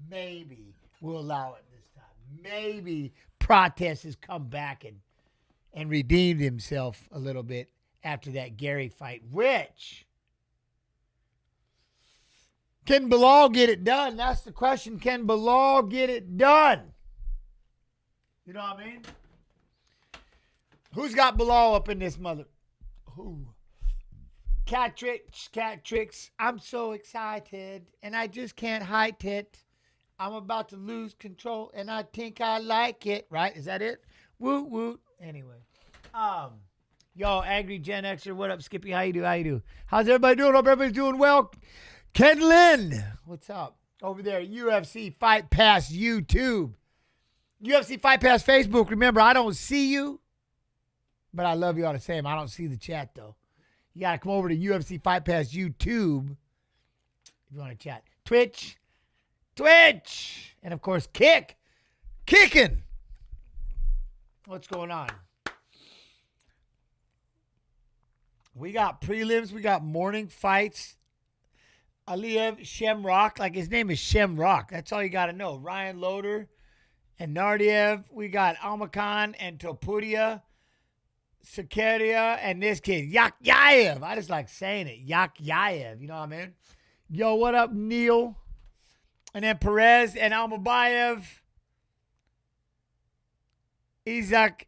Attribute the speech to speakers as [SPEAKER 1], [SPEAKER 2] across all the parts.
[SPEAKER 1] maybe we'll allow it this time. Maybe Protest has come back and redeemed himself a little bit after that Gary fight, which can Bilal get it done? That's the question. Can Bilal get it done? You know what I mean? Who's got Bilal up in this mother? Who? Cat tricks. I'm so excited, and I just can't hide it. I'm about to lose control, and I think I like it. Right? Is that it? Woot woot. Anyway, yo, Angry Gen Xer, what up, Skippy? How you do? How's everybody doing? Hope everybody's doing well. Ken Lynn, what's up? Over there, UFC Fight Pass YouTube. UFC Fight Pass Facebook. Remember, I don't see you, but I love you all the same. I don't see the chat, though. You got to come over to UFC Fight Pass YouTube if you want to chat. Twitch. And, of course, Kicking. What's going on? We got prelims. We got morning fights. Aliev, Shem Rock. Like, his name is Shem Rock. That's all you got to know. Ryan Loder and Naurdiev. We got Almakan and Topuria. Sakaria and this kid, Yaev. I just like saying it. Yaev. You know what I mean? Yo, what up, Neil? And then Perez and Almabayev. Isaac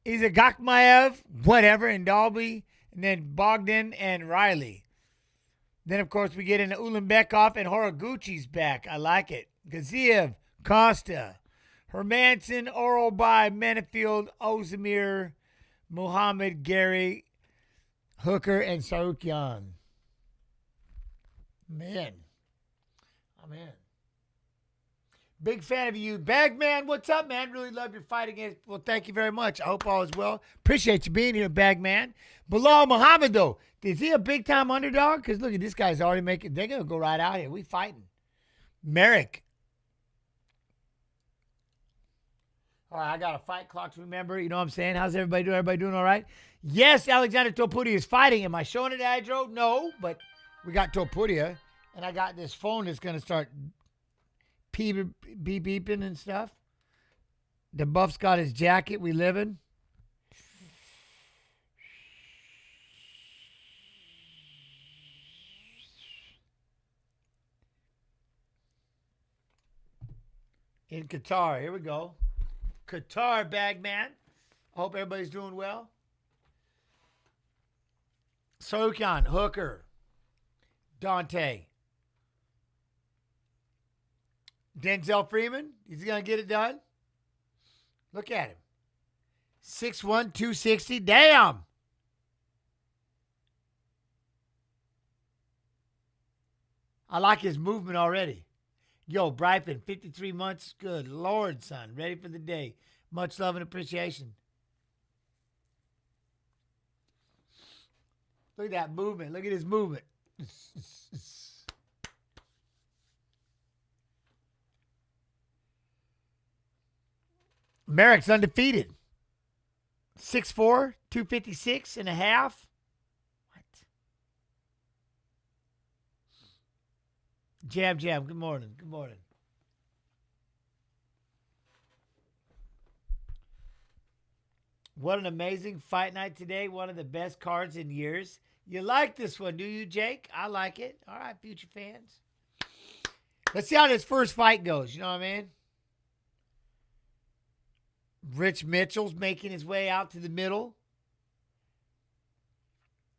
[SPEAKER 1] Gakmaev. Whatever. And Dalby. And then Bogdan and Riley. Then, of course, we get into Ulanbekov and Horiguchi's back. I like it. Gaziev, Costa, Hermanson, Orobai, Menefield, Ozemir, Muhammad, Gary, Hooker, and Sarukyan. Man. I'm in. Big fan of you. Bagman, what's up, man? Really love your fight against. Well, thank you very much. I hope all is well. Appreciate you being here, Bagman. Bilal Muhammad, though. Is he a big-time underdog? Because, look, this guy's already making. They're going to go right out here. We fighting. Merrick. All right, I got a fight clock to remember. You know what I'm saying? How's everybody doing? Everybody doing all right? Yes, Alexander Topuria is fighting. Am I showing it, Adro? No, but we got Topuria, and I got this phone that's going to start beeping and stuff. The Buff's got his jacket. We living. In Qatar. Here we go. Qatar, Bagman. I hope everybody's doing well. Sarukyan, Hooker, Dante. Denzel Freeman, he's going to get it done. Look at him. 6'1", 260. Damn. I like his movement already. Yo, Brypin, 53 months. Good Lord, son. Ready for the day. Much love and appreciation. Look at that movement. Look at his movement. Merrick's undefeated. 6'4", 256 and a half. What? Jam. Good morning. What an amazing fight night today. One of the best cards in years. You like this one, do you, Jake? I like it. All right, future fans. Let's see how this first fight goes. You know what I mean? Rich Mitchell's making his way out to the middle.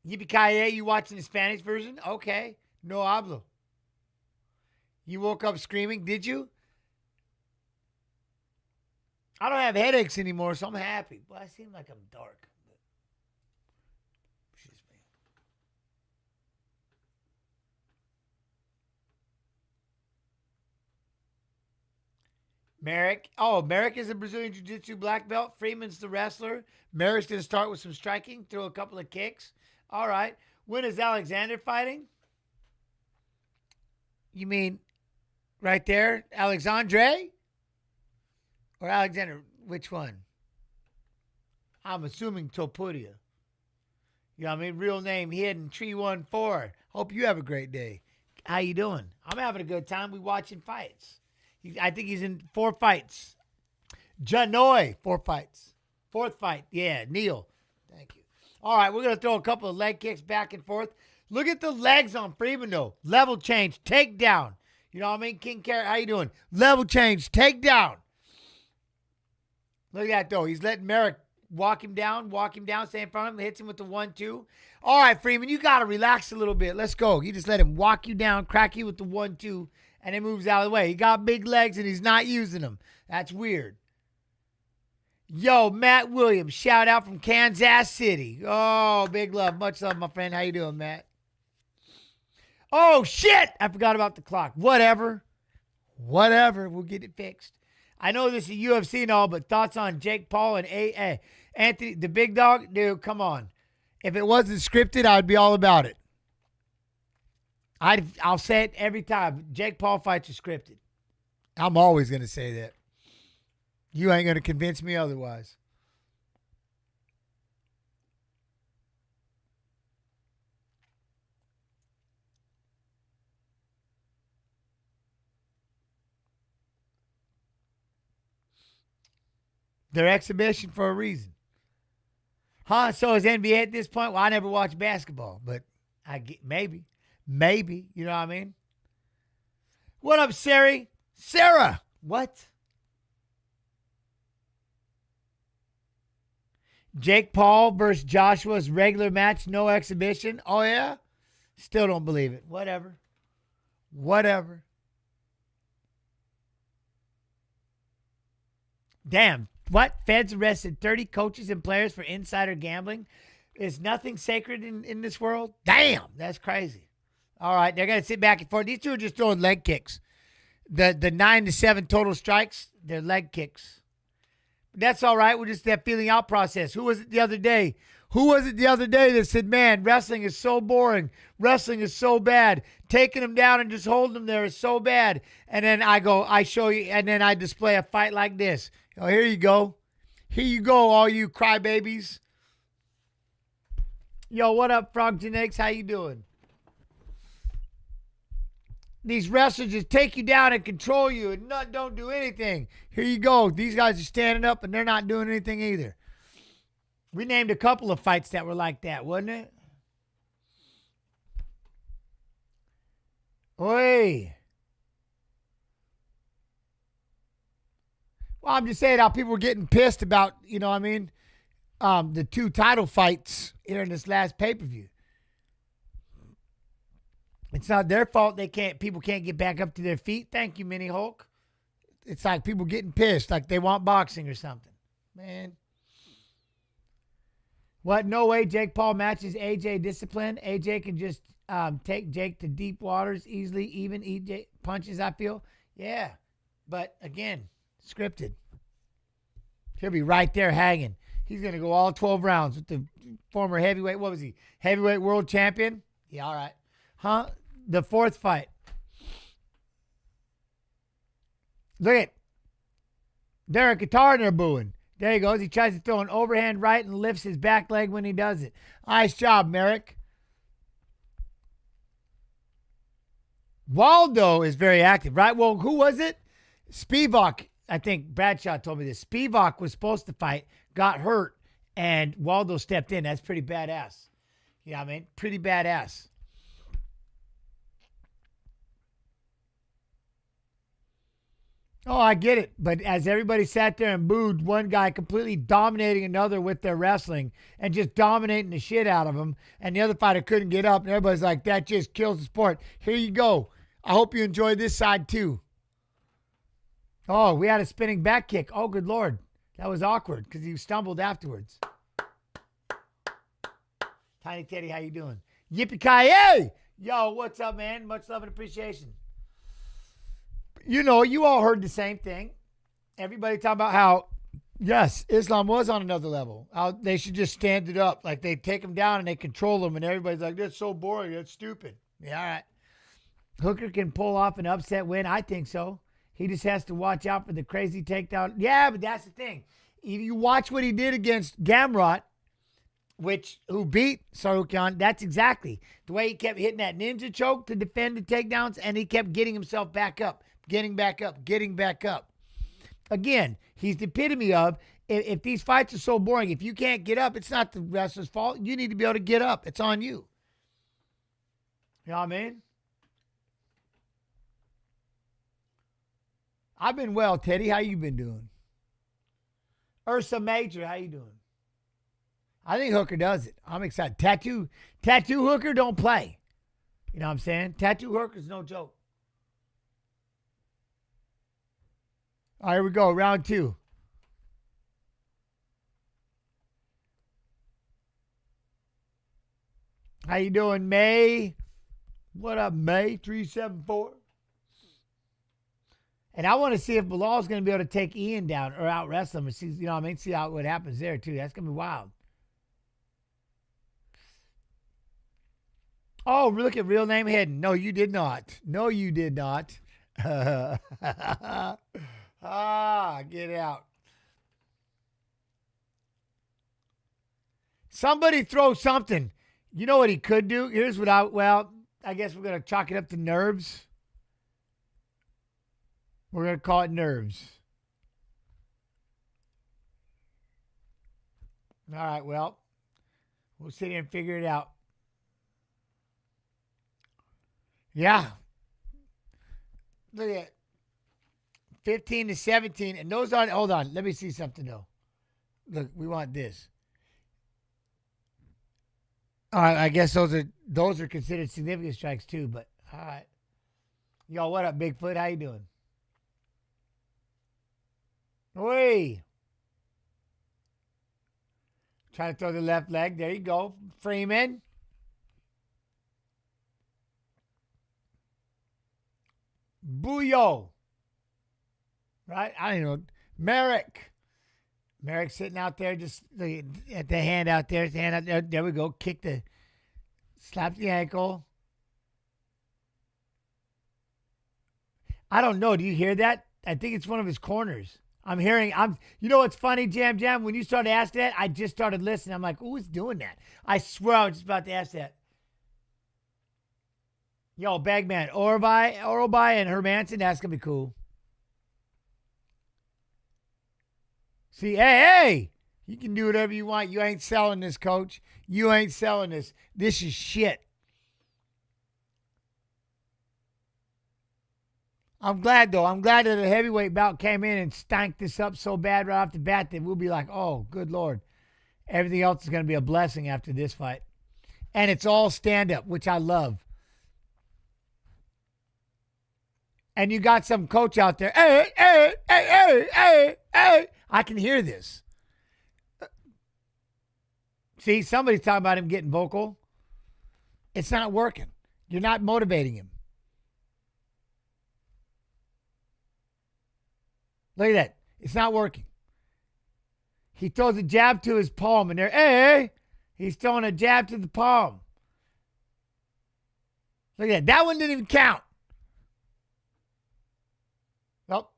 [SPEAKER 1] Yippee-ki-yay, you watching the Spanish version? Okay. No hablo. You woke up screaming, did you? I don't have headaches anymore, so I'm happy. Well, I seem like I'm dark. Excuse me. Merrick. Oh, Merrick is a Brazilian Jiu-Jitsu black belt. Freeman's the wrestler. Merrick's going to start with some striking, throw a couple of kicks. All right. When is Alexander fighting? You mean right there? Alexandre? Or Alexander? Which one? I'm assuming Topuria. You know what I mean? Real name hidden, Tree 14. Hope you have a great day. How you doing? I'm having a good time. We watching fights. I think he's in 4 fights. Janoy, 4 fights. 4th fight. Yeah, Neil. Thank you. All right, we're going to throw a couple of leg kicks back and forth. Look at the legs on Freeman, though. Level change, takedown. You know what I mean? King Carrot, how you doing? Level change, takedown. Look at that, though. He's letting Merrick walk him down, stay in front of him, hits him with the 1-2. All right, Freeman, you got to relax a little bit. Let's go. You just let him walk you down, crack you with the 1-2, and he moves out of the way. He got big legs, and he's not using them. That's weird. Yo, Matt Williams, shout out from Kansas City. Oh, big love. Much love, my friend. How you doing, Matt? Oh, shit. I forgot about the clock. Whatever. We'll get it fixed. I know this is UFC and all, but thoughts on Jake Paul and Anthony, the big dog? Dude, come on. If it wasn't scripted, I'd be all about it. I'll say it every time. Jake Paul fights are scripted. I'm always going to say that. You ain't going to convince me otherwise. They're exhibition for a reason. Huh? So is NBA at this point? Well, I never watched basketball, but I get maybe. You know what I mean? What up, Sari? Sarah! What? Jake Paul versus Joshua's regular match, no exhibition. Oh, yeah? Still don't believe it. Whatever. Damn. What? Feds arrested 30 coaches and players for insider gambling? Is nothing sacred in this world? Damn. That's crazy. All right. They're going to sit back and forth. These two are just throwing leg kicks. The 9-7 total strikes, they're leg kicks. That's all right. We're just that feeling out process. Who was it the other day that said, man, wrestling is so boring. Wrestling is so bad. Taking them down and just holding them there is so bad. And then I show you, and then I display a fight like this. Oh, here you go. All you crybabies. Yo, what up, Frog Genetics? How you doing? These wrestlers just take you down and control you and don't do anything. Here you go. These guys are standing up and they're not doing anything either. We named a couple of fights that were like that, wasn't it? Oi. Well, I'm just saying how people were getting pissed about, you know what I mean, the 2 title fights here in this last pay-per-view. It's not their fault people can't get back up to their feet. Thank you, Mini Hulk. It's like people getting pissed, like they want boxing or something. Man. What? No way Jake Paul matches AJ discipline. AJ can just take Jake to deep waters easily, even eat punches, I feel. Yeah. But again, scripted. He'll be right there hanging. He's going to go all 12 rounds with the former heavyweight. What was he? Heavyweight world champion? Yeah, all right. Huh? The 4th fight. Look at Derek Guitar and they're booing. There he goes. He tries to throw an overhand right and lifts his back leg when he does it. Nice job, Merrick. Waldo is very active, right? Well, who was it? Spivak. I think Bradshaw told me this. Spivak was supposed to fight, got hurt, and Waldo stepped in. That's pretty badass. You know what I mean? Pretty badass. Oh, I get it. But as everybody sat there and booed one guy completely dominating another with their wrestling and just dominating the shit out of him, and the other fighter couldn't get up, and everybody's like, that just kills the sport. Here you go. I hope you enjoyed this side too. Oh, we had a spinning back kick. Oh, good Lord. That was awkward because he stumbled afterwards. Tiny Teddy, how you doing? Yippee-ki-yay! Yo, what's up, man? Much love and appreciation. You know, you all heard the same thing. Everybody talking about how, yes, Islam was on another level. How they should just stand it up. Like they take them down and they control them. And everybody's like, that's so boring. That's stupid. Yeah, all right. Hooker can pull off an upset win. I think so. He just has to watch out for the crazy takedown. Yeah, but that's the thing. If you watch what he did against Gamrot, who beat Sarukyan, that's exactly the way he kept hitting that ninja choke to defend the takedowns, and he kept getting himself back up. getting back up, getting back up. Again, he's the epitome of, if these fights are so boring, if you can't get up, it's not the wrestler's fault. You need to be able to get up. It's on you. You know what I mean? I've been well, Teddy. How you been doing? Ursa Major, how you doing? I think Hooker does it. I'm excited. Tattoo Hooker don't play. You know what I'm saying? Tattoo Hooker's no joke. All right, here we go. Round 2. How you doing, May? What up, May? 374. And I want to see if Bilal's going to be able to take Ian down or out wrestle him and see, you know what I mean? See what happens there, too. That's going to be wild. Oh, look at real name hidden. No, you did not. No, you did not. Get out. Somebody throw something. You know what he could do? Here's what I guess we're going to chalk it up to nerves. We're going to call it nerves. All right, well, we'll sit here and figure it out. Yeah. Look at it. 15-17. And those aren't, hold on. Let me see something, though. Look, we want this. All right, I guess those are considered significant strikes, too. But, all right. Yo, what up, Bigfoot? How you doing? Oi. Try to throw the left leg. There you go. Freeman. Booyo. Right? I don't know. Merrick. Merrick sitting out there just at the hand out there. His hand out there. There we go. Kick slap the ankle. I don't know. Do you hear that? I think it's one of his corners. You know what's funny, Jam Jam? When you started asking that, I just started listening. I'm like, who's doing that? I swear I was just about to ask that. Yo, Bagman, Orobai and Hermanson, that's going to be cool. See, hey, you can do whatever you want. You ain't selling this, coach. You ain't selling this. This is shit. I'm glad, though. I'm glad that a heavyweight bout came in and stank this up so bad right off the bat that we'll be like, oh, good Lord. Everything else is going to be a blessing after this fight. And it's all stand-up, which I love. And you got some coach out there. Hey. I can hear this. See, somebody's talking about him getting vocal. It's not working. You're not motivating him. Look at that. It's not working. He throws a jab to his palm, and hey, he's throwing a jab to the palm. Look at that. That one didn't even count. Nope.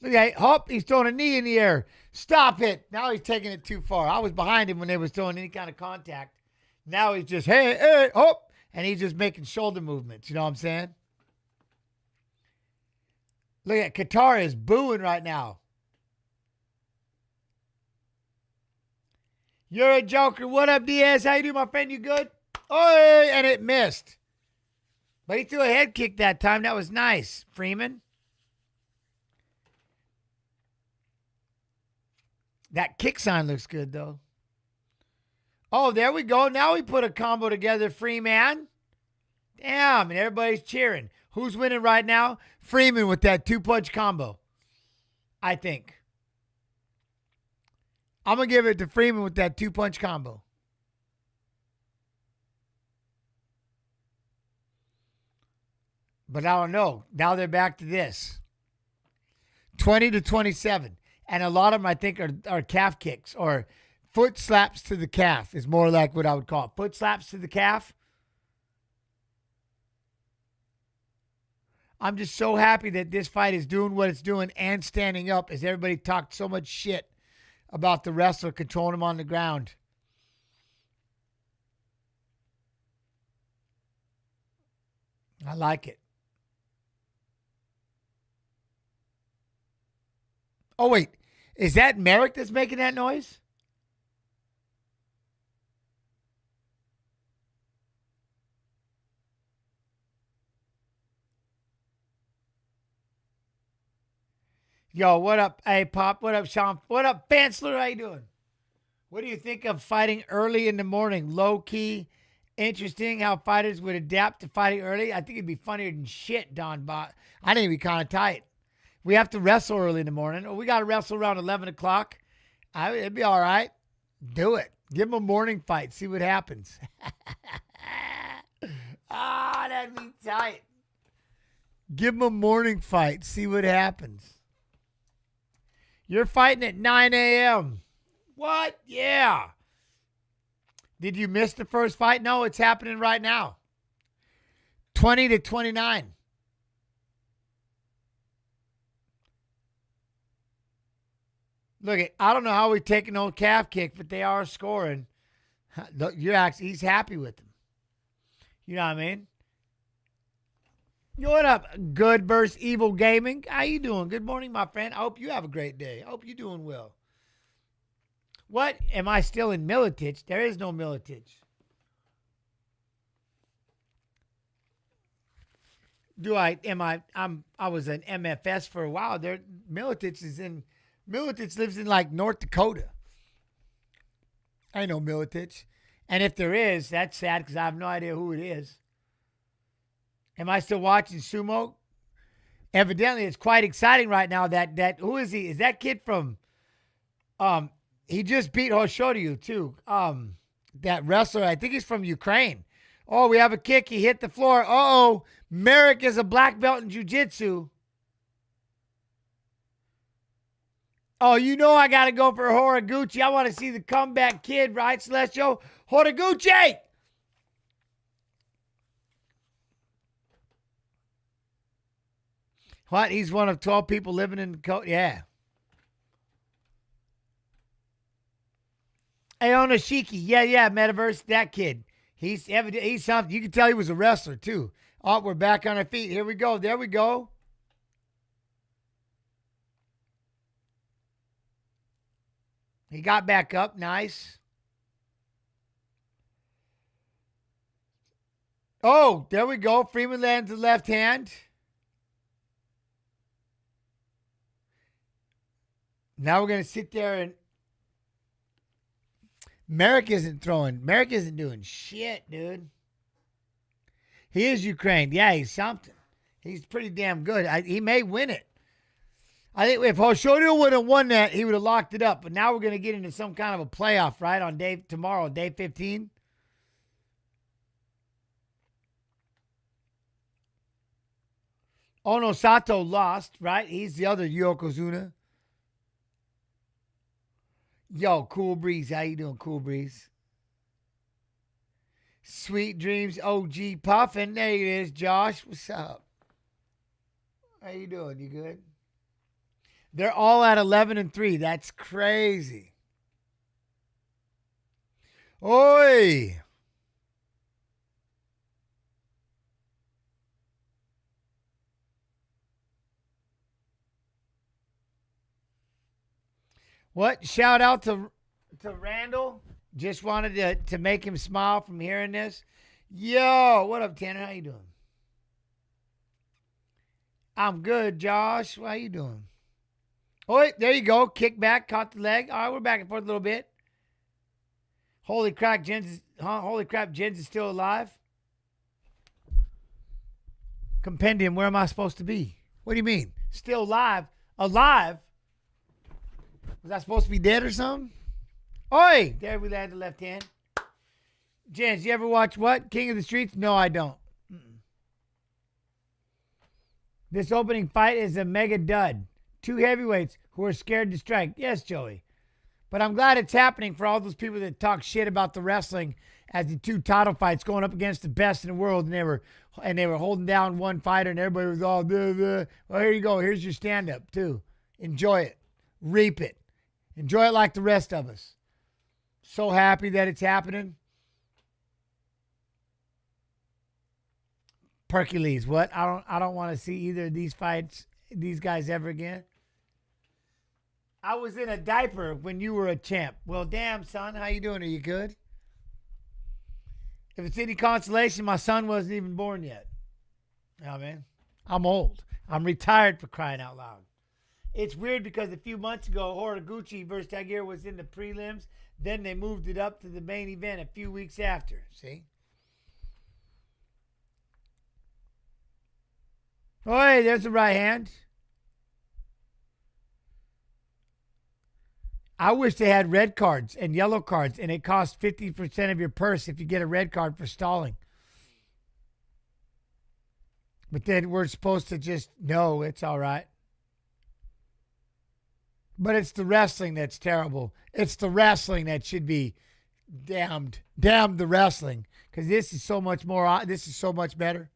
[SPEAKER 1] Look at that. Hop, he's throwing a knee in the air. Stop it. Now he's taking it too far. I was behind him when they was throwing any kind of contact. Now he's just, hey, hop. And he's just making shoulder movements. You know what I'm saying? Look at Qatar is booing right now. You're a joker. What up, Diaz? How you doing, my friend? You good? Oh, and it missed. But he threw a head kick that time. That was nice, Freeman. That kick sign looks good, though. Oh, there we go. Now we put a combo together, Freeman. Damn, and everybody's cheering. Who's winning right now? Freeman with that 2-punch combo, I think. I'm going to give it to Freeman with that 2-punch combo. But I don't know. Now they're back to this. 20-27. And a lot of them, I think, are calf kicks or foot slaps to the calf is more like what I would call it. Foot slaps to the calf. I'm just so happy that this fight is doing what it's doing and standing up as everybody talked so much shit about the wrestler controlling him on the ground. I like it. Oh, wait. Is that Merrick that's making that noise? Yo, what up? Hey, Pop. What up, Sean? What up, Fansler? How you doing? What do you think of fighting early in the morning? Low key, interesting how fighters would adapt to fighting early. I think it'd be funnier than shit, Don Bot. I think it'd be kind of tight. We have to wrestle early in the morning. Or we got to wrestle around 11 o'clock. It'd be all right. Do it. Give them a morning fight. See what happens. That'd be tight. Give them a morning fight. See what happens. You're fighting at 9 a.m. What? Yeah. Did you miss the first fight? No, it's happening right now. 20-29. Look, I don't know how we're taking no calf kick, but they are scoring. He's happy with them. You know what I mean? What up, Good versus Evil Gaming? How you doing? Good morning, my friend. I hope you have a great day. I hope you're doing well. What? Am I still in Militich? There is no Militich. I was an MFS for a while. Militich lives in like North Dakota. I know Militich. And if there is, that's sad because I have no idea who it is. Am I still watching sumo? Evidently, it's quite exciting right now. That who is he? Is that kid from? He just beat Hoshoryu too. That wrestler. I think he's from Ukraine. Oh, we have a kick. He hit the floor. Uh-oh. Merrick is a black belt in jiu-jitsu. Oh, you know I got to go for Horiguchi. I want to see the comeback kid, right, Celestial? Horiguchi! What? He's one of 12 people living in the yeah. Aonashiki. Yeah, Metaverse. That kid. He's something. You can tell he was a wrestler, too. Oh, we're back on our feet. Here we go. There we go. He got back up. Nice. Oh, there we go. Freeman lands the left hand. Now we're going to sit there and Merrick isn't throwing. Merrick isn't doing shit, dude. He is Ukraine. Yeah, he's something. He's pretty damn good. He may win it. I think if Hoshoryu would have won that, he would have locked it up. But now we're going to get into some kind of a playoff, right, on tomorrow, day 15. Ono Sato lost, right? He's the other Yokozuna. Yo, Cool Breeze. How you doing, Cool Breeze? Sweet Dreams OG Puffin. There it is, Josh. What's up? How you doing? You good? They're all at 11-3. That's crazy. Oi! What? Shout out to Randall. Just wanted to make him smile from hearing this. Yo, what up, Tanner? How you doing? I'm good, Josh. How you doing? Oh, wait, there you go. Kick back, caught the leg. All right, we're back and forth a little bit. Holy crap, Jens is still alive. Compendium, where am I supposed to be? What do you mean? Still alive? Alive? Was I supposed to be dead or something? Oi! There we landed the left hand. Jens, you ever watch what? King of the Streets? No, I don't. This opening fight is a mega dud. Two heavyweights who are scared to strike. Yes, Joey. But I'm glad it's happening for all those people that talk shit about the wrestling as the two title fights going up against the best in the world, and they were holding down one fighter, and everybody was all duh, duh. Well, here you go. Here's your stand-up too. Enjoy it. Reap it. Enjoy it like the rest of us. So happy that it's happening. Hercules, what? I don't want to see either of these fights, these guys ever again. I was in a diaper when you were a champ. Well, damn, son. How you doing? Are you good? If it's any consolation, my son wasn't even born yet. You know what I mean? I'm old. I'm retired, for crying out loud. It's weird because a few months ago, Horiguchi versus Taguir was in the prelims. Then they moved it up to the main event a few weeks after. See? Oh, hey, there's the right hand. I wish they had red cards and yellow cards, and it costs 50% of your purse if you get a red card for stalling. But then we're supposed to just, no, it's all right. But it's the wrestling that's terrible. It's the wrestling that should be damned. Damn the wrestling. Because this is so much more, this is so much better.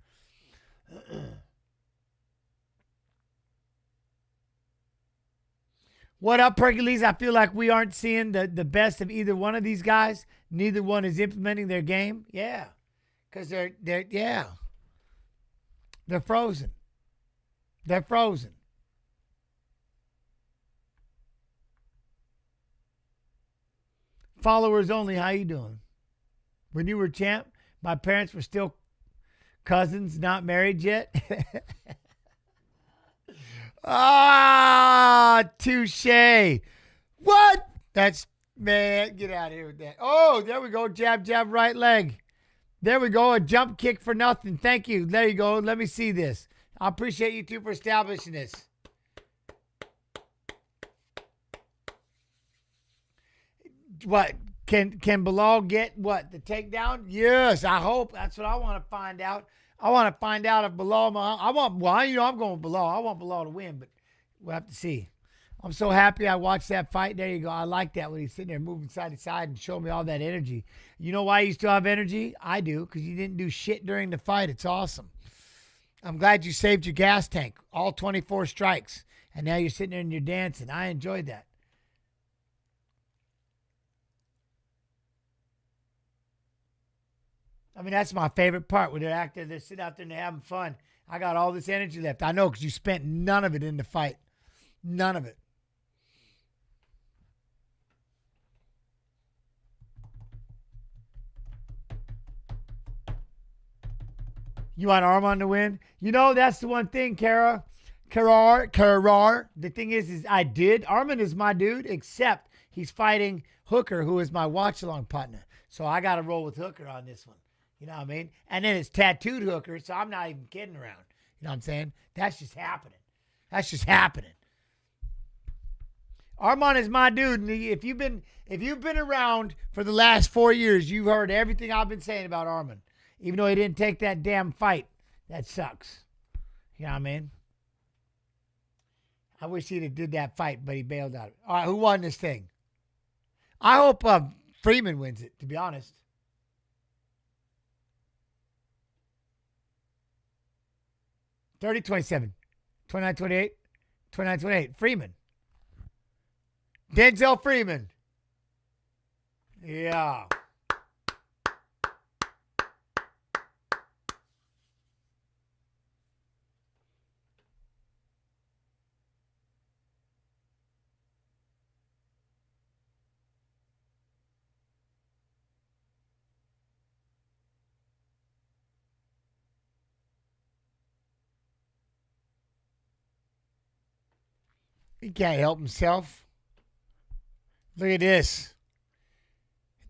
[SPEAKER 1] What up, Hercules? I feel like we aren't seeing the best of either one of these guys. Neither one is implementing their game. Yeah. Because they're frozen. They're frozen. Followers only, how you doing? When you were champ, my parents were still cousins, not married yet. Ah, touche. What? That's, man, get out of here with that. Oh, there we go. Jab, jab, right leg. There we go. A jump kick for nothing. Thank you. There you go. Let me see this. I appreciate you two for establishing this. What? Can Bilal get what? The takedown? Yes, I hope. That's what I want to find out. I want to find out if Bilal, I'm going with Bilal. I want Bilal to win, but we'll have to see. I'm so happy I watched that fight. There you go. I like that when he's sitting there moving side to side and showing me all that energy. You know why you still have energy? I do, because you didn't do shit during the fight. It's awesome. I'm glad you saved your gas tank, all 24 strikes, and now you're sitting there and you're dancing. I enjoyed that. I mean, that's my favorite part when they're sitting out there and they're having fun. I got all this energy left. I know because you spent none of it in the fight. None of it. You want Arman to win? You know, that's the one thing, Karar. The thing is I did. Arman is my dude, except he's fighting Hooker, who is my watch-along partner. So I got to roll with Hooker on this one. You know what I mean? And then it's tattooed Hooker, so I'm not even kidding around. You know what I'm saying? That's just happening. That's just happening. Arman is my dude. And if you've been around for the last 4 years, you've heard everything I've been saying about Arman. Even though he didn't take that damn fight. That sucks. You know what I mean? I wish he'd have did that fight, but he bailed out. All right, who won this thing? I hope Freeman wins it, to be honest. 30-27, 29-28, 29-28. Freeman. Denzel Freeman. Yeah. He can't help himself. Look at this.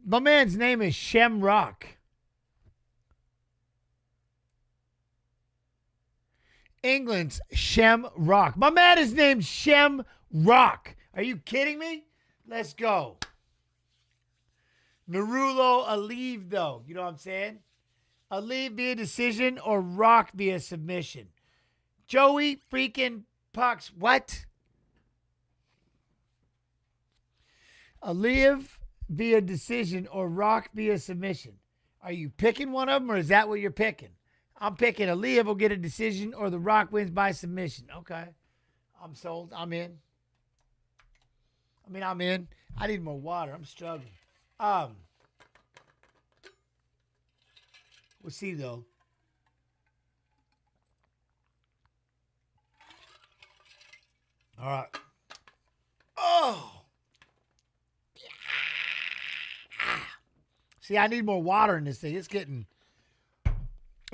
[SPEAKER 1] My man's name is Shem Rock. England's Shem Rock. My man is named Shem Rock. Are you kidding me? Let's go. Nurullo Aliev, though. You know what I'm saying? Aliev via decision or Rock via submission. Joey freaking Pucks. What? Aliev via decision or Rock via submission. Are you picking one of them or is that what you're picking? I'm picking Aliev will get a decision or the Rock wins by submission. Okay. I'm sold. I'm in. I'm in. I need more water. I'm struggling. We'll see though. All right. Oh. See, I need more water in this thing. It's getting...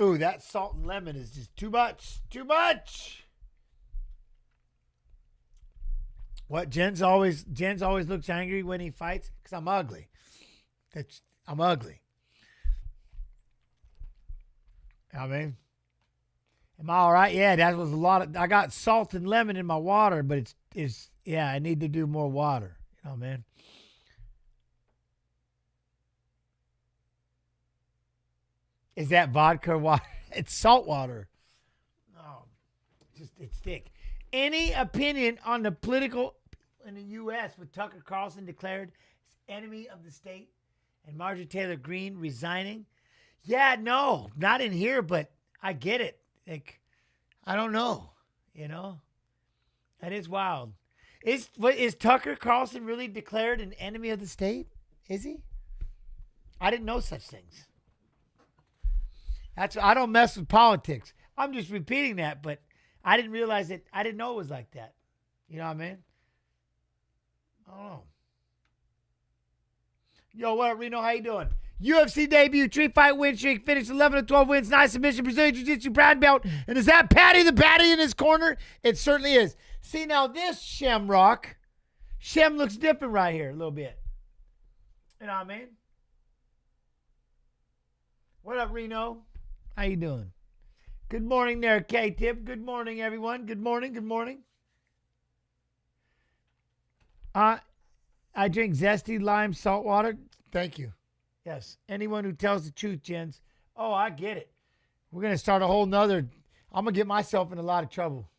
[SPEAKER 1] Ooh, that salt and lemon is just too much. Too much. What? Jens always looks angry when he fights? Because I'm ugly. I'm ugly. I mean, am I all right? Yeah, that was a lot of... I got salt and lemon in my water, but it's yeah, I need to do more water. You know, man. Is that vodka water? It's salt water. Oh, it's thick. Any opinion on the political in the U.S. with Tucker Carlson declared enemy of the state and Marjorie Taylor Greene resigning? Yeah, no, not in here, but I get it. Like, I don't know. You know, that is wild. Is Tucker Carlson really declared an enemy of the state? Is he? I didn't know such things. I don't mess with politics. I'm just repeating that, but I didn't realize it. I didn't know it was like that. You know what I mean? I don't know. Yo, what up, Reno? How you doing? UFC debut, 3-fight win streak, finished 11 of 12 wins, 9 submission, Brazilian Jiu-Jitsu brown belt. And is that Patty the Batty in his corner? It certainly is. See, now this Shem looks different right here a little bit. You know what I mean? What up, Reno? How you doing? Good morning there, K-Tip. Good morning, everyone. Good morning. Good morning. I drink zesty lime salt water. Thank you. Yes. Anyone who tells the truth, Jens. Oh, I get it. We're going to start a whole nother. I'm going to get myself in a lot of trouble.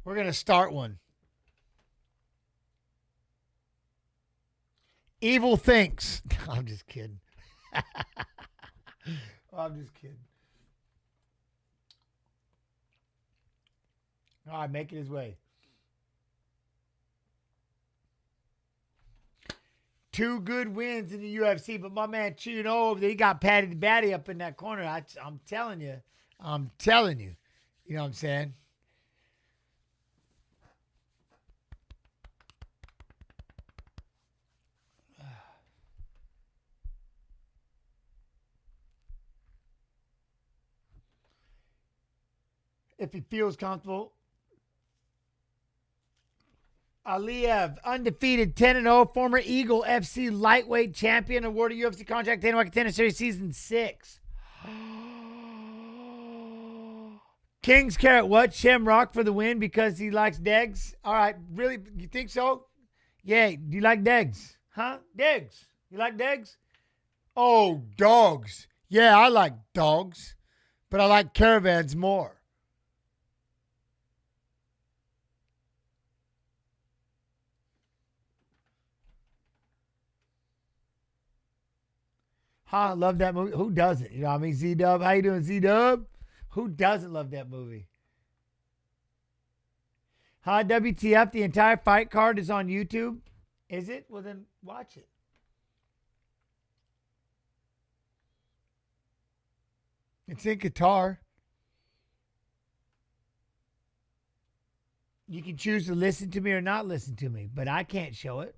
[SPEAKER 1] We're going to start one. Evil thinks. I'm just kidding. I'm just kidding. All right, making his way. 2 good wins in the UFC, but my man Chuno, he got Patty the Batty up in that corner. I'm telling you. You know what I'm saying? If he feels comfortable. Aliev, undefeated 10-0, former Eagle FC lightweight champion, awarded UFC contract, Dana White Contender Series Season 6. King's Carrot, what? Shamrock for the win because he likes Degs? All right, really? You think so? Yeah, do you like Degs? Huh? Degs. You like Degs? Oh, dogs. Yeah, I like dogs, but I like caravans more. I love that movie. Who doesn't? You know what I mean? Z-Dub. How you doing, Z-Dub? Who doesn't love that movie? Hi, WTF. The entire fight card is on YouTube. Is it? Well, then watch it. It's in Qatar. You can choose to listen to me or not listen to me, but I can't show it.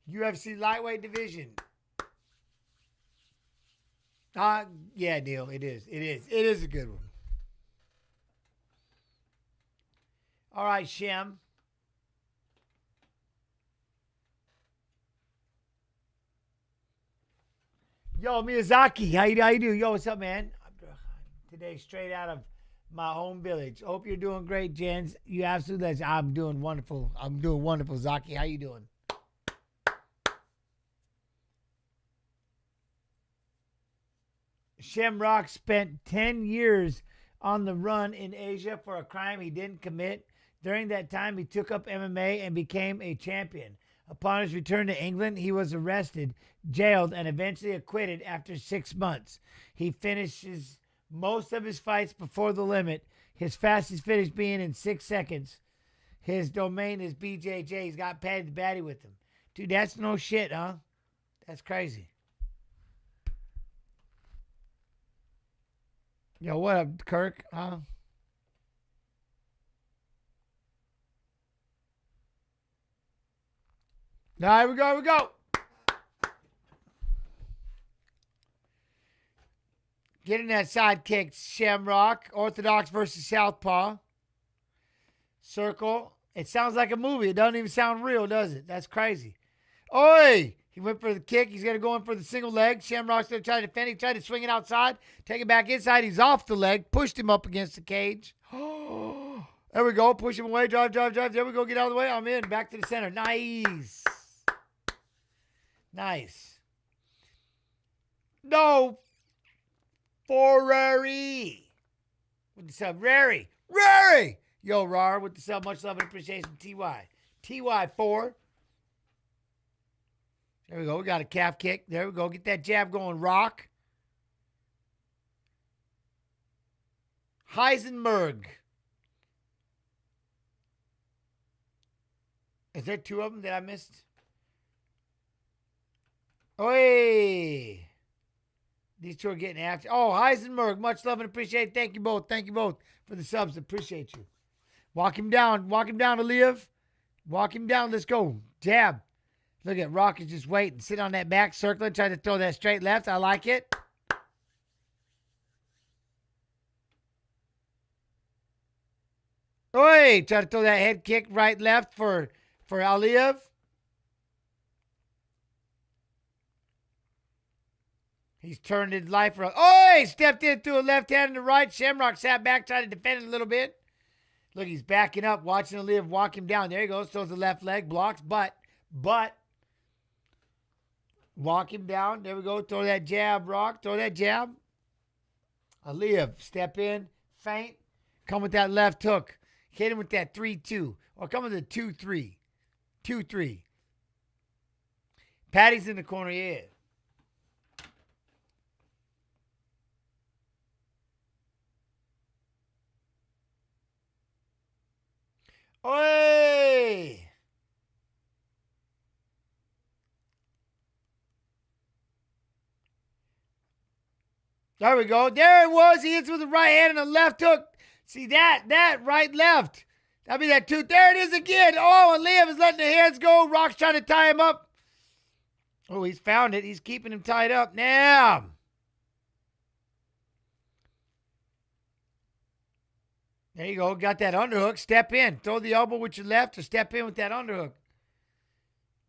[SPEAKER 1] UFC lightweight division. Yeah, Neil, it is. It is a good one. All right, Shem. Yo, Miyazaki, how you do? Yo, what's up, man? Today, straight out of my home village. Hope you're doing great, Jens. You absolutely. I'm doing wonderful. Zaki. How you doing? Shamrock spent 10 years on the run in Asia for a crime he didn't commit. During that time, he took up MMA and became a champion. Upon his return to England, he was arrested, jailed, and eventually acquitted after 6 months. He finishes most of his fights before the limit, his fastest finish being in 6 seconds. His domain is BJJ. He's got Patty the Batty with him. Dude, that's no shit, huh? That's crazy. Yo, what up, Kirk? Huh? Now, here we go, here we go. Getting that side kick, Shamrock. Orthodox versus Southpaw. Circle. It sounds like a movie. It doesn't even sound real, does it? That's crazy. Oi! He went for the kick. He's going to go in for the single leg. Shamrock's going to try to defend. He tried to swing it outside. Take it back inside. He's off the leg. Pushed him up against the cage. There we go. Push him away. Drive, drive, drive. There we go. Get out of the way. I'm in. Back to the center. Nice. Nice. No. Ferrari. With the sub. Rary. Rary. Yo, Rar with the sub. Much love and appreciation. TY. TY4. There we go. We got a calf kick. There we go. Get that jab going. Rock. Heisenberg. Is there two of them that I missed? Oi. These two are getting after. Oh, Heisenberg. Much love and appreciate. Thank you both. Thank you both for the subs. Appreciate you. Walk him down. Walk him down, Aliev. Walk him down. Let's go. Jab. Look at Rock is just waiting. Sit on that back, circling, trying to throw that straight left. I like it. Oi! Try to throw that head kick right, left for Aliev. He's turned his life around. Oi! Stepped in through a left hand and the right. Shamrock sat back, tried to defend it a little bit. Look, he's backing up, watching Aliev walk him down. There he goes. Throws the left leg, blocks, but. Walk him down. There we go. Throw that jab, Rock. Throw that jab. Aliev, step in, feint. Come with that left hook. Hit him with that 3-2. Or come with a 2-3. 2-3. Patty's in the corner, yeah. Oi! There we go. There it was. He hits with the right hand and the left hook. See that right, left. That'd be that two. There it is again. Oh, and Liam is letting the hands go. Rock's trying to tie him up. Oh, he's found it. He's keeping him tied up. Now. There you go. Got that underhook. Step in. Throw the elbow with your left or step in with that underhook.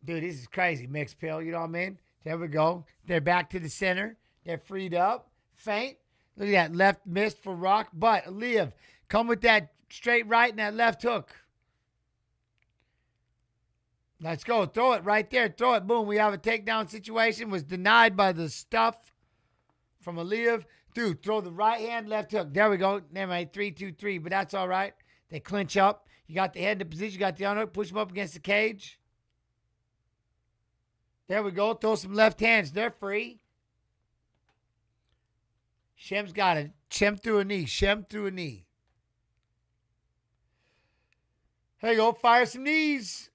[SPEAKER 1] Dude, this is crazy. Mixed pill. You know what I mean? There we go. They're back to the center. They're freed up. Feint. Look at that left missed for Rock. But Aliev, come with that straight right and that left hook. Let's go. Throw it right there. Throw it. Boom. We have a takedown situation. Was denied by the stuff from Aliev. Dude, throw the right hand, left hook. There we go. Never mind. 3-2-3. But that's all right. They clinch up. You got the head in the position. You got the underhook. Push them up against the cage. There we go. Throw some left hands. They're free. Shem's got it. Shem through a knee. Shem through a knee. There you go. Fire some knees.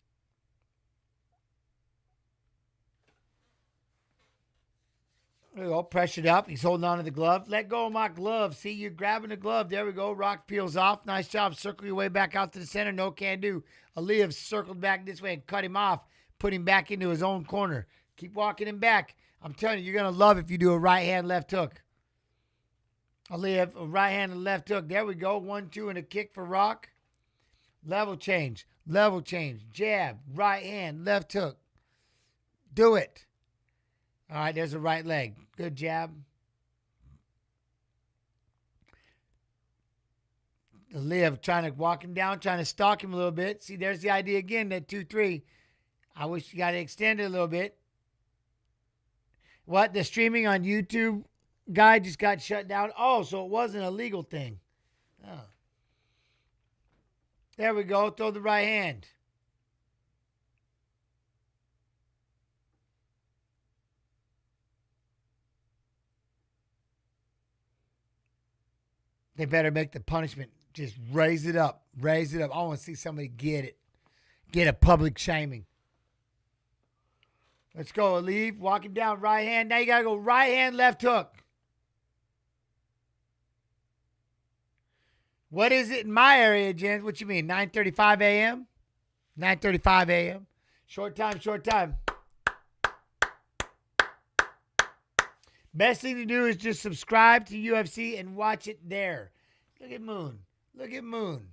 [SPEAKER 1] There you go. Pressured up. He's holding on to the glove. Let go of my glove. See, you're grabbing the glove. There we go. Rock peels off. Nice job. Circle your way back out to the center. No can do. Aliev circled back this way and cut him off. Put him back into his own corner. Keep walking him back. I'm telling you, you're going to love if you do a right hand, left hook. Aliev, a right hand and left hook. There we go. 1-2 and a kick for Rock. Level change. Level change. Jab. Right hand. Left hook. Do it. All right, there's a right leg. Good jab. Aliev trying to walk him down, trying to stalk him a little bit. See, there's the idea again, that 2-3. I wish you got to extend it a little bit. What? The streaming on YouTube guy just got shut down? Oh, so it wasn't a legal thing. Oh. There we go. Throw the right hand. They better make the punishment. Just raise it up. Raise it up. I want to see somebody get it. Get a public shaming. Let's go, Aliev. Walk him down. Right hand. Now you got to go right hand, left hook. What is it in my area, Jens? What you mean? 9:35 a.m.? 9:35 a.m. Short time, short time. Best thing to do is just subscribe to UFC and watch it there. Look at Moon. Look at Moon.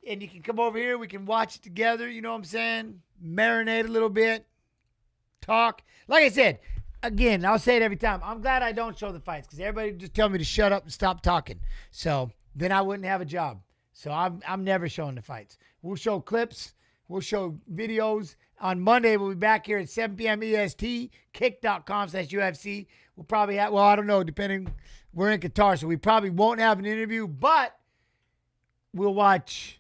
[SPEAKER 1] And you can come over here. We can watch it together. You know what I'm saying? Marinate a little bit. Talk. Like I said, again, I'll say it every time. I'm glad I don't show the fights because everybody just tell me to shut up and stop talking. So then I wouldn't have a job. So I'm never showing the fights. We'll show clips. We'll show videos. On Monday, we'll be back here at 7 p.m. EST, kick.com/UFC. We'll probably have, well, I don't know, depending. We're in Qatar, so we probably won't have an interview, but we can watch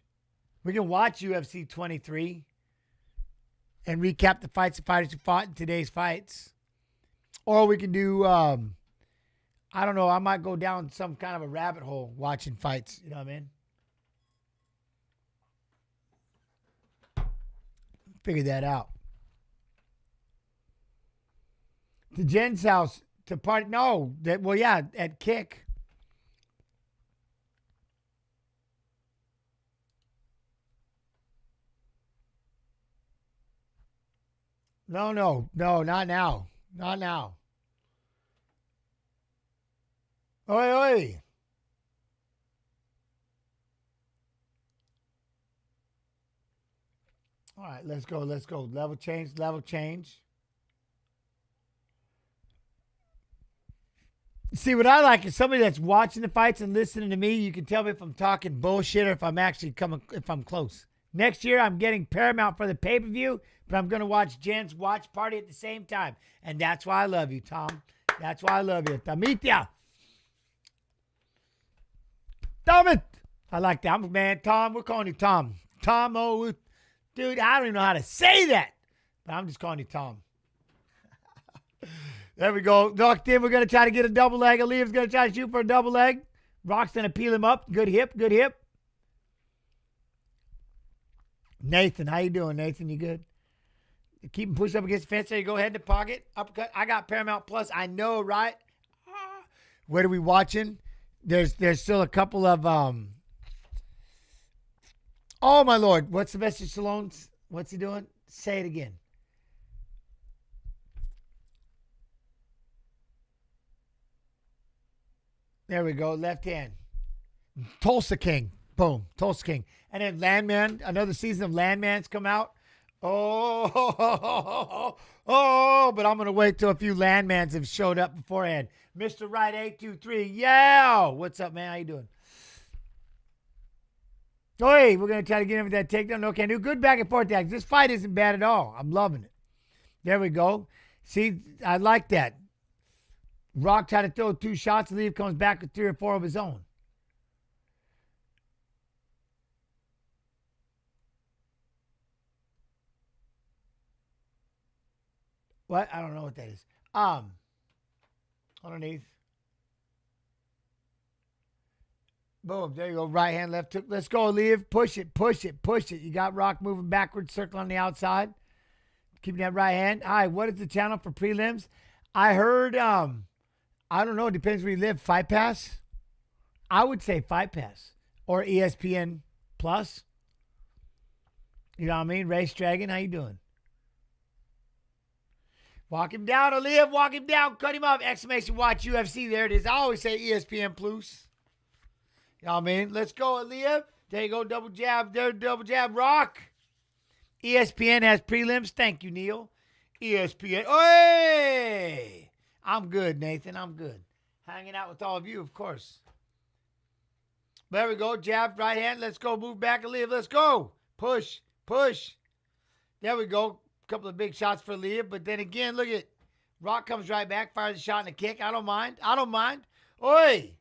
[SPEAKER 1] UFC 23 and recap the fights of fighters who fought in today's fights. Or we can do, I don't know, I might go down some kind of a rabbit hole watching fights. You know what I mean? Figure that out. To Jen's house to party. No, at Kick. No, not now. Not now. Oi. All right, let's go. Level change. See, what I like is somebody that's watching the fights and listening to me. You can tell me if I'm talking bullshit or if I'm actually if I'm close. Next year, I'm getting Paramount for the pay-per-view, but I'm going to watch Jen's watch party at the same time. And that's why I love you, Tom. That's why I love you. Tamitya. Damn it. I like that. Man, Tom, we're calling you Tom. Tom, oh, dude, I don't even know how to say that, but I'm just calling you Tom. There we go. Locked in. We're going to try to get a double leg. Aliev's going to try to shoot for a double leg. Rock's going to peel him up. Good hip. Nathan, how you doing, Nathan? You good? Keep him pushed up against the fence. There you go. Head in the pocket. Uppercut. I got Paramount Plus. I know, right? What are we watching? There's still a couple of oh my Lord! What's Sylvester Stallone's? What's he doing? Say it again. There we go. Left hand. Tulsa King. Boom. Tulsa King. And then Landman. Another season of Landman's come out. Oh, but I'm going to wait till a few Landmans have showed up beforehand. Mr. Right 823. Yeah. What's up, man? How you doing? Oh, hey, we're going to try to get him with that takedown. No can do. Good back and forth tactics. This fight isn't bad at all. I'm loving it. There we go. See, I like that. Rock tried to throw 2 shots. Aliev comes back with 3 or 4 of his own. What? I don't know what that is. Underneath. Boom. There you go. Right hand, left hook. Let's go, Aliev. Push it. You got Rock moving backwards, circle on the outside. Keeping that right hand. All right, what is the channel for prelims? I heard, I don't know. It depends where you live. Fight Pass? I would say Fight Pass. Or ESPN Plus. You know what I mean? Race Dragon, how you doing? Walk him down, Aliev. Walk him down. Cut him off. Exclamation watch UFC. There it is. I always say ESPN Plus. You know what I mean? Let's go, Aliev. There you go. Double jab. There, double jab. Rock. ESPN has prelims. Thank you, Neil. ESPN. Hey! I'm good, Nathan. I'm good. Hanging out with all of you, of course. There we go. Jab, right hand. Let's go. Move back, Aliev. Let's go. Push. There we go. Couple of big shots for Aliev, but then again, look at Rock comes right back, fires a shot and a kick. I don't mind. Oi!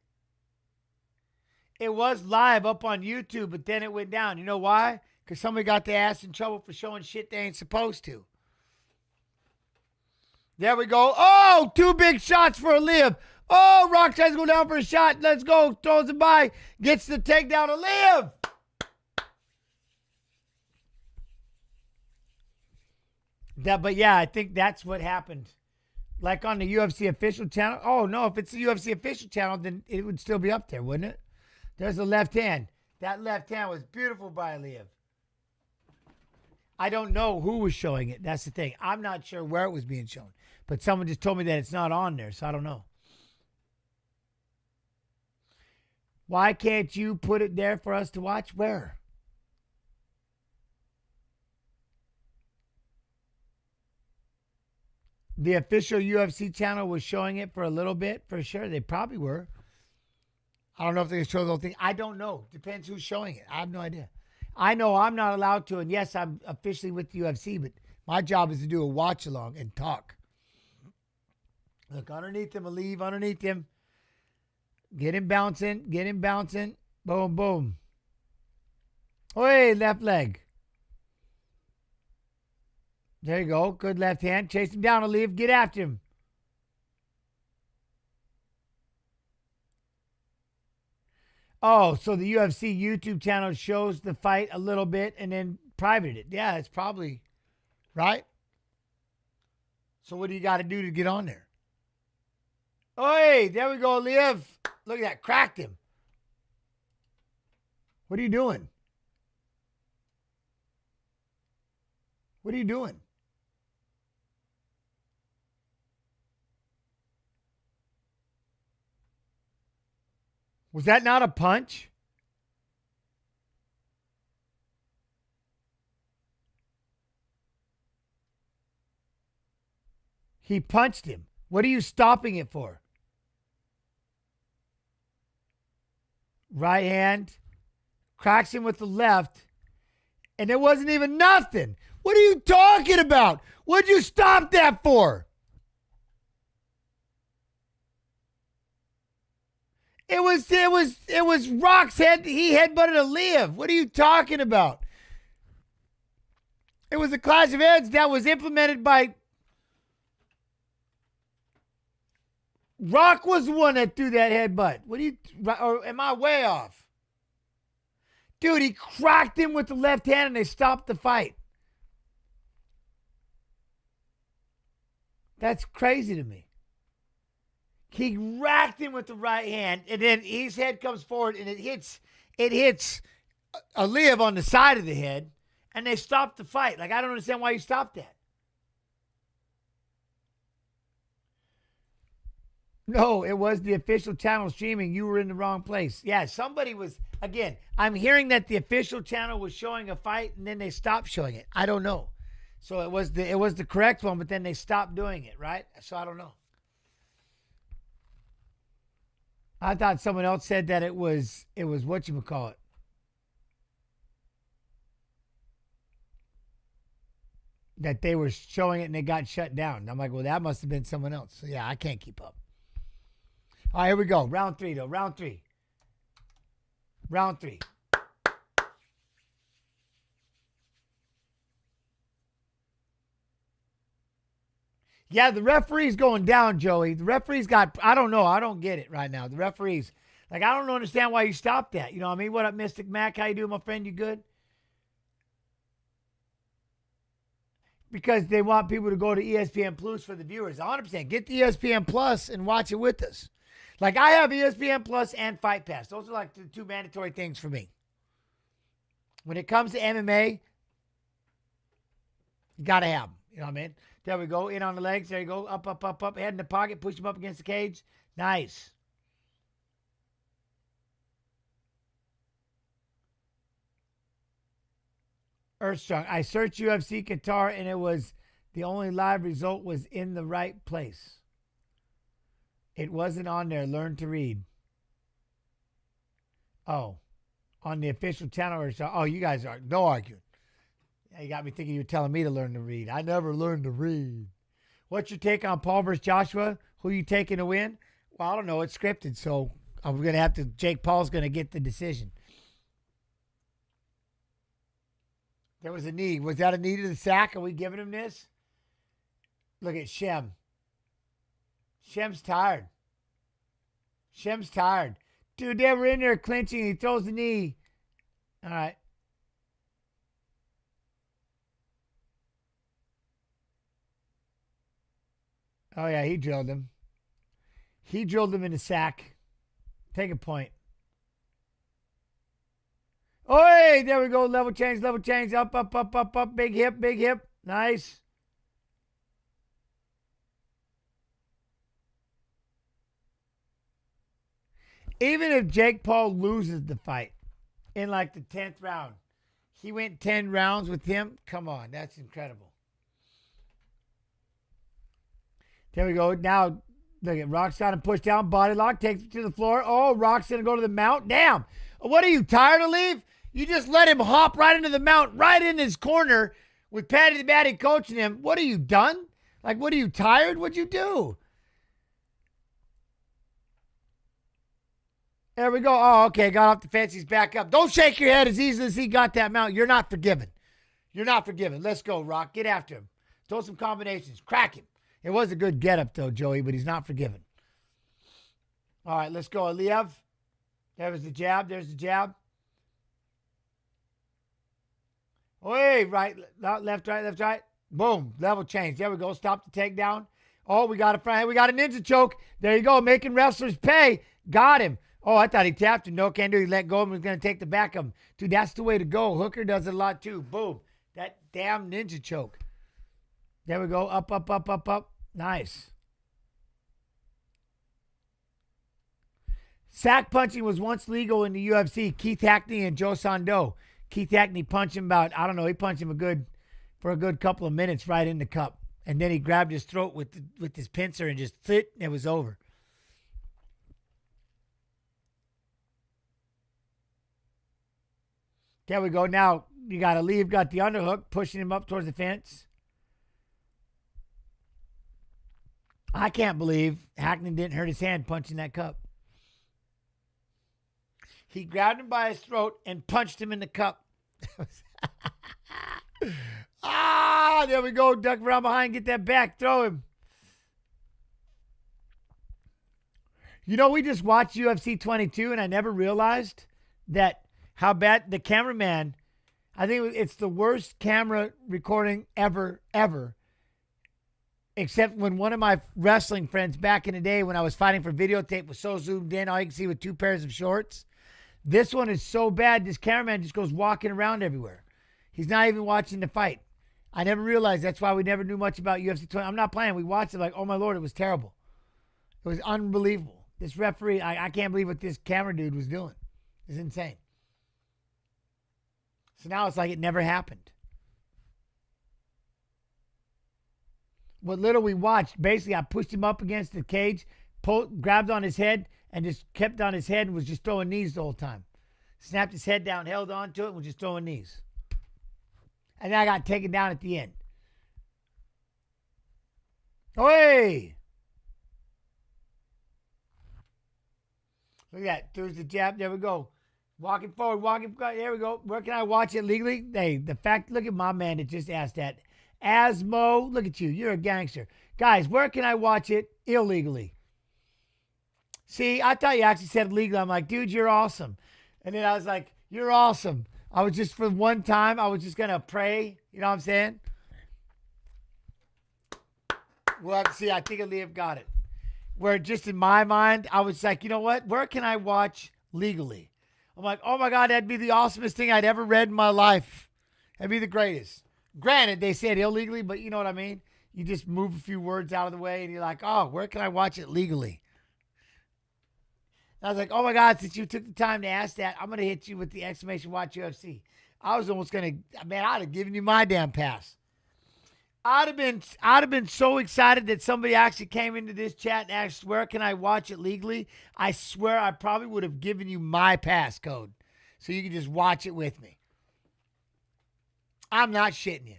[SPEAKER 1] It was live up on YouTube, but then it went down. You know why? Because somebody got their ass in trouble for showing shit they ain't supposed to. There we go. Oh, 2 big shots for Aliev. Oh, Rock tries to go down for a shot. Let's go. Throws it by. Gets the takedown. Aliev. But yeah, I think that's what happened. Like on the UFC official channel. Oh, no, if it's the UFC official channel, then it would still be up there, wouldn't it? There's the left hand. That left hand was beautiful by Aliev. I don't know who was showing it. That's the thing. I'm not sure where it was being shown. But someone just told me that it's not on there, so I don't know. Why can't you put it there for us to watch? Where? The official UFC channel was showing it for a little bit, for sure. They probably were. I don't know if they show the whole thing. I don't know. Depends who's showing it. I have no idea. I know I'm not allowed to, and yes, I'm officially with the UFC, but my job is to do a watch along and talk. Look underneath him, Aliev, underneath him. Get him bouncing, get him bouncing. Boom, boom. Oi, left leg. There you go. Good left hand. Chase him down, Aliev. Get after him. Oh, so the UFC YouTube channel shows the fight a little bit and then privated it. Yeah, it's probably right. So what do you got to do to get on there? Oi, there we go, Aliev. Look at that. Cracked him. What are you doing? What are you doing? Was that not a punch? He punched him. What are you stopping it for? Right hand. Cracks him with the left. And it wasn't even nothing. What are you talking about? What'd you stop that for? It was Rock's head. He headbutted Aliev. What are you talking about? It was a clash of heads that was implemented by Rock was the one that threw that headbutt. What do you, or am I way off? Dude, he cracked him with the left hand and they stopped the fight. That's crazy to me. He racked him with the right hand, and then his head comes forward, and it hits Aliev on the side of the head, and they stopped the fight. Like, I don't understand why you stopped that. No, it was the official channel streaming. You were in the wrong place. Yeah, somebody was, again, I'm hearing that the official channel was showing a fight, and then they stopped showing it. I don't know. So it was the correct one, but then they stopped doing it, right? So I don't know. I thought someone else said that it was whatchamacallit. That they were showing it and they got shut down. I'm like, well, that must have been someone else. So yeah, I can't keep up. All right, here we go. Round 3, though. Round 3. Round 3. Yeah, the referee's going down, Joey. The referee's got, I don't know. I don't get it right now. The referee's, like, I don't understand why you stopped that. You know what I mean? What up, Mystic Mac? How you doing, my friend? You good? Because they want people to go to ESPN Plus for the viewers. 100%. Get the ESPN Plus and watch it with us. Like, I have ESPN Plus and Fight Pass. Those are like the two mandatory things for me. When it comes to MMA, you got to have them. You know what I mean? There we go. In on the legs. There you go. Up, up, up, up. Head in the pocket. Push him up against the cage. Nice. Earthstrong. I searched UFC Qatar and it was the only live result was in the right place. It wasn't on there. Learn to read. Oh. On the official channel. Earthstrong. Oh, you guys are no arguing. You got me thinking you were telling me to learn to read. I never learned to read. What's your take on Paul versus Joshua? Who you taking to win? Well, I don't know. It's scripted, so I'm going to have to, Jake Paul's going to get the decision. There was a knee. Was that a knee to the sack? Are we giving him this? Look at Shem. Shem's tired. Shem's tired. Dude, they were in there clinching. He throws the knee. All right. Oh, yeah, he drilled him. He drilled him in the sack. Take a point. Oh, hey, there we go. Level change, level change. Up, up, up, up, up. Big hip, big hip. Nice. Even if Jake Paul loses the fight in like the 10th round, he went 10 rounds with him. Come on, that's incredible. There we go. Now, look at Rock's got him pushed down. Body lock, takes him to the floor. Oh, Rock's going to go to the mount. Damn. What are you, tired of Aliev? You just let him hop right into the mount, right in his corner with Patty the Batty coaching him. What are you, done? Like, what are you, tired? What'd you do? There we go. Oh, okay. Got off the fence. He's back up. Don't shake your head as easily as he got that mount. You're not forgiven. You're not forgiven. Let's go, Rock. Get after him. Throw some combinations. Crack him. It was a good get-up, though, Joey, but he's not forgiven. All right, let's go, Aliev. There's the jab. There's the jab. Oh, hey, right, left, right, left, right. Boom. Level change. There we go. Stop the takedown. Oh, we got a front. We got a ninja choke. There you go. Making wrestlers pay. Got him. Oh, I thought he tapped him. No, can't do. He let go of him. He's going to take the back of him. Dude, that's the way to go. Hooker does it a lot, too. Boom. That damn ninja choke. There we go. Up, up, up, up, up. Nice. Sack punching was once legal in the UFC. Keith Hackney and Joe Sando. Keith Hackney punched him about, I don't know, he punched him for a good couple of minutes right in the cup. And then he grabbed his throat with his pincer and just it was over. There we go. Now you got Aliev, got the underhook, pushing him up towards the fence. I can't believe Hackney didn't hurt his hand punching that cup. He grabbed him by his throat and punched him in the cup. There we go. Duck around behind, get that back, throw him. You know, we just watched UFC 22, and I never realized that how bad the cameraman, I think it's the worst camera recording ever. Except when one of my wrestling friends back in the day when I was fighting for videotape was so zoomed in, all you can see with 2 pairs of shorts. This one is so bad, this cameraman just goes walking around everywhere. He's not even watching the fight. I never realized that's why we never knew much about UFC 20. I'm not playing. We watched it like, oh my Lord, it was terrible. It was unbelievable. This referee, I can't believe what this camera dude was doing. It's insane. So now it's like it never happened. What little we watched, basically I pushed him up against the cage, grabbed on his head, and just kept on his head and was just throwing knees the whole time. Snapped his head down, held on to it, and was just throwing knees. And then I got taken down at the end. Oh, hey! Look at that. There's the jab. There we go. Walking forward, there we go. Where can I watch it legally? Hey, the fact, look at my man that just asked that. Asmo, look at you. You're a gangster. Guys, where can I watch it illegally? See, I thought you actually said legally. I'm like, dude, you're awesome. And then I was like, you're awesome. I was just, for one time, I was just going to pray. You know what I'm saying? Well, see, I think Aliev got it. Where just in my mind, I was like, you know what? Where can I watch legally? I'm like, oh my God, that'd be the awesomest thing I'd ever read in my life. That'd be the greatest. Granted, they said illegally, but you know what I mean? You just move a few words out of the way and you're like, oh, where can I watch it legally? I was like, oh my God, since you took the time to ask that, I'm going to hit you with the exclamation watch UFC. I was almost going to, man, I'd have given you my damn pass. I'd have been so excited that somebody actually came into this chat and asked, where can I watch it legally? I swear I probably would have given you my passcode so you could just watch it with me. I'm not shitting you.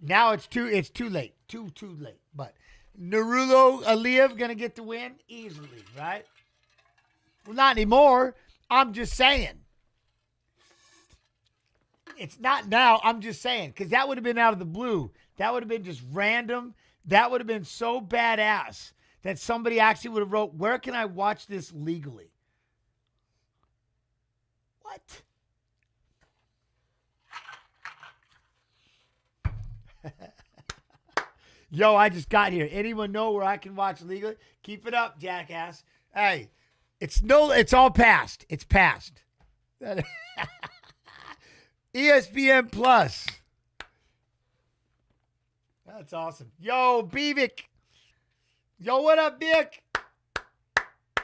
[SPEAKER 1] Now it's too late. Too late. But Nurullo, Aliev going to get the win easily, right? Well, not anymore. I'm just saying. It's not now. I'm just saying. Because that would have been out of the blue. That would have been just random. That would have been so badass that somebody actually would have wrote, where can I watch this legally? What? Yo, I just got here. Anyone know where I can watch legally? Keep it up, jackass. Hey, It's all past. It's past. ESPN Plus. That's awesome. Yo, Beavick. Yo, what up, Vic?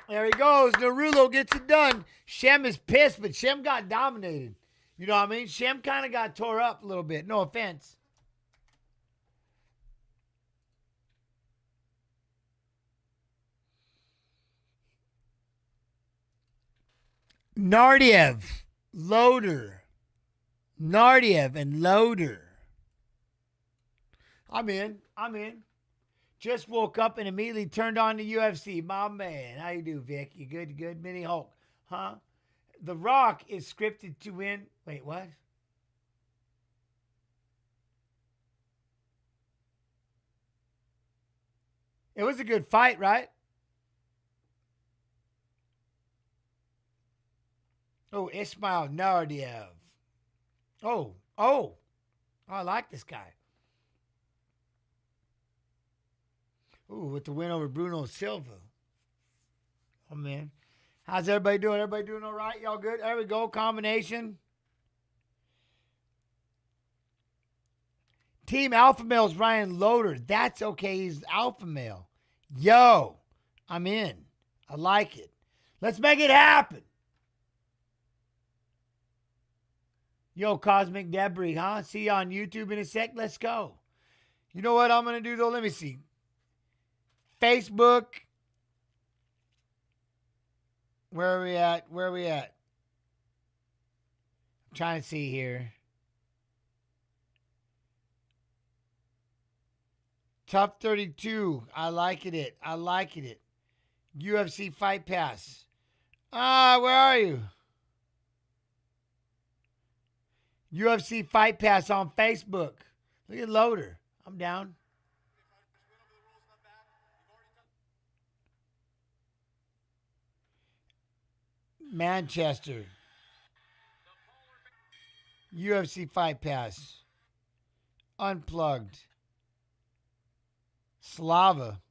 [SPEAKER 1] There he goes. Nurullo gets it done. Shem is pissed, but Shem got dominated. You know what I mean? Shem kind of got tore up a little bit. No offense. Naurdiev, Loder. Naurdiev and Loder. I'm in. Just woke up and immediately turned on the UFC. My man. How you do, Vic? You good? You good? Mini Hulk. Huh? The Rock is scripted to win. Wait, what? It was a good fight, right? Oh, Ismail Naurdiev. Oh. I like this guy. Ooh, with the win over Bruno Silva. Oh, man. How's everybody doing? Everybody doing all right? Y'all good? There we go. Combination. Team Alpha Male's Ryan Loder. That's okay. He's Alpha Male. Yo, I'm in. I like it. Let's make it happen. Yo, Cosmic Debris, huh? See you on YouTube in a sec. Let's go. You know what I'm going to do, though? Let me see. Facebook. Where are we at? I'm trying to see here. Tough 32. I like it. UFC Fight Pass. Where are you? UFC Fight Pass on Facebook. Look at Loder. I'm down. Manchester. UFC Fight Pass. Unplugged. Slava.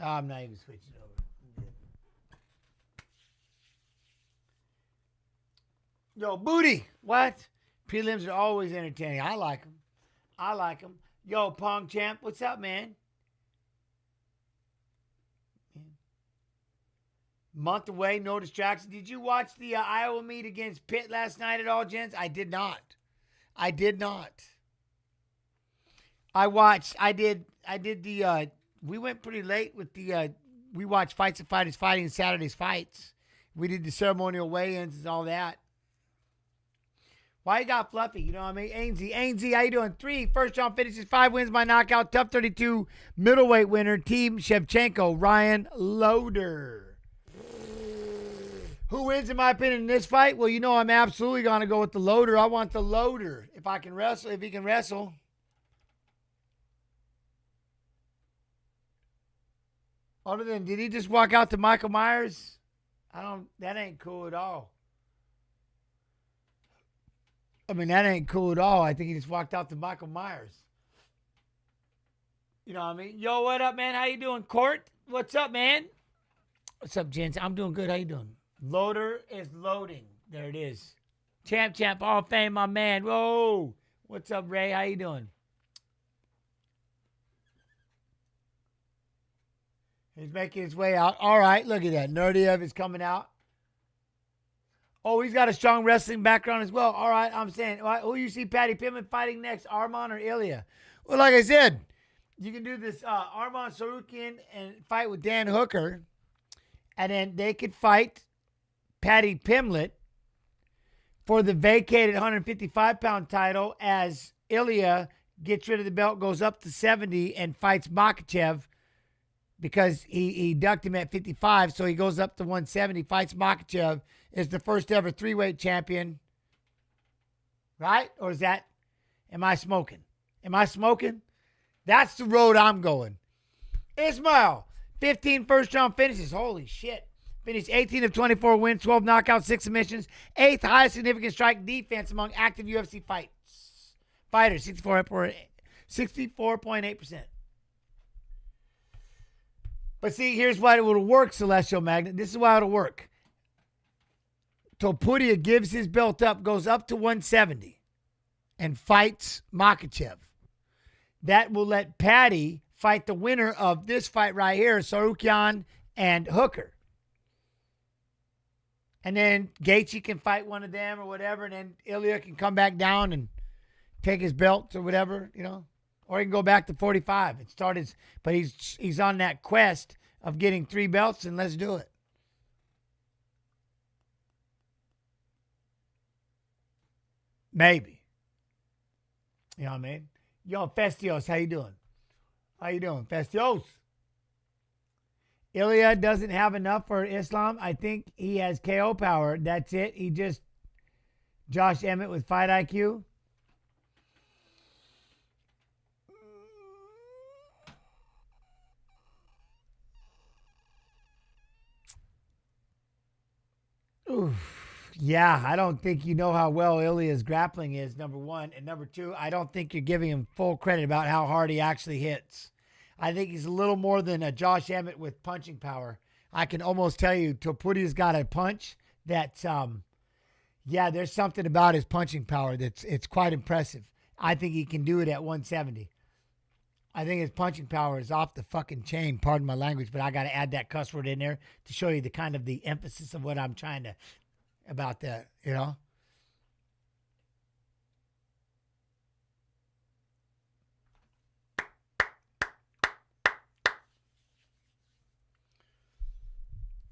[SPEAKER 1] I'm not even switching over. Yo, Booty. What? Prelims are always entertaining. I like them. Yo, Pong Champ. What's up, man? Month away, no distraction. Did you watch the Iowa meet against Pitt last night at all, gents? I did not. I did the, we went pretty late with the, we watched Fights and Fighters Fighting Saturday's fights. We did the ceremonial weigh-ins and all that. Why you got Fluffy? You know what I mean? Ainsley, how you doing? 3 first-round finishes, 5 wins by knockout, tough 32 middleweight winner, Team Shevchenko, Ryan Loder. Who wins, in my opinion, in this fight? Well, you know I'm absolutely going to go with the Loder. I want the Loder. If he can wrestle. Other than, did he just walk out to Michael Myers? That ain't cool at all. That ain't cool at all. I think he just walked out to Michael Myers. You know what I mean? Yo, what up, man? How you doing, Court? What's up, man? What's up, gents? I'm doing good. How you doing? Loder is loading. There it is. Champ, Hall of Fame, my man. Whoa. What's up, Ray? How you doing? He's making his way out. All right, look at that. Naurdiev is coming out. Oh, he's got a strong wrestling background as well. All right, I'm saying, who you see Patty Pittman fighting next, Arman or Ilya? Well, like I said, you can do this Arman Sarukian and fight with Dan Hooker, and then they could fight Patty Pimlet for the vacated 155-pound title as Ilya gets rid of the belt, goes up to 70, and fights Makhachev because he ducked him at 55, so he goes up to 170, fights Makhachev, is the first ever 3-weight champion. Right? Or is that, am I smoking? That's the road I'm going. Ismail, 15 first-round finishes. Holy shit. Finished 18 of 24 wins, 12 knockouts, 6 submissions. 8th highest significant strike defense among active UFC fighters. 64.8%. But see, here's why it will work, Celestial Magnet. This is why it'll work. Topuria gives his belt up, goes up to 170, and fights Makhachev. That will let Patty fight the winner of this fight right here, Tsarukyan and Hooker. And then Gaethje can fight one of them or whatever, and then Ilya can come back down and take his belt or whatever, you know. Or he can go back to 45 and start his, but he's on that quest of getting 3 belts, and let's do it. Maybe. You know what I mean? Yo, Festios, how you doing? How you doing, Festios? Ilya doesn't have enough for Islam. I think he has KO power. That's it. He just Josh Emmett with fight IQ. Oof. Yeah, I don't think you know how well Ilya's grappling is, number one. And number two, I don't think you're giving him full credit about how hard he actually hits. I think he's a little more than a Josh Emmett with punching power. I can almost tell you Topuria's got a punch that's, yeah, there's something about his punching power it's quite impressive. I think he can do it at 170. I think his punching power is off the fucking chain, pardon my language, but I got to add that cuss word in there to show you the kind of the emphasis of what I'm trying to, about that, you know?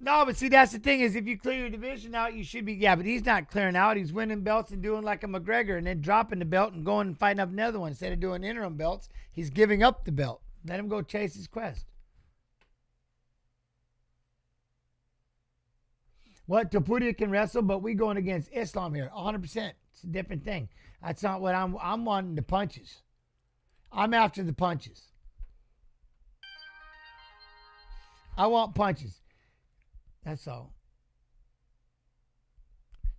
[SPEAKER 1] No, but see, that's the thing is if you clear your division out, you should be, yeah, but he's not clearing out. He's winning belts and doing like a McGregor and then dropping the belt and going and fighting up another one. Instead of doing interim belts, he's giving up the belt. Let him go chase his quest. What? Topuria can wrestle, but we going against Islam here. 100%. It's a different thing. That's not what I'm wanting the punches. I'm after the punches. I want punches. That's all.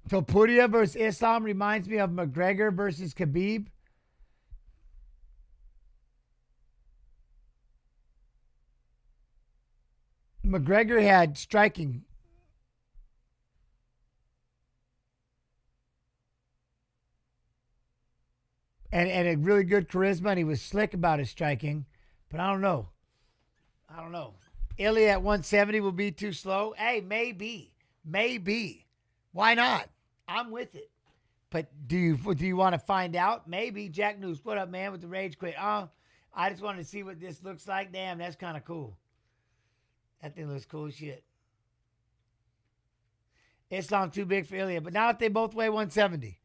[SPEAKER 1] Topuria versus Islam reminds me of McGregor versus Khabib. McGregor had striking. And a really good charisma, and he was slick about his striking. But I don't know. Ilya at 170 will be too slow. Hey, maybe. Why not? I'm with it. But do you want to find out? Maybe. Jack News, what up, man, with the rage quit? I just wanted to see what this looks like. Damn, that's kind of cool. That thing looks cool as shit. Islam too big for Ilya, but not if they both weigh 170.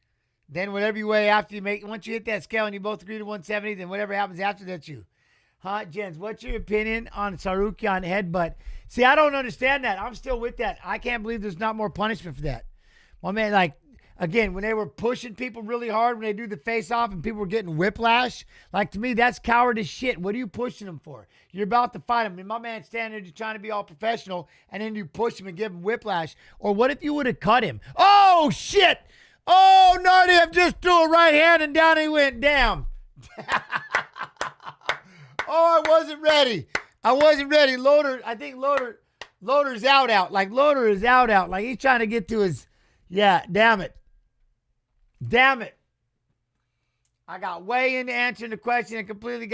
[SPEAKER 1] Then whatever you weigh after you make, once you hit that scale and you both agree to 170, then whatever happens after that's you. Huh, Jens, what's your opinion on Tsarukyan headbutt? See, I don't understand that. I'm still with that. I can't believe there's not more punishment for that. My man, like, again, when they were pushing people really hard, when they do the face-off and people were getting whiplash, like, to me, that's coward as shit. What are you pushing them for? You're about to fight him. And my man's standing there just trying to be all professional, and then you push him and give him whiplash. Or what if you would have cut him? Oh, shit! Oh, Naurdiev just threw a right hand and down he went. Damn. Oh, I wasn't ready. Loder, I think Loder's out. Like, Loder is out. Like, he's trying to get to his, yeah, damn it. I got way into answering the question and completely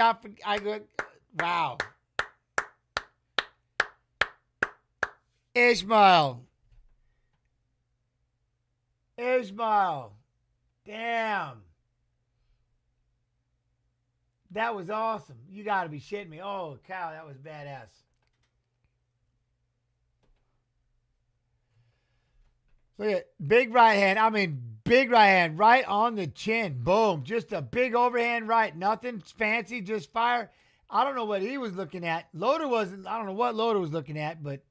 [SPEAKER 1] wow. Ismail. Damn. That was awesome. You got to be shitting me. Oh, cow, that was badass. Look at big right hand right on the chin. Boom. Just a big overhand right. Nothing fancy, just fire. I don't know what he was looking at. I don't know what Loder was looking at, but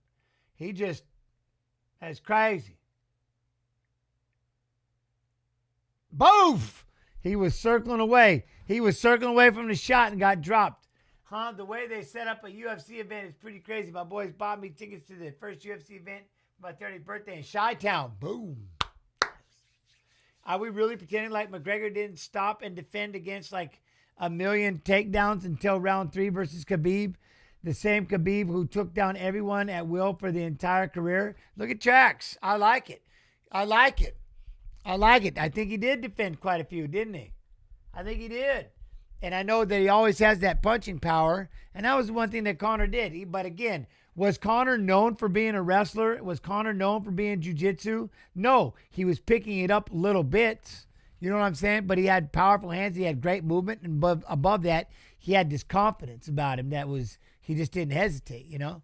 [SPEAKER 1] that's crazy. Boof! He was circling away. From the shot and got dropped. The way they set up a UFC event is pretty crazy. My boys bought me tickets to the first UFC event for my 30th birthday in Chi-Town. Boom. Are we really pretending like McGregor didn't stop and defend against like a million takedowns until round 3 versus Khabib? The same Khabib who took down everyone at will for the entire career. Look at tracks. I like it. I like it. I like it. I think he did defend quite a few, didn't he? I think he did. And I know that he always has that punching power. And that was the one thing that Conor did. But again, was Conor known for being a wrestler? Was Conor known for being jiu-jitsu? No. He was picking it up little bits. You know what I'm saying? But he had powerful hands. He had great movement. And above that, he had this confidence about him that was, he just didn't hesitate, you know?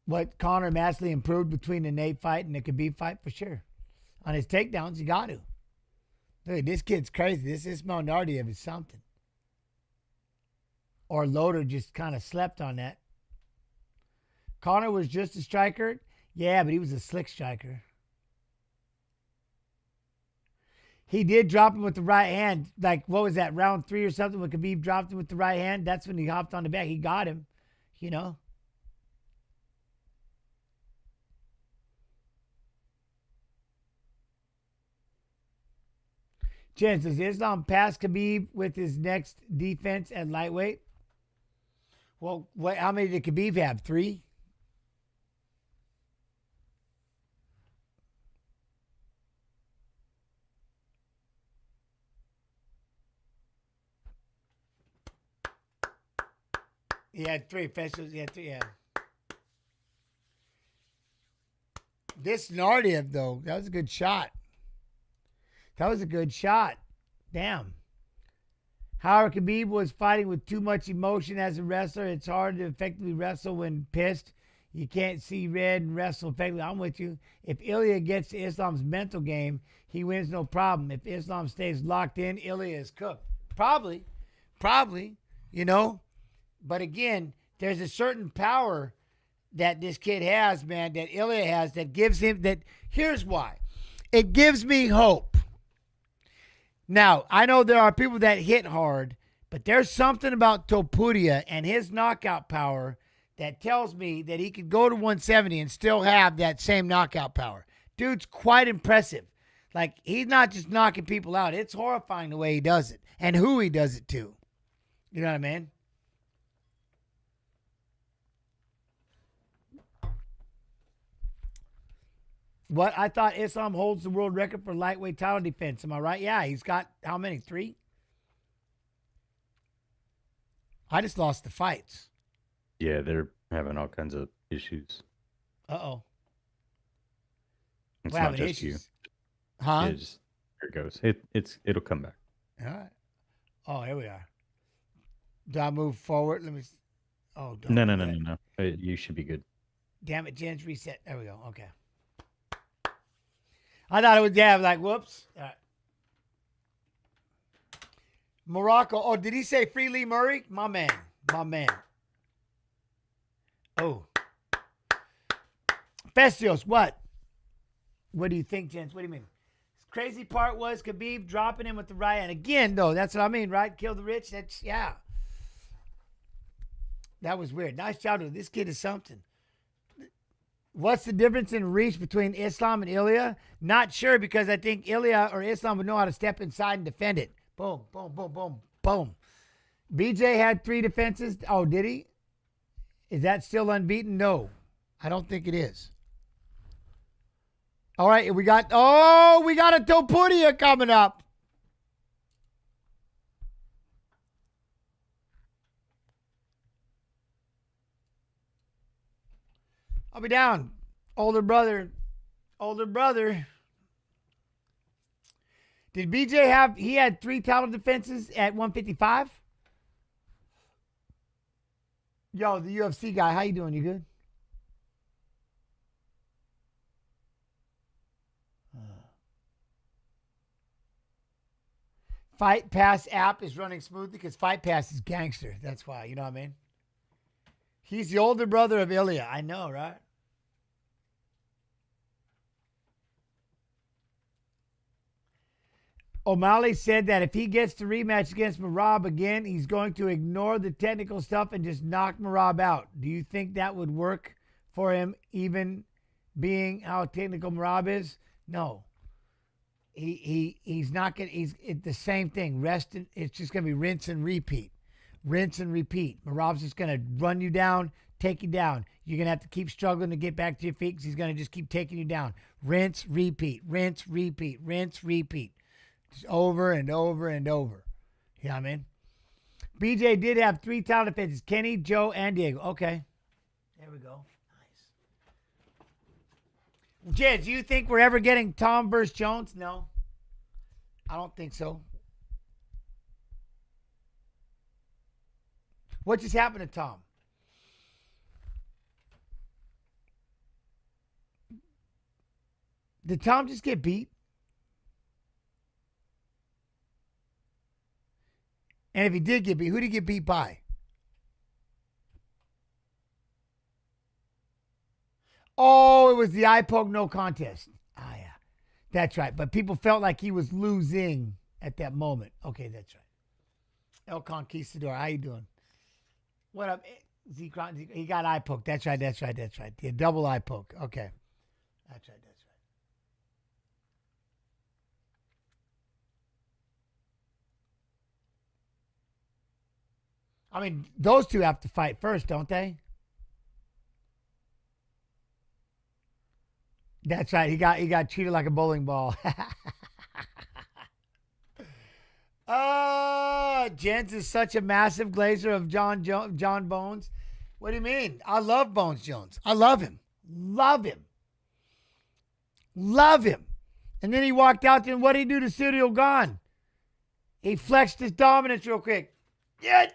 [SPEAKER 1] What Conor massively improved between the Nate fight and the Khabib fight, for sure. On his takedowns, you got to. Look, this kid's crazy. This Ismail Naurdiev is something. Or Loder just kind of slept on that. Conor was just a striker. Yeah, but he was a slick striker. He did drop him with the right hand. Like, what was that, round 3 or something when Khabib dropped him with the right hand? That's when he hopped on the back. He got him, you know. Jen, does Islam pass Khabib with his next defense at lightweight? Well, how many did Khabib have? 3? He had 3 officials. He had 3, yeah. This Naurdiev, though, that was a good shot. That was a good shot. Damn. However, Khabib was fighting with too much emotion as a wrestler. It's hard to effectively wrestle when pissed. You can't see red and wrestle effectively. I'm with you. If Ilya gets to Islam's mental game, he wins no problem. If Islam stays locked in, Ilya is cooked. Probably, you know. But again, there's a certain power that this kid has, man, that Ilya has that gives him that. Here's why. It gives me hope. Now, I know there are people that hit hard, but there's something about Topuria and his knockout power that tells me that he could go to 170 and still have that same knockout power. Dude's quite impressive. Like, he's not just knocking people out. It's horrifying the way he does it and who he does it to. You know what I mean? What? I thought Islam holds the world record for lightweight title defense. Am I right? Yeah, he's got how many? 3? I just lost the fights.
[SPEAKER 2] Yeah, they're having all kinds of issues.
[SPEAKER 1] Uh-oh.
[SPEAKER 2] It's not just
[SPEAKER 1] issues.
[SPEAKER 2] you.
[SPEAKER 1] Huh?
[SPEAKER 2] Here it goes. It'll come back.
[SPEAKER 1] All right. Oh, here we are. Do I move forward? Let me. Oh, don't.
[SPEAKER 2] No. You should be good.
[SPEAKER 1] Damn it, Jen's reset. There we go. Okay. I thought it was, yeah, like, whoops. All right. Morocco. Oh, did he say Free Lee Murray? My man. Oh. Festios, what? What do you think, gents? What do you mean? Crazy part was Khabib dropping him with the right hand. Again, though, that's what I mean, right? Kill the rich. That's, yeah. That was weird. Nice job. This kid is something. What's the difference in reach between Islam and Ilya? Not sure, because I think Ilya or Islam would know how to step inside and defend it. Boom, boom, boom, boom, boom. BJ had 3 defenses. Oh, did he? Is that still unbeaten? No, I don't think it is. All right, we got a Topuria coming up. I'll be down. Older brother. Did BJ have, he had 3 title defenses at 155? Yo, the UFC guy, how you doing? You good? Fight Pass app is running smoothly because Fight Pass is gangster. That's why, you know what I mean? He's the older brother of Ilya. I know, right? O'Malley said that if he gets the rematch against Merab again, he's going to ignore the technical stuff and just knock Merab out. Do you think that would work for him, even being how technical Merab is? No. he's not gonna. It's the same thing. It's just gonna be rinse and repeat, rinse and repeat. Marav's just gonna run you down, take you down. You're gonna have to keep struggling to get back to your feet because he's gonna just keep taking you down. Rinse, repeat, rinse, repeat, rinse, repeat, just over and over and over. You know what I mean? BJ did have 3 title defenses: Kenny, Joe, and Diego. Okay, there we go. Nice. Jez, do you think we're ever getting Tom versus Jones? No, I don't think so. What just happened to Tom? Did Tom just get beat? And if he did get beat, who did he get beat by? Oh, it was the eye poke no contest. Ah, yeah. That's right. But people felt like he was losing at that moment. Okay, that's right. El Conquistador, how you doing? What up? Z-Cron, he got eye poke. That's right. Yeah, double eye poke. Okay. That's right. I mean, those two have to fight first, don't they? That's right. He got treated like a bowling ball. Jens is such a massive glazer of John Bones. What do you mean? I love Bones Jones. I love him. Love him. Love him. And then he walked out there, and what did he do to Cyril Gahn? He flexed his dominance real quick. Yeah.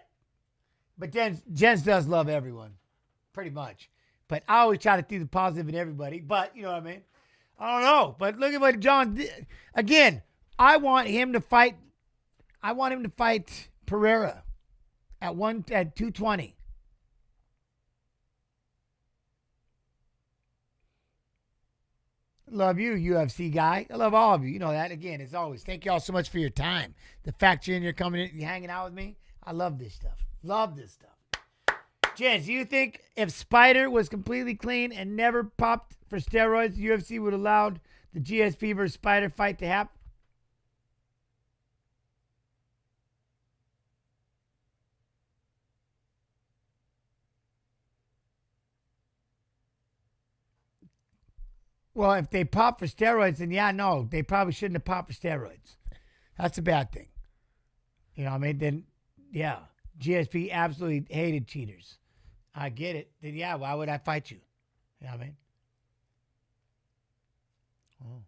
[SPEAKER 1] But Jens does love everyone, pretty much. But I always try to see the positive in everybody. But, you know what I mean? I don't know. But look at what John did. Again, I want him to fight Pereira at 220. Love you, UFC guy. I love all of you. You know that. Again, as always, thank you all so much for your time. The fact you're in here coming in, you're hanging out with me. I love this stuff. Love this stuff. Jens, do you think if Spider was completely clean and never popped for steroids, the UFC would have allowed the GSP versus Spider fight to happen? Well, if they pop for steroids, then yeah, no, they probably shouldn't have popped for steroids. That's a bad thing. You know what I mean? Then, yeah, GSP absolutely hated cheaters. I get it. Then, yeah, why would I fight you? You know what I mean? Oh.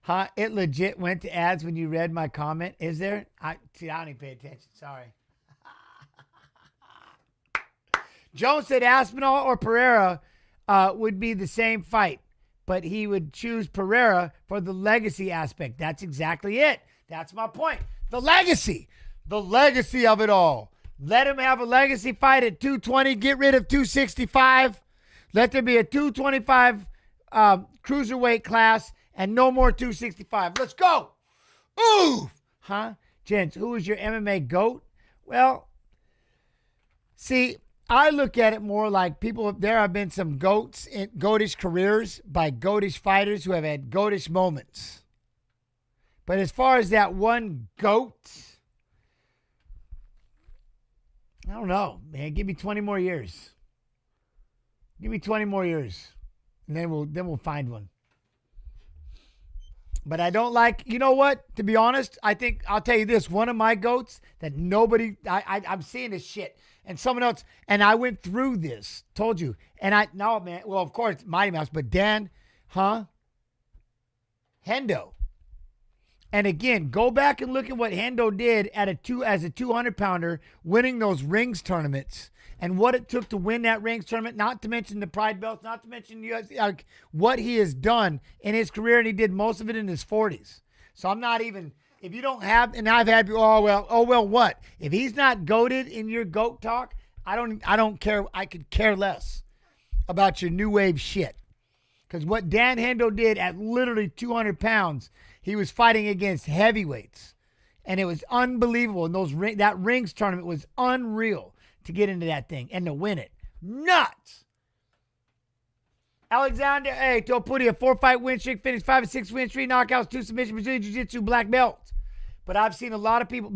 [SPEAKER 1] Huh? It legit went to ads when you read my comment. Is there? I don't even pay attention. Sorry. Jones said Aspinall or Pereira would be the same fight, but he would choose Pereira for the legacy aspect. That's exactly it. That's my point. The legacy of it all. Let him have a legacy fight at 220. Get rid of 265. Let there be a 225 cruiserweight class and no more 265. Let's go. Ooh. Huh? Gents, who is your MMA GOAT? Well, see, I look at it more like there have been some GOATs in GOATish careers by GOATish fighters who have had GOATish moments. But as far as that one GOAT, I don't know, man. Give me 20 more years. Give me 20 more years. And then we'll find one. But I don't like, you know what? To be honest, I think, I'll tell you this. One of my GOATs that I'm seeing this shit. And someone else, and I went through this, told you. And man, well, of course, Mighty Mouse, but Dan, Hendo. And again, go back and look at what Hendo did as a 200-pounder, winning those rings tournaments, and what it took to win that rings tournament, not to mention the Pride belts, not to mention UFC, what he has done in his career, and he did most of it in his 40s. So I'm not even... If you don't have, and I've had, what? If he's not goated in your GOAT talk, I don't care. I could care less about your new wave shit. Because what Dan Hendo did at literally 200 pounds, he was fighting against heavyweights. And it was unbelievable. And that rings tournament was unreal to get into that thing and to win it. Nuts. Alexander, hey, Topuria, 4-fight win streak, finished 5 and 6 wins, 3 knockouts, 2 submissions, Brazilian Jiu-Jitsu, black belt. But I've seen a lot of people,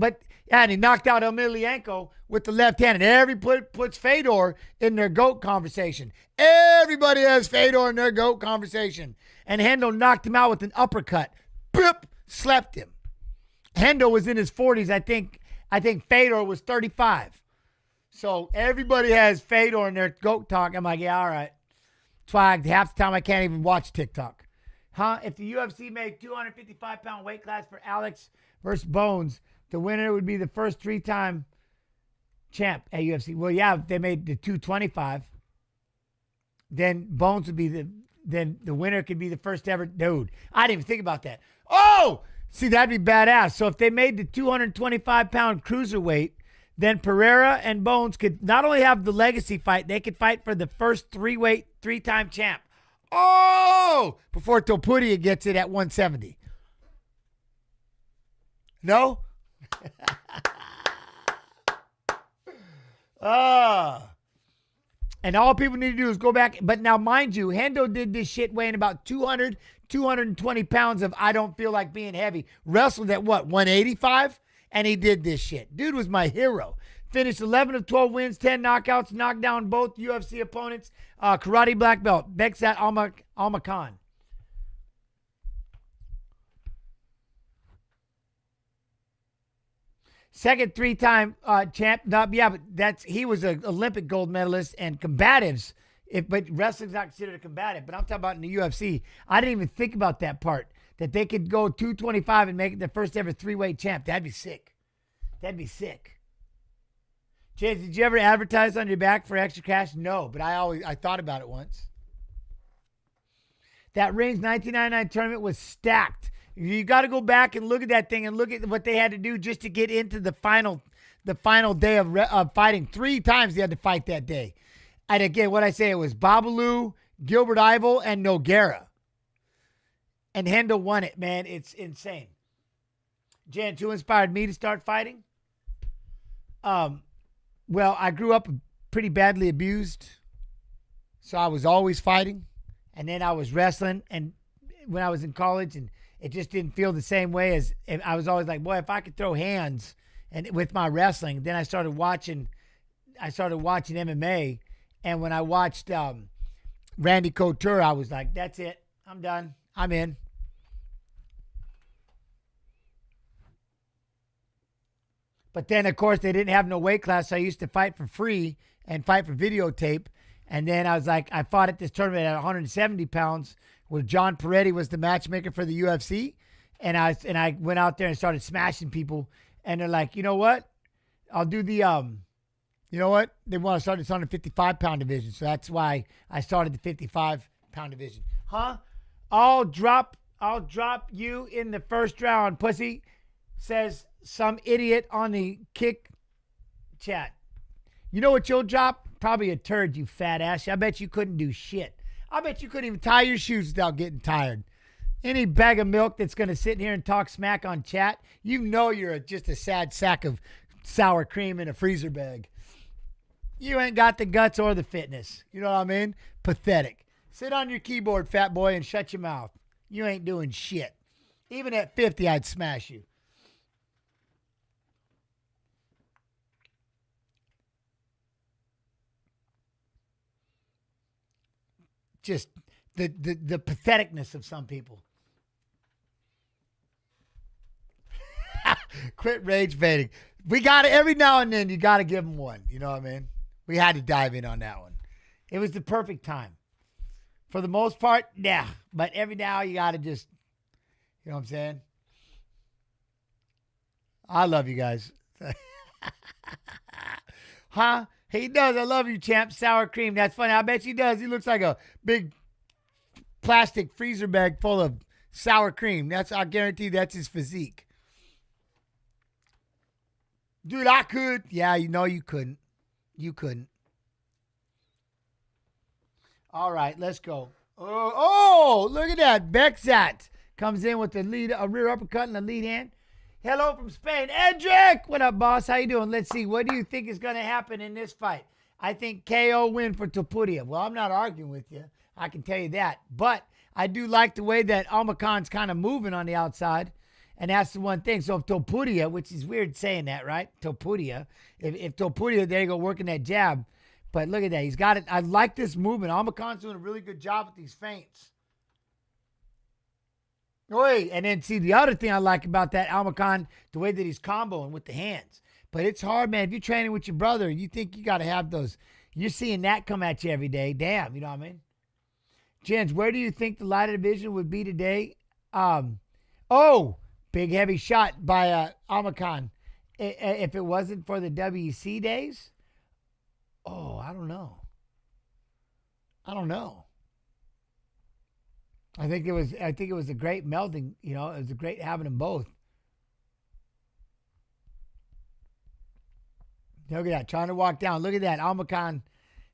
[SPEAKER 1] and he knocked out Emelianenko with the left hand, and everybody puts Fedor in their GOAT conversation. Everybody has Fedor in their GOAT conversation. And Hendo knocked him out with an uppercut. Boop, slept him. Hendo was in his 40s, I think Fedor was 35. So everybody has Fedor in their GOAT talk. I'm like, yeah, all right. That's why half the time I can't even watch TikTok. If the UFC made 255-pound weight class for Alex versus Bones, the winner would be the first 3-time champ at UFC. Well, yeah, if they made the 225, then Bones would be then the winner could be the first ever. Dude, I didn't even think about that. Oh, see, that'd be badass. So if they made the 225-pound cruiserweight, then Pereira and Bones could not only have the legacy fight, they could fight for the first 3-time champ. Oh, before Topuria gets it at 170. No? And all people need to do is go back. But now, mind you, Hendo did this shit weighing about 200, 220 pounds of I don't feel like being heavy. Wrestled at what, 185? And he did this shit. Dude was my hero. Finished 11 of 12 wins, 10 knockouts, knocked down both UFC opponents. Karate black belt, Beksat Almakhan. Second 3-time champ. Yeah, but he was an Olympic gold medalist and combatives. But wrestling's not considered a combative. But I'm talking about in the UFC. I didn't even think about that part. That they could go 225 and make it the first ever 3-weight champ. That'd be sick. That'd be sick. Chase, did you ever advertise on your back for extra cash? No, but I thought about it once. That Rings 1999 tournament was stacked. You got to go back and look at that thing and look at what they had to do just to get into the final day of fighting. 3 times they had to fight that day. And again, what I say, it was Babalu, Gilbert Ivel, and Nogueira. And Hendo won it, man. It's insane. Jan, who inspired me to start fighting? Well, I grew up pretty badly abused, so I was always fighting. And then I was wrestling, and when I was in college, and it just didn't feel the same way as I was always like, boy, if I could throw hands and with my wrestling. Then I started watching MMA, and when I watched Randy Couture, I was like, that's it. I'm done. I'm in. But then, of course, they didn't have no weight class, so I used to fight for free and fight for videotape. And then I was like, I fought at this tournament at 170 pounds where John Peretti was the matchmaker for the UFC. And I went out there and started smashing people. And they're like, you know what? I'll do the, you know what? They want to start this 155-pound division. So that's why I started the 55-pound division. Huh? I'll drop you in the first round, pussy, says some idiot on the kick chat. You know what you'll drop? Probably a turd, you fat ass. I bet you couldn't do shit. I bet you couldn't even tie your shoes without getting tired. Any bag of milk that's going to sit here and talk smack on chat, you know you're just a sad sack of sour cream in a freezer bag. You ain't got the guts or the fitness. You know what I mean? Pathetic. Sit on your keyboard, fat boy, and shut your mouth. You ain't doing shit. Even at 50, I'd smash you. Just the patheticness of some people. Quit rage baiting. We got it every now and then. You got to give them one. You know what I mean? We had to dive in on that one. It was the perfect time. For the most part, yeah. But every now you got to just, you know what I'm saying? I love you guys. Huh? He does. I love you, champ. Sour cream. That's funny. I bet he does. He looks like a big plastic freezer bag full of sour cream. I guarantee that's his physique. Dude, I could. Yeah, you know you couldn't. You couldn't. All right, let's go. Oh, look at that. Beksat comes in with the lead, a rear uppercut and a lead hand. Hello from Spain. Edric! What up, boss? How you doing? Let's see. What do you think is going to happen in this fight? I think KO win for Topuria. Well, I'm not arguing with you. I can tell you that. But I do like the way that Almacon's kind of moving on the outside. And that's the one thing. So if Topuria, which is weird saying that, right? Topuria. If Topuria, there you go, working that jab. But look at that. He's got it. I like this movement. Almacon's doing a really good job with these feints. Oi. And then see the other thing I like about that Almacon, the way that he's comboing with the hands. But it's hard, man. If you're training with your brother, you think you got to have those. You're seeing that come at you every day. Damn, you know what I mean? Jens, where do you think the lighter division would be today? Big heavy shot by Almacon. If it wasn't for the WEC days? Oh, I don't know. I think it was a great melding, you know, it was a great having them both. Look at that, trying to walk down. Look at that, Almacon.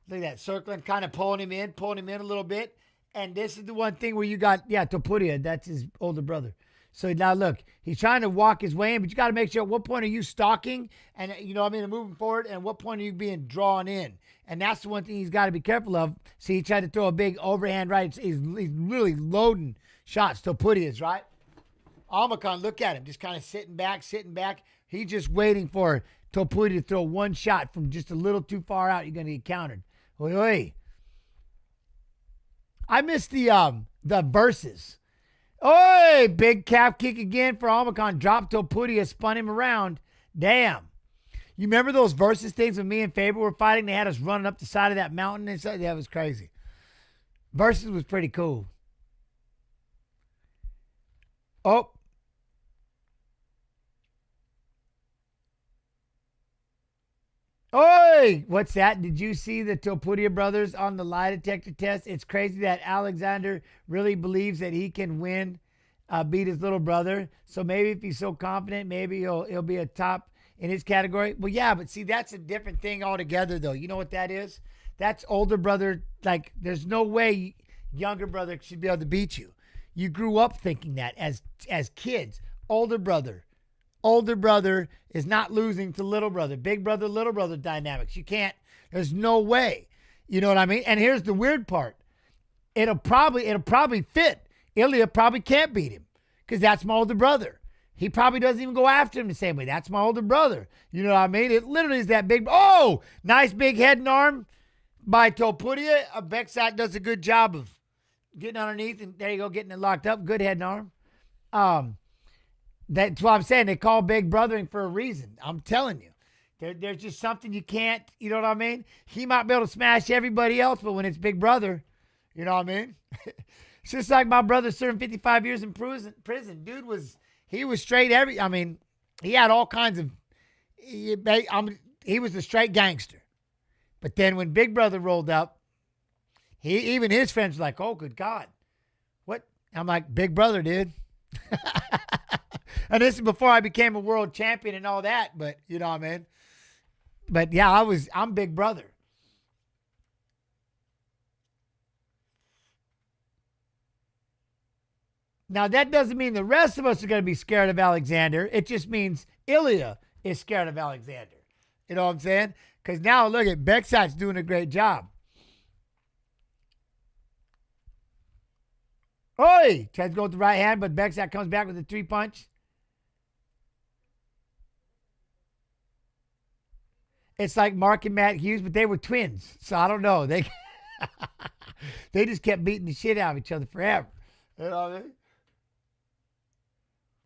[SPEAKER 1] Look at that, circling, kind of pulling him in a little bit. And this is the one thing where you got, Topuria, that's his older brother. So now look, he's trying to walk his way in, but you got to make sure at what point are you stalking and, you know what I mean, and moving forward, and what point are you being drawn in? And that's the one thing he's got to be careful of. See, he tried to throw a big overhand right. He's really loading shots. Topuria's, right? Almacon, look at him, just kind of sitting back. He's just waiting for Topuria to throw one shot from just a little too far out. You're going to get countered. Oi. I missed the verses. Oi, big calf kick again for Almacon. Dropped Topuria, spun him around. Damn. You remember those versus things when me and Faber were fighting? They had us running up the side of that mountain and stuff. That was crazy. Versus was pretty cool. Oh. Oi! What's that? Did you see the Topuria brothers on the lie detector test? It's crazy that Alexander really believes that he can win, beat his little brother. So maybe if he's so confident, maybe he'll be a top in his category. Well, yeah, but see, that's a different thing altogether, though. You know what that is? That's older brother. Like, there's no way younger brother should be able to beat you. You grew up thinking that as kids. Older brother is not losing to little brother. Big brother, little brother dynamics. You can't. There's no way. You know what I mean? And here's the weird part. It'll probably fit. Ilya probably can't beat him because that's my older brother. He probably doesn't even go after him the same way. That's my older brother. You know what I mean? It literally is that big. Oh, nice big head and arm by Topuria. Beksat does a good job of getting underneath, and there you go, getting it locked up. Good head and arm. That's what I'm saying. They call big brothering for a reason. I'm telling you. There's just something you can't, you know what I mean? He might be able to smash everybody else, but when it's big brother, you know what I mean? It's just like my brother serving 55 years in prison. Dude was straight he had all kinds of, he was a straight gangster. But then when Big Brother rolled up, even his friends were like, oh, good God. What? I'm like, Big Brother, dude. And this is before I became a world champion and all that, but you know what I mean? But yeah, I'm Big Brother. Now that doesn't mean the rest of us are going to be scared of Alexander. It just means Ilya is scared of Alexander. You know what I'm saying? Because now look at Beksat's doing a great job. Oi! Tries to go with the right hand, but Beksat comes back with a 3-punch. It's like Mark and Matt Hughes, but they were twins. So I don't know. They just kept beating the shit out of each other forever. You know what I mean?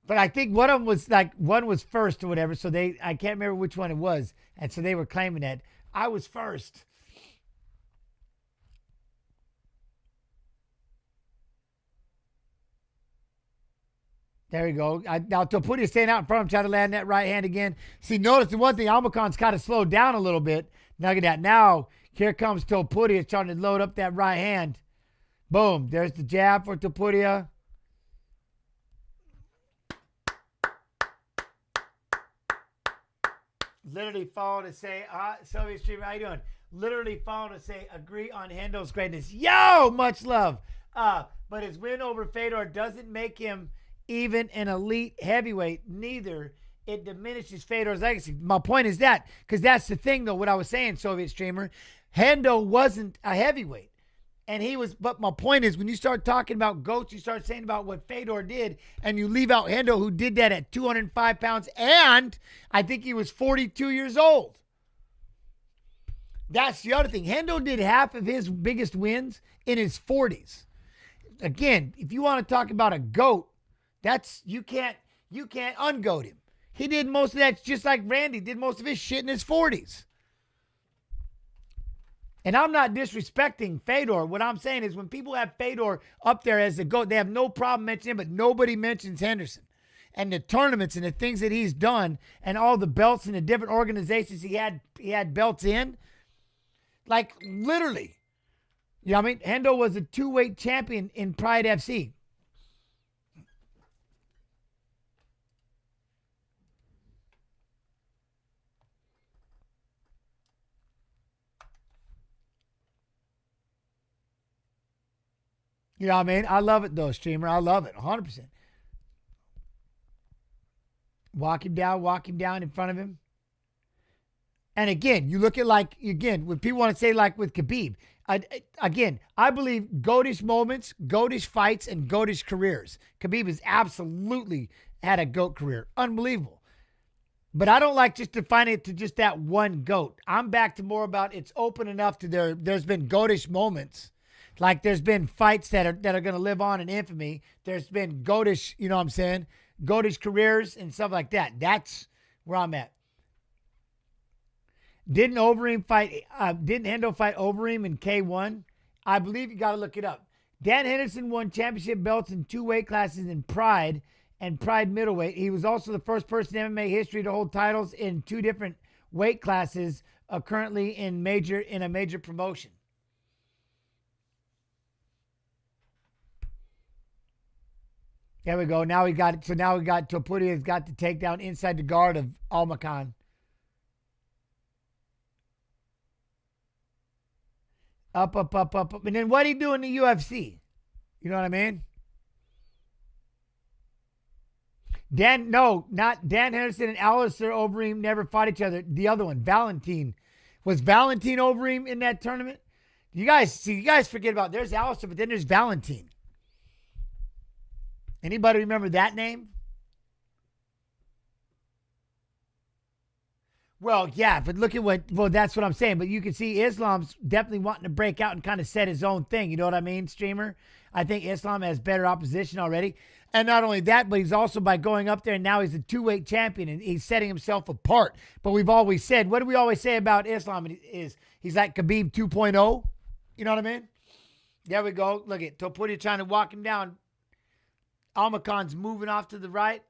[SPEAKER 1] But I think one of them was one was first or whatever. So I can't remember which one it was. And so they were claiming that I was first. There we go. Now Topuria staying out in front of him, trying to land that right hand again. See, notice the one thing, Almacon's kind of slowed down a little bit. Now look at that. Now, here comes Topuria trying to load up that right hand. Boom. There's the jab for Topuria. Literally following to say, Soviet Streamer, how you doing? Literally following to say, agree on Hendo's greatness. Yo, much love. But his win over Fedor doesn't make him even an elite heavyweight. Neither. It diminishes Fedor's legacy. My point is that, because that's the thing, though, what I was saying, Soviet Streamer. Hendo wasn't a heavyweight. And he was, but my point is, when you start talking about GOATs, you start saying about what Fedor did, and you leave out Hendo, who did that at 205 pounds, and I think he was 42 years old. That's the other thing. Hendo did half of his biggest wins in his 40s. Again, if you want to talk about a GOAT, that's, you can't ungoat him. He did most of that just like Randy did most of his shit in his 40s. And I'm not disrespecting Fedor. What I'm saying is when people have Fedor up there as a GOAT, they have no problem mentioning him, but nobody mentions Henderson. And the tournaments and the things that he's done and all the belts and the different organizations he had belts in. Like, literally. You know what I mean? Hendo was a 2-weight champion in Pride FC. You know what I mean? I love it though, streamer. I love it. 100%. Walk him down in front of him. And again, you look at when people want to say like with Khabib, I believe goatish moments, goatish fights, and goatish careers. Khabib has absolutely had a GOAT career. Unbelievable. But I don't like just defining it to just that one GOAT. I'm back to more about it's open enough to there's been goatish moments. Like there's been fights that are going to live on in infamy. There's been goatish, you know what I'm saying? Goatish careers and stuff like that. That's where I'm at. Didn't Hendo fight Overeem in K1? I believe you got to look it up. Dan Henderson won championship belts in 2 weight classes in Pride and Pride middleweight. He was also the first person in MMA history to hold titles in 2 different weight classes, currently in a major promotion. There we go. Now we got it. So now we got Topuria has got the takedown inside the guard of Almacan. Up. And then what did he do in the UFC? You know what I mean? Not Dan Henderson and Alistair Overeem never fought each other. The other one, Valentin. Was Valentin Overeem in that tournament? You guys forget about, there's Alistair, but then there's Valentin. Anybody remember that name? Well, yeah, but look at that's what I'm saying. But you can see Islam's definitely wanting to break out and kind of set his own thing. You know what I mean, streamer? I think Islam has better opposition already. And not only that, but he's also, by going up there, and now he's a 2-weight champion, and he's setting himself apart. But we've always said, what do we always say about Islam? He's like Khabib 2.0. You know what I mean? There we go. Look at Topuria trying to walk him down. Almacan's moving off to the right.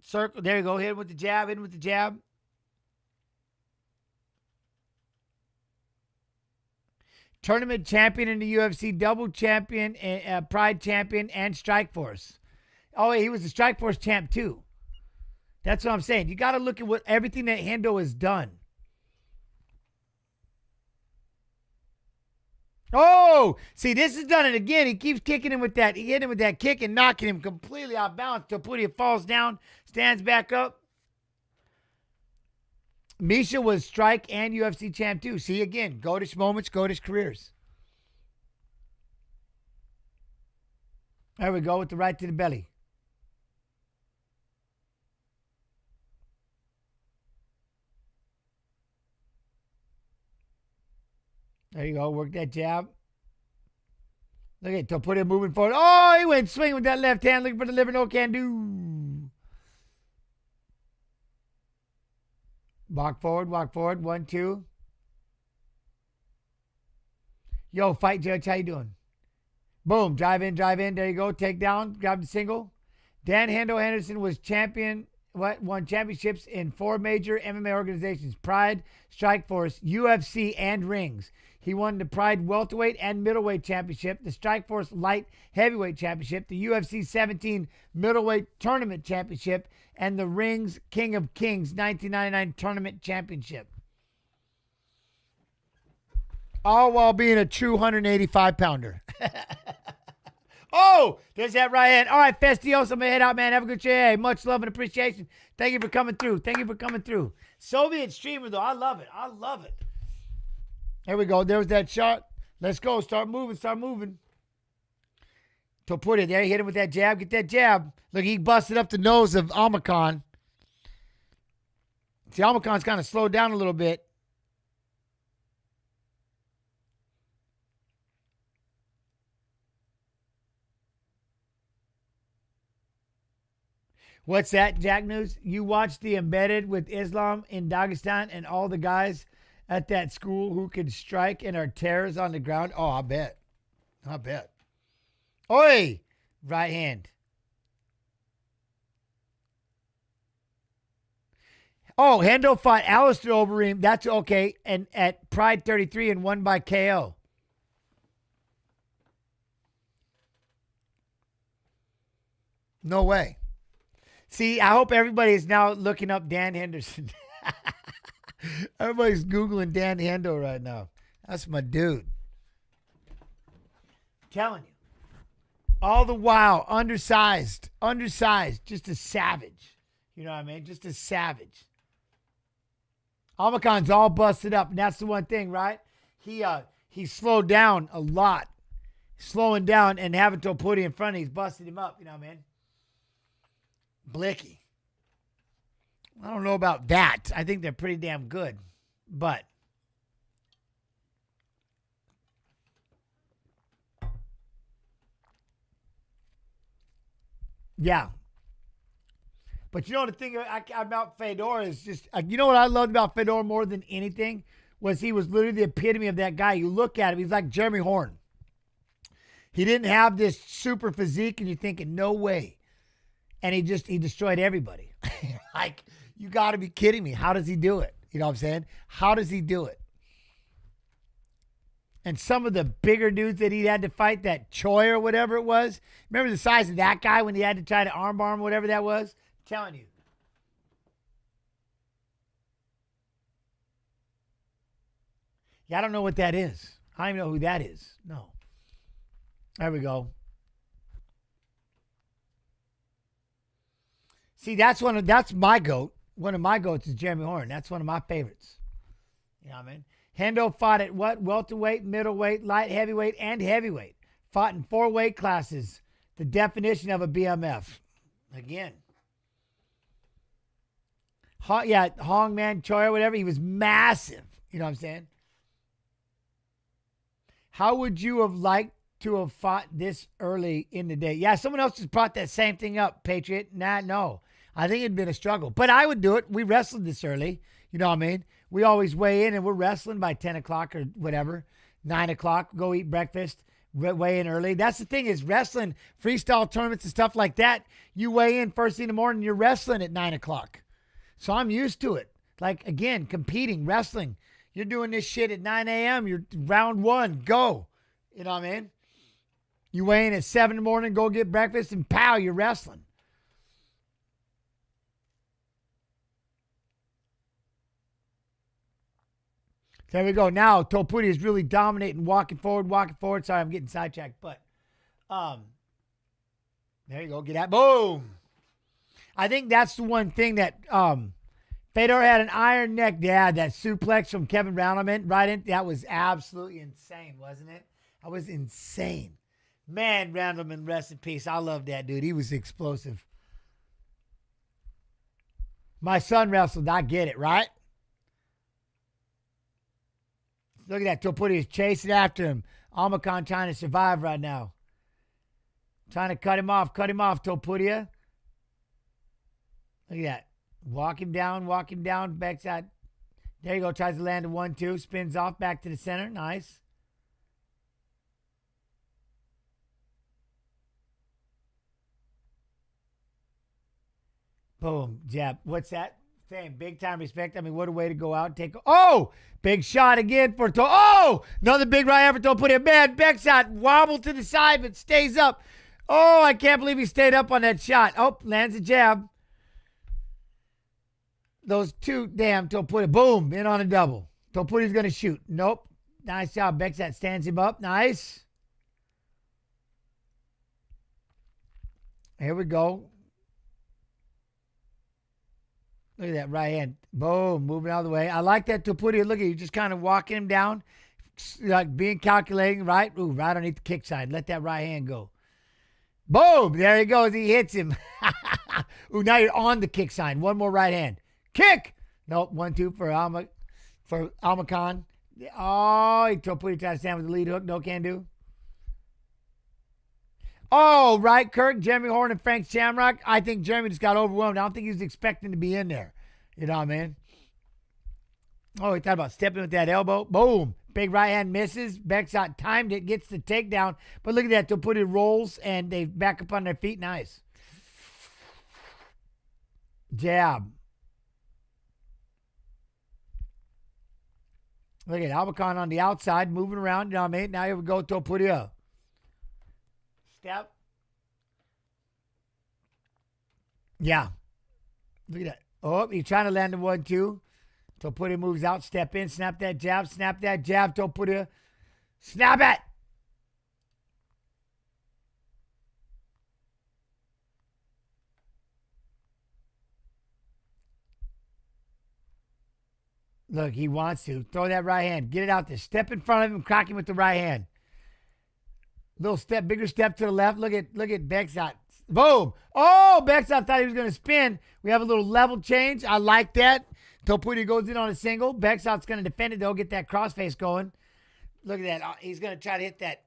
[SPEAKER 1] Circle. There you go. Hit with the jab. Tournament champion in the UFC, double champion, Pride champion, and Strikeforce. Oh, he was the Strikeforce champ too. That's what I'm saying. You got to look at everything that Hendo has done. Oh, see, this has done it again. He keeps kicking him with that. He hit him with that kick and knocking him completely off balance. Topuria falls down, stands back up. Misha was strike and UFC champ too. See, again, goatish moments, goatish careers. There we go with the right to the belly. There you go. Work that jab. Look at Topuria moving forward. Oh, he went swinging with that left hand, looking for the liver. No can do. Walk forward. 1, 2. Yo, fight judge, how you doing? Boom. Drive in. There you go. Take down. Grab the single. Dan Henderson was won championships in 4 major MMA organizations: Pride, Strikeforce, UFC, and Rings. He won the Pride welterweight and middleweight championship, the Strikeforce light heavyweight championship, the UFC 17 middleweight tournament championship, and the Rings King of Kings 1999 tournament championship. All while being a true 185-pounder. Oh, there's that right hand. All right, Festios, I'm going to head out, man. Have a good day. Hey, much love and appreciation. Thank you for coming through. Thank you for coming through. Soviet streamer, though. I love it. I love it. There we go. There's that shot. Let's go. Start moving. Start moving. Topuria there. He hit him with that jab. Get that jab. Look, he busted up the nose of Amakan. See, Amakan's kind of slowed down a little bit. What's that, Jack News? You watched the Embedded with Islam in Dagestan and all the guys at that school who could strike and are terrors on the ground? Oh, I bet. I bet. Oi! Right hand. Oh, Hendo fought Alistair Overeem. That's okay. And at Pride 33 and won by KO. No way. See, I hope everybody is now looking up Dan Henderson. Everybody's Googling Dan Hendo right now. That's my dude. I'm telling you. All the while, undersized, just a savage. You know what I mean? Just a savage. Amakan's all busted up, and that's the one thing, right? He slowed down a lot. Slowing down and having Topuria in front of him, he's busted him up, you know what I mean? Blicky. I don't know about that. I think they're pretty damn good. But yeah. But you know the thing about Fedor is just, you know what I loved about Fedor more than anything was he was literally the epitome of that guy. You look at him, he's like Jeremy Horn. He didn't have this super physique and you're thinking, no way. And he destroyed everybody. Like, you got to be kidding me. How does he do it? You know what I'm saying? How does he do it? And some of the bigger dudes that he had to fight, that Choi or whatever it was. Remember the size of that guy when he had to try to armbar him, whatever that was? I'm telling you. Yeah, I don't know what that is. I don't even know who that is. No. There we go. See, that's my GOAT. One of my GOATs is Jeremy Horn. That's one of my favorites. You know what I mean? Hendo fought at what? Welterweight, middleweight, light heavyweight, and heavyweight. Fought in 4 weight classes. The definition of a BMF. Again. Hong Man Choi or whatever. He was massive. You know what I'm saying? How would you have liked to have fought this early in the day? Yeah, someone else just brought that same thing up, Patriot. No. I think it'd been a struggle. But I would do it. We wrestled this early. You know what I mean? We always weigh in and we're wrestling by 10 o'clock or whatever. 9 o'clock, go eat breakfast, weigh in early. That's the thing is wrestling, freestyle tournaments and stuff like that. You weigh in first thing in the morning, you're wrestling at 9 o'clock. So I'm used to it. Like, again, competing, wrestling. You're doing this shit at 9 a.m. You're round 1, go. You know what I mean? You weigh in at 7 in the morning, go get breakfast, and pow, you're wrestling. There we go. Now, Topuria is really dominating, walking forward. Sorry, I'm getting sidetracked, but there you go. Get that. Boom. I think that's the one thing that Fedor had an iron neck. Yeah, that suplex from Kevin Raunemann right in. That was absolutely insane, wasn't it? That was insane. Man, Randleman, rest in peace. I love that dude. He was explosive. My son wrestled. I get it, right? Look at that. Topuria is chasing after him. Amakan trying to survive right now. Trying to cut him off. Topuria. Look at that. Walking down, backside. There you go. Tries to land a 1-2. Spins off back to the center. Nice. Boom. Jab. What's that? Same. Big time respect. I mean, what a way to go out and take. Oh! Big shot again for Oh! Another big right effort. Put it. Man, backside. Wobble to the side, but stays up. Oh, I can't believe he stayed up on that shot. Oh, lands a jab. Those two, damn, Topuria. Boom. In on a double. Topuria's going to shoot. Nope. Nice job. Backside stands him up. Nice. Here we go. Look at that right hand. Boom. Moving out of the way. I like that to put it. Look at you. Just kind of walking him down. Like being calculating, right? Ooh, right underneath the kick side. Let that right hand go. Boom. There he goes. He hits him. Ooh, now you're on the kick sign. One more right hand. Kick. Nope. 1-2 for Almacan. Oh, he put your tries down with the lead hook. No can do. Oh, right, Kirk, Jeremy Horn, and Frank Shamrock. I think Jeremy just got overwhelmed. I don't think he was expecting to be in there. You know what I mean? Oh, he thought about stepping with that elbow. Boom. Big right hand misses. Bexot timed it, gets the takedown. But look at that. They'll put it rolls, and they back up on their feet. Nice. Jab. Look at Albacan on the outside, moving around. You know what I mean? Now here we go. Topuria. Step. Yeah. Look at that. Oh, he's trying to land the 1-2. Topuria moves out. Step in. Snap that jab. Snap that jab. Topuria. Snap it. Look, he wants to. Throw that right hand. Get it out there. Step in front of him. Crack him with the right hand. Little step, bigger step to the left. Look at Bexot. Boom. Oh, Bexot thought he was going to spin. We have a little level change. I like that. Topuria goes in on a single. Bexot's going to defend it, though. Get that crossface going. Look at that. He's going to try to hit that.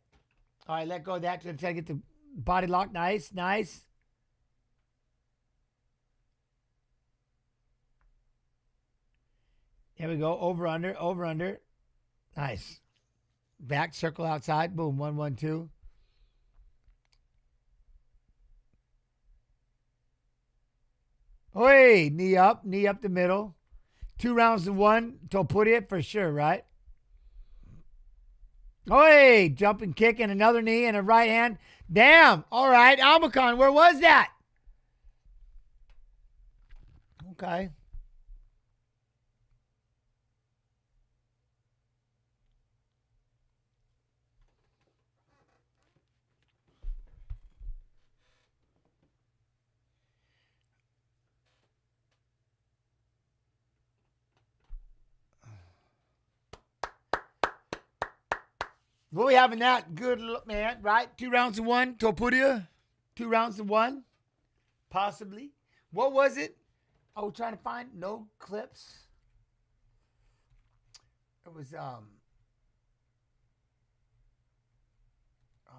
[SPEAKER 1] All right, let go of that. Going to try to get the body lock. Nice, nice. There we go. Over, under, over, under. Nice. Back, circle outside. Boom. 1-1-2. Oi, knee up the middle. 2 rounds to 1. Topuria for sure, right? Oi, jumping kick and another knee and a right hand. Damn. All right, Almacan, where was that? Okay. What we having that? Good, man, right? 2 rounds to 1, Topuria. 2 rounds to 1, possibly. What was it? I was trying to find no clips. It was oh,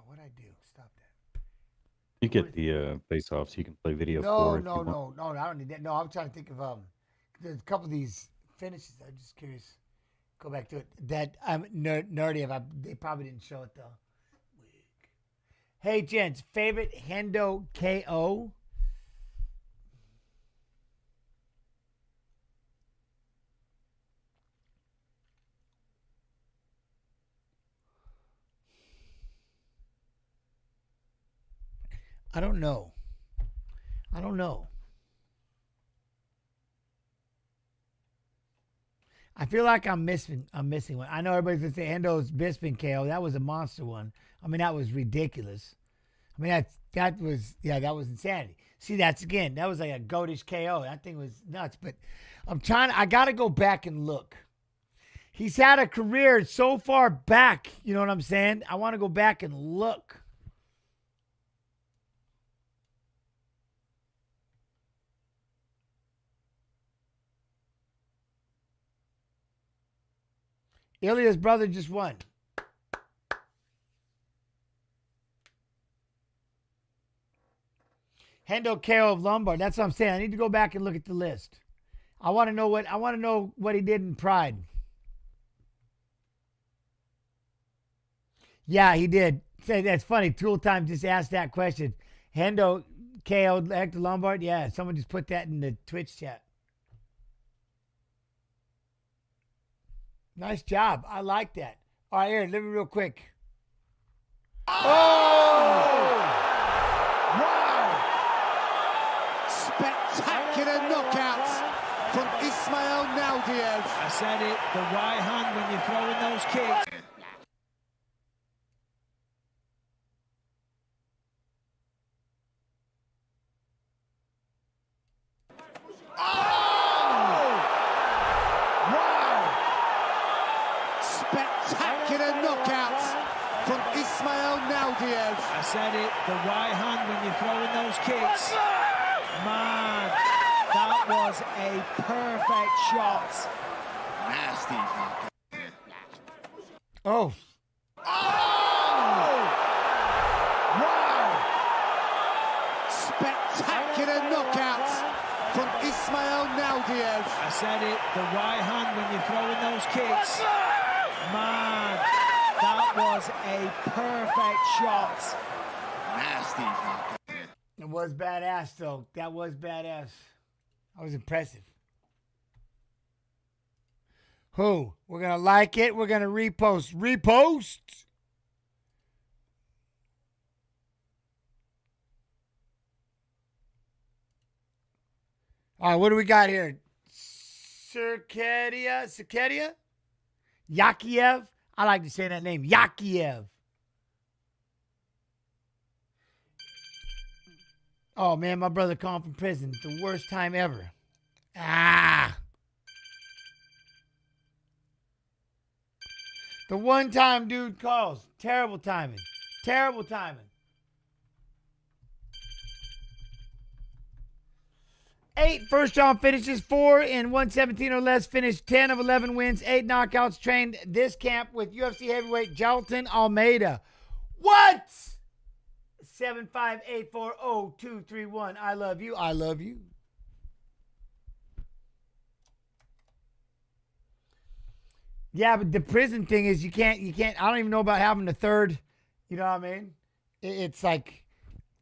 [SPEAKER 1] what'd I do? Stop that.
[SPEAKER 2] You get the face-offs. You can play video
[SPEAKER 1] No,
[SPEAKER 2] for.
[SPEAKER 1] no. I don't need that. No, I'm trying to think of there's a couple of these finishes. I'm just curious. Go back to it. That Naurdiev. They probably didn't show it though. Hey, gents, favorite Hendo KO? I don't know. I feel like I'm missing one. I know everybody's gonna say Hendo's Bisping KO. That was a monster one. I mean, that was ridiculous. I mean, that was insanity. See, that was like a goatish KO. That thing was nuts. But I gotta go back and look. He's had a career so far back, you know what I'm saying? I want to go back and look. Ilya's brother just won. Hendo KO of Lombard. That's what I'm saying. I need to go back and look at the list. I want to know what he did in Pride. Yeah, he did. Say that's funny. Tool Time just asked that question. Hendo KO Hector Lombard. Yeah, someone just put that in the Twitch chat. Nice job. I like that. All right, here, let me real quick. Oh!
[SPEAKER 3] Wow! Spectacular knockout from Ismail Naurdiev.
[SPEAKER 4] I said it, the right hand when you're throwing those kicks.
[SPEAKER 3] Naurdiev.
[SPEAKER 4] I said it, the right hand when you're throwing those kicks. Man, that was a perfect shot.
[SPEAKER 3] Nasty.
[SPEAKER 1] Oh.
[SPEAKER 3] Oh! Wow! Spectacular knockout from Ismail Naurdiev.
[SPEAKER 4] I said it, the right hand when you're throwing those kicks. Man, that was a perfect shot.
[SPEAKER 3] Nasty.
[SPEAKER 1] It was badass, though. That was badass. That was impressive. Who? We're going to like it. We're going to repost. Repost. All right, what do we got here? Circadia? Yakiev? I like to say that name. Yakiev. Oh, man, my brother calling from prison. The worst time ever. Ah. The one time dude calls. Terrible timing. Terrible timing. 8 first-round finishes, 4 in 117 or less, finished 10 of 11 wins, 8 knockouts, trained this camp with UFC heavyweight Jalton Almeida. What? 75840-231. I love you. I love you. Yeah, but the prison thing is you can't, I don't even know about having the third, you know what I mean? It's like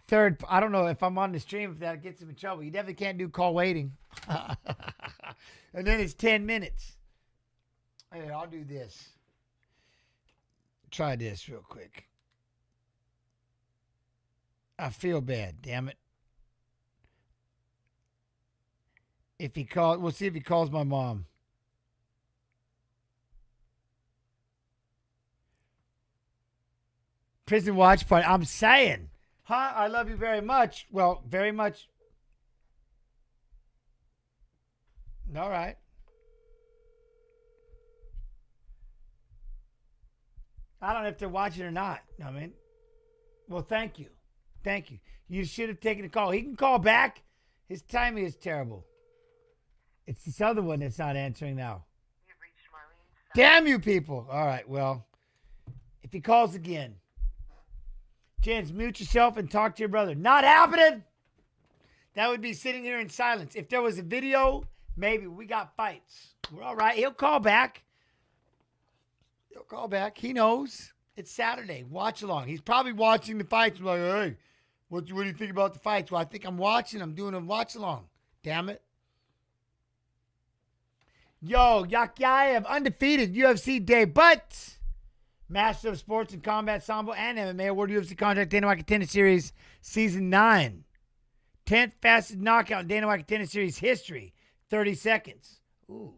[SPEAKER 1] third, I don't know if I'm on the stream, if that gets him in trouble. You definitely can't do call waiting. And then it's 10 minutes. Hey, I'll do this. Try this real quick. I feel bad, damn it. If he calls, we'll see if he calls my mom. Prison watch party. I'm saying, huh? I love you very much. Well, very much. All right. I don't know if they're watching or not. I mean, well, thank you. Thank you. You should have taken a call. He can call back. His timing is terrible. It's this other one that's not answering now. Damn you people. All right, well, if he calls again, Jens, mute yourself and talk to your brother. Not happening. That would be sitting here in silence. If there was a video, maybe. We got fights. We're all right. He'll call back. He'll call back. He knows. It's Saturday. Watch along. He's probably watching the fights. Like, hey, what do you think about the fights? Well, I think I'm watching. I'm doing a watch along. Damn it. Yo, Yakiev, undefeated UFC day, but Master of Sports and Combat Sambo and MMA Award UFC contract Dana White Contender Series Season 9. 10th fastest knockout in Dana White Contender Series history. 30 seconds. Ooh.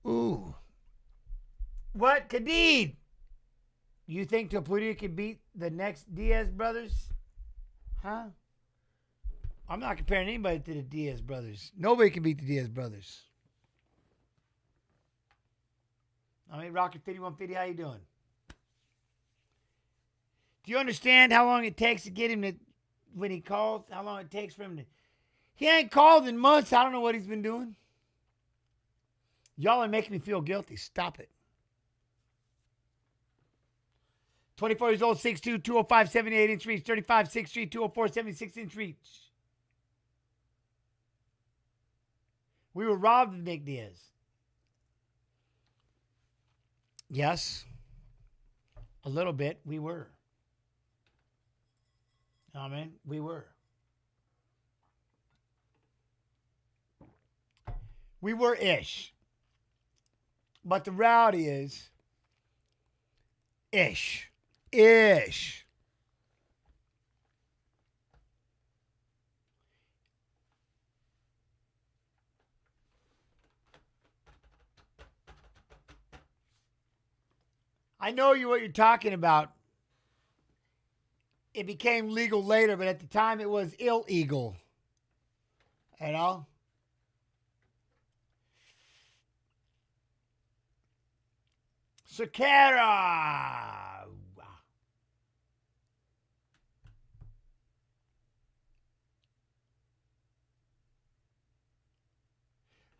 [SPEAKER 1] Ooh. What, Khabib? You think Topuria could beat the next Diaz brothers? Huh? I'm not comparing anybody to the Diaz brothers. Nobody can beat the Diaz brothers. I mean, Rocket 5150, how you doing? Do you understand how long it takes to get him to, when he calls, how long it takes for him to, he ain't called in months. I don't know what he's been doing. Y'all are making me feel guilty. Stop it. 24 years old, 6'2", 205, 78-inch reach, 35, 6'3", 204, 76-inch reach. We were robbed of Nick Diaz. Yes. A little bit. We were. I mean, we were. We were-ish. But the reality is, ish. I know what you're talking about. It became legal later, but at the time it was illegal. You know? Sakara.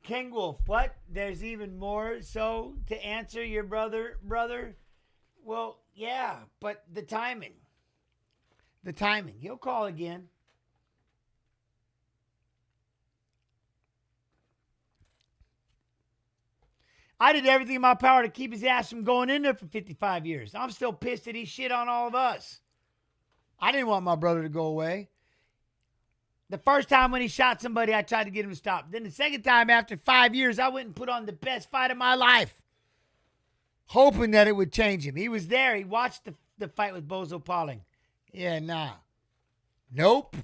[SPEAKER 1] King Wolf, what? There's even more so to answer your brother? Well, yeah, but the timing. The timing. He'll call again. I did everything in my power to keep his ass from going in there for 55 years. I'm still pissed that he shit on all of us. I didn't want my brother to go away. The first time when he shot somebody, I tried to get him to stop. Then the second time, after 5 years, I went and put on the best fight of my life, hoping that it would change him. He was there. He watched the fight with Bozo Pauling. Yeah, nah. Nope.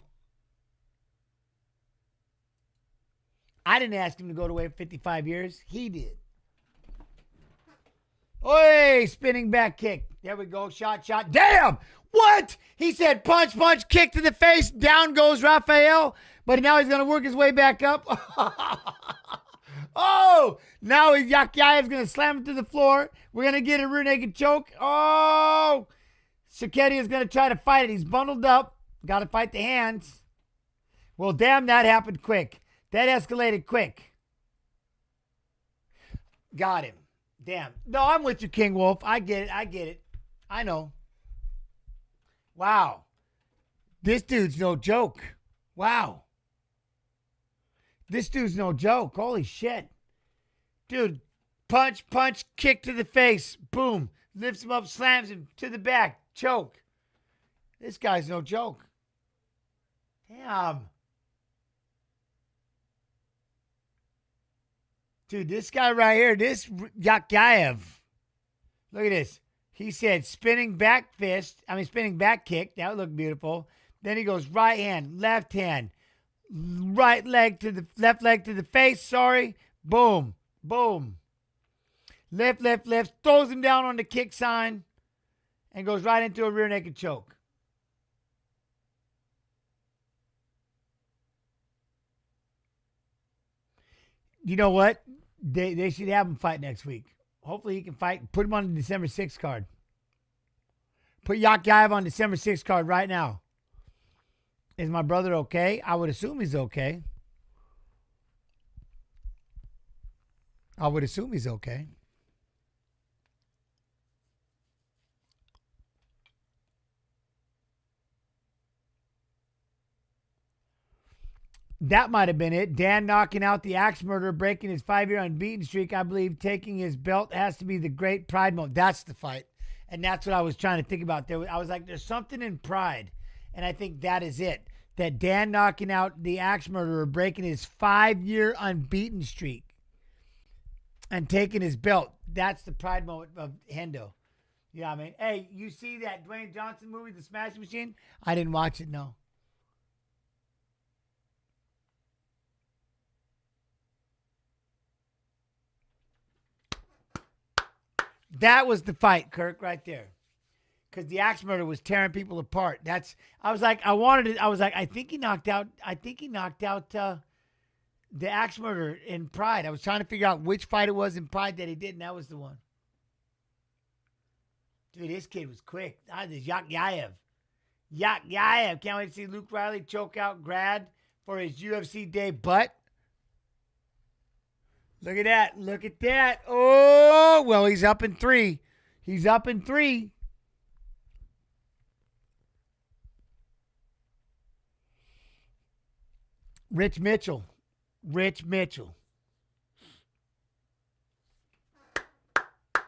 [SPEAKER 1] I didn't ask him to go away for 55 years. He did. Oi, spinning back kick. There we go. Shot. Damn! What? He said punch, kick to the face. Down goes Rafael. But now he's going to work his way back up. Oh! Now Yakyaev's going to slam him to the floor. We're going to get a rear naked choke. Oh! Saketi is going to try to fight it. He's bundled up. Got to fight the hands. Well, damn, that happened quick. That escalated quick. Got him. Damn. No, I'm with you, King Wolf. I get it. I know. Wow. This dude's no joke. Wow. This dude's no joke. Holy shit. Dude, punch, kick to the face. Boom. Lifts him up, slams him to the back. Choke. This guy's no joke. Damn. Dude, this guy right here, this Yakyaev. Look at this. He said spinning back kick. That would look beautiful. Then he goes right hand, left hand, left leg to the face. Sorry. Boom. Lift. Throws him down on the kick sign and goes right into a rear naked choke. You know what? They should have him fight next week. Hopefully he can fight. Put him on the December 6th card. Put Yakyaev on December 6th card right now. Is my brother okay? I would assume he's okay. That might have been it. Dan knocking out the axe murderer, breaking his 5-year unbeaten streak. I believe taking his belt has to be the great Pride moment. That's the fight. And that's what I was trying to think about. I was like, there's something in Pride. And I think that is it. That Dan knocking out the axe murderer, breaking his 5-year unbeaten streak and taking his belt. That's the Pride moment of Hendo. You know what I mean? Hey, you see that Dwayne Johnson movie, The Smashing Machine? I didn't watch it, no. That was the fight, Kirk, right there. Because the axe murderer was tearing people apart. I think he knocked out the axe murderer in Pride. I was trying to figure out which fight it was in Pride that he did, and that was the one. Dude, this kid was quick. This Yakyaev. Can't wait to see Luke Riley choke out Grad for his UFC debut. Look at that. Oh, well, he's up in 3. Rich Mitchell.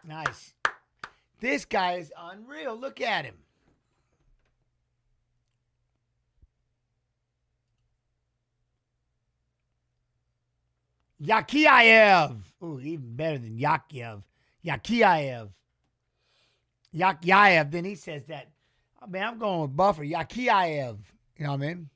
[SPEAKER 1] Nice. This guy is unreal. Look at him. Yakyaev. Ooh, even better than Yakyaev. Yakyaev. Then he says that. Oh, man, I'm going with Buffer. Yakyaev. You know what I mean?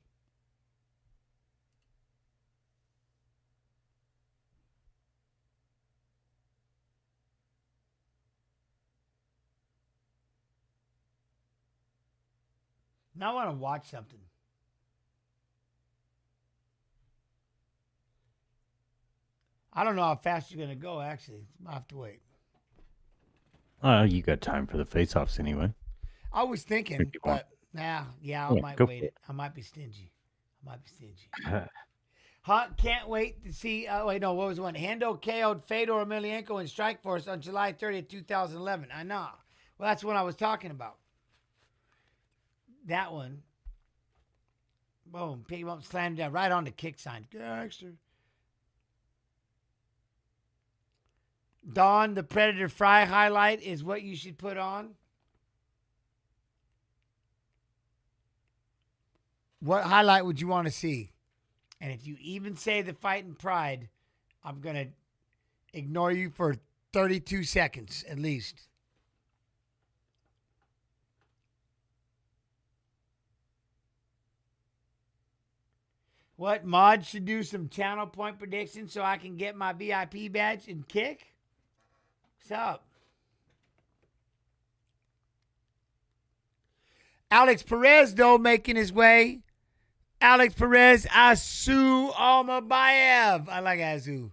[SPEAKER 1] Now I want to watch something. I don't know how fast you're going to go, actually. I'll have to wait.
[SPEAKER 2] You got time for the face-offs anyway.
[SPEAKER 1] I was thinking,
[SPEAKER 2] 51.
[SPEAKER 1] but yeah, I
[SPEAKER 2] Yeah,
[SPEAKER 1] might
[SPEAKER 2] go
[SPEAKER 1] wait
[SPEAKER 2] for
[SPEAKER 1] it. I might be stingy. Can't wait to see. Wait, no, what was one? Hendo KO'd Fedor Emelianenko in Strikeforce on July 30th, 2011. I know. Well, that's what I was talking about. That one. Boom, pick him up, slam him down, right on the kick sign. Gangster. Dawn, the Predator Fry highlight is what you should put on. What highlight would you want to see? And if you even say the Fight and Pride, I'm going to ignore you for 32 seconds at least. What, Mod should do some channel point predictions so I can get my VIP badge and kick? What's up? Alex Perez, though, making his way. Alex Perez, Asu Almabayev. I like Azu.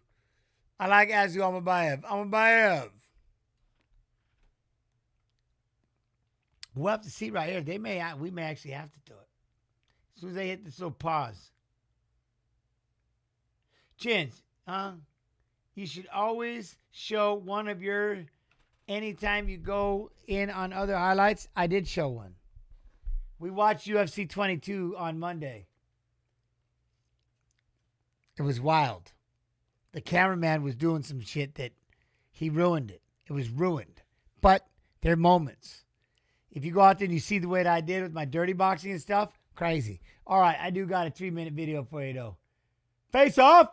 [SPEAKER 1] Almabayev. Almabayev. We'll have to see right here. We may actually have to do it. As soon as they hit this little pause. Chins, you should always show one of your, anytime you go in on other highlights. I did show one. We watched UFC 22 on Monday. It was wild. The cameraman was doing some shit that he ruined it. It was ruined. But there are moments. If you go out there and you see the way that I did with my dirty boxing and stuff, crazy. All right, I do got a 3-minute video for you, though. Face off!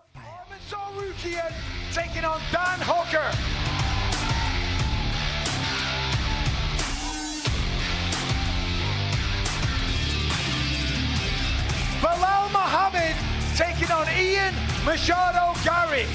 [SPEAKER 5] Sarukian taking on Dan Hooker. Bilal Muhammad taking on Ian Machado Gary.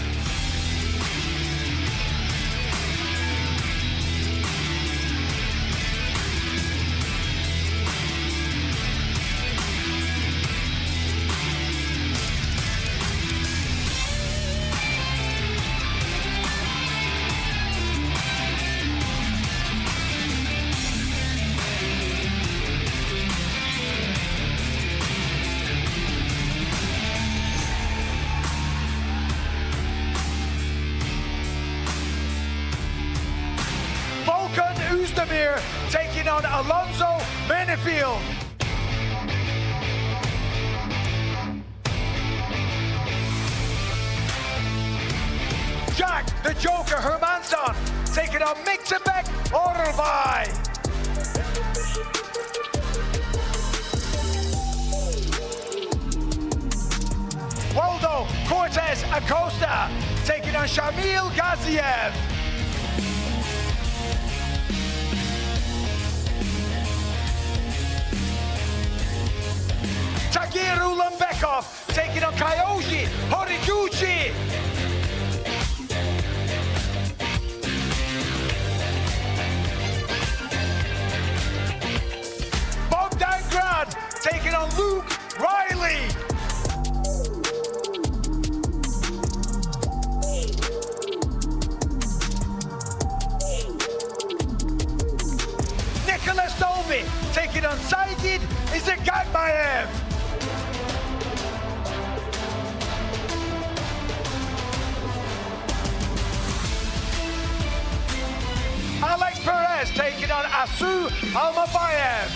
[SPEAKER 5] Uzdemir taking on Alonzo Manifield. Jack the Joker Hermansson taking on Mixabek Orlvai. Waldo Cortez Acosta taking on Shamil Gaziev. Tagiru Lambekov taking on Kyoji Horiguchi. Bogdan Grad taking on Luke Riley. Nicholas Dolby taking on Saigid Izagagmaev. Alex Perez taking on Asu Almabayev.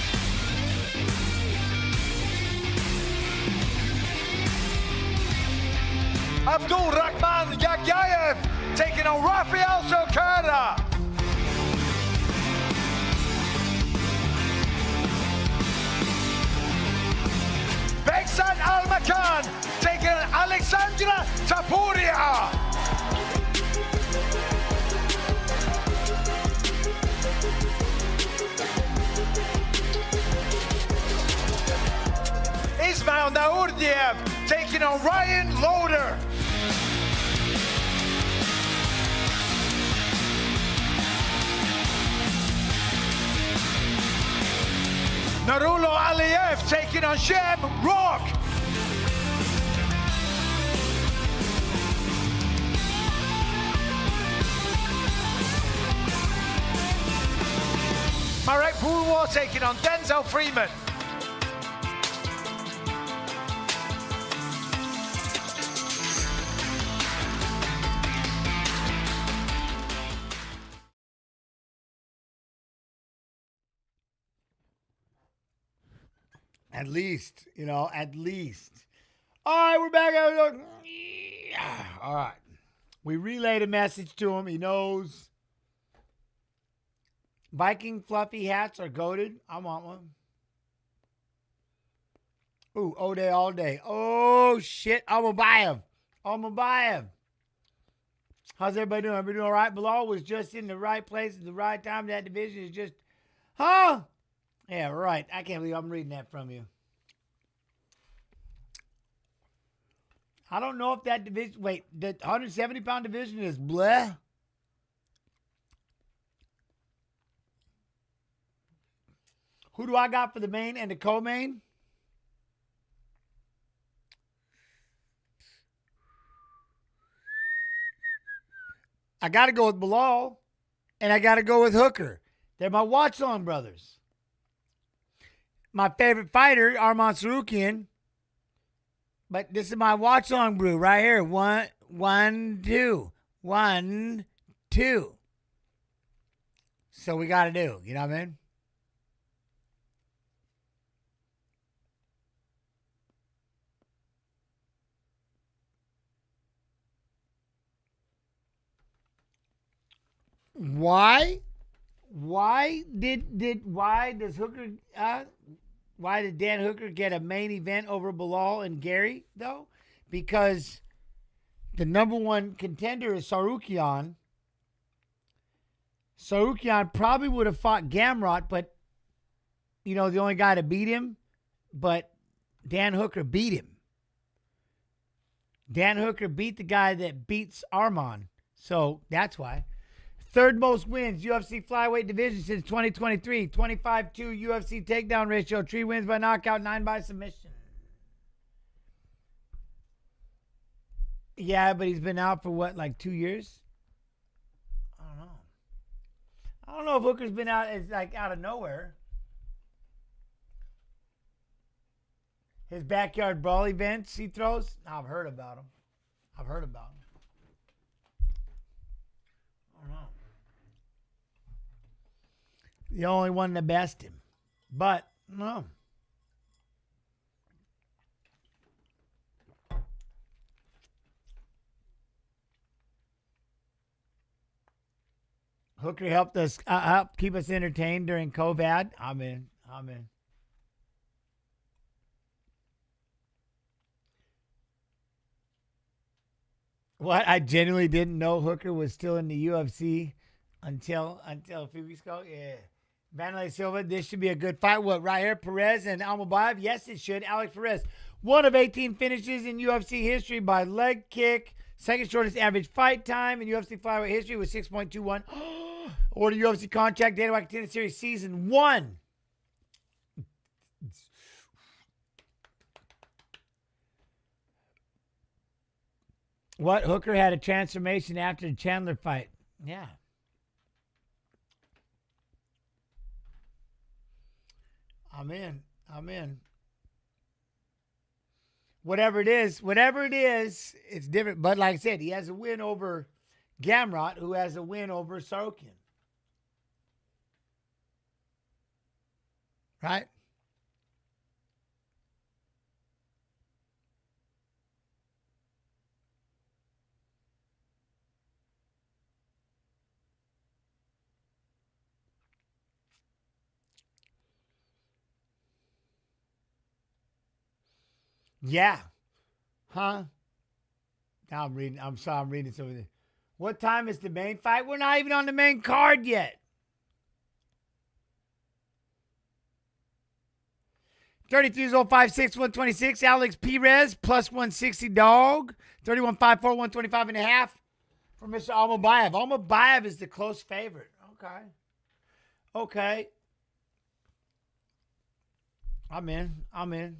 [SPEAKER 5] Abdul Rahman Yagyayev taking on Rafael Sokara. Beksan Almakan taking on Alexandra Tapuria. Ismail Naurdiev taking on Ryan Loder. Nurullo Aliev taking on Shem Rock. Marek Pulver taking on Denzel Freeman.
[SPEAKER 1] At least, at least. All right, we're back. All right. We relayed a message to him. He knows. Viking fluffy hats are goated. I want one. Ooh, all day. Oh, shit. I'm going to buy him. How's everybody doing? Everybody doing all right? Bilal was just in the right place at the right time. That division is just, huh? Yeah, right. I can't believe I'm reading that from you. I don't know if that division, wait, the 170-pound division is bleh? Who do I got for the main and the co-main? I got to go with Bilal, and I got to go with Hooker. They're my watch-on brothers. My favorite fighter, Arman Sarukian. But this is my watch-on brew right here. 1, 2. 1, 2. So we got to do. You know what I mean? Why did Dan Hooker get a main event over Bilal and Gary though? Because the number one contender is Sarukian. Sarukian probably would have fought Gamrot, but the only guy to beat him, but Dan Hooker beat him. Dan Hooker beat the guy that beats Arman. So that's why. Third most wins, UFC flyweight division since 2023. 25-2 UFC takedown ratio. 3 wins by knockout, 9 by submission. Yeah, but he's been out for what, like 2 years? I don't know if Hooker's been out. It's like out of nowhere. His backyard brawl events he throws. I've heard about him. I don't know. The only one that best him. But, no. Hooker helped us help keep us entertained during COVID. I'm in. What? I genuinely didn't know Hooker was still in the UFC until a few weeks ago. Yeah. Vanderlei Silva, this should be a good fight. What, right here? Perez and Almobayev? Yes, it should. Alex Perez, 1 of 18 finishes in UFC history by leg kick. Second shortest average fight time in UFC flyweight history was 6.21. Order UFC contract, Dana White Contender Series Season 1. What? Hooker had a transformation after the Chandler fight. Yeah. I'm in. Whatever it is, it's different. But like I said, he has a win over Gamrot, who has a win over Sarukian. Right? Yeah. Huh? Now I'm reading. I'm sorry, I'm reading some of this. What time is the main fight? We're not even on the main card yet. 33-5-6, 126. Alex Perez, plus 160 dog. 31-5-4, 125 and a half for Mr. Almobayev. Almobayev is the close favorite. Okay. I'm in.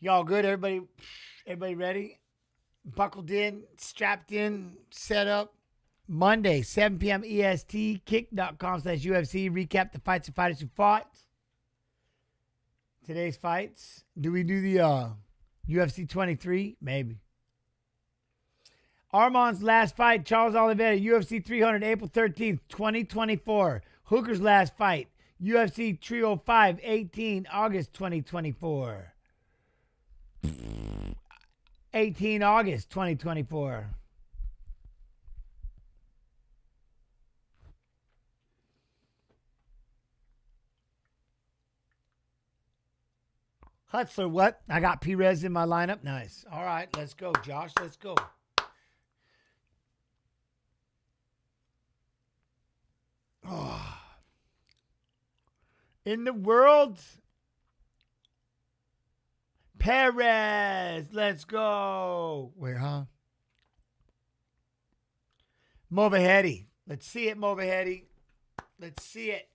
[SPEAKER 1] Y'all good? Everybody ready? Buckled in, strapped in, set up. Monday, 7 p.m. EST, kick.com/UFC. Recap the fights and fighters who fought. Today's fights. Do we do the UFC 23? Maybe. Arman's last fight, Charles Oliveira, UFC 300, April 13th, 2024. Hooker's last fight, UFC 305, 18, August 2024. 18 August 2024. Hutzler, what? I got Perez in my lineup. Nice. All right, let's go, Josh. Let's go. Oh. In the world, Perez. Let's go. Wait, huh? Movahedi. Let's see it, Movahedi. Let's see it.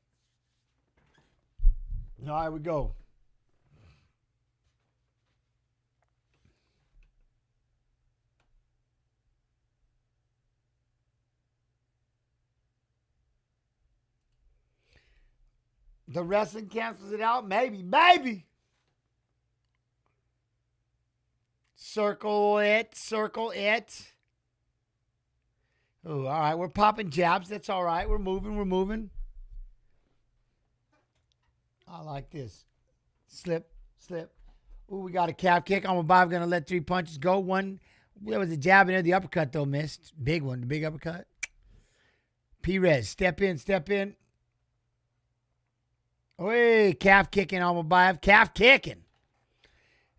[SPEAKER 1] All right, we go. The wrestling cancels it out? Maybe. Maybe. Circle it. Circle it. Oh, all right. We're popping jabs. That's all right. We're moving. We're moving. I like this. Slip. Slip. Ooh, we got a calf kick. I'm going to let 3 punches go. One. There was a jab in there. The uppercut, though, missed. Big one. The big uppercut. Perez. Step in. Step in. Hey, calf kicking, Aliev. Calf kicking.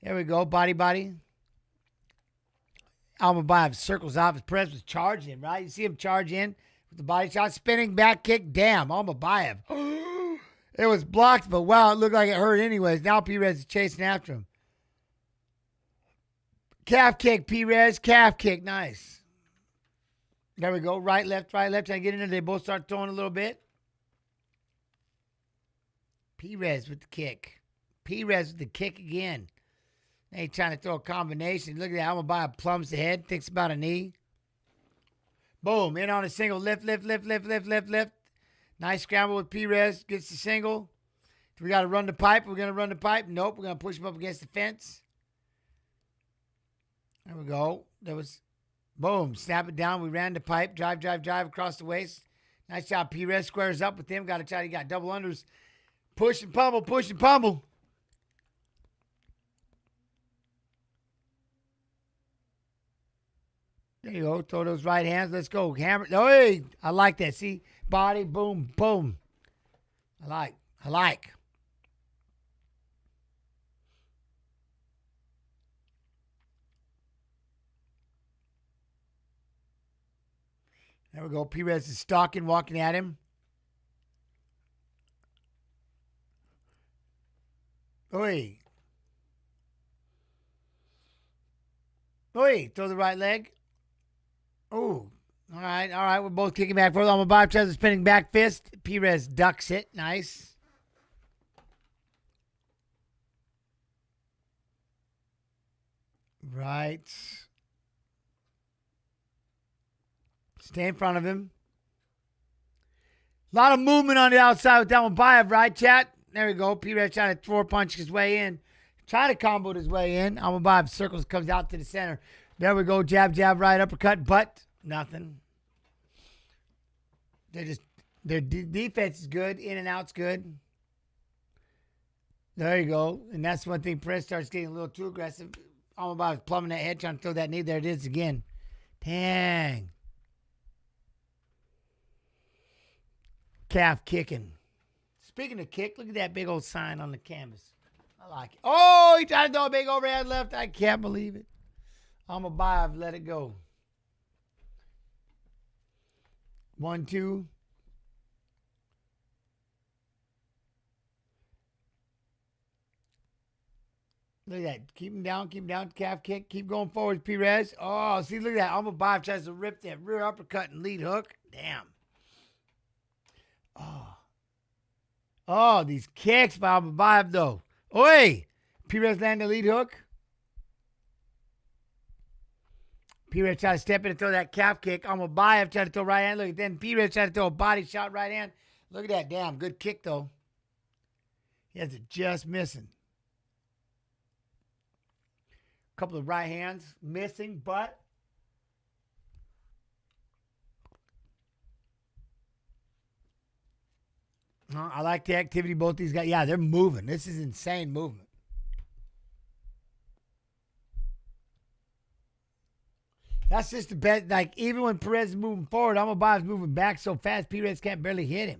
[SPEAKER 1] There we go. Body, body. Aliev circles off. His Perez was charging, right? You see him charge in with the body shot. Spinning back kick. Damn, Aliev. It was blocked, but wow, it looked like it hurt anyways. Now Perez is chasing after him. Calf kick, Perez. Calf kick. Nice. There we go. Right, left, right, left. Trying to get in there. They both start throwing a little bit. Perez with the kick. Perez with the kick again. Now he's trying to throw a combination. Look at that. Aliev plumps the head. Thinks about a knee. Boom. In on a single. Lift, lift, lift, lift, lift, lift, lift. Nice scramble with Perez. Gets the single. We got to run the pipe. We're going to run the pipe. Nope. We're going to push him up against the fence. There we go. There was, boom. Snap it down. We ran the pipe. Drive, drive, drive across the waist. Nice job. Perez squares up with him. Got to try. He got double unders. Push and pummel. Push and pummel. There you go. Throw those right hands. Let's go. Hammer. Oh, hey. I like that. See? Body. Boom. Boom. I like. I like. There we go. Perez is stalking, walking at him. Oi. Oi. Throw the right leg. Oh. All right. All right. We're both kicking back forward. Aliev tries a spinning back fist. Perez ducks it. Nice. Right. Stay in front of him. A lot of movement on the outside with that Aliev, right, chat? There we go. Perez trying to throw punch his way in. Trying to combo his way in. Aliev circles, comes out to the center. There we go. Jab, jab, right, uppercut, but nothing. Their defense is good. In and out's good. There you go. And that's one thing. Perez starts getting a little too aggressive. Aliev is plumbing that head, trying to throw that knee. There it is again. Dang. Calf kicking. Speaking of kick, look at that big old sign on the canvas. I like it. Oh, he tried to throw a big overhead left. I can't believe it. Aliev let it go. 1, 2. Look at that. Keep him down. Keep him down. Calf kick. Keep going forward, Perez. Oh, see, look at that. Aliev tries to rip that rear uppercut and lead hook. Damn. Oh, these kicks by Aliev, though. Oi! Perez landed the lead hook. Perez tried to step in and throw that calf kick. Almobayev tried to throw right hand. Look, then Perez tried to throw a body shot right hand. Look at that. Damn, good kick, though. He has it just missing. A couple of right hands missing, but I like the activity both these guys. Yeah, they're moving. This is insane movement. That's just the best. Like, even when Perez is moving forward, Almobayev's moving back so fast, Perez can't barely hit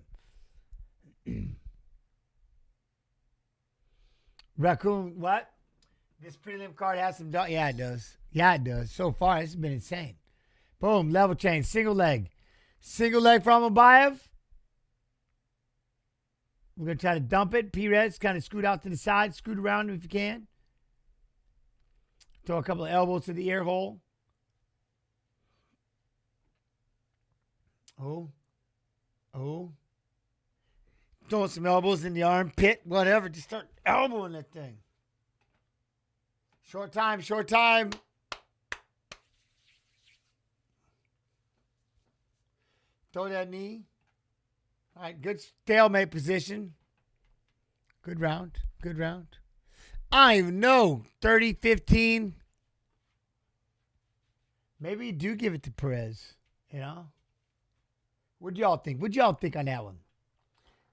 [SPEAKER 1] him. Raccoon, what? This prelim card has some... Yeah, it does. Yeah, it does. So far, it's been insane. Boom, level change, single leg. Single leg for Almobayev. We're going to try to dump it. Perez kind of scoot out to the side. Scoot around him if you can. Throw a couple of elbows to the ear hole. Oh. Throwing some elbows in the armpit. Whatever. Just start elbowing that thing. Short time. Throw that knee. All right, good stalemate position. Good round. I don't even know. 30-15. Maybe you do give it to Perez. You know? What do y'all think? What do y'all think on that one?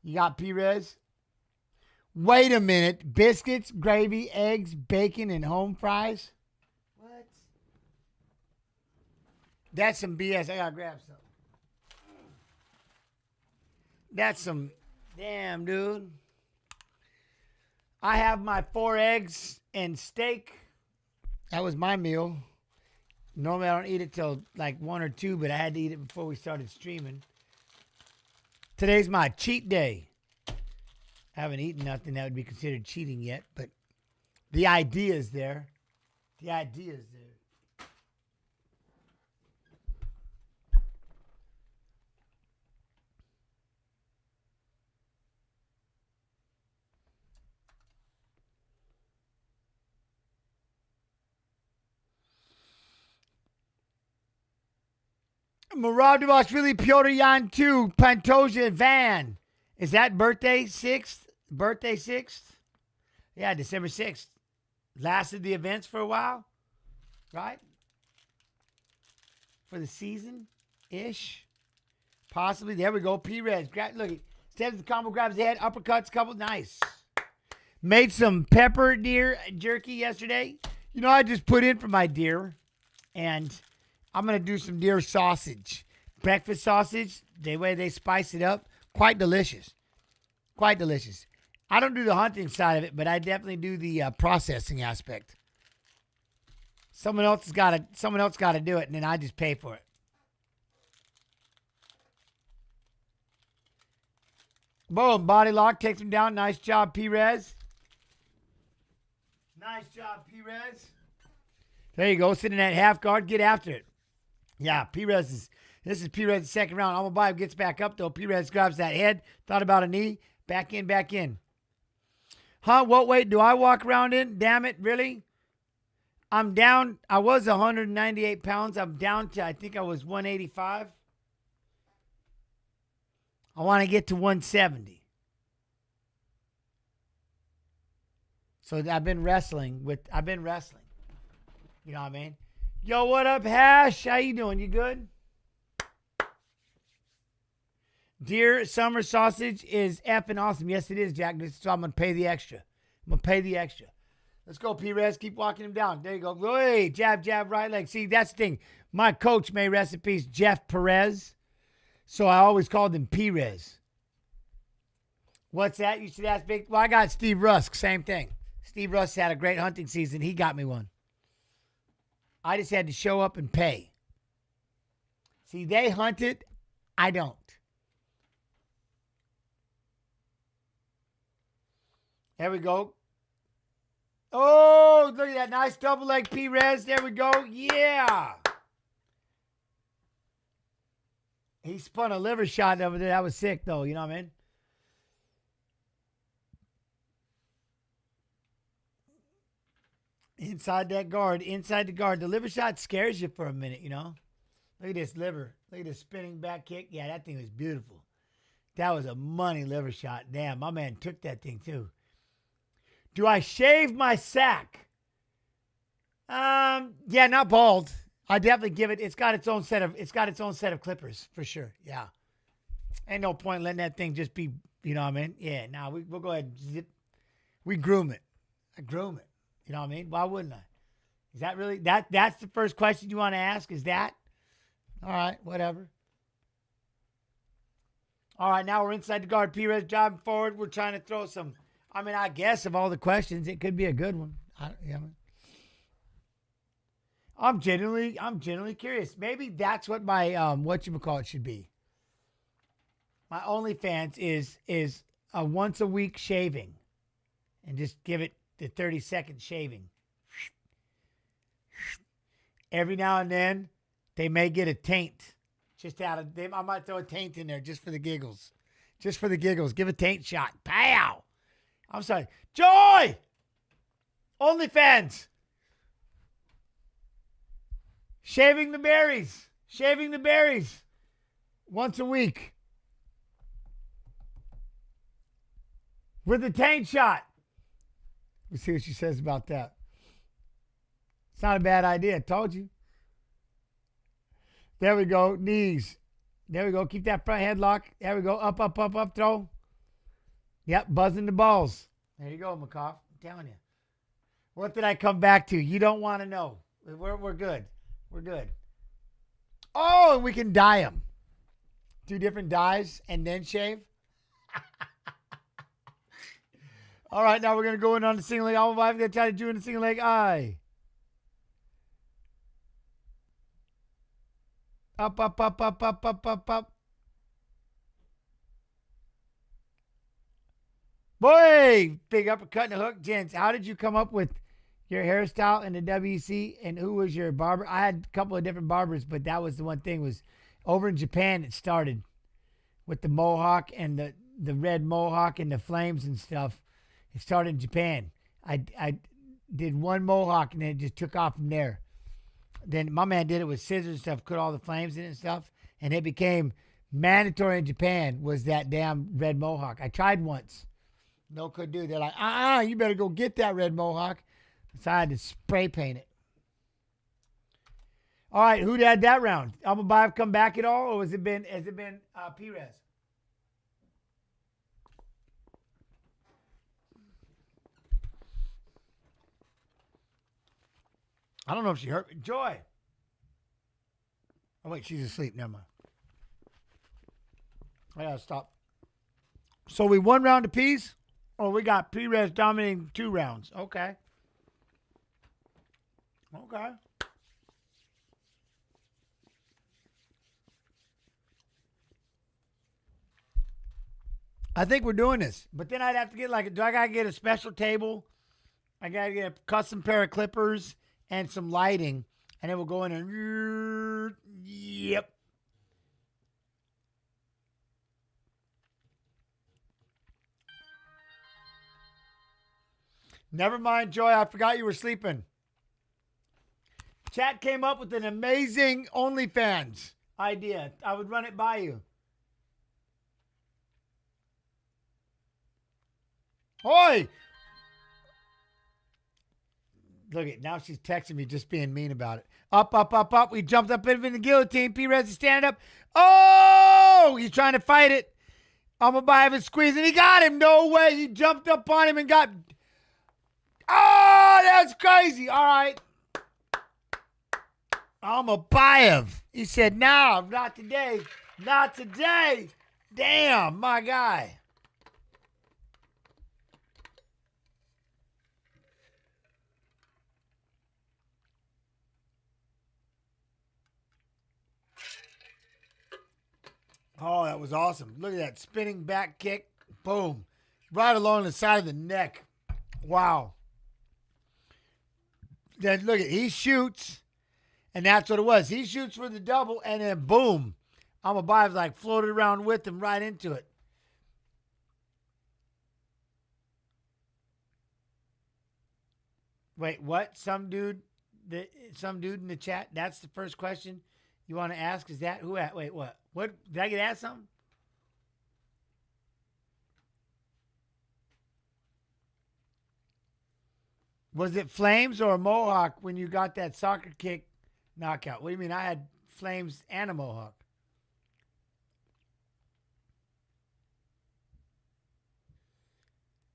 [SPEAKER 1] You got Perez. Wait a minute. Biscuits, gravy, eggs, bacon, and home fries? What? That's some BS. I got to grab some. That's some... Damn, dude. I have my 4 eggs and steak. That was my meal. Normally, I don't eat it till like 1 or 2, but I had to eat it before we started streaming. Today's my cheat day. I haven't eaten nothing that would be considered cheating yet, but the idea is there. The idea is there. Naurdiev, Piotr Jan 2, Pantoja Van. Is that birthday 6th? Birthday 6th? Yeah, December 6th. Lasted the events for a while, right? For the season-ish. Possibly. There we go. Perez. Look, steps the combo, grabs the head, uppercuts, couple. Nice. Made some pepper deer jerky yesterday. You know, I just put in for my deer, and I'm going to do some deer sausage. Breakfast sausage, the way they spice it up, quite delicious. Quite delicious. I don't do the hunting side of it, but I definitely do the processing aspect. Someone else got to do it, and then I just pay for it. Boom, body lock, takes him down. Nice job, Perez. Nice job, Perez. There you go, sit in that half guard, get after it. Yeah, this is Perez's second round. Almobayev gets back up, though. Perez grabs that head, thought about a knee, back in. Huh, what weight do I walk around in? Damn it, really? I'm down. I was 198 pounds. I'm down to, I think I was 185. I want to get to 170. So I've been wrestling. You know what I mean? Yo, what up, Hash? How you doing? You good? Deer summer sausage is effing awesome. Yes, it is, Jack. So I'm going to pay the extra. Let's go, Perez. Keep walking him down. There you go. Hey, jab, right leg. See, that's the thing. My coach made recipes, Jeff Perez. So I always called him Perez. What's that? You should ask Big. Well, I got Steve Rusk. Same thing. Steve Rusk had a great hunting season. He got me one. I just had to show up and pay. See, they hunted. I don't. There we go. Oh, look at that. Nice double leg Perez. There we go. Yeah. He spun a liver shot over there. That was sick, though. You know what I mean? Inside that guard, inside the guard. The liver shot scares you for a minute, you know. Look at this liver. Look at this spinning back kick. Yeah, that thing was beautiful. That was a money liver shot. Damn, my man took that thing too. Do I shave my sack? Yeah, not bald. I definitely give it. It's got its own set of clippers for sure. Yeah. Ain't no point letting that thing just be, you know what I mean? Yeah, nah, we'll go ahead and zip. We groom it. I groom it. You know what I mean? Why wouldn't I? Is that really, that's the first question you want to ask? Is that? All right, whatever. All right, now we're inside the guard. Perez driving forward. We're trying to throw some, I mean, I guess of all the questions, it could be a good one. I'm genuinely curious. Maybe that's what my, whatchamacallit should be. My OnlyFans is a once a week shaving. And just give it the 30-second shaving. Every now and then, they may get a taint. I might throw a taint in there just for the giggles. Just for the giggles. Give a taint shot. Pow! I'm sorry. Joy! OnlyFans. Shaving the berries. Shaving the berries. Once a week. With a taint shot. Let's see what she says about that. It's not a bad idea. I told you. There we go. Knees. There we go. Keep that front headlock. There we go. Up, up, up, up, throw. Yep, buzzing the balls. There you go, McCoff. I'm telling you. What did I come back to? You don't want to know. We're good. We're good. Oh, and we can dye them. 2 different dyes and then shave. All right, now we're going to go in on the single leg. I'm going to try to do in the single leg eye. Up, up, up, up, up, up, up, up. Boy, big uppercut and a hook. Gents, how did you come up with your hairstyle in the WC, and who was your barber? I had a couple of different barbers, but that was the one thing was over in Japan it started with the mohawk and the red mohawk and the flames and stuff. It started in Japan. I did one mohawk and then it just took off from there. Then my man did it with scissors and stuff, put all the flames in it and stuff, and it became mandatory in Japan was that damn red mohawk. I tried once. No could do. They're like, you better go get that red mohawk. So I had to spray paint it. All right, who had that round? Aliev come back at all, or has it been Perez? I don't know if she hurt me. Joy. Oh, wait, she's asleep. Never mind. I gotta stop. So we 1 round apiece, or we got Perez dominating 2 rounds? Okay. Okay. I think we're doing this. But then I'd have to get do I gotta get a special table? I gotta get a custom pair of clippers and some lighting. And then we'll go in and yep. Never mind, Joy. I forgot you were sleeping. Chat came up with an amazing OnlyFans idea. I would run it by you. Oi! Look at now she's texting me just being mean about it. Up, up, up, up. We jumped up in the guillotine. Perez is standing up. Oh! He's trying to fight it. Aliev is squeezing. He got him. No way. He jumped up on him and got... Oh, that's crazy. All right. Aliev. He said, no, not today. Not today. Damn, my guy. Oh, that was awesome. Look at that spinning back kick. Boom. Right along the side of the neck. Wow. Then look at, he shoots, and that's what it was. He shoots for the double, and then boom. Aliev's like floated around with him right into it. Wait, what? Some dude in the chat. That's the first question you want to ask. Is that who? Wait, what? What? Did I get asked something? Was it flames or a mohawk when you got that soccer kick knockout? What do you mean? I had flames and a mohawk.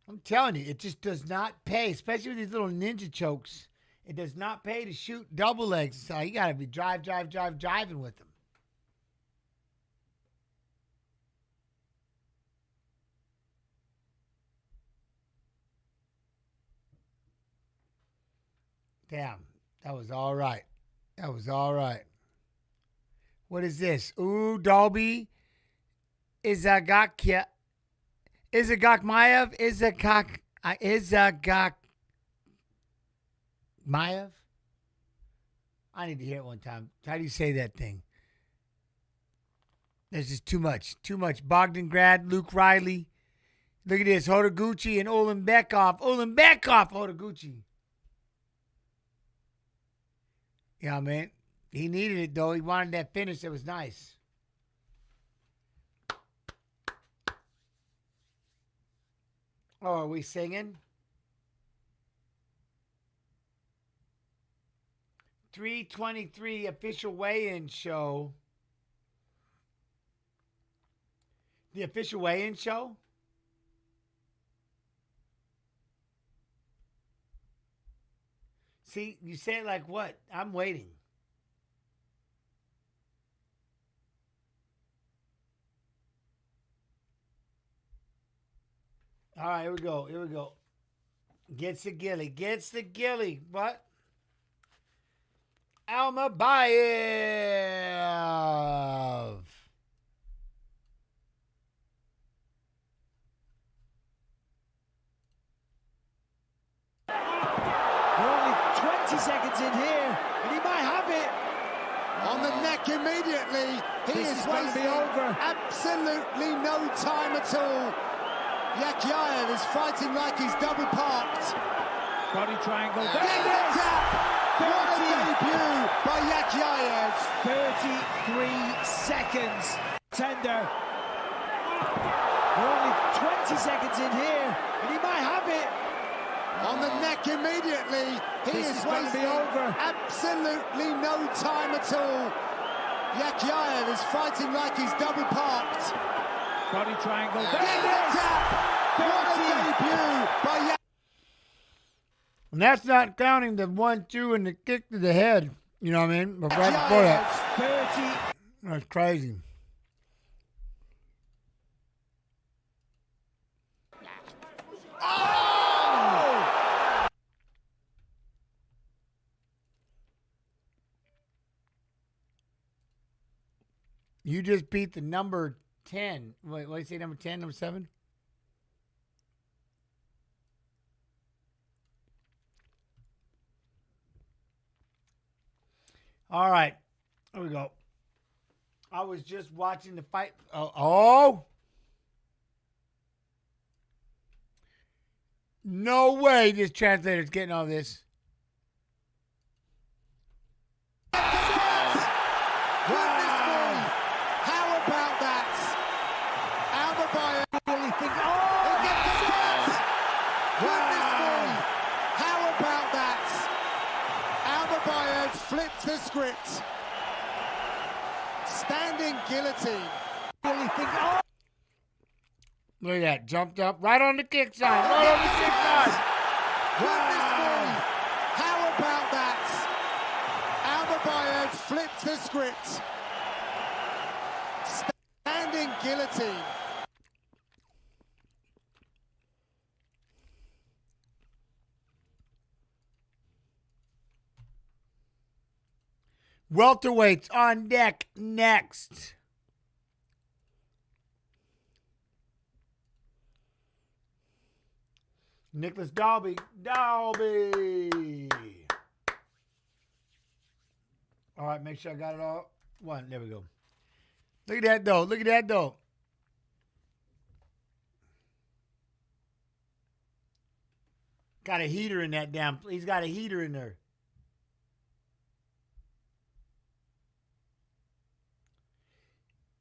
[SPEAKER 1] I'm telling you, it just does not pay, especially with these little ninja chokes. It does not pay to shoot double legs. So you got to be driving with them. Damn, that was all right. That was all right. What is this? Ooh, Dolby. Izagakya. Izagakmayev? Izagakmayev? I need to hear it one time. How do you say that thing? There's just too much. Too much. Bogdangrad, Luke Riley. Look at this. Hodaguchi and Ulanbekov. Hodaguchi. Yeah, man. He needed it, though. He wanted that finish that was nice. Oh, are we singing? 323 official weigh-in show. The official weigh-in show? See, you say it like what? I'm waiting. All right, here we go. Here we go. Gets the gilly. What? Almabayev.
[SPEAKER 4] We're only 20 seconds in here, and he might have it.
[SPEAKER 3] On the neck immediately. He is wasting absolutely no time at all. Yakyayev is fighting like he's double parked.
[SPEAKER 4] Body triangle.
[SPEAKER 3] Get the tap! What a debut by Yakyayev.
[SPEAKER 4] 33 seconds. Tender. We're only 20 seconds in here, and he might have it.
[SPEAKER 3] On the neck immediately. He is wasting absolutely no time at all. Yakyayev is fighting like he's double parked.
[SPEAKER 4] Body triangle.
[SPEAKER 3] Get the tap! What a debut by Yakyayev.
[SPEAKER 1] And that's not counting the 1-2 and the kick to the head. You know what I mean? But right before that.
[SPEAKER 4] 30.
[SPEAKER 1] That's crazy.
[SPEAKER 3] Oh!
[SPEAKER 1] You just beat the number 10. Wait, what did you say? Number 10, number 7? All right. Here we go. I was just watching the fight. Oh. No way this translator's getting all this.
[SPEAKER 3] Flips the script. Standing guillotine.
[SPEAKER 1] Look at that. Jumped up right on the kick side. Right on the kick side.
[SPEAKER 3] How about that? Almabayev flips the script. Standing guillotine.
[SPEAKER 1] Welterweights on deck next. Nicholas Dalby. All right, make sure I got it all. One, there we go. Look at that, though. Look at that, though. Got a heater in that damn. He's got a heater in there.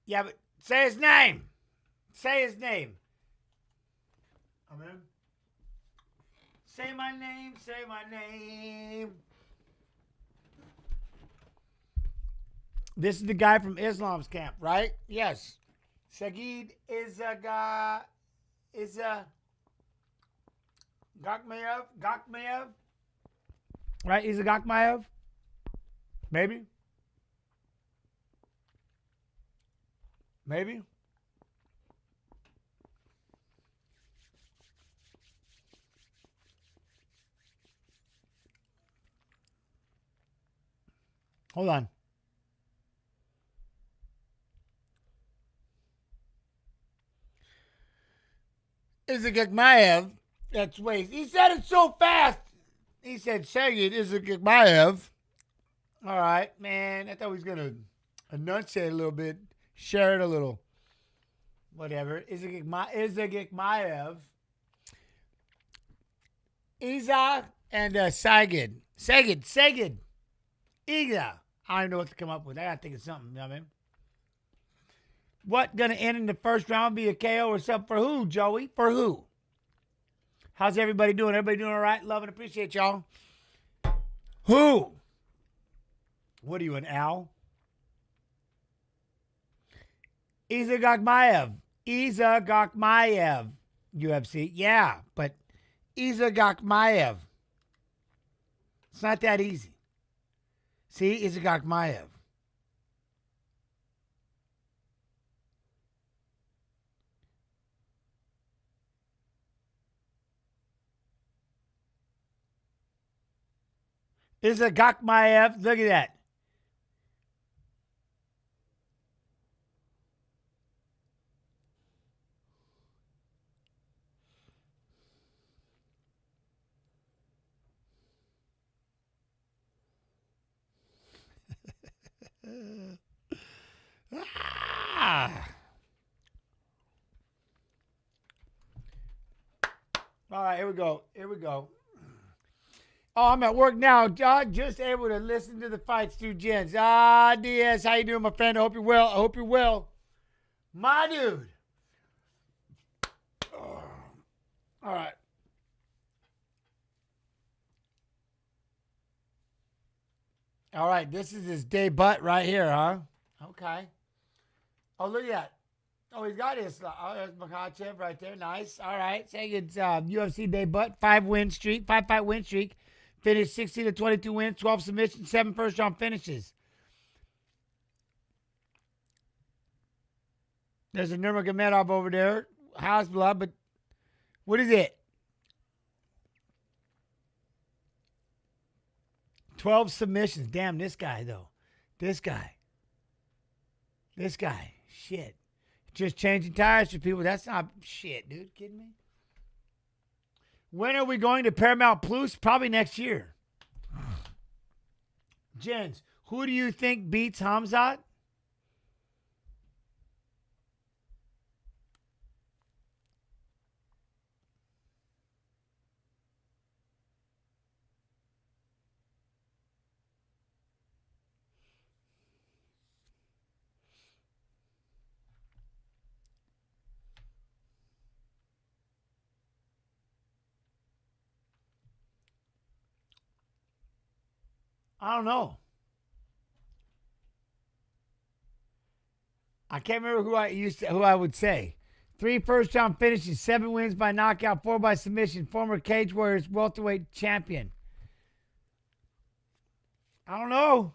[SPEAKER 1] Yeah, but say his name. Say his name. Amen. Say my name. Say my name. This is the guy from Islam's camp, right? Yes. Sagid is a guy. Is a Gakmayev. Right? He's a Gakmayev. Maybe. Maybe. Hold on. Isagakmayev. That's waste. He said it so fast. He said, Shaggy, Isagakmayev. All right, man. I thought he was going to enunciate a little bit, share it a little. Whatever. Isagakmayev. Iza and Sagid. Sagid. Iza. I don't even know what to come up with. I got to think of something. You know what I mean? What going to end in the first round? Be a KO or something? For who, Joey? For who? How's everybody doing? Everybody doing all right? Love and appreciate y'all. Who? What are you, an owl? Iza Gakmayev. UFC. Yeah, but Iza Gakmayev. It's not that easy. See, Iza Gakmayev. Iza Gakmayev. Look at that. All right, here we go. Oh, I'm at work now. Just able to listen to the fights through Jens. Diaz, how you doing, my friend? I hope you're well. My dude. Oh. All right. All right, this is his debut right here, huh? Okay. Oh, look at that. Oh, he's got his. Oh, there's Makhachev right there. Nice. All right. Saying it's UFC debut, 5-fight win streak. Finished 16-22 wins, 12 submissions, 7 first-round finishes. There's a Nurmagomedov over there. House blood, but what is it? 12 submissions. Damn, this guy, though. This guy. Shit. Just changing tires for people. That's not shit, dude. Kidding me? When are we going to Paramount Plus? Probably next year. Jens, who do you think beats Hamzat? I don't know. I can't remember who I would say. 3 first-round finishes, 7 wins by knockout, 4 by submission. Former Cage Warriors welterweight champion. I don't know.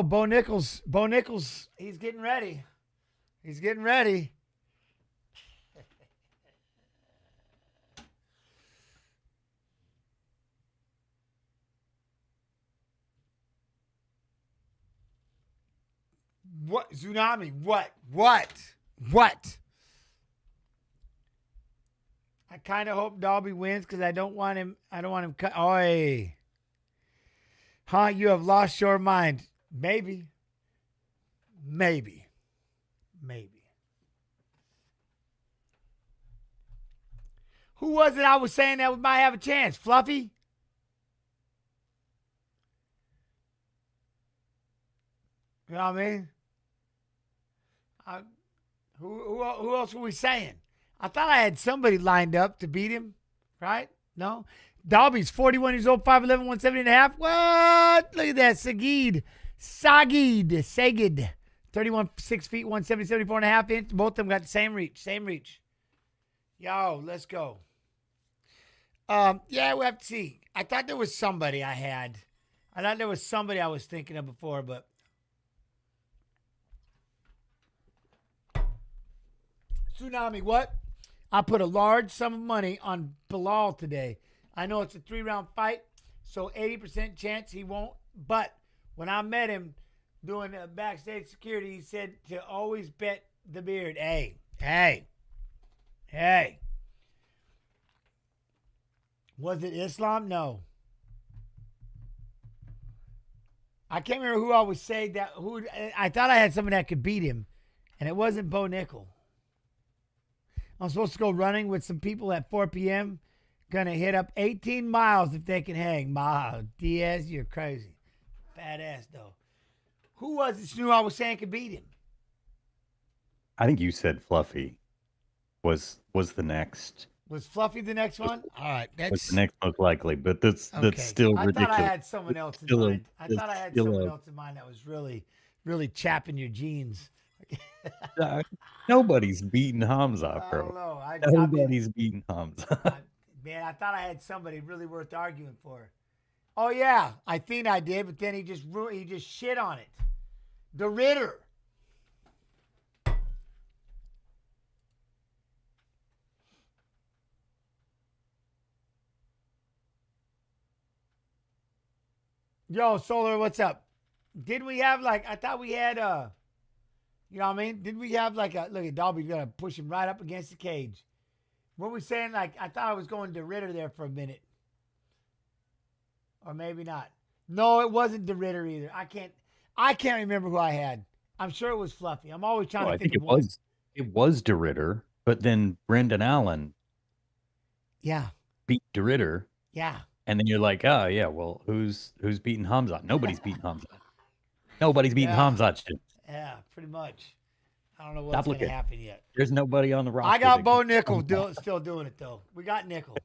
[SPEAKER 1] Bo Nichols, he's getting ready. What? Tsunami? What? I kind of hope Dalby wins because I don't want him cut. Oi. Huh? You have lost your mind. Maybe. Who was it I was saying that we might have a chance? Fluffy? You know what I mean? Who else were we saying? I thought I had somebody lined up to beat him, right? No? Dalby's 41 years old, 5'11", 170 and a half. What? Look at that. Sagid. 31, 6 feet, 170, 74 and a half inch. Both of them got the same reach. Yo, let's go. Yeah, we have to see. I thought there was somebody I had. I thought there was somebody I was thinking of before, but Tsunami, what? I put a large sum of money on Bilal today. I know it's a 3-round fight, so 80% chance he won't. But when I met him doing backstage security, he said to always bet the beard. Hey. Was it Islam? No. I can't remember who I was saying that. I thought I had someone that could beat him, and it wasn't Bo Nickel. I'm supposed to go running with some people at 4 p.m. Gonna hit up 18 miles if they can hang. Diaz, you're crazy. Badass, though. Who was it who I was saying could beat him?
[SPEAKER 2] I think you said Fluffy was the next.
[SPEAKER 1] Was Fluffy the next one? All right.
[SPEAKER 2] Was the next most likely, but that's still ridiculous.
[SPEAKER 1] I thought I had someone else in mind. I thought I had someone else in mind that was really, really chapping your jeans.
[SPEAKER 2] Nobody's beating Hamza, bro.
[SPEAKER 1] I don't know.
[SPEAKER 2] Nobody's beating Hamza.
[SPEAKER 1] Man, I thought I had somebody really worth arguing for. Oh yeah, I think I did, but then he just shit on it. The Ritter. Yo, Solar, what's up? Did we have I thought we had you know what I mean? Did we have look at Dalby's gonna push him right up against the cage. What were we saying? I thought I was going to Ritter there for a minute. Or maybe not. No, it wasn't the Ritter either. I can't remember who I had. I'm sure it was Fluffy. I'm always trying to think of one.
[SPEAKER 2] It was De Ritter, but then Brendan Allen beat De Ritter.
[SPEAKER 1] Yeah.
[SPEAKER 2] And then you're like, oh yeah, well, who's beating Hamzat? Nobody's beating Hamzat. Nobody's beating Hamzat shit.
[SPEAKER 1] Yeah, pretty much. I don't know what's going to happen yet.
[SPEAKER 2] There's nobody on the roster.
[SPEAKER 1] I got Bo Nickel still doing it, though. We got Nickel.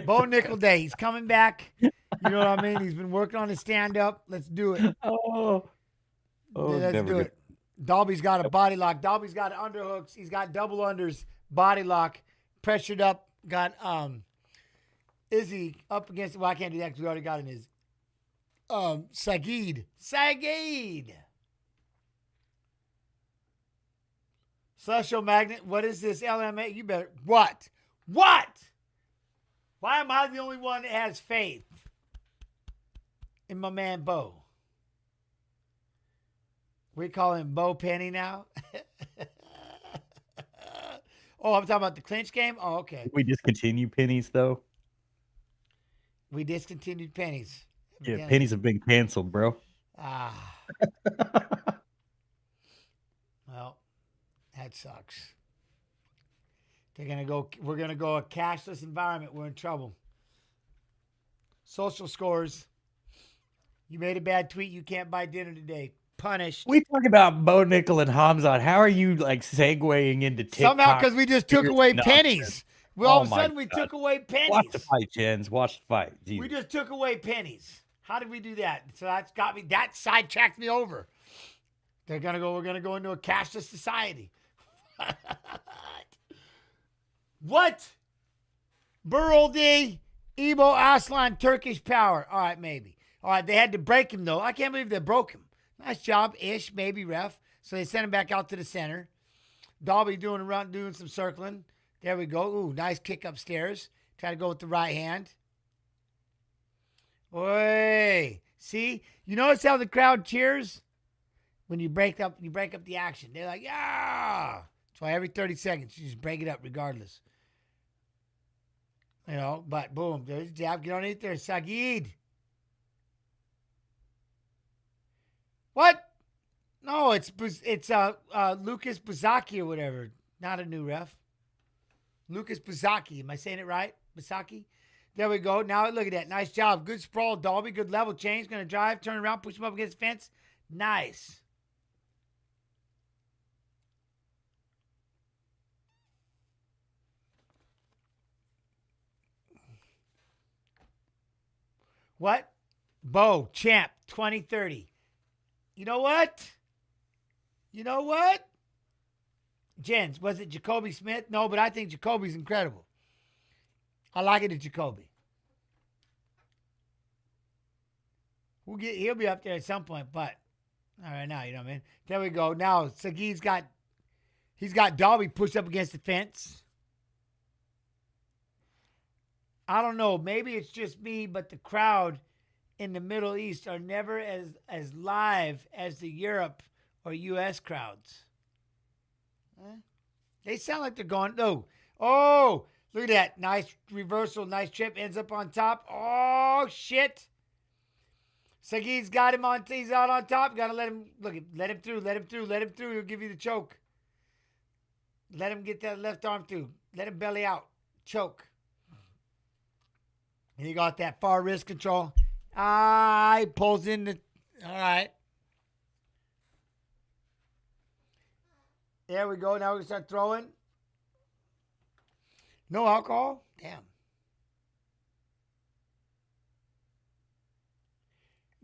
[SPEAKER 1] Bo Nickel Day. He's coming back. You know what I mean? He's been working on his stand-up. Let's do it. Let's do it. Dalby's got a body lock. Dalby's got underhooks. He's got double unders, body lock, pressured up. Got Izzy up against. Well, I can't do that because we already got an Izzy. Sagid. Celestial Magnet. What is this? LMA? You better. What? Why am I the only one that has faith in my man Bo? We call him Bo Penny now. Oh, I'm talking about the clinch game? Oh, okay.
[SPEAKER 2] We discontinue pennies, though.
[SPEAKER 1] We discontinued pennies.
[SPEAKER 2] Yeah, pennies have been canceled, bro.
[SPEAKER 1] Well, that sucks. We're gonna go a cashless environment. We're in trouble. Social scores. You made a bad tweet. You can't buy dinner today. Punished.
[SPEAKER 2] We talk about Bo Nickel and Hamzat. How are you segueing into TikTok?
[SPEAKER 1] Somehow because we just took away pennies. Well, all of a sudden we took away pennies.
[SPEAKER 2] Watch the fight, Jens. Watch the fight. Jesus.
[SPEAKER 1] We just took away pennies. How did we do that? So that's got me. That sidetracked me over. We're gonna go into a cashless society. What? Burl D, Ebo Aslan, Turkish Power. All right, maybe. All right, they had to break him, though. I can't believe they broke him. Nice job, Ish, maybe, ref. So they sent him back out to the center. Dalby doing a run, doing some circling. There we go. Ooh, nice kick upstairs. Try to go with the right hand. Oi. See? You notice how the crowd cheers? When you break up the action. They're like, yeah. That's why every 30 seconds, you just break it up regardless. You know, but boom, there's a jab. Get underneath there, Sagid. What? No, it's Lucas Buzaki or whatever. Not a new ref. Lucas Bisaki. Am I saying it right? Bisaki? There we go. Now look at that. Nice job. Good sprawl, Dalby. Good level change. Going to drive, turn around, push him up against the fence. Nice. What? Bo, champ, 2030. You know what? You know what? Jens, was it Jacoby Smith? No, but I think Jacoby's incredible. I like it at Jacoby. He'll be up there at some point, but all right now, you know what I mean? There we go. Now Sagi's he's got Dalby pushed up against the fence. I don't know. Maybe it's just me, but the crowd in the Middle East are never as live as the Europe or U.S. crowds. Huh? They sound like they're going, no. Oh, look at that. Nice reversal. Nice trip. Ends up on top. Oh, shit. Sagi's got him on. He's out on top. Got to let him, let him through. Let him through. Let him through. He'll give you the choke. Let him get that left arm through. Let him belly out. Choke. And he got that far wrist control. He pulls in the. All right. There we go. Now we can start throwing. No alcohol? Damn.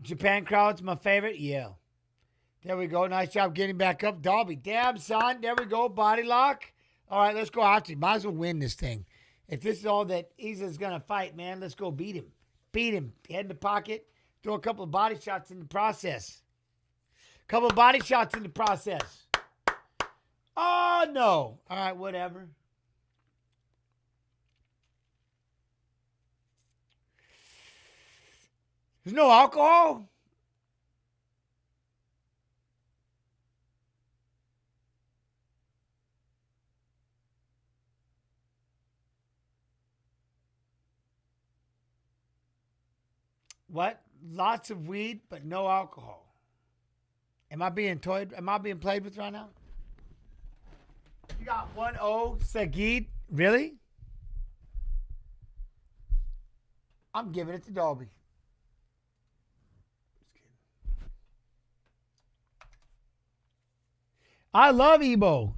[SPEAKER 1] Japan crowd's my favorite? Yeah. There we go. Nice job getting back up. Dalby. Damn, son. There we go. Body lock. All right, let's go after him. Might as well win this thing. If this is all that Isa's going to fight, man, let's go beat him. Beat him. Head in the pocket. Throw a couple of body shots in the process. Couple of body shots in the process. Oh, no. All right, whatever. There's no alcohol? What? Lots of weed, but no alcohol. Am I being toyed? Am I being played with right now? You got 1-0, Sagid. Really? I'm giving it to Dalby. I love Ebo.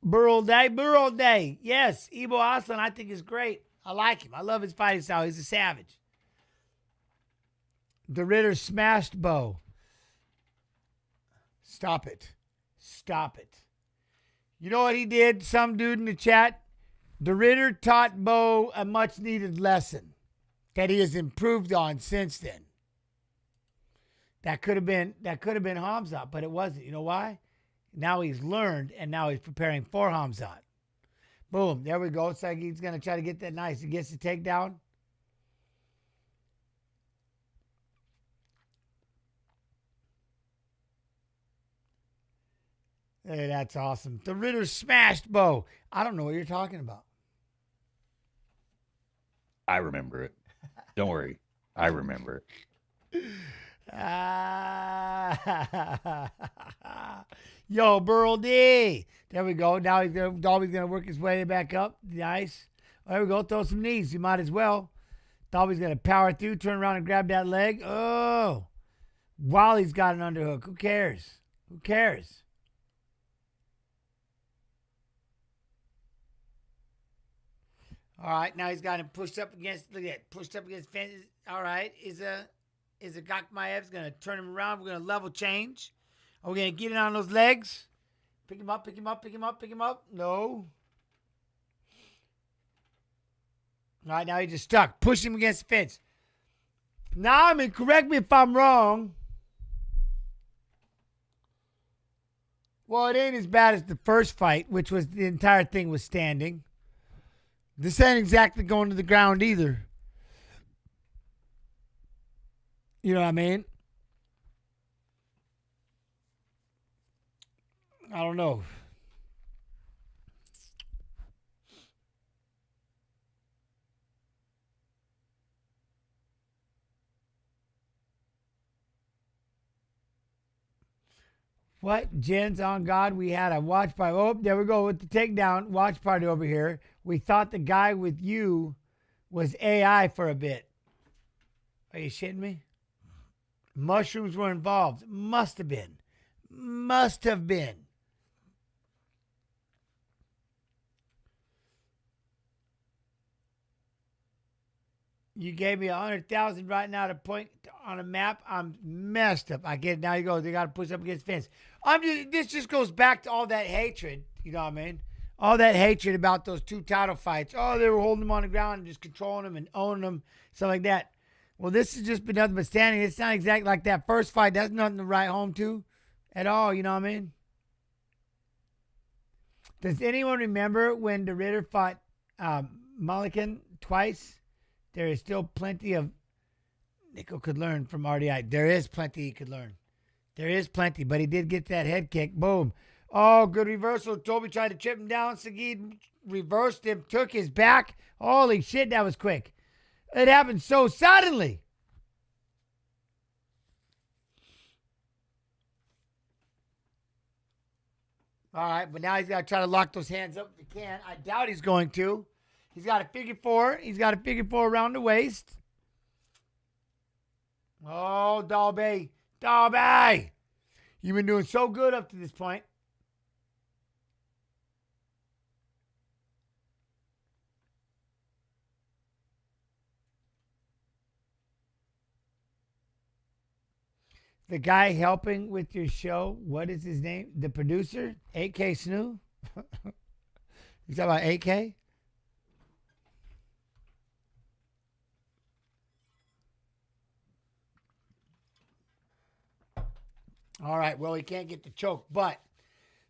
[SPEAKER 1] Burl Day. Yes, Ebo Aslan I think is great. I like him. I love his fighting style. He's a savage. The Ritter smashed Bo. Stop it. Stop it. You know what he did? Some dude in the chat. The Ritter taught Bo a much needed lesson that he has improved on since then. That could have been Hamzat, but it wasn't. You know why? Now he's learned, and now he's preparing for Hamzat. Boom. There we go. It's like he's going to try to get that nice. He gets the takedown. Hey, that's awesome. The Ritter smashed Bo. I don't know what you're talking about.
[SPEAKER 2] I remember it. Don't worry. I remember it.
[SPEAKER 1] Yo, Burl D. There we go. Now Dalby's going to work his way back up. Nice. There we go. Throw some knees. You might as well. Dalby's going to power through, turn around and grab that leg. Oh. Wally's got an underhook. Who cares? Who cares? All right, now he's got him pushed up against, look at that, pushed up against fences. All right, is a Gakmaev's going to turn him around. We're going to level change. Are we going to get it on those legs? Pick him up, pick him up, pick him up, pick him up. No. All right, now he's just stuck. Push him against the fence. Now, I mean, correct me if I'm wrong. Well, it ain't as bad as the first fight, which was the entire thing was standing. This ain't exactly going to the ground either. You know what I mean? I don't know. What? Jen's on God. We had a watch party. Oh, there we go with the takedown. Watch party over here. We thought the guy with you was AI for a bit. Are you shitting me? Mushrooms were involved. Must have been. Must have been. You gave me 100,000 right now to point on a map. I'm messed up. I get it. Now you go. They got to push up against the fence. This just goes back to all that hatred. You know what I mean? All that hatred about those 2 title fights. Oh, they were holding them on the ground and just controlling them and owning them, stuff like that. Well, this has just been nothing but standing. It's not exactly like that first fight. That's nothing to write home to at all. You know what I mean? Does anyone remember when the Ritter fought Mulligan twice? There is still plenty of Nico could learn from RDI. There is plenty he could learn. There is plenty, but he did get that head kick. Boom. Oh, good reversal. Toby tried to chip him down. Sagid reversed him, took his back. Holy shit, that was quick. It happened so suddenly. All right, but now he's got to try to lock those hands up if he can. I doubt he's going to. He's got a figure 4. He's got a figure 4 around the waist. Oh, Dalby. Dalby. You've been doing so good up to this point. The guy helping with your show, what is his name? The producer? 8K Snoo? You talking about 8K? All right, well, he can't get the choke, but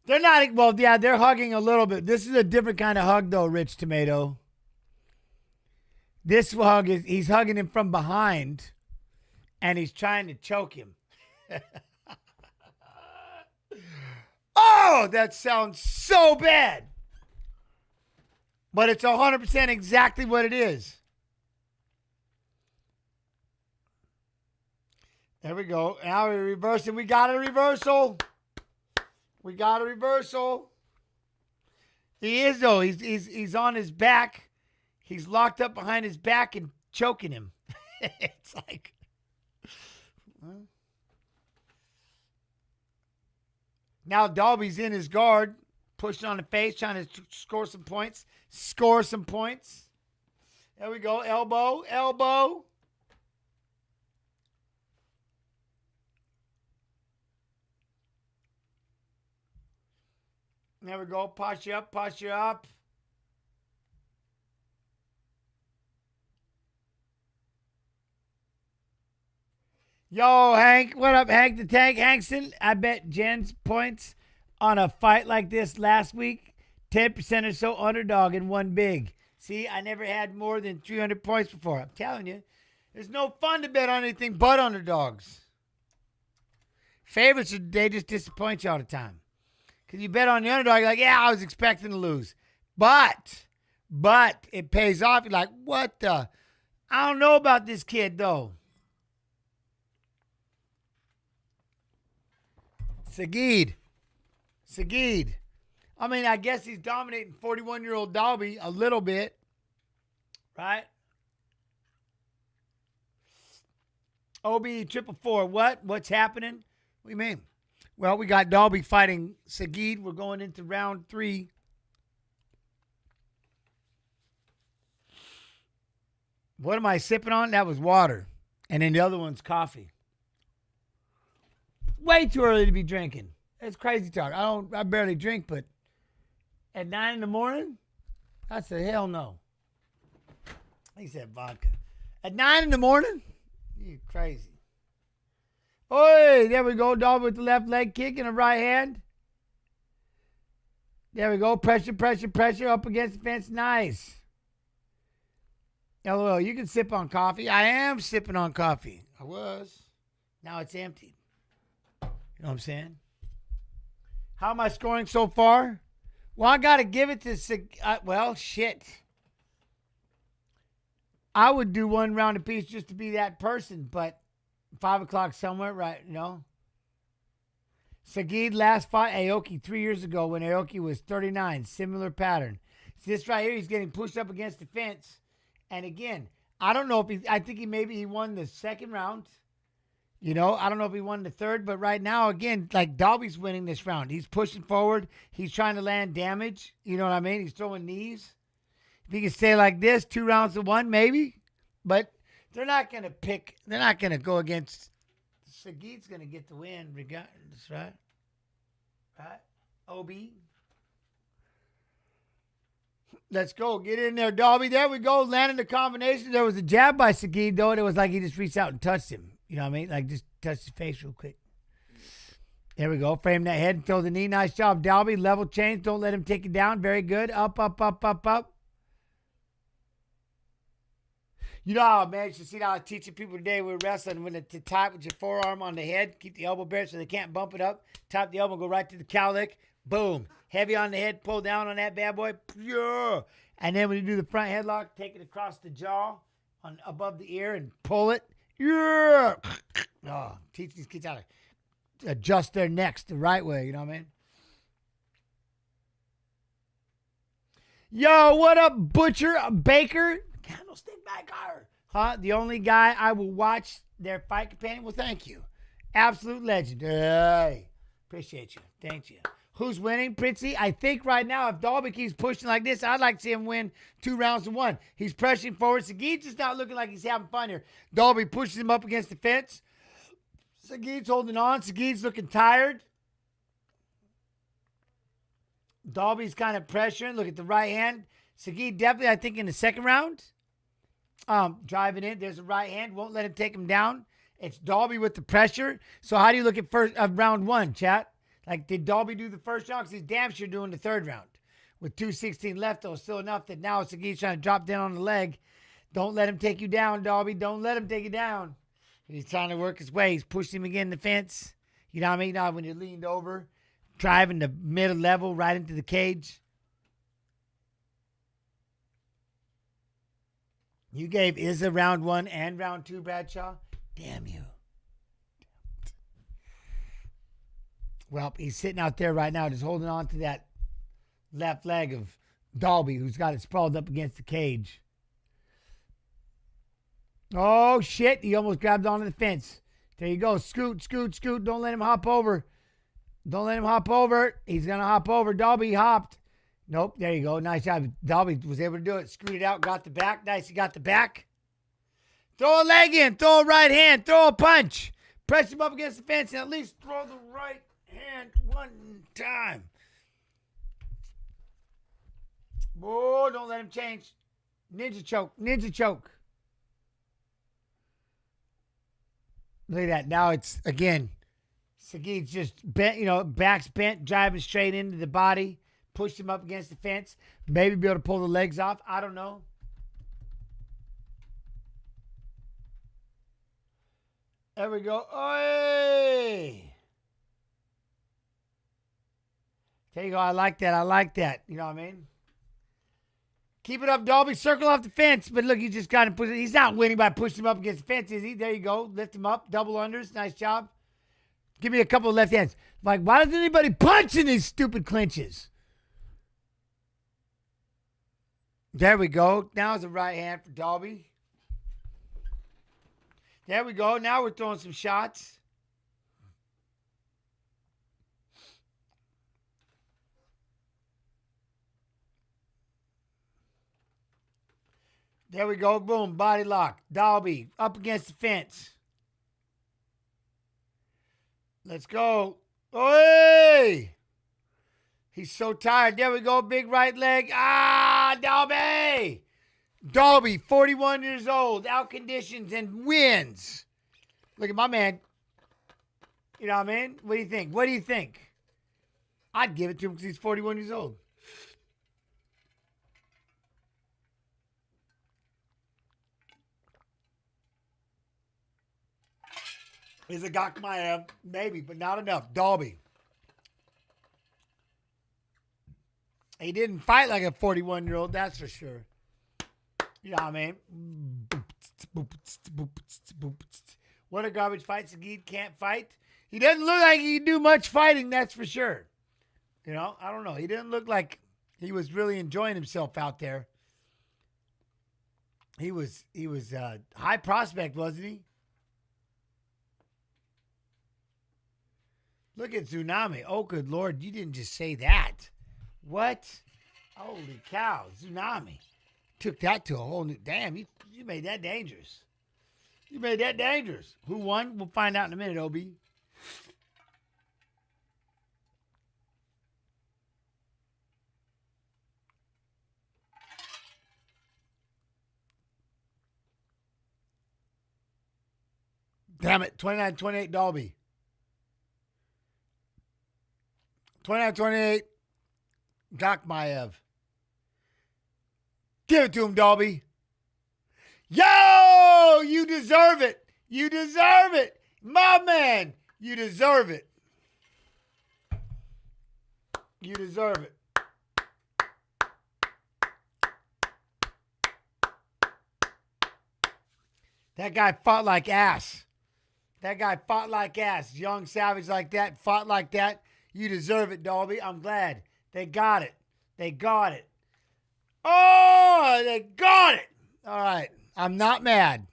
[SPEAKER 1] they're not, well, yeah, they're hugging a little bit. This is a different kind of hug, though, Rich Tomato. This hug is, he's hugging him from behind, and he's trying to choke him. Oh, that sounds so bad. But it's 100% exactly what it is. There we go. Now we're reversing. We got a reversal. We got a reversal. He is, though. He's on his back. He's locked up behind his back and choking him. It's like... Well. Now Dalby's in his guard, pushing on the face, trying to score some points. Score some points. There we go. Elbow, elbow. There we go. Posture up, posture up. Yo, Hank. What up, Hank the Tank? Hankson, I bet Jen's points on a fight like this last week, 10% or so underdog and one big. See, I never had more than 300 points before. I'm telling you, there's no fun to bet on anything but underdogs. Favorites, they just disappoint you all the time. Because you bet on the underdog, you're like, yeah, I was expecting to lose. But it pays off. You're like, what the? I don't know about this kid, though. Sagid. I mean, I guess he's dominating 41-year-old Dalby a little bit. Right? OB 444. What? What's happening? What do you mean? Well, we got Dalby fighting Sagid. We're going into round 3. What am I sipping on? That was water. And then the other one's coffee. Way too early to be drinking. It's crazy talk. I barely drink, but at 9 in the morning, that's a hell no. He said vodka. At 9 in the morning? You crazy. Oi, there we go. Dog with the left leg kick and a right hand. There we go. Pressure up against the fence. Nice. LOL, you can sip on coffee. I am sipping on coffee. I was. Now it's emptied. You know what I'm saying? How am I scoring so far? Well, I got to give it to... well, shit. I would do one round apiece just to be that person, but 5 o'clock somewhere, right? You know? Sagid last fought Aoki 3 years ago when Aoki was 39. Similar pattern. See this right here, he's getting pushed up against the fence. And again, I don't know if I think he won the second round. You know, I don't know if he won the third, but right now, again, like Dalby's winning this round. He's pushing forward. He's trying to land damage. You know what I mean? He's throwing knees. If he can stay like this, 2 rounds to 1, maybe. But they're not going to go against, Sagit's going to get the win regardless, right? Right? OB. Let's go. Get in there, Dalby. There we go. Landing the combination. There was a jab by Sagit, though, and it was like he just reached out and touched him. You know what I mean? Like, just touch his face real quick. There we go. Frame that head and throw the knee. Nice job, Dalby. Level change. Don't let him take you down. Very good. Up, up, up, up, up. You know how, man, you should see how I'm teaching people today with wrestling when to tap with your forearm on the head. Keep the elbow bare so they can't bump it up. Tap the elbow, go right to the cowlick. Boom. Heavy on the head. Pull down on that bad boy. Yeah. And then when you do the front headlock, take it across the jaw on above the ear and pull it. Yeah. Oh, teach these kids how to adjust their necks the right way. You know what I mean? Yo, what up, Butcher Baker? Candlestick Baker. Huh? The only guy I will watch their fight companion. Well, thank you. Absolute legend. Hey. Appreciate you. Thank you. Who's winning, Princey? I think right now, if Dalby keeps pushing like this, I'd like to see him win 2 rounds to 1. He's pressing forward. Sagit's just not looking like he's having fun here. Dalby pushes him up against the fence. Sagit's holding on. Sagit's looking tired. Dalby's kind of pressuring. Look at the right hand. Sagit definitely, I think, in the second round. Driving in. There's a right hand. Won't let him take him down. It's Dalby with the pressure. So how do you look at round 1, chat? Like, did Dalby do the first round? Because he's damn sure doing the third round. With 2:16 left, though, still enough that now Sagit's trying to drop down on the leg. Don't let him take you down, Dalby. Don't let him take you down. He's trying to work his way. He's pushing him again in the fence. You know what I mean? Now when you're leaned over, driving the middle level right into the cage. You gave Izza round 1 and round 2, Bradshaw. Damn you. Well, he's sitting out there right now just holding on to that left leg of Dalby, who's got it sprawled up against the cage. Oh, shit. He almost grabbed onto the fence. There you go. Scoot, scoot, scoot. Don't let him hop over. Don't let him hop over. He's going to hop over. Dalby hopped. Nope. There you go. Nice job. Dalby was able to do it. Scooted out. Got the back. Nice. He got the back. Throw a leg in. Throw a right hand. Throw a punch. Press him up against the fence and at least throw the right hand one time. Oh, don't let him change. Ninja choke. Ninja choke. Look at that. Now it's, again, Sagit's just bent, you know, back's bent, driving straight into the body. Pushed him up against the fence. Maybe be able to pull the legs off. I don't know. There we go. Oy! There you go. I like that. I like that. You know what I mean? Keep it up, Dalby. Circle off the fence. But look, you just got to push it. He's not winning by pushing him up against the fence, is he? There you go. Lift him up. Double unders. Nice job. Give me a couple of left hands. Like, why doesn't anybody punch in these stupid clinches? There we go. Now it's a right hand for Dalby. There we go. Now we're throwing some shots. There we go. Boom. Body lock. Dalby up against the fence. Let's go. Hey! He's so tired. There we go. Big right leg. Ah, Dalby! Dalby, 41 years old, out conditions and wins. Look at my man. You know what I mean? What do you think? What do you think? I'd give it to him because he's 41 years old. Is it Gakmaev? Maybe, but not enough. Dalby. He didn't fight like a 41-year-old, that's for sure. You know what I mean? What a garbage fight. Sagit can't fight. He doesn't look like he can do much fighting, that's for sure. You know, I don't know. He didn't look like He was really enjoying himself out there. He was high prospect, wasn't he? Look at Tsunami. Oh, good Lord, you didn't just say that. What? Holy cow, Tsunami. Took that to a whole new... Damn, you made that dangerous. You made that dangerous. Who won? We'll find out in a minute, Obi. Damn it, 29-28 Dolby. 29-28 Gakmaev. Give it to him, Dolby. Yo, you deserve it. You deserve it. My man, you deserve it. You deserve it. That guy fought like ass. That guy fought like ass. Young savage like that, fought like that. You deserve it, Dolby. I'm glad. They got it. They got it. Oh, they got it. All right. I'm not mad.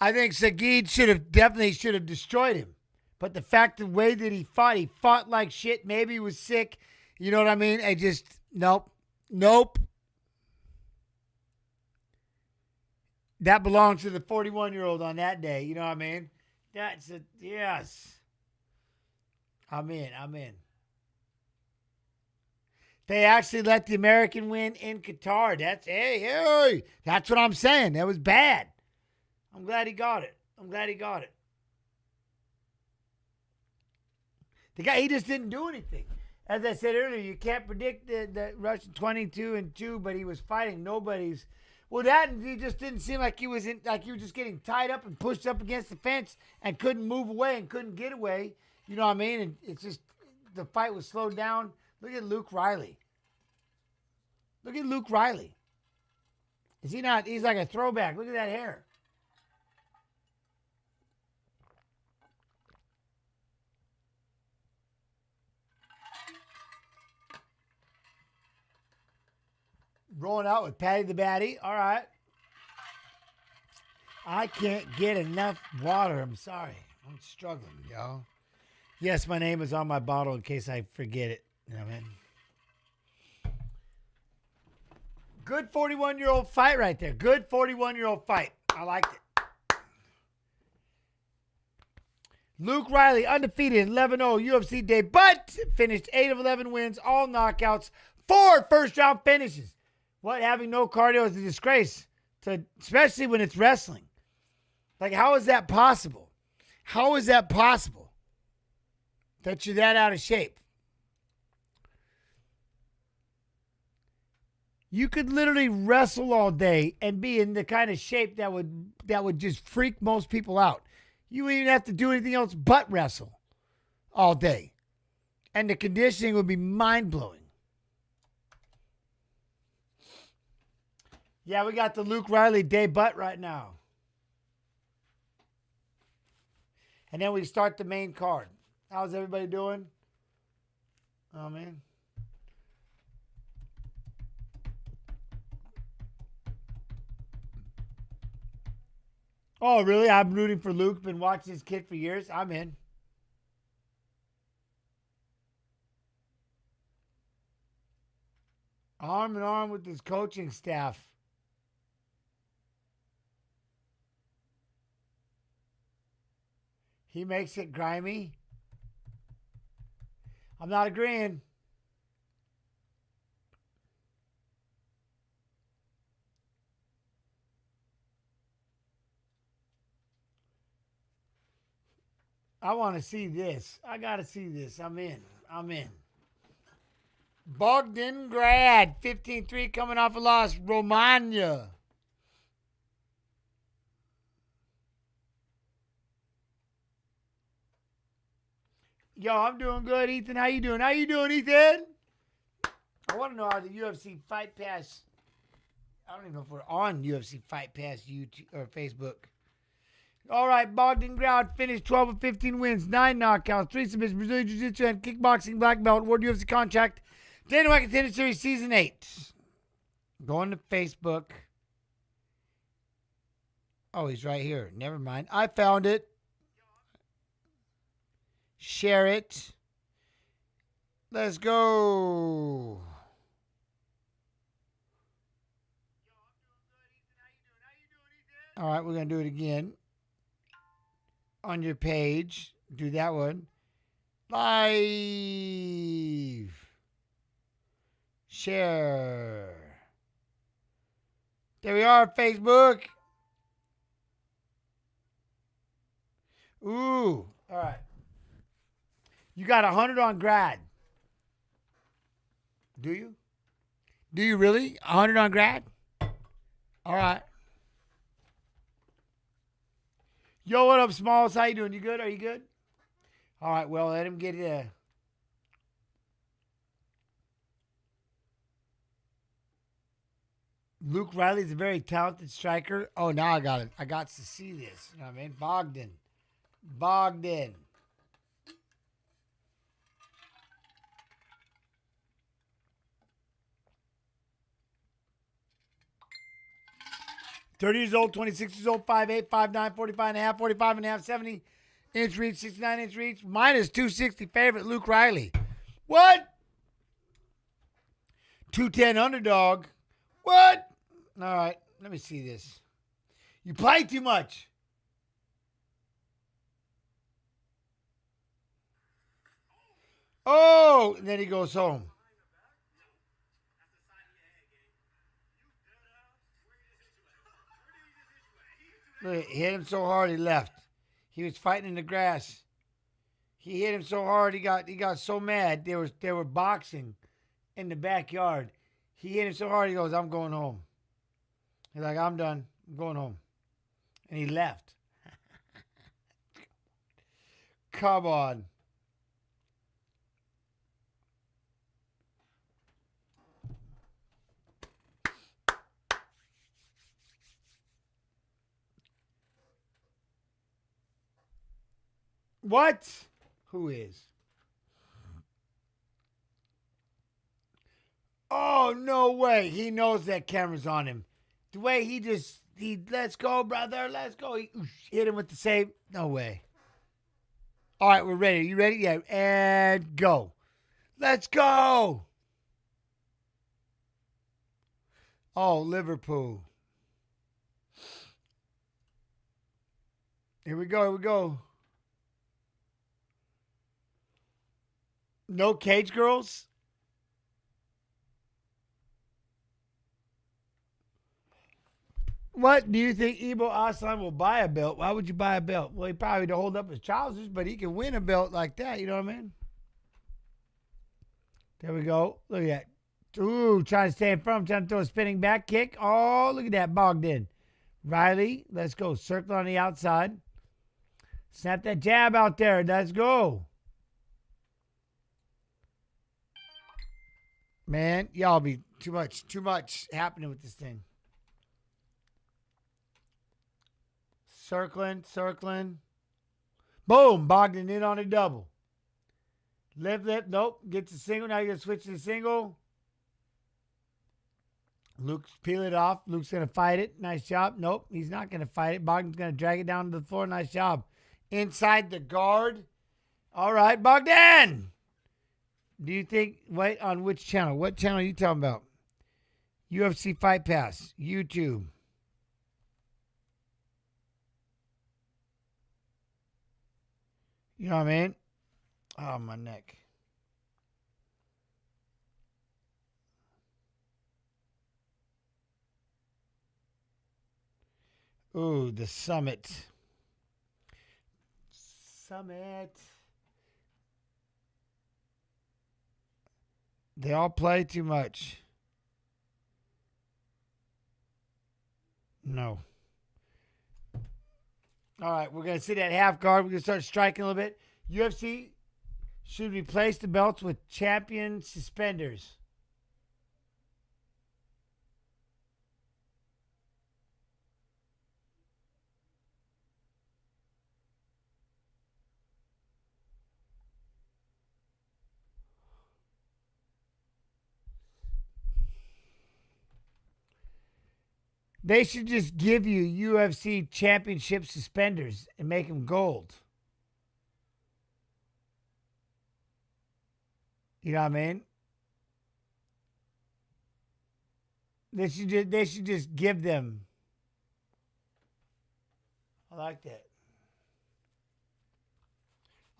[SPEAKER 1] I think Sagid definitely should have destroyed him. But the way that he fought like shit. Maybe he was sick. You know what I mean? Nope. That belongs to the 41-year-old on that day. You know what I mean? Yes. I'm in. They actually let the American win in Qatar. Hey. That's what I'm saying. That was bad. I'm glad he got it. The guy, he just didn't do anything. As I said earlier, you can't predict the Russian 22-2, but he was fighting nobody's. Well, he just didn't seem like he was just getting tied up and pushed up against the fence and couldn't move away and couldn't get away. You know what I mean? And it's just the fight was slowed down. Look at Luke Riley. Is he not? He's like a throwback. Look at that hair. Rolling out with Patty the Batty. All right. I can't get enough water. I'm sorry. I'm struggling, y'all. Yes, my name is on my bottle in case I forget it. You know what I mean? Good 41-year-old fight right there. Good 41-year-old fight. I liked it. Luke Riley, undefeated, 11-0 UFC debut, but finished 8 of 11 wins, all knockouts, 4 first-round finishes. What, having no cardio is a disgrace, especially when it's wrestling. Like, how is that possible? How is that possible that you're that out of shape? You could literally wrestle all day and be in the kind of shape that would just freak most people out. You wouldn't even have to do anything else but wrestle all day. And the conditioning would be mind-blowing. Yeah, we got the Luke Riley debut right now. And then we start the main card. How's everybody doing? Oh, man. Oh, really? I'm rooting for Luke. Been watching this kid for years. I'm in. Arm in arm with his coaching staff. He makes it grimy. I'm not agreeing. I want to see this. I got to see this. I'm in. Bogdangrad, 15-3 coming off a loss. Romania. Yo, I'm doing good, Ethan. How you doing? Ethan? I want to know how the UFC Fight Pass. I don't even know if we're on UFC Fight Pass YouTube or Facebook. All right, Bogdangrad finished 12 of 15 wins, 9 knockouts, 3 submissions, Brazilian Jiu-Jitsu and kickboxing black belt, World UFC contract, Dana White Contender Series Season 8. Going to Facebook. Oh, he's right here. Never mind. I found it. Share it. Let's go. All right, we're going to do it again. On your page. Do that one. Live. Share. There we are, Facebook. Ooh. All right. You got 100 on grad. Do you? Do you really? 100 on grad? All right. Yo, what up, Smalls? How you doing? You good? Are you good? All right, well, let him get it. Luke Riley's a very talented striker. Oh, now I got it. I got to see this. You know what I mean? Bogdan. 30 years old, 26 years old, 5'8", 5'9", 45 and a half, 45 and a half, 70-inch reach, 69-inch reach. Minus 260 favorite, Luke Riley. What? 210 underdog. What? All right, let me see this. You play too much. Oh, and then he goes home. Look, he hit him so hard he left. He was fighting in the grass. He hit him so hard he got so mad. They were boxing in the backyard. He hit him so hard he goes, "I'm going home." He's like, "I'm done. I'm going home." And he left. Come on. What? Who is? Oh, no way. He knows that camera's on him. The way he let's go, brother. Let's go. He hit him with the save. No way. All right, we're ready. You ready? Yeah. And go. Let's go. Oh, Liverpool. Here we go. No cage girls? What do you think Ibo Aslan will buy a belt? Why would you buy a belt? Well, he probably to hold up his trousers, but he can win a belt like that. You know what I mean? There we go. Look at that. Ooh, trying to stay in front, trying to throw a spinning back kick. Oh, look at that. Bogdan. Riley, let's go. Circle on the outside. Snap that jab out there. Let's go. Man, y'all be too much happening with this thing. Circling. Boom, Bogdan in on a double. Lip, nope, gets a single. Now you're going to switch to the single. Luke's peel it off. Luke's going to fight it. Nice job. Nope, he's not going to fight it. Bogdan's going to drag it down to the floor. Nice job. Inside the guard. All right, Bogdan. Do you think, wait, on which channel? What channel are you talking about? UFC Fight Pass. YouTube. You know what I mean? Oh, my neck. Ooh, the Summit. They all play too much. No. All right, we're going to sit at half guard. We're going to start striking a little bit. UFC should replace the belts with champion suspenders. They should just give you UFC championship suspenders and make them gold. You know what I mean? They should just give them. I like that.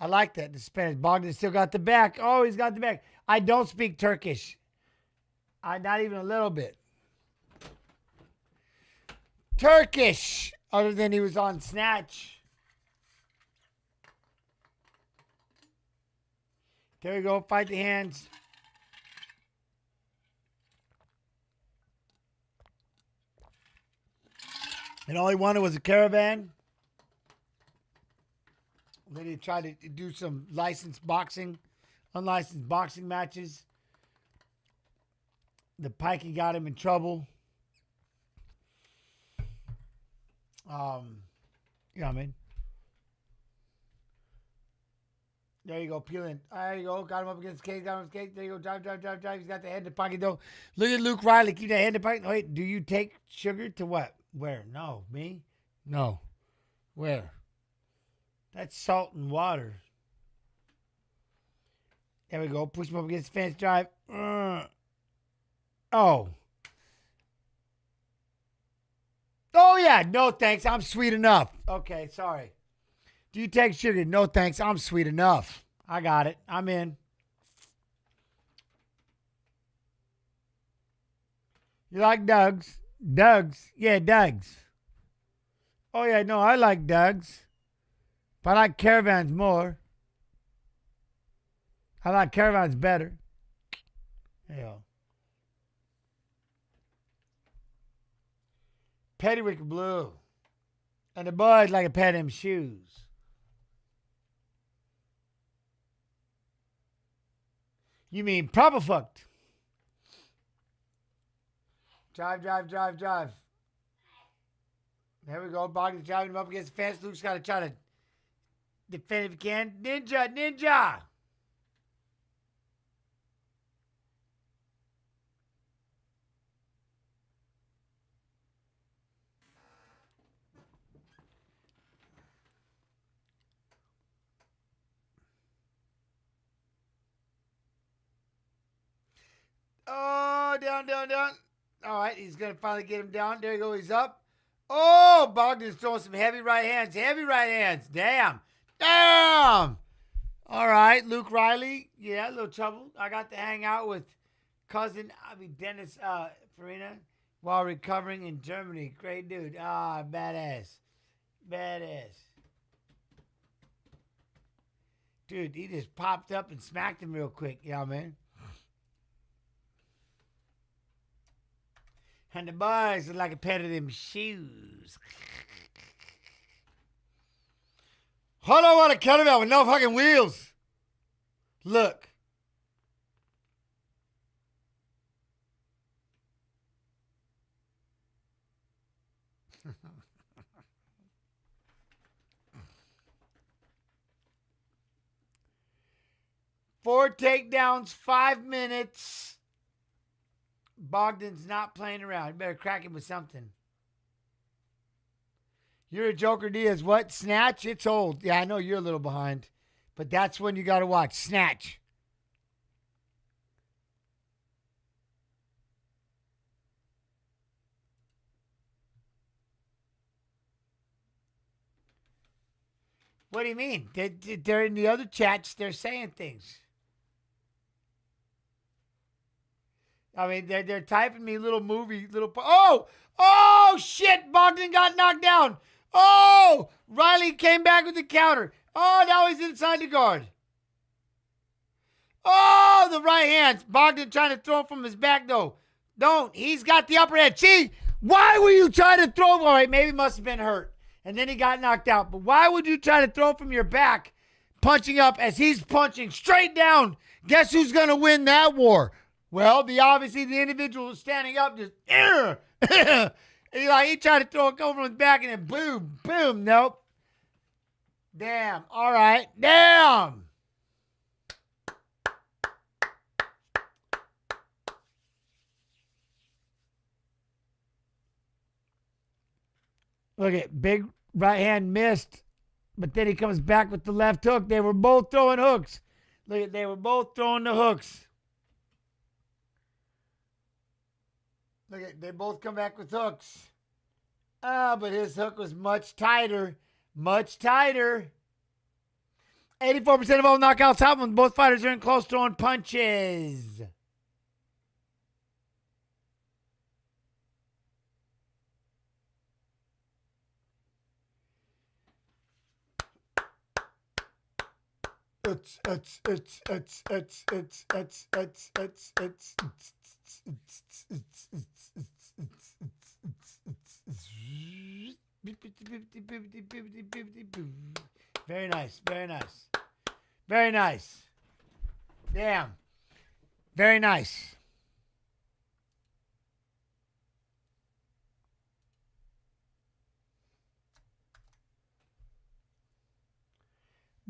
[SPEAKER 1] I like that. The Spanish Bogdan still got the back. Oh, he's got the back. I don't speak Turkish. Not even a little bit. Turkish, other than he was on Snatch. There we go. Fight the hands. And all he wanted was a caravan. Then he tried to do some licensed boxing, unlicensed boxing matches. The Pikey got him in trouble. You know what I mean? There you go, peeling. There you go. Got him up against the cage. Got him against the cage. There you go. Drive. He's got the head in the pocket, though. Look at Luke Riley. Keep that head in the pocket. Wait, do you take sugar to what? Where? No. Me? No. Where? That's salt and water. There we go. Push him up against the fence. Drive. Oh. Oh, yeah. No, thanks. I'm sweet enough. Okay, sorry. Do you take sugar? No, thanks. I'm sweet enough. I got it. I'm in. You like Doug's? Doug's? Yeah, Doug's. Oh, yeah, no, I like Doug's. But I like Caravans more. I like Caravans better. Yeah. Pettywick blue. And the boys like to pet him shoes. You mean proper fucked. Drive. There we go. Bogdan's driving him up against the fence. Luke's got to try to defend if he can. Ninja. 'Down. All right, he's going to finally get him down. There you go. He's up. Oh, Bogdan's throwing some heavy right hands. Damn. All right, Luke Riley. Yeah, a little trouble. I got to hang out with Dennis Farina while recovering in Germany. Great dude. Badass. Dude, he just popped up and smacked him real quick. Yeah, man. And the boys are like a pair of them shoes. Hold on, what a kettlebell with no fucking wheels. Look. Four takedowns, 5 minutes. Bogdan's not playing around. You better crack him with something. You're a Joker Diaz. What? Snatch? It's old. Yeah, I know you're a little behind. But that's when you got to watch. Snatch. What do you mean? They're in the other chats. They're saying things. I mean, they're typing me Oh, shit. Bogdan got knocked down. Oh, Riley came back with the counter. Oh, now he's inside the guard. Oh, the right hands. Bogdan trying to throw from his back, though. Don't. He's got the upper hand. See, why were you trying to throw? All right, maybe he must have been hurt. And then he got knocked out. But why would you try to throw from your back, punching up as he's punching straight down? Guess who's going to win that war? Well, obviously the individual standing up just, he tried to throw it over from his back and then boom, nope. Damn, all right, damn. Look at big right hand missed, but then he comes back with the left hook. They were both throwing hooks. Look at, they were both throwing the hooks. Look at, they both come back with hooks. Ah, but his hook was much tighter. Much tighter. 84% of all knockouts happen when both fighters are in close throwing punches. Very nice, very nice. Very nice. Damn. Very nice.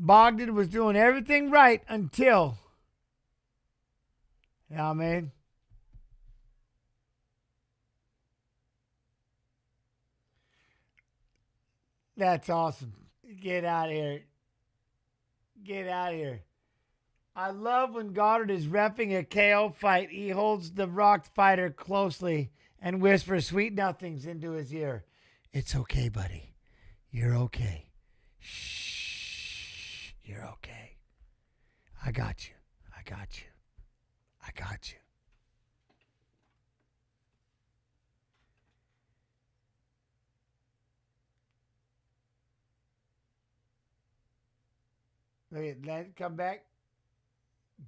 [SPEAKER 1] Bogdan was doing everything right until, you know what I mean? That's awesome. Get out of here. Get out of here. I love when Goddard is reffing a KO fight. He holds the rocked fighter closely and whispers sweet nothings into his ear. It's okay, buddy. You're okay. Shh. You're okay. I got you. I got you. I got you. Look at that. Come back.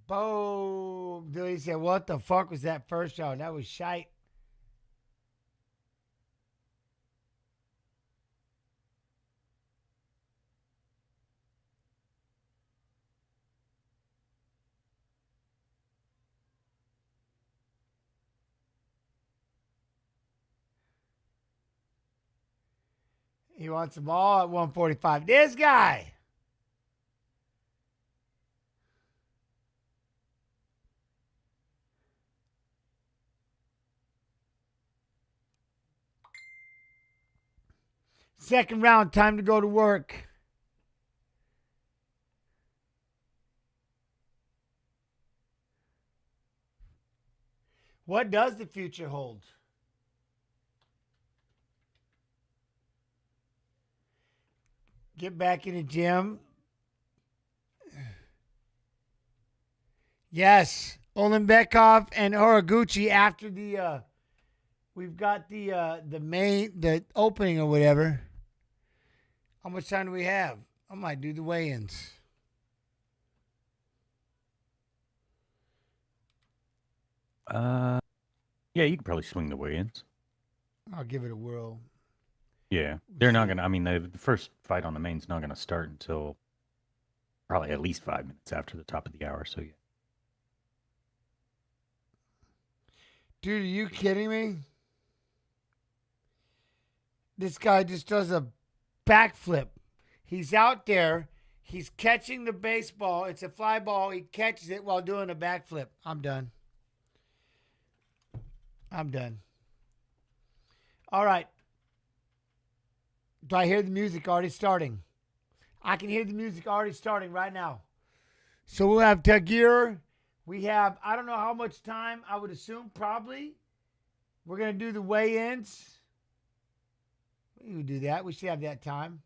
[SPEAKER 1] Boom. Dude, he said, what the fuck was that first round? That was shite. He wants them all at 145. This guy. Second round, time to go to work. What does the future hold? Get back in the gym. Yes, Olimbekov and Horiguchi after the we've got the opening or whatever. How much time do we have? I might do the weigh-ins.
[SPEAKER 2] Yeah, you could probably swing the weigh-ins.
[SPEAKER 1] I'll give it a whirl.
[SPEAKER 2] Yeah, they're not gonna. I mean, the first fight on the main's not gonna start until probably at least 5 minutes after the top of the hour. So yeah.
[SPEAKER 1] Dude, are you kidding me? This guy just does a backflip. He's out there. He's catching the baseball. It's a fly ball. He catches it while doing a backflip. I'm done. I'm done. All right. Do I hear the music already starting? I can hear the music already starting right now. So we'll have Tagir. We have, I don't know how much time. I would assume probably. We're going to do the weigh-ins. We can do that. We should have that time.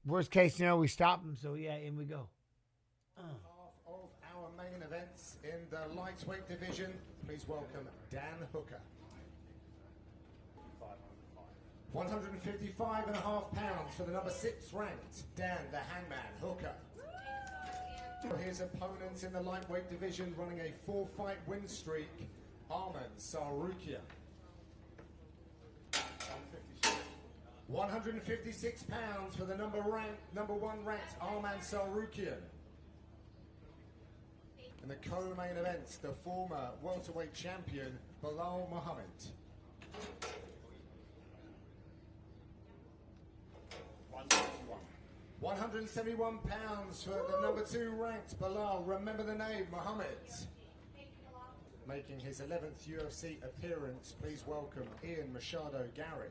[SPEAKER 1] Worst case scenario, we stop them. So, yeah, in we go.
[SPEAKER 3] Half of our main events in the lightweight division. Please welcome Dan Hooker. 155.5 pounds for the number 6 ranked Dan the Hangman Hooker. His opponents in the lightweight division running a 4-fight win streak, Arman Sarukian. 156 pounds for the number 1 ranked Arman Sarukian. In the co-main events, the former welterweight champion Bilal Muhammad. 171 pounds for the number 2 ranked Bilal, remember the name, Muhammad. Making his 11th UFC appearance, please welcome Ian Machado Gary.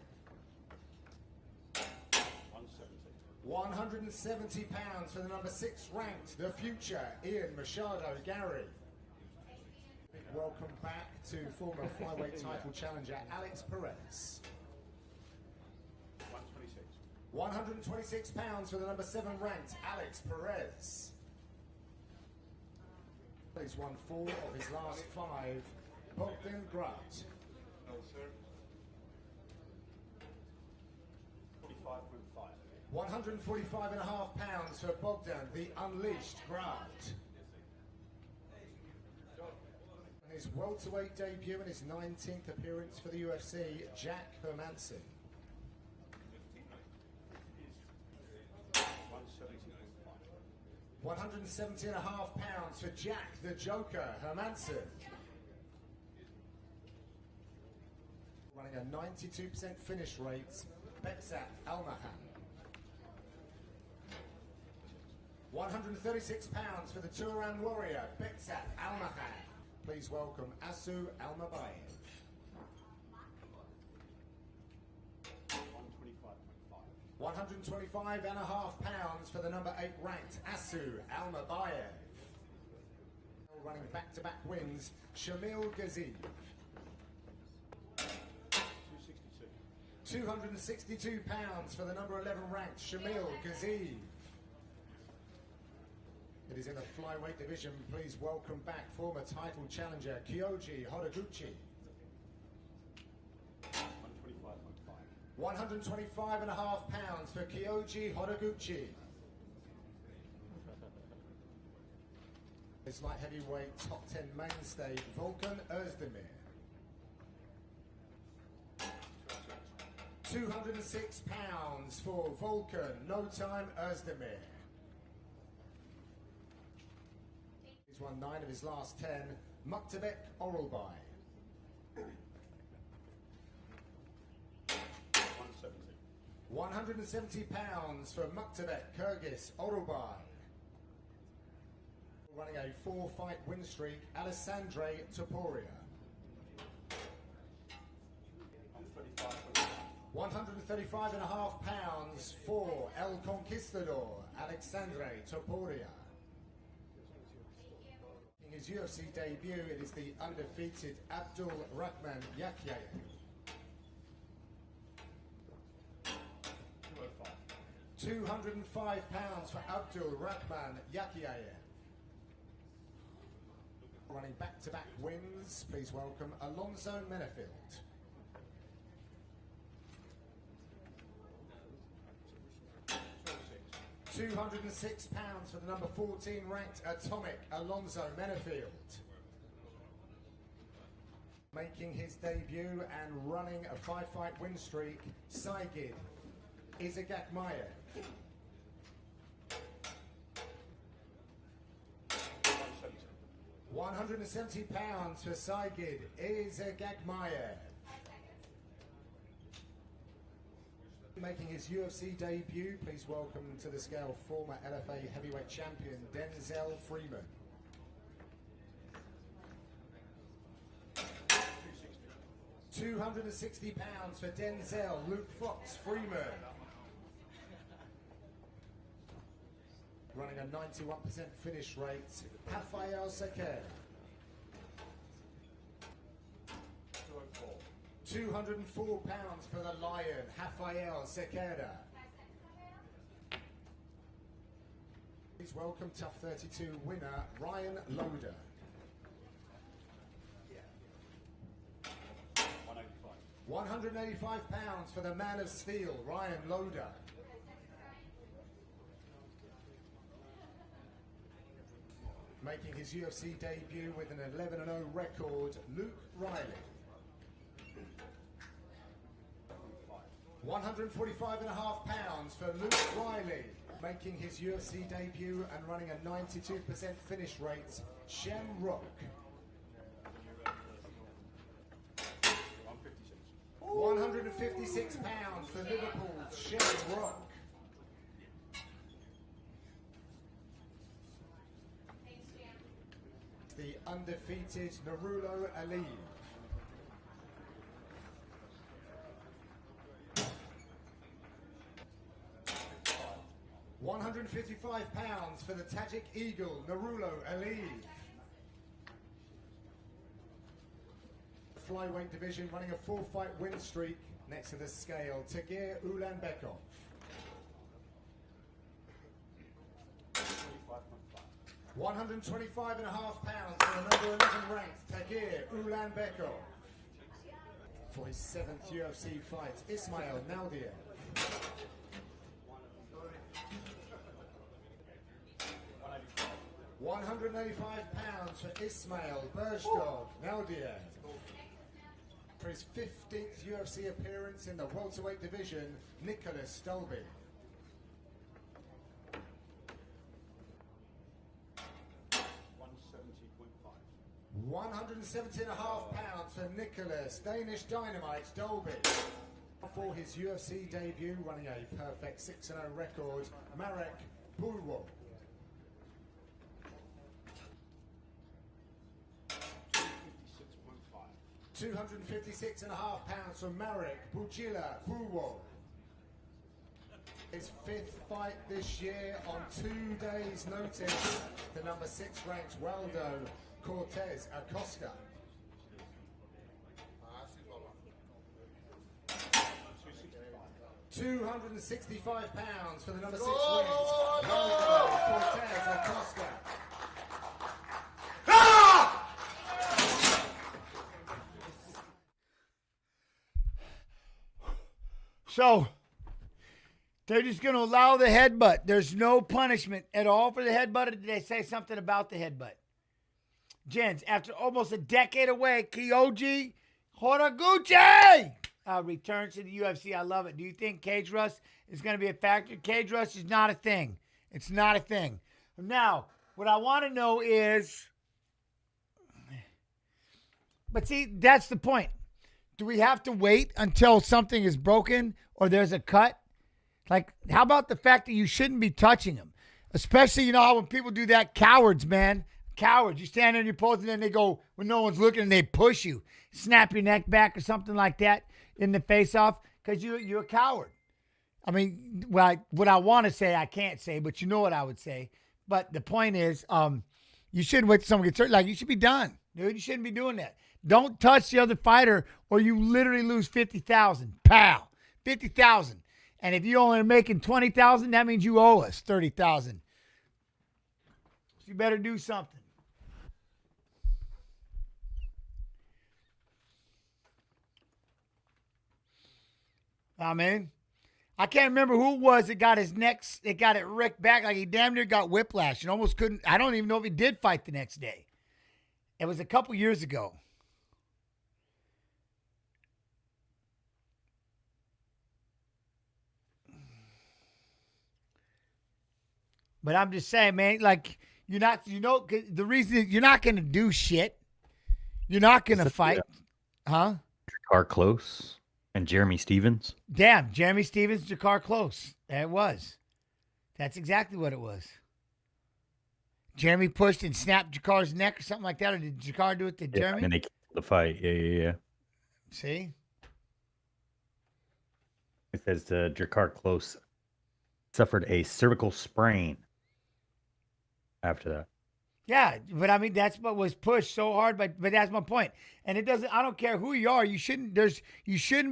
[SPEAKER 3] 170 pounds for the number 6 ranked, the future, Ian Machado Gary. Big welcome back to former flyweight title challenger Alex Perez. 126 pounds for the number 7 ranked Alex Perez. He's won 4 of his last 5. Bogdan Grut. 145.5 pounds for Bogdan, the Unleashed Grut. And his welterweight debut and his 19th appearance for the UFC, Jack Hermanson. 170.5 pounds for Jack the Joker Hermanson. Running a 92% finish rate, Bexat Almahan. 136 pounds for the Turan Warrior, Bexat Almahan. Please welcome Asu Almabayev. 125.5 pounds for the number 8 ranked Asu Almabayev. Running back-to-back wins, Shamil Gaziv. 262 pounds for the number 11 ranked Shamil Gaziv. It is in the flyweight division. Please welcome back former title challenger Kyoji Hodaguchi. 125.5 pounds for Kyoji Hodaguchi. This light heavyweight top 10 mainstay Volkan Özdemir. 206 pounds for Volkan No Time Özdemir. He's won 9 of his last 10. Muktebek Oralbay. 170 pounds for Muktebek Kyrgyz Oralbay. Running a 4-fight win streak, Alessandre Topuria. 135.5 pounds for El Conquistador, Alexandre Topuria. In his UFC debut, it is the undefeated Abdul Rahman Yakyayev. 205 pounds for Abdul Rahman Yakyayev. Running back-to-back wins, please welcome Alonzo Menefield. 206 pounds for the number 14 ranked Atomic Alonzo Menefield. Making his debut and running a 5-fight win streak, Saigid Izagakmayev. 170 pounds for Saigid Izagakmayev. Making his UFC debut, please welcome to the scale former LFA heavyweight champion Denzel Freeman. 260 pounds for Denzel Luke Fox Freeman. Running a 91% finish rate, Rafael Sequeira. 204 pounds for the Lion, Rafael Sequeira. Please welcome Tough 32 winner, Ryan Loder. 185 pounds for the Man of Steel, Ryan Loder. Making his UFC debut with an 11-0 record, Luke Riley. 145.5 pounds for Luke Riley, making his UFC debut and running a 92% finish rate, Shem Rock. 156 pounds for Liverpool's Shem Rock. The undefeated Nurullo Aliev. 155 pounds for the Tajik Eagle, Nurullo Aliev. Flyweight division running a 4-fight win streak. Next to the scale, Tagir Ulanbekov. 125.5 pounds for the number 11 ranked Tagir Ulanbekov. For his 7th UFC fight, Ismail Naurdiev. 185 pounds for Ismail Bergdog Naurdiev. For his 15th UFC appearance in the welterweight division, Nicholas Dolby. 170.5 pounds for Nicholas Danish Dynamite Dolby. For his UFC debut, running a perfect 6-0 record, Marek Pulver. 256.5 pounds from Marek Bujila Pulver. His 5th fight this year on 2 days' notice. The number 6 ranked Waldo Cortez Acosta. 265 pounds for the number 6 ranked Waldo Cortez Acosta.
[SPEAKER 1] So, they're just going to allow the headbutt. There's no punishment at all for the headbutt, or did they say something about the headbutt? Gents, after almost a decade away, Kyoji Horiguchi returns to the UFC. I love it. Do you think cage rust is going to be a factor? Cage rust is not a thing. It's not a thing. Now, what I want to know is, but see, that's the point. Do we have to wait until something is broken or there's a cut? Like, how about the fact that you shouldn't be touching them? Especially, you know how when people do that, cowards, man. Cowards. You stand there and you pose and then they go, when no one's looking, and they push you. Snap your neck back or something like that in the face-off because you're a coward. I mean, well, what I want to say, I can't say, but you know what I would say. But the point is, you shouldn't wait till someone gets hurt. Like, you should be done, dude. You shouldn't be doing that. Don't touch the other fighter or you literally lose $50,000. Pow. $50,000. And if you only are making $20,000, that means you owe us $30,000. So you better do something. I mean, I can't remember who it was that got his neck, it got it ripped back. Like he damn near got whiplash and almost couldn't. I don't even know if he did fight the next day. It was a couple years ago. But I'm just saying, man, like, you're not, you know, the reason is you're not going to do shit. You're not going to fight. Huh?
[SPEAKER 2] Jakar Close and Jeremy Stevens.
[SPEAKER 1] Damn, Jeremy Stevens, Jakar Close. That was. That's exactly what it was. Jeremy pushed and snapped Jakar's neck or something like that, or did Jakar do it to Jeremy?
[SPEAKER 2] And they killed the fight. Yeah.
[SPEAKER 1] See?
[SPEAKER 2] It says Jakar Close suffered a cervical sprain after that.
[SPEAKER 1] Yeah, but I mean, that's what was pushed so hard, but that's my point. And it doesn't, I don't care who you are, you shouldn't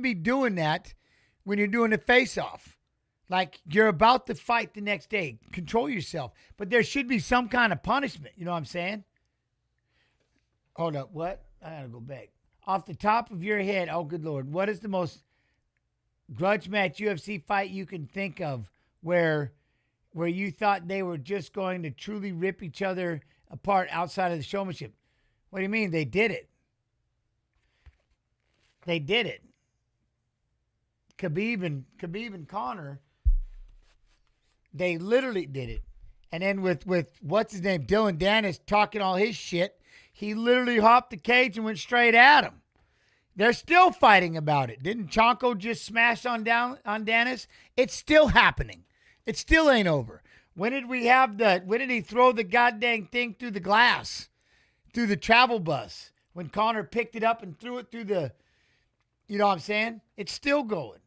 [SPEAKER 1] be doing that when you're doing a face-off. Like, you're about to fight the next day. Control yourself. But there should be some kind of punishment. You know what I'm saying? Hold up. What? I got to go back. Off the top of your head, oh, good Lord, what is the most grudge match UFC fight you can think of where you thought they were just going to truly rip each other apart outside of the showmanship? What do you mean? They did it. They did it. Khabib and Conor, they literally did it. And then with what's his name, Dylan Dennis talking all his shit, he literally hopped the cage and went straight at him. They're still fighting about it. Didn't Chonko just smash on Dennis? It's still happening. It still ain't over. When did he throw the goddamn thing through the glass, through the travel bus? When Conor picked it up and threw it through the, you know what I'm saying? It's still going.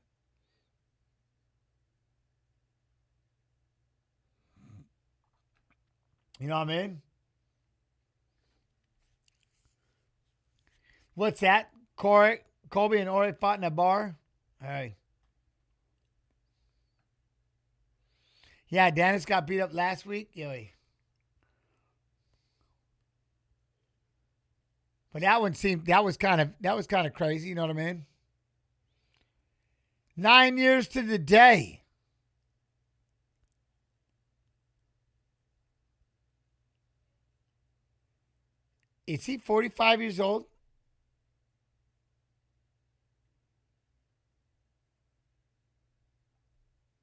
[SPEAKER 1] You know what I mean? What's that? Colby and Ori fought in a bar? All right. Yeah, Dennis got beat up last week. Yeah. But that was kind of crazy, you know what I mean? 9 years to the day. Is he 45 years old?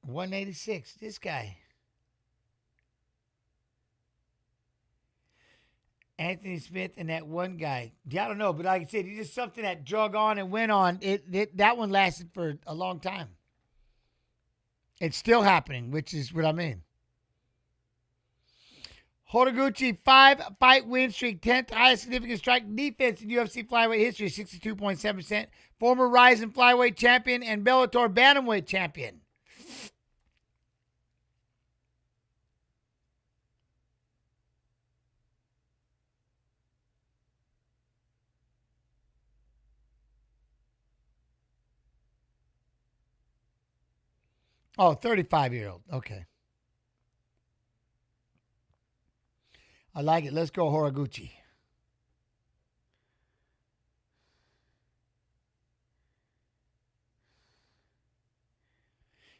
[SPEAKER 1] $186. This guy. Anthony Smith and that one guy. Yeah, I don't know, but like I said, it's just something that drug on and went on. That one lasted for a long time. It's still happening, which is what I mean. Horiguchi, 5-fight win streak, 10th highest significant strike defense in UFC flyweight history, 62.7%. Former Ryzen flyweight champion and Bellator bantamweight champion. Oh, 35-year-old. Okay. I like it. Let's go, Horiguchi.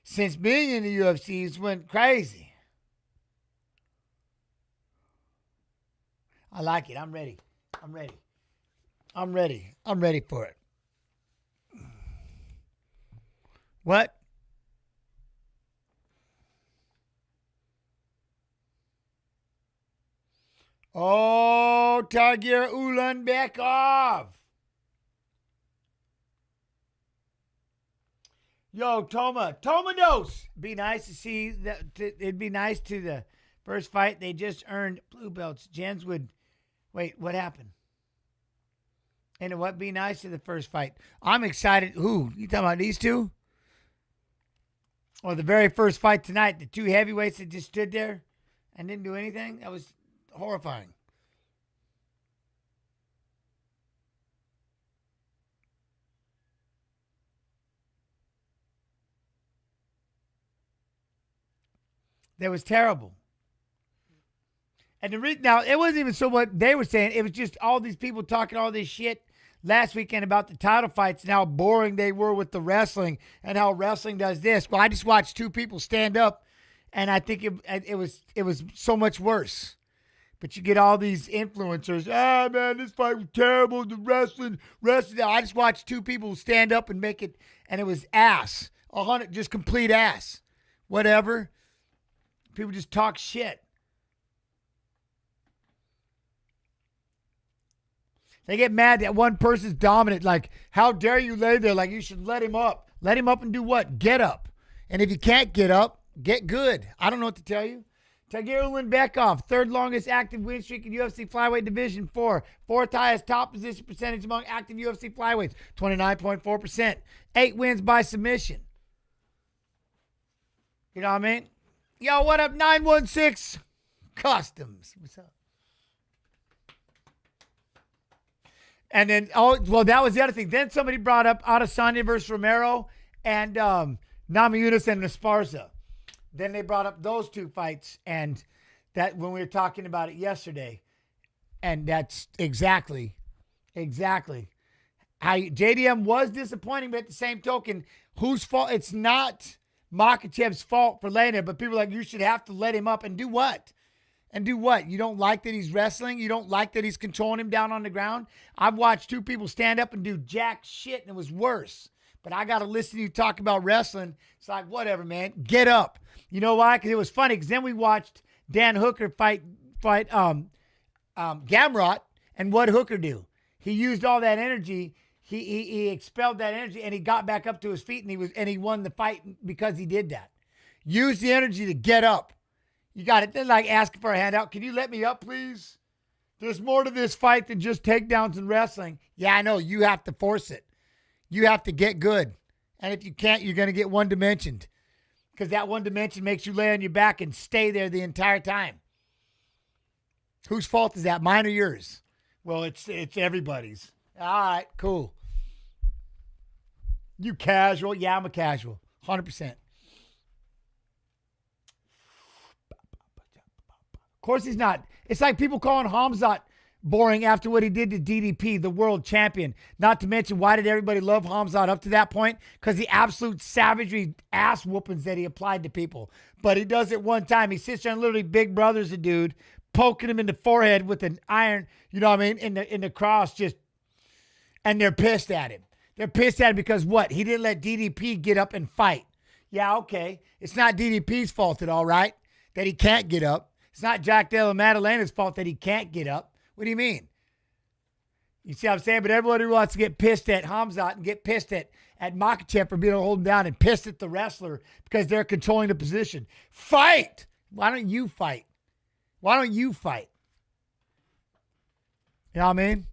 [SPEAKER 1] Since being in the UFC, it's went crazy. I like it. I'm ready. I'm ready for it. What? Oh, Tagir Ulanbekov. Yo, Tomados. Be nice to see that. It'd be nice to the first fight. They just earned blue belts. Jens would. Wait, what happened? And it would be nice to the first fight. I'm excited. Who? You talking about these two? Or the very first fight tonight, the two heavyweights that just stood there and didn't do anything? That was horrifying. That was terrible. And now, it wasn't even so what they were saying. It was just all these people talking all this shit last weekend about the title fights and how boring they were with the wrestling and how wrestling does this. Well, I just watched two people stand up, and I think it was so much worse. But you get all these influencers. Ah, man, this fight was terrible. The wrestling. I just watched two people stand up and make it, and it was ass. 100, just complete ass. Whatever. People just talk shit. They get mad that one person's dominant. Like, how dare you lay there? Like, you should let him up. Let him up and do what? Get up. And if you can't get up, get good. I don't know what to tell you. Tagir Ulanbekov, third longest active win streak in UFC flyweight division 4. Fourth highest top position percentage among active UFC flyweights, 29.4%. 8 wins by submission. You know what I mean? Yo, what up, 916 Customs? What's up? And then, that was the other thing. Then somebody brought up Adesanya versus Romero and Namajunas and Esparza. Then they brought up those two fights, and that when we were talking about it yesterday, and that's exactly how JDM was disappointing, but at the same token, whose fault? It's not Makhachev's fault for laying there, but people are like, you should have to let him up and do what? And do what? You don't like that he's wrestling? You don't like that he's controlling him down on the ground? I've watched two people stand up and do jack shit, and it was worse. But I got to listen to you talk about wrestling. It's like, whatever, man. Get up. You know why? Because it was funny. Because then we watched Dan Hooker fight Gamrot, and what Hooker do? He used all that energy. He expelled that energy, and he got back up to his feet, and he won the fight because he did that. Use the energy to get up. You got it. They're like asking for a handout. Can you let me up, please? There's more to this fight than just takedowns and wrestling. Yeah, I know. You have to force it. You have to get good. And if you can't, you're going to get one-dimensioned. Because that one dimension makes you lay on your back and stay there the entire time. Whose fault is that? Mine or yours? Well, it's everybody's. All right, cool. You casual? Yeah, I'm a casual. 100%. Of course he's not. It's like people calling Hamzat boring after what he did to DDP, the world champion. Not to mention, why did everybody love Hamzat up to that point? Because the absolute savagery ass whoopings that he applied to people. But he does it one time. He sits there and literally big brother's a dude, poking him in the forehead with an iron, you know what I mean, in the cross, just, and they're pissed at him. They're pissed at him because what? He didn't let DDP get up and fight. Yeah, okay. It's not DDP's fault at all, right? That he can't get up. It's not Jack Della Maddalena's fault that he can't get up. What do you mean? You see what I'm saying? But everybody wants to get pissed at Hamzat and get pissed at Makhachev for being able to hold him down and pissed at the wrestler because they're controlling the position. Fight! Why don't you fight? Why don't you fight? You know what I mean?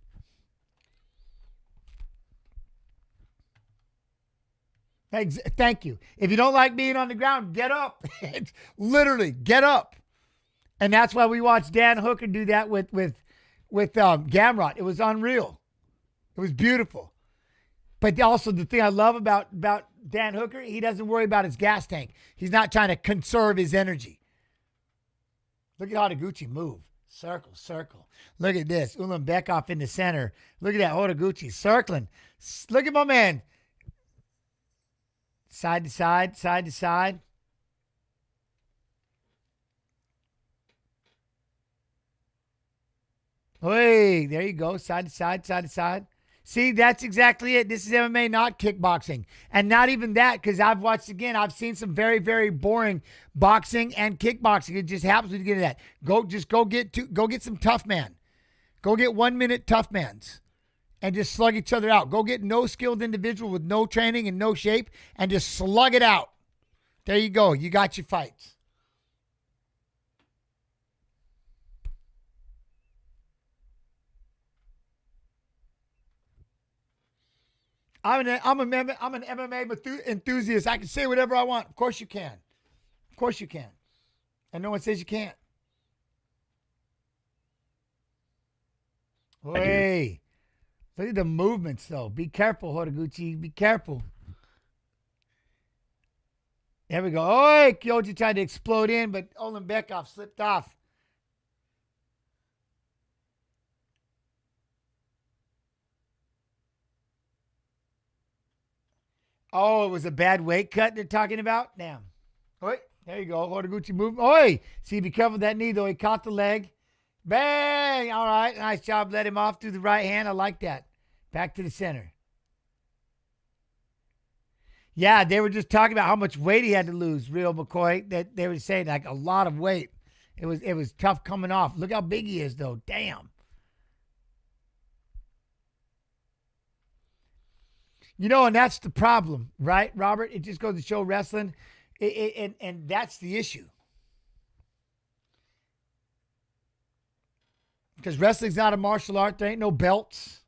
[SPEAKER 1] Thank you. If you don't like being on the ground, get up. Literally, get up. And that's why we watched Dan Hooker do that with Gamrot. It was unreal. It was beautiful. But also the thing I love about Dan Hooker, he doesn't worry about his gas tank. He's not trying to conserve his energy. Look at Horiguchi move. Circle, circle. Look at this. Ulanbekov in the center. Look at that Horiguchi circling. Look at my man. Side to side, side to side. Hey, there you go. Side to side, side to side. See, that's exactly it. This is MMA, not kickboxing. And not even that, because I've watched, again, I've seen some very, very boring boxing and kickboxing. It just happens when you get to that. Go get some tough man. Go get 1 minute tough mans and just slug each other out. Go get no skilled individual with no training and no shape and just slug it out. There you go. You got your fights. I'm an MMA enthusiast. I can say whatever I want. Of course you can. Of course you can. And no one says you can't. Hey, look at the movements, though. Be careful, Horiguchi. Be careful. There we go. Oh, Kyoji tried to explode in, but Ulanbekov slipped off. Oh, it was a bad weight cut they're talking about? Damn. Oi, there you go. Horiguchi move. Oi! See, be careful with that knee, though. He caught the leg. Bang! All right. Nice job. Let him off through the right hand. I like that. Back to the center. Yeah, they were just talking about how much weight he had to lose, Real McCoy. That they were saying like a lot of weight. It was tough coming off. Look how big he is, though. Damn. You know, and that's the problem, right, Robert? It just goes to show wrestling, and that's the issue. Because wrestling's not a martial art. There ain't no belts.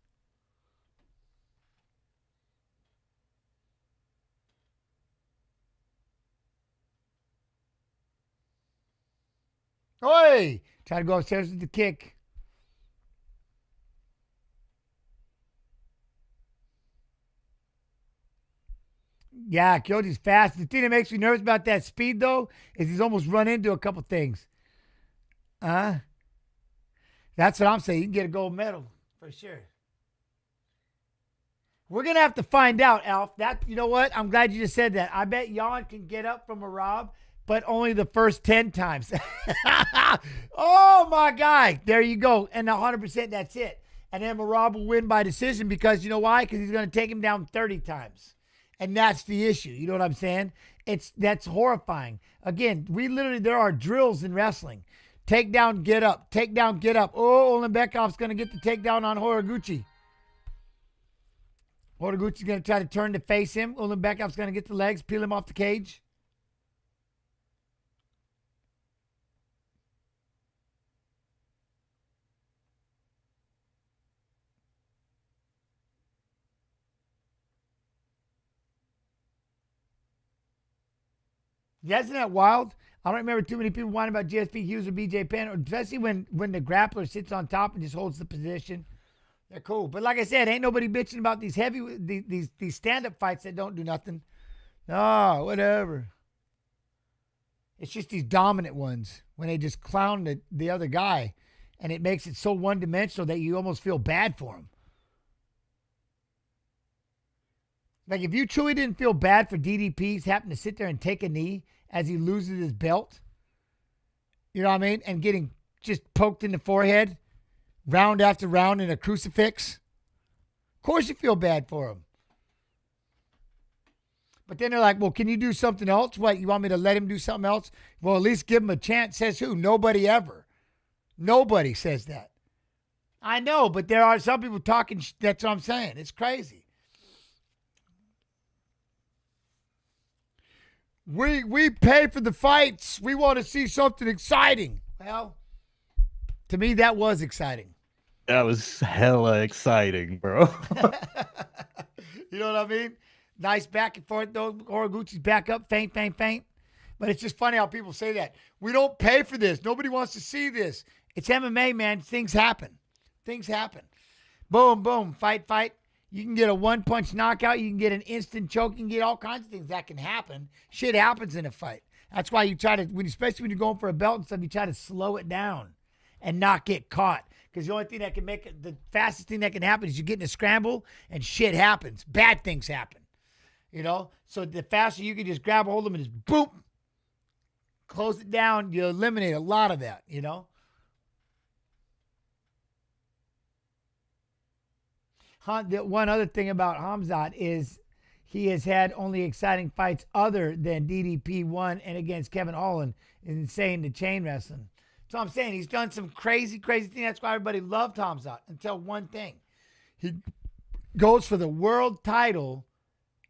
[SPEAKER 1] Oi! Try to go upstairs with the kick. Yeah, Kyoji's fast. The thing that makes me nervous about that speed, though, is he's almost run into a couple things. That's what I'm saying. You can get a gold medal for sure. We're going to have to find out, Alf. You know what? I'm glad you just said that. I bet Jan can get up from a Rob, but only the first 10 times. Oh, my guy. There you go. And 100%, that's it. And then Marab will win by decision because, you know why? Because he's going to take him down 30 times. And that's the issue. You know what I'm saying? That's horrifying. Again, there are drills in wrestling. Take down, get up. Take down, get up. Oh, Ulanbekov's going to get the takedown on Horiguchi. Horiguchi's going to try to turn to face him. Ulanbekov's going to get the legs, peel him off the cage. Yeah, isn't that wild? I don't remember too many people whining about GSP Hughes or BJ Penn, or especially when the grappler sits on top and just holds the position. They're cool. But like I said, ain't nobody bitching about these these stand-up fights that don't do nothing. No, whatever. It's just these dominant ones when they just clown the other guy, and it makes it so one-dimensional that you almost feel bad for him. Like if you truly didn't feel bad for DDP's having to sit there and take a knee as he loses his belt, you know what I mean? And getting just poked in the forehead round after round in a crucifix. Of course you feel bad for him. But then they're like, well, can you do something else? What, you want me to let him do something else? Well, at least give him a chance. Says who? Nobody ever. Nobody says that. I know, but there are some people talking. That's what I'm saying. It's crazy. We pay for the fights. We want to see something exciting. Well, to me, that was exciting.
[SPEAKER 2] That was hella exciting, bro.
[SPEAKER 1] You know what I mean? Nice back and forth, though. Horiguchi's back up, feint. But it's just funny how people say that. We don't pay for this. Nobody wants to see this. It's MMA, man. Things happen. Boom, boom. Fight. You can get a one-punch knockout. You can get an instant choke. You can get all kinds of things that can happen. Shit happens in a fight. That's why you try to, especially when you're going for a belt and stuff, you try to slow it down and not get caught. Because the only thing that can make it, the fastest thing that can happen is you get in a scramble and shit happens. Bad things happen. You know? So the faster you can just grab a hold of them and just boop, close it down, you eliminate a lot of that, you know? One other thing about Khamzat is he has had only exciting fights other than DDP 1 and against Kevin Holland. Is insane to chain wrestling. So I'm saying he's done some crazy thing. That's why everybody loved Khamzat until one thing. He goes for the world title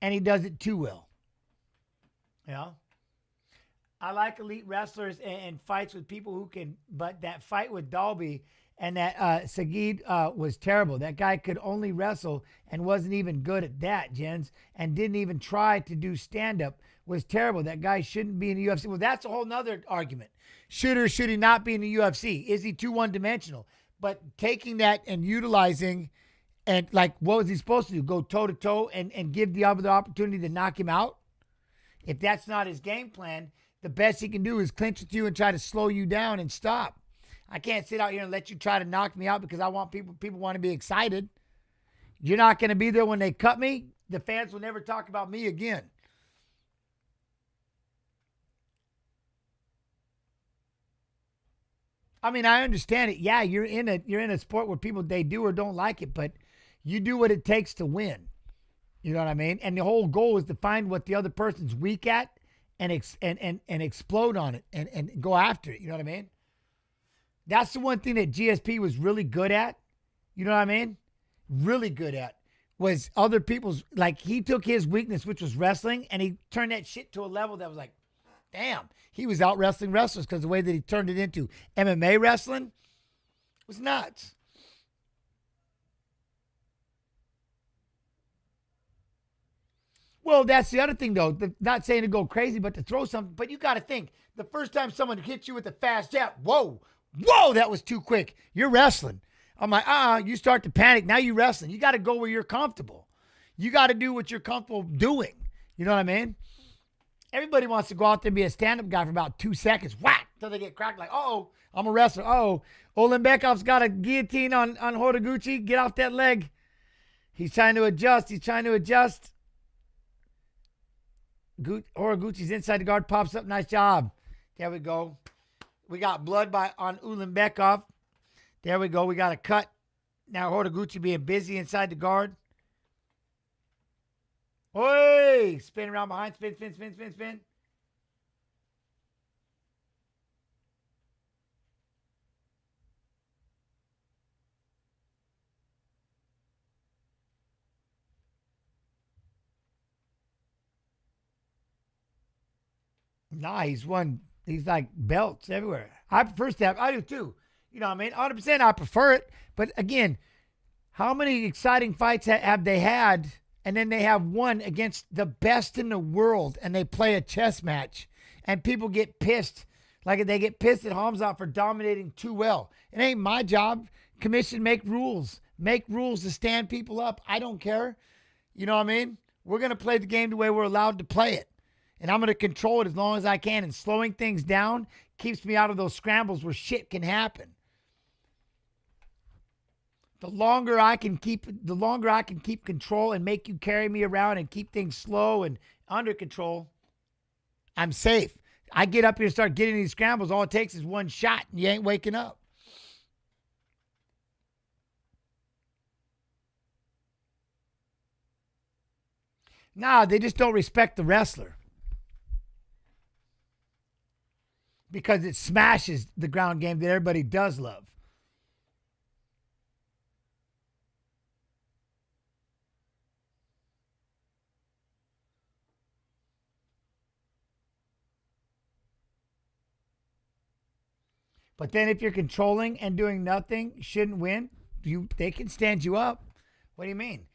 [SPEAKER 1] and he does it too well. You know? I like elite wrestlers and fights with people who can, but that fight with Dalby and that Sagid was terrible. That guy could only wrestle and wasn't even good at that, Jens, and didn't even try to do stand-up. Was terrible. That guy shouldn't be in the UFC. Well, that's a whole nother argument. Should or should he not be in the UFC? Is he too one-dimensional? But taking that and utilizing, and like, what was he supposed to do? Go toe-to-toe and give the other opportunity to knock him out? If that's not his game plan, the best he can do is clinch with you and try to slow you down and stop. I can't sit out here and let you try to knock me out because I want people want to be excited. You're not going to be there when they cut me. The fans will never talk about me again. I mean, I understand it. Yeah, you're in a sport where people, they do or don't like it, but you do what it takes to win. You know what I mean? And the whole goal is to find what the other person's weak at and explode on it and go after it. You know what I mean? That's the one thing that GSP was really good at. You know what I mean? Really good at was other people's, like he took his weakness, which was wrestling, and he turned that shit to a level that was like, damn, he was out wrestling wrestlers because the way that he turned it into MMA wrestling was nuts. Well, that's the other thing, though. Not saying to go crazy, but to throw something. But you got to think, the first time someone hits you with a fast jab, whoa, that was too quick. You're wrestling. I'm like, you start to panic. Now you're wrestling. You got to go where you're comfortable. You got to do what you're comfortable doing. You know what I mean? Everybody wants to go out there and be a stand-up guy for about 2 seconds. Whack! Until they get cracked like, I'm a wrestler. Olenbekov's got a guillotine on Horiguchi. Get off that leg. He's trying to adjust. Horiguchi's inside the guard, pops up. Nice job. There we go. We got blood on Ulanbekov. There we go. We got a cut. Now Horiguchi being busy inside the guard. Oi! Spin around behind. Spin. Nah, he's like belts everywhere. I prefer stab. I do too. You know what I mean? 100% I prefer it. But again, how many exciting fights have they had? And then they have one against the best in the world and they play a chess match and people get pissed. Like they get pissed at Hamza for dominating too well. It ain't my job. Commission, make rules. Make rules to stand people up. I don't care. You know what I mean? We're going to play the game the way we're allowed to play it. And I'm going to control it as long as I can. And slowing things down keeps me out of those scrambles where shit can happen. The longer I can keep control and make you carry me around and keep things slow and under control, I'm safe. I get up here and start getting these scrambles. All it takes is one shot and you ain't waking up. Nah, they just don't respect the wrestler. Because it smashes the ground game that everybody does love. But then if you're controlling and doing nothing, you shouldn't win. They can stand you up. What do you mean?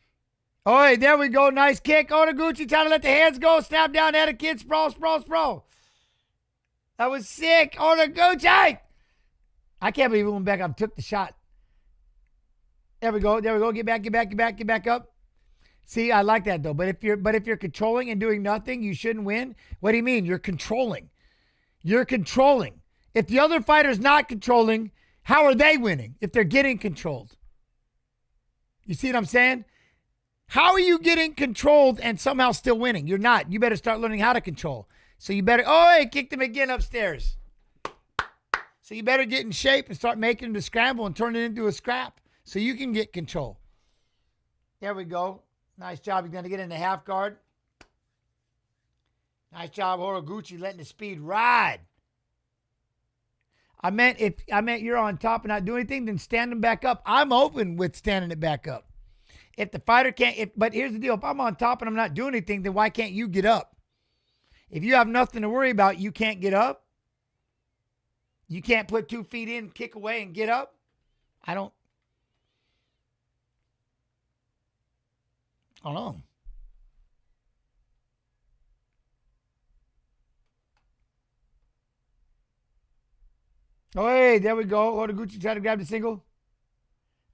[SPEAKER 1] Oh, hey, there we go. Nice kick. Onoguchi trying to let the hands go. Snap down, head a kid. Sprawl. That was sick. Onoguchi. I can't believe he went back up. Took the shot. There we go. Get back up. See, I like that though. But if you're controlling and doing nothing, you shouldn't win. What do you mean? You're controlling. If the other fighter's not controlling, how are they winning if they're getting controlled? You see what I'm saying? How are you getting controlled and somehow still winning? You're not. You better start learning how to control. So you better, he kicked him again upstairs. So you better get in shape and start making him to scramble and turn it into a scrap so you can get control. There we go. Nice job. He's going to get in the half guard. Nice job, Horiguchi, letting the speed ride. I meant you're on top and not doing anything, then stand them back up. I'm open with standing it back up. If the fighter can't, but here's the deal. If I'm on top and I'm not doing anything, then why can't you get up? If you have nothing to worry about, you can't get up. You can't put 2 feet in, kick away, and get up. I don't know. Oh, hey, there we go. Horiguchi tried to grab the single.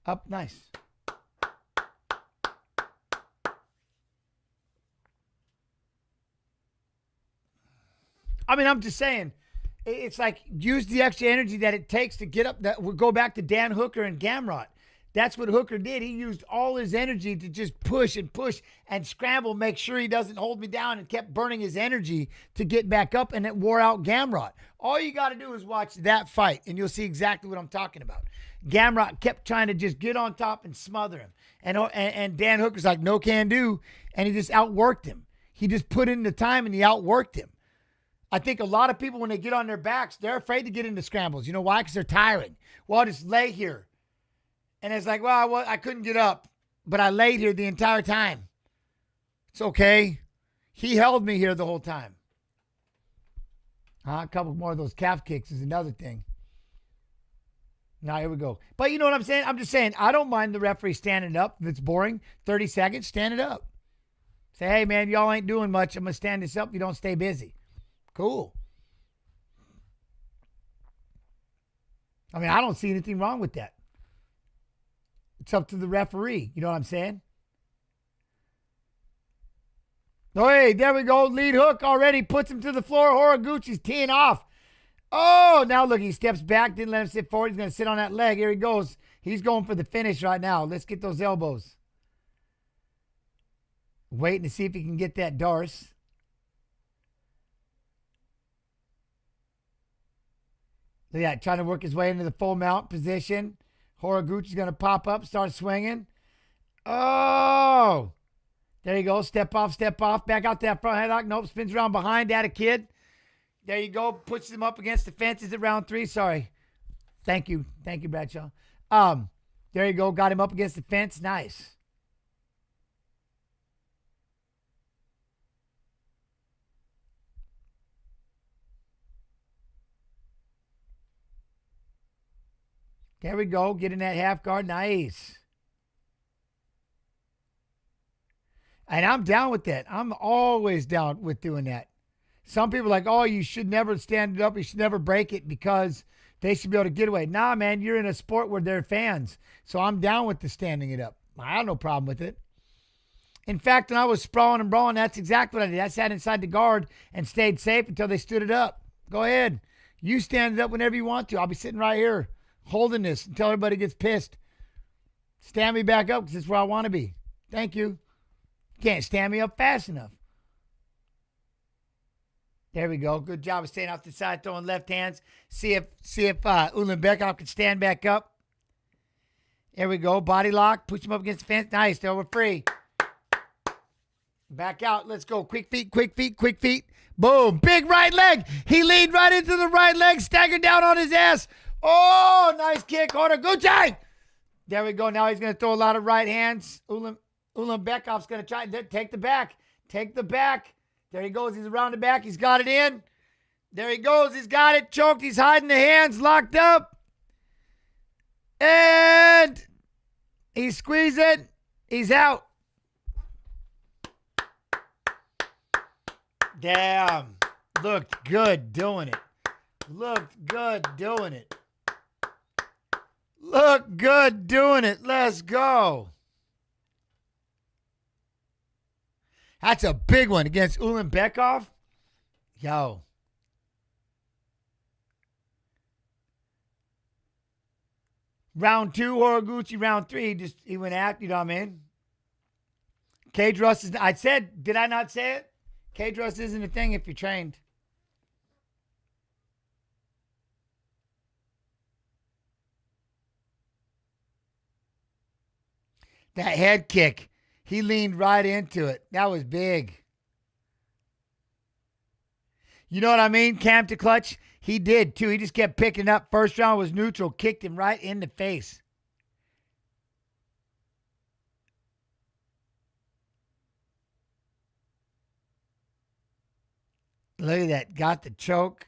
[SPEAKER 1] Up, nice. I mean, I'm just saying, it's like use the extra energy that it takes to get up. That we'll go back to Dan Hooker and Gamrot. That's what Hooker did. He used all his energy to just push and scramble, make sure he doesn't hold me down, and kept burning his energy to get back up, and it wore out Gamrot. All you got to do is watch that fight, and you'll see exactly what I'm talking about. Gamrot kept trying to just get on top and smother him. And Dan Hooker's like, no can do, and he just outworked him. He just put in the time, and he outworked him. I think a lot of people, when they get on their backs, they're afraid to get into scrambles. You know why? Because they're tiring. Well, I'll just lay here. And it's like, well, I couldn't get up, but I laid here the entire time. It's okay. He held me here the whole time. A couple more of those calf kicks is another thing. Now, here we go. But you know what I'm saying? I'm just saying, I don't mind the referee standing up. If it's boring, 30 seconds, stand it up. Say, hey, man, y'all ain't doing much. I'm going to stand this up if you don't stay busy. Cool. I mean, I don't see anything wrong with that. It's up to the referee. You know what I'm saying? Oh, hey, there we go. Lead hook already puts him to the floor. Horiguchi's teeing off. Oh, now look, he steps back. Didn't let him sit forward. He's going to sit on that leg. Here he goes. He's going for the finish right now. Let's get those elbows. Waiting to see if he can get that Darce. So yeah, trying to work his way into the full mount position. Horiguchi's going to pop up, start swinging. Oh! There you go. Step off. Back out that front headlock. Nope, spins around behind. That a kid. There you go. Puts him up against the fence. Is it round 3? Sorry. Thank you, Bradshaw. There you go. Got him up against the fence. Nice. There we go. Get in that half guard. Nice. And I'm down with that. I'm always down with doing that. Some people are like, oh, you should never stand it up. You should never break it because they should be able to get away. Nah, man, you're in a sport where they're fans. So I'm down with the standing it up. I have no problem with it. In fact, when I was sprawling and brawling, that's exactly what I did. I sat inside the guard and stayed safe until they stood it up. Go ahead. You stand it up whenever you want to. I'll be sitting right here holding this until everybody gets pissed. Stand me back up because it's where I want to be. Thank you. Can't stand me up fast enough. There we go. Good job of staying off the side, throwing left hands. See if Ulanbekov can stand back up. There we go. Body lock. Push him up against the fence. Nice. There, we're free. Back out. Let's go. Quick feet, quick feet, quick feet. Boom. Big right leg. He leaned right into the right leg. Staggered down on his ass. Oh, nice kick. Order. Gucci. There we go. Now he's going to throw a lot of right hands. Ulanbekov's going to try. Take the back. Take the back. There he goes. He's around the back. He's got it in. There he goes. He's got it choked. He's hiding the hands. Locked up. And he squeezed it. He's out. Damn. Looked good doing it. Looked good doing it. Looked good doing it. Let's go. That's a big one against Ulanbekov. Yo. Round 2, Horiguchi. Round 3, he went out. You know what I mean? Cage Rust is. I said, did I not say it? Cage Rust isn't a thing if you're trained. That head kick. He leaned right into it. That was big. You know what I mean? Cam to clutch. He did too. He just kept picking up. First round was neutral. Kicked him right in the face. Look at that. Got the choke.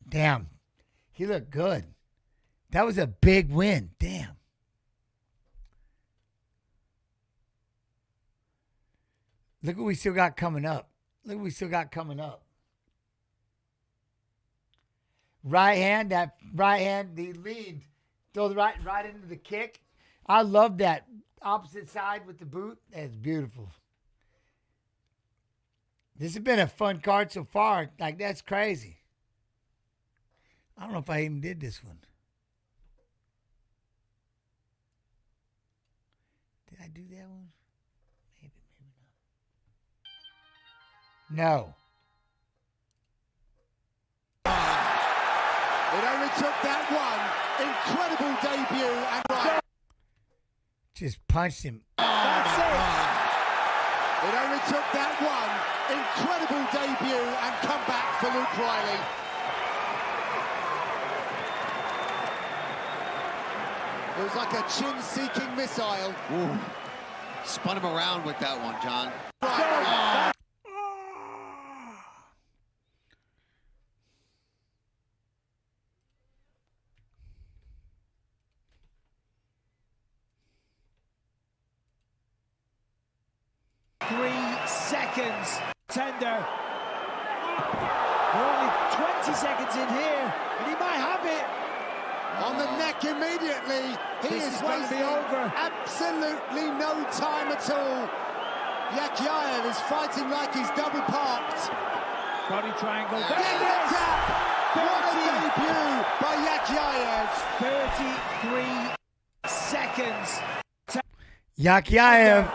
[SPEAKER 1] Damn. He looked good. That was a big win. Damn. Look what we still got coming up. Look what we still got coming up. Right hand, that right hand, the lead. Throw the right into the kick. I love that. Opposite side with the boot. That's beautiful. This has been a fun card so far. Like, that's crazy. I don't know if I even did this one. Did I do that one? Maybe not. No.
[SPEAKER 6] It only took that one incredible debut and right.
[SPEAKER 1] Just punched him.
[SPEAKER 6] That's it. It only took that one incredible debut and comeback for Luke Riley. It was like a chin-seeking missile.
[SPEAKER 7] Ooh. Spun him around with that one, John.
[SPEAKER 6] Right.
[SPEAKER 4] 3 seconds. Tender. We're only 20 seconds in here, and he might have it.
[SPEAKER 6] On the neck immediately. He is wasting
[SPEAKER 4] over.
[SPEAKER 6] Absolutely no time at all. Yakyaev is fighting like he's double parked.
[SPEAKER 4] Body triangle.
[SPEAKER 6] Get the tap! What a debut by Yakyaev.
[SPEAKER 4] 33 seconds.
[SPEAKER 1] Yakyaev.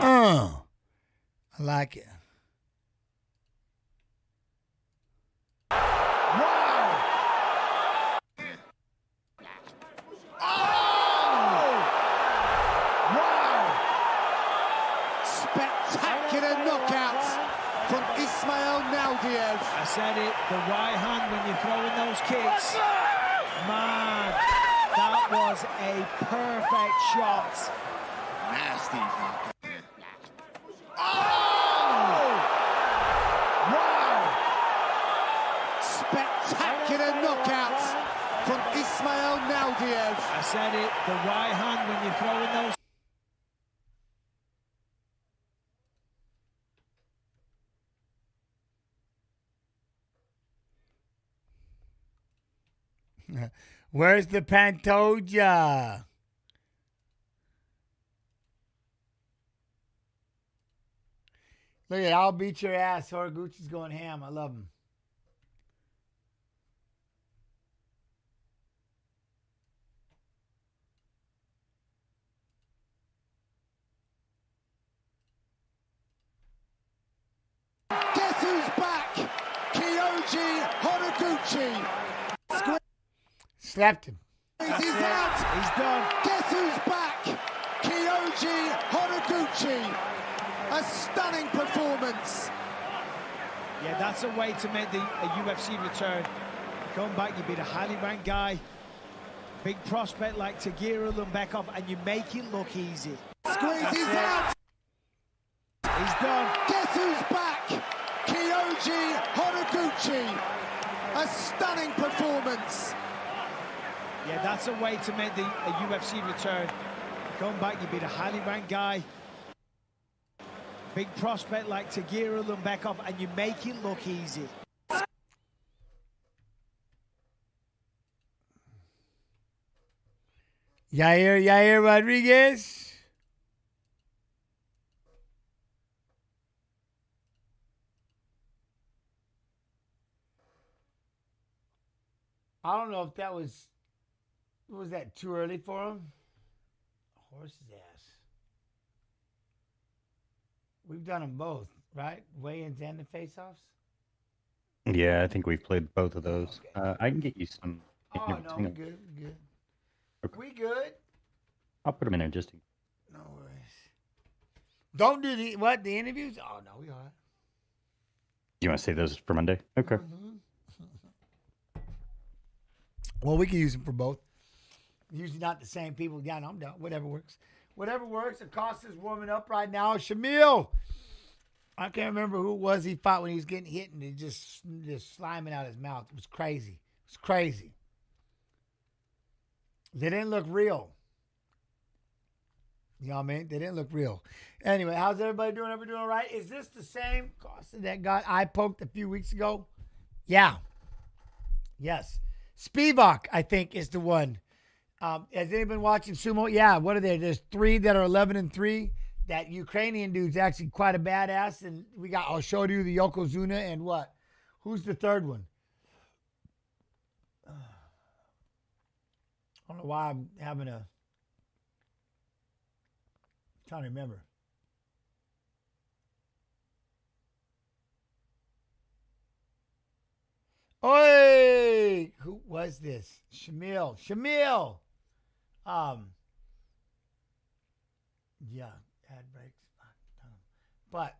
[SPEAKER 1] I like it.
[SPEAKER 6] Spectacular knockout from Ismail Naurdiev.
[SPEAKER 4] I said it, the right hand when you're throwing those kicks. Man, that was a perfect shot.
[SPEAKER 7] Nasty.
[SPEAKER 6] Spectacular knockout from Ismail Naurdiev.
[SPEAKER 4] I said it, the right hand when you're throwing those
[SPEAKER 1] Where's the Pantoja? Look at it. I'll beat your ass. Horiguchi's going ham. I love him.
[SPEAKER 6] Guess who's back? Kyoji Horiguchi.
[SPEAKER 1] Slapped him.
[SPEAKER 6] He's out.
[SPEAKER 4] He's done.
[SPEAKER 6] Guess who's back? Kyoji Horiguchi. A stunning performance.
[SPEAKER 4] Yeah, that's a way to make a UFC return. Come back, you beat a highly ranked guy, big prospect like Tagira Lumbekov, and you make it look easy.
[SPEAKER 6] Squeeze, he's out.
[SPEAKER 4] He's done.
[SPEAKER 6] Guess who's back? Kyoji Horiguchi. A stunning performance.
[SPEAKER 4] Yeah, that's a way to make a UFC return. Come back, you beat a highly ranked guy, big prospect like Tagira Lumbekov, and you make it look easy.
[SPEAKER 1] Yair Rodriguez. I don't know if that was that too early for him? Horse's ass. We've done them both, right? Weigh-ins and the face-offs?
[SPEAKER 2] Yeah, I think we've played both of those.
[SPEAKER 1] Okay.
[SPEAKER 2] I can get you some.
[SPEAKER 1] Oh,
[SPEAKER 2] you know,
[SPEAKER 1] no,
[SPEAKER 2] hang
[SPEAKER 1] we
[SPEAKER 2] on.
[SPEAKER 1] good, we good.
[SPEAKER 2] Okay.
[SPEAKER 1] We good.
[SPEAKER 2] I'll put them in there just.
[SPEAKER 1] No worries. Don't do the interviews? Oh, no, we are.
[SPEAKER 2] You want to say those for Monday? Okay.
[SPEAKER 1] Well, we can use them for both. Usually not the same people. Yeah, no, I'm done. Whatever works. Whatever works. Acosta's warming up right now. Shamil. I can't remember who it was he fought when he was getting hit and he just sliming out his mouth. It was crazy. It was crazy. They didn't look real. You know what I mean? They didn't look real. Anyway, how's everybody doing? Everybody doing all right? Is this the same Costa that got eye poked a few weeks ago? Yeah. Yes. Spivak, I think, is the one. Has anyone been watching sumo? Yeah, what are there? There's 3 that are 11-3. That Ukrainian dude's actually quite a badass. And I'll show you the Yokozuna and what? Who's the third one? I don't know why I'm having trying to remember. Oi! Who was this? Shamil. Yeah, ad breaks. But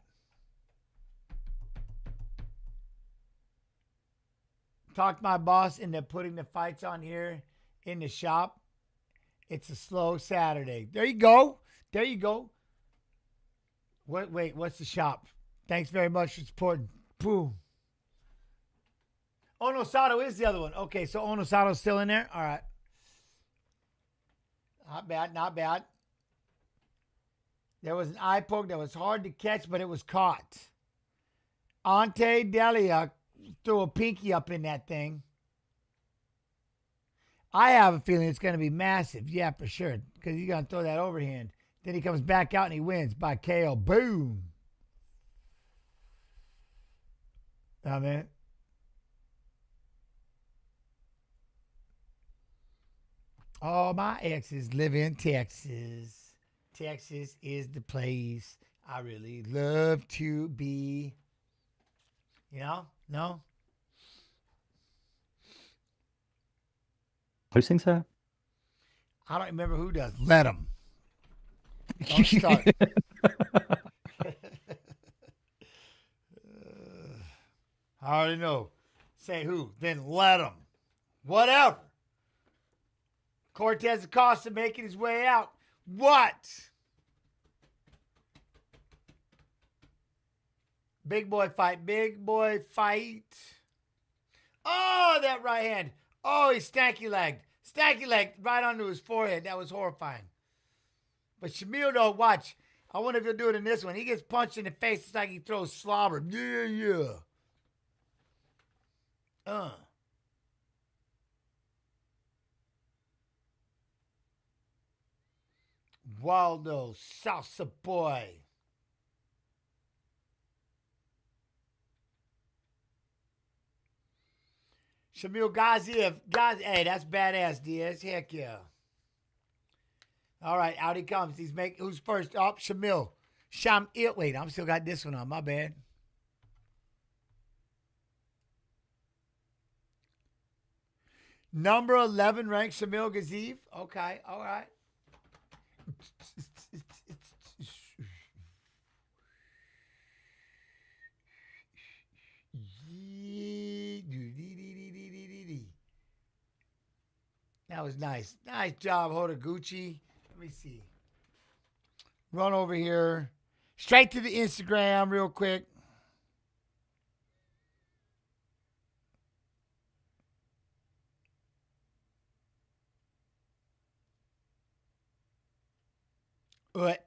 [SPEAKER 1] talked to my boss into putting the fights on here in the shop. It's a slow Saturday. There you go. There you go. Wait, what's the shop? Thanks very much for supporting. Boom. Onosado is the other one. Okay, so Onosado's still in there? All right. Not bad, not bad. There was an eye poke that was hard to catch, but it was caught. Ante Delia threw a pinky up in that thing. I have a feeling it's going to be massive. Yeah, for sure. Because he's going to throw that overhand. Then he comes back out and he wins by KO. Boom. I mean, all my exes live in Texas. Texas is the place I really love to be. You know? No?
[SPEAKER 2] Who sings that?
[SPEAKER 1] I don't remember who does. Let them. Don't start. I already know. Say who. Then let them. Whatever. Cortez Acosta making his way out. What? Big boy fight. Big boy fight. Oh, that right hand. Oh, he's stanky legged. Stanky legged right onto his forehead. That was horrifying. But Shamil, though, watch. I wonder if he'll do it in this one. He gets punched in the face. It's like he throws slobber. Yeah. Waldo, salsa boy. Shamil Gaziev. Hey, that's badass, Diaz. Heck yeah. All right, out he comes. Who's first? Up, Shamil. Wait, I'm still got this one on. My bad. Number 11 ranked Shamil Gaziev. Okay, all right. That was nice. Nice job, Hodaguchi. Let me see. Run over here. Straight to the Instagram real quick. What?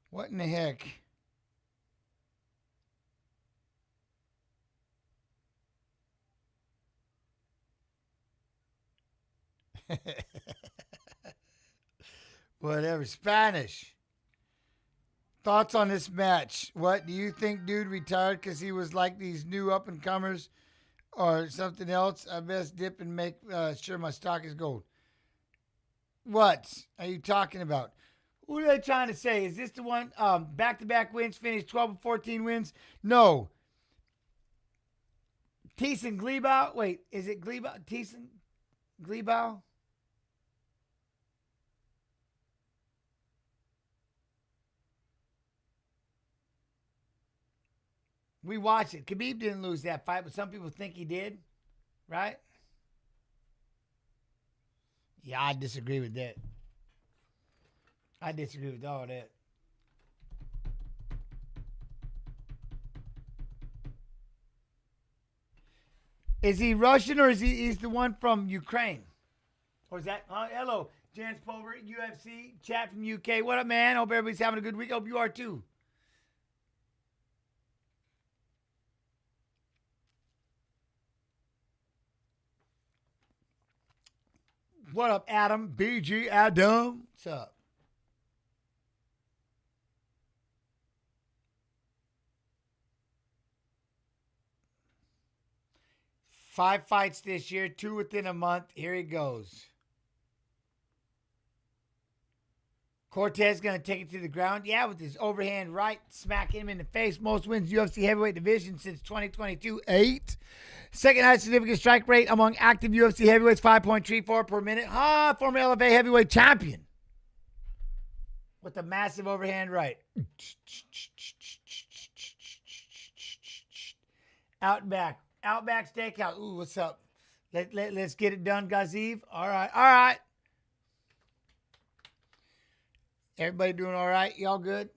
[SPEAKER 1] What in the heck? Whatever. Spanish. Thoughts on this match? What do you think, dude retired because he was like these new up and comers or something else? I best dip and make sure my stock is gold. What are you talking about? What are they trying to say? Is this the one back-to-back wins, finished 12 and 14 wins? No. Thiessen Glebow? Wait, is it Glebow? Thiessen Glebow? We watched it. Khabib didn't lose that fight, but some people think he did, right? Yeah, I disagree with that. I disagree with all that. Is he Russian or is he's the one from Ukraine? Or is that, hello, Jans Pulver, UFC, chat from UK. What up, man? Hope everybody's having a good week. Hope you are too. What up, Adam? BG Adam. What's up? Five fights this year, 2 within a month. Here he goes. Cortez going to take it to the ground. Yeah, with his overhand right, smacking him in the face. Most wins UFC heavyweight division since 2022. 8. Second highest significant strike rate among active UFC heavyweights, 5.34 per minute. Former LFA heavyweight champion. With the massive overhand right. Outback Steakhouse. Ooh, what's up? Let's get it done, Gaziev. All right. Everybody doing all right? Y'all good?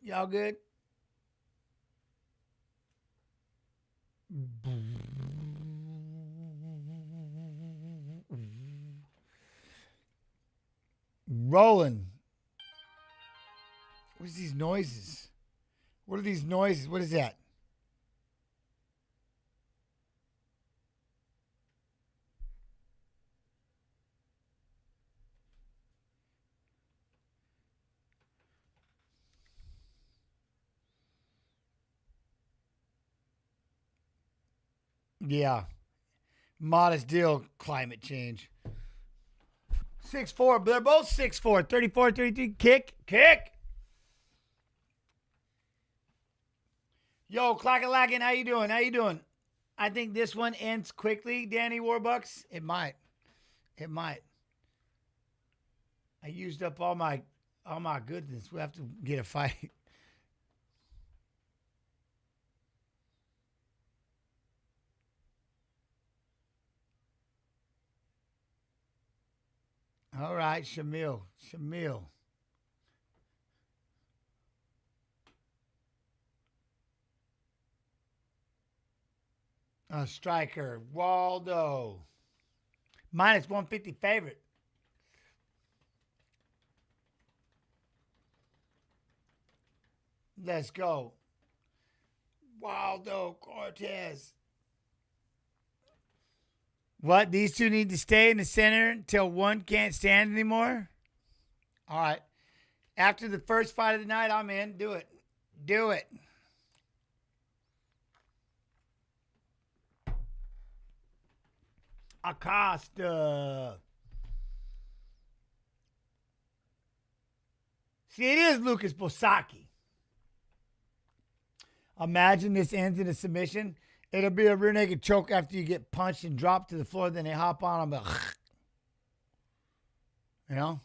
[SPEAKER 1] Rolling. What is these noises? What are these noises? What is that? Yeah. Modest deal, climate change. 6'4", they're both 6'4", 34, 33, kick. Yo, Clack-a-Lackin', how you doing? I think this one ends quickly, Danny Warbucks. It might. I used up all my goodness. We have to get a fight. All right, Shamil. Striker, Waldo. Minus 150 favorite. Let's go. Waldo Cortez. What? These two need to stay in the center until one can't stand anymore? All right. After the first fight of the night, I'm in. Do it. Do it. Acosta. See, it is Lucas Bosaki. Imagine this ends in a submission. It'll be a rear naked choke after you get punched and dropped to the floor. Then they hop on them. You know?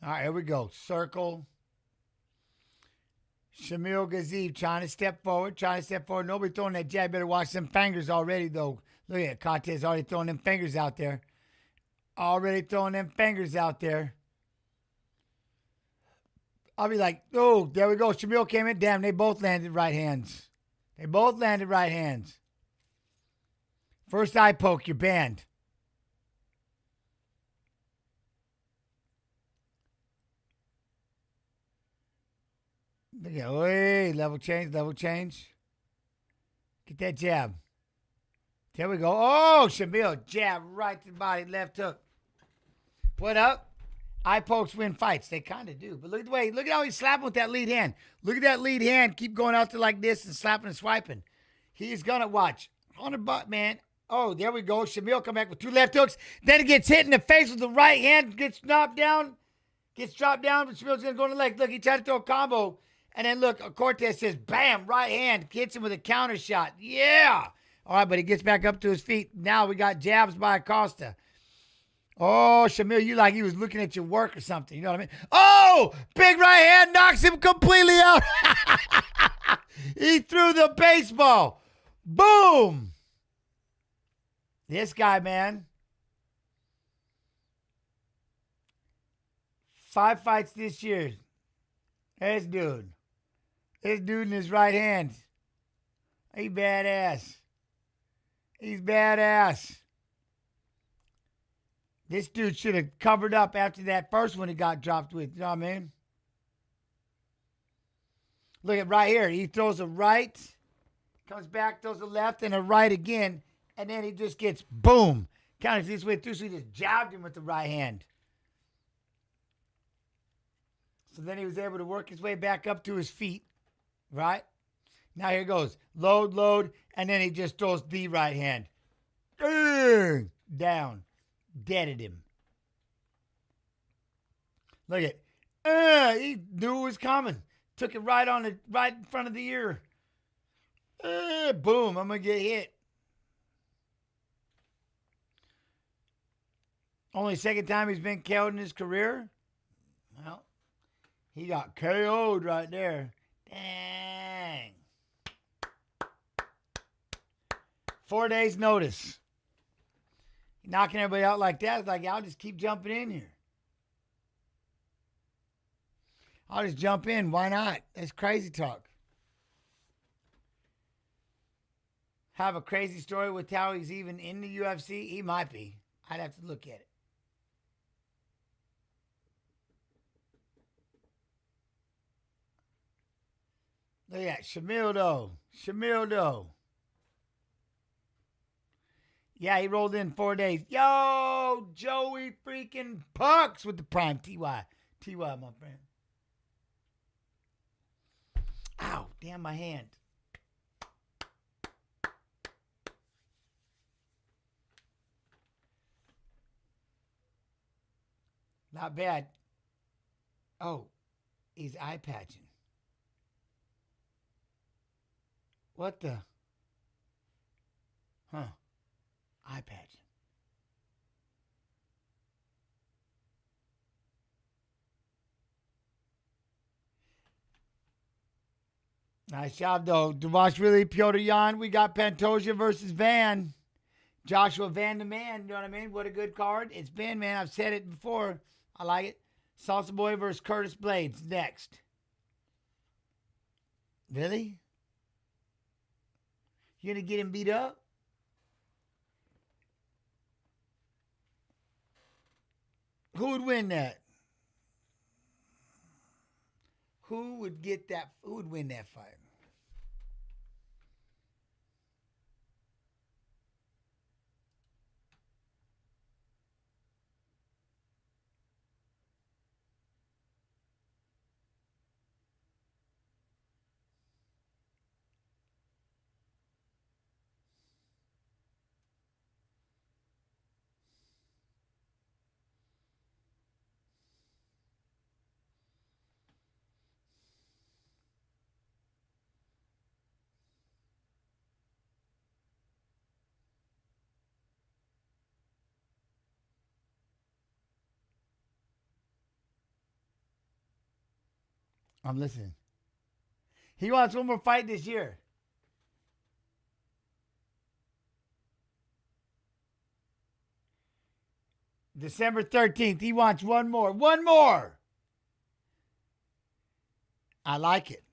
[SPEAKER 1] All right, here we go. Circle. Shamil Gaziev trying to step forward. Nobody throwing that jab. Better watch them fingers already, though. Look at it. Cortez already throwing them fingers out there. I'll be like, oh, there we go. Shamil came in. Damn, they both landed right hands. First eye poke, you're banned. Look at, hey, level change. Get that jab. There we go. Oh, Shamil, jab right to the body, left hook. What up? Eye pokes win fights. They kind of do. But look at how he's slapping with that lead hand. Look at that lead hand. Keep going out there like this and slapping and swiping. He's going to watch. On the butt, man. Oh, there we go. Shamil come back with 2 left hooks. Then he gets hit in the face with the right hand. Gets dropped down. But Shamil's going to go in the leg. Look, he tried to throw a combo. And then look, Cortez says, bam, right hand. Hits him with a counter shot. Yeah. All right, but he gets back up to his feet. Now we got jabs by Acosta. Oh, Shamil, you like he was looking at your work or something. You know what I mean? Oh, big right hand knocks him completely out. He threw the baseball. Boom. This guy, man. 5 fights this year. This dude in his right hand. He's badass. This dude should have covered up after that first one he got dropped with. You know what I mean? Look at right here. He throws a right, comes back, throws a left, and a right again. And then he just gets, boom, counters this way through. So he just jabbed him with the right hand. So then he was able to work his way back up to his feet, right? Now here goes. Load, and then he just throws the right hand. Down. Deaded him. Look at he knew it was coming. Took it right in front of the ear. Boom, I'm gonna get hit. Only second time he's been KO'd in his career. Well, he got KO'd right there. Dang. 4 days notice. Knocking everybody out like that. It's like, I'll just keep jumping in here. I'll just jump in. Why not? That's crazy talk. Have a crazy story with how he's even in the UFC? He might be. I'd have to look at it. Look at that. Shamil, though. Yeah, he rolled in 4 days. Yo, Joey freaking Pucks with the prime. TY, my friend. Ow, damn my hand. Not bad. Oh, he's eye patching. What the? Huh. Eye patch. Nice job, though. Dvalishvili, Piotr Yan. We got Pantoja versus Van. Joshua Van the Man. You know what I mean? What a good card. It's been, man. I've said it before. I like it. Salsa Boy versus Curtis Blades next. Really? You gonna get him beat up? Who would win that? Who would win that fight? I'm listening. He wants one more fight this year. December 13th. He wants one more. One more. I like it.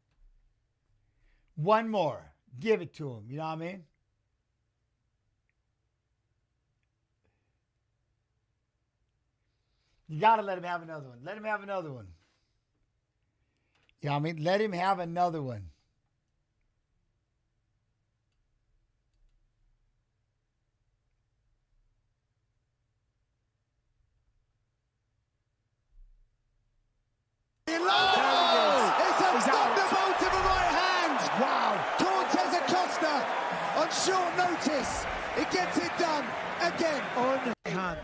[SPEAKER 1] One more. Give it to him. You know what I mean? You got to let him have another one. Let him have another one. You know what I mean? Let him have another one.
[SPEAKER 6] On short notice, he gets it done again.
[SPEAKER 4] On hand.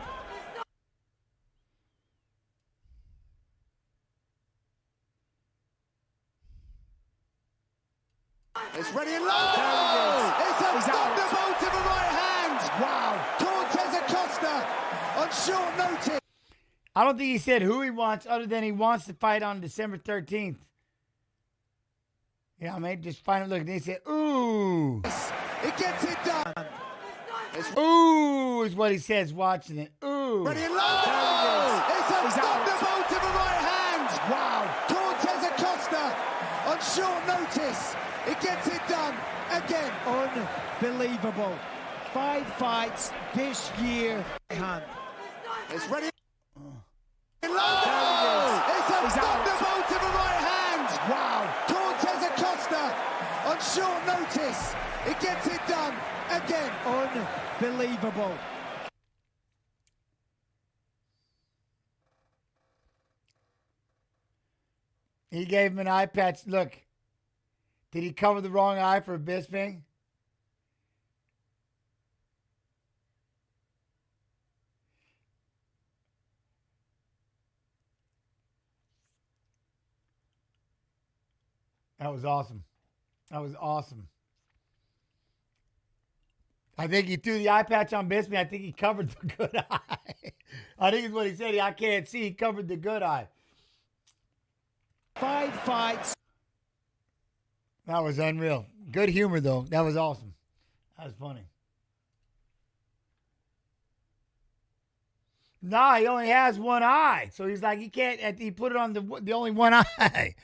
[SPEAKER 6] It's ready and low. It's a thunderbolt of a right hand. Wow. Cortez Acosta on short notice.
[SPEAKER 1] I don't think he said who he wants other than he wants to fight on December 13th. You know what I mean? Just find him looking. He said, ooh.
[SPEAKER 6] It gets it done.
[SPEAKER 1] Ooh is what he says watching it. Ooh.
[SPEAKER 6] Ready and low. It's a thunderbolt of a right hand. Wow. Cortez Acosta on short notice. It gets it done again.
[SPEAKER 4] Unbelievable. 5 fights this year. Hand.
[SPEAKER 6] It's ready. And low. It's a thunderbolt of a right hand. Wow. Cortez Acosta on short notice. It gets it done again.
[SPEAKER 4] Unbelievable.
[SPEAKER 1] He gave him an eye patch. Look, did he cover the wrong eye for Bisping? That was awesome. That was awesome. I think he threw the eye patch on Bisping. I think he covered the good eye. I think it's what he said. I can't see. He covered the good eye.
[SPEAKER 4] 5 fights.
[SPEAKER 1] That was unreal. Good humor, though. That was awesome. That was funny. Nah, he only has one eye. So he's like, he can't, he put it on the only one eye.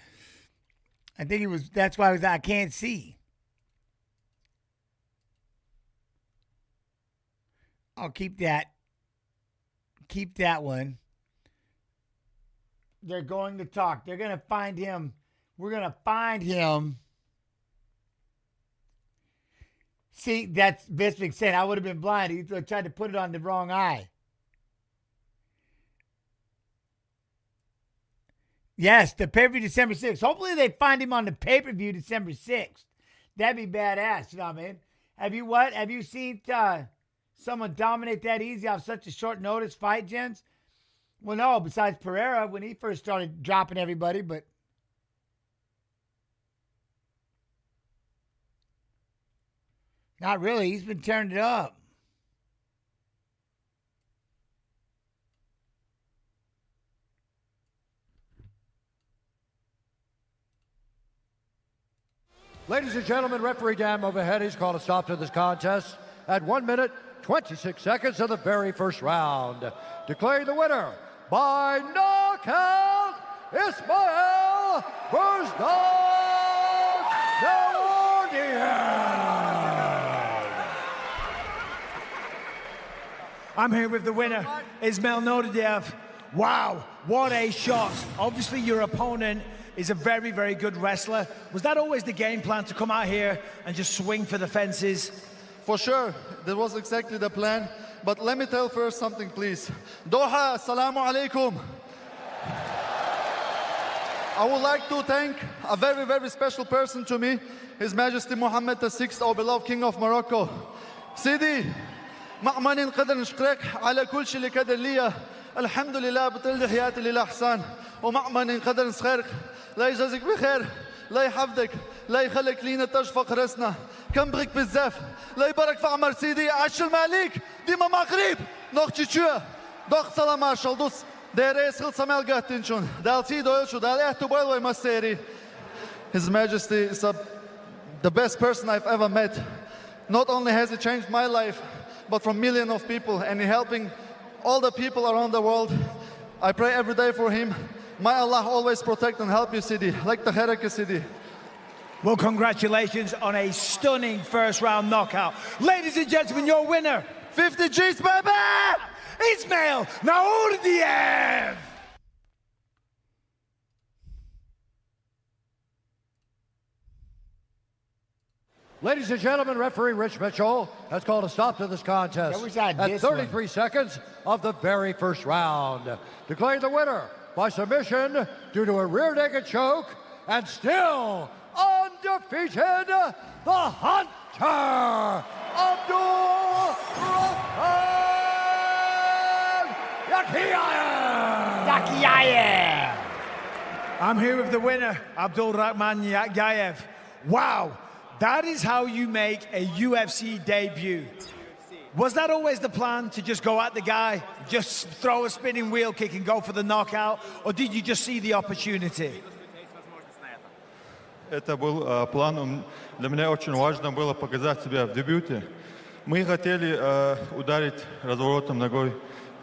[SPEAKER 1] I think he was, that's why he was like, I can't see. I'll keep that. Keep that one. They're going to talk. They're going to find him. We're going to find him. See, that's Bisping said, I would have been blind. He tried to put it on the wrong eye. Yes, the pay-per-view December 6th. Hopefully they find him on the pay-per-view December 6th. That'd be badass, you know what I mean? Have you seen someone dominate that easy off such a short notice fight, gents? Well, no, besides Pereira when he first started dropping everybody, but not really. He's been tearing it up.
[SPEAKER 8] Ladies and gentlemen, referee Dan overhead, he's called a stop to this contest at 1 minute, 26 seconds of the very first round. Declaring the winner by knockout, Ismail versus Naurdiev.
[SPEAKER 4] I'm here with the winner, Ismail Naurdiev. Wow, what a shot. Obviously, your opponent is a very, very good wrestler. Was that always the game plan, to come out here and just swing for the fences?
[SPEAKER 9] For sure, that was exactly the plan. But let me tell first something, please. Doha, assalamu alaikum. I would like to thank a very, very special person to me, His Majesty Mohammed VI, our beloved King of Morocco. Sidi, مأمن نقدر نشكرك على كل شيء اللي قدر لي. الحمد لله بطل حياتي للأحسان. ومأمن نقدر نسخرك. لا يجازيك بخير. لا يحفظك. لا يخليك لينا تشفق راسنا. كم بغيك بزاف. لا يبارك في عمر سيدي. عش المالك. ديما مع قريب. نوخ تشوه. دوخ سلام مارشال دوس. DRS Hilsamel Gattinchun, Dalti Doilchu, Daliatu Boilway Masteri. His Majesty is the best person I've ever met. Not only has he changed my life, but from millions of people, and he's helping all the people around the world. I pray every day for him. May Allah always protect and help you, Sidi, like the Hereke Sidi.
[SPEAKER 4] Well, congratulations on a stunning first round knockout. Ladies and gentlemen, your winner,
[SPEAKER 9] 50 G's, baby!
[SPEAKER 4] Ismail Naurdiev!
[SPEAKER 8] Ladies and gentlemen, referee Rich Mitchell has called a stop to this contest at 33 seconds of the very first round, declaring the winner by submission due to a rear naked choke, and still undefeated, the Hunter, Abdul Rahman
[SPEAKER 1] Yakiayev.
[SPEAKER 4] I'm here with the winner, Abdul Rahman Yakiayev. Wow, that is how you make a UFC debut. Was that always the plan, to just go at the guy, just throw a spinning wheel kick and go for the knockout, or did you just see the opportunity?
[SPEAKER 10] Это был план. Для меня очень важно было показать себя в дебюте. Мы хотели ударить разворотом ногой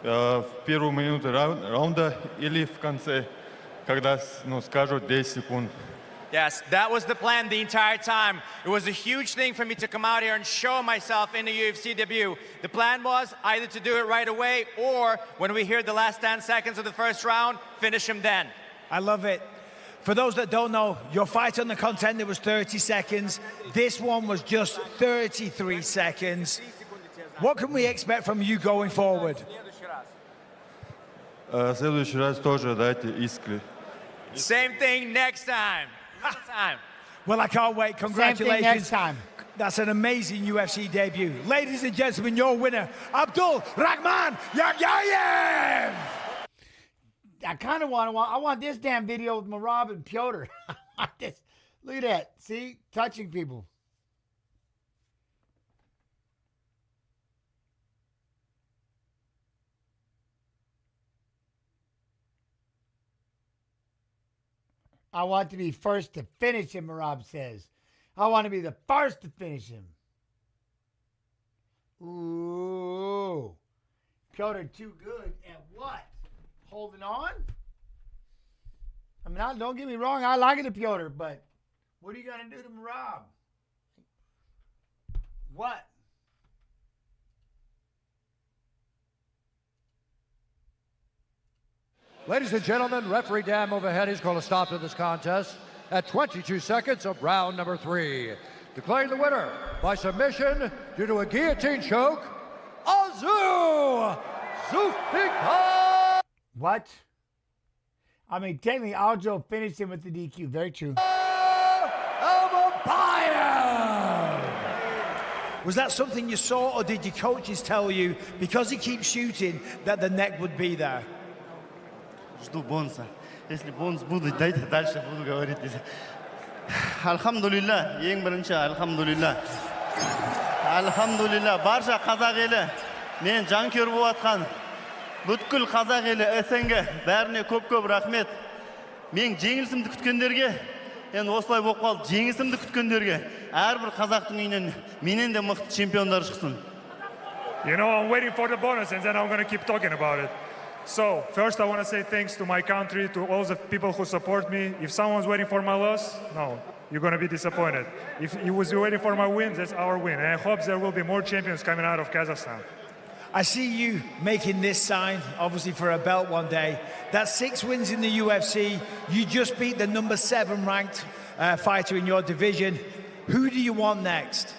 [SPEAKER 10] в первую минуту раунда или в конце, когда скажут 10 секунд.
[SPEAKER 11] Yes, that was the plan the entire time. It was a huge thing for me to come out here and show myself in the UFC debut. The plan was either to do it right away, or when we hear the last 10 seconds of the first round, finish him then.
[SPEAKER 4] I love it. For those that don't know, your fight on the Contender was 30 seconds. This one was just 33 seconds. What can we expect from you going forward?
[SPEAKER 10] Следующий раз тоже дайте искры.
[SPEAKER 11] Same thing next time.
[SPEAKER 4] Well, I can't wait. Congratulations.
[SPEAKER 1] Same thing next time.
[SPEAKER 4] That's an amazing UFC debut. Ladies and gentlemen, your winner, Abdul Rahman Yakiayev.
[SPEAKER 1] I kind of I want this damn video with Marab and Piotr. Look at that. See? Touching people. I want to be first to finish him, Marab says. I want to be the first to finish him. Ooh. Piotr too good at what? Holding on? I mean, don't get me wrong, I like it to Piotr, but what are you going to do to Marab? What?
[SPEAKER 8] Ladies and gentlemen, referee Dan overhead is going to stop to this contest at 22 seconds of round number 3. Declaring the winner by submission due to a guillotine choke, Azu Zufika!
[SPEAKER 1] What? I mean, technically, Aljo finished him with the DQ. Very true.
[SPEAKER 4] Was that something you saw, or did your coaches tell you, because he keeps shooting, that the neck would be there?
[SPEAKER 12] Жду бонуса. Если бонус будет, дайте дальше буду говорить. Альхамдулилля, ең бірінші, альхамдулилля. Альхамдулилля, барша қазақ елі, мен жанкүйер болып атқан бүткіл қазақ елі СНГ бәріне көп-көп рахмет. Мен жеңілісімді күткендерге, енді осылай болып қалды, жеңісімді күткендерге, әрбір қазақтың үйінен менен де мықты чемпиондар шықсын.
[SPEAKER 13] You know, I'm waiting for the bonus and then I'm going to keep talking about it. So, first I want to say thanks to my country, to all the people who support me. If someone's waiting for my loss, no, you're going to be disappointed. If he was waiting for my win, that's our win. And I hope there will be more champions coming out of Kazakhstan.
[SPEAKER 4] I see you making this sign, obviously, for a belt one day. That's 6 wins in the UFC. You just beat the number 7 ranked fighter in your division. Who do you want next?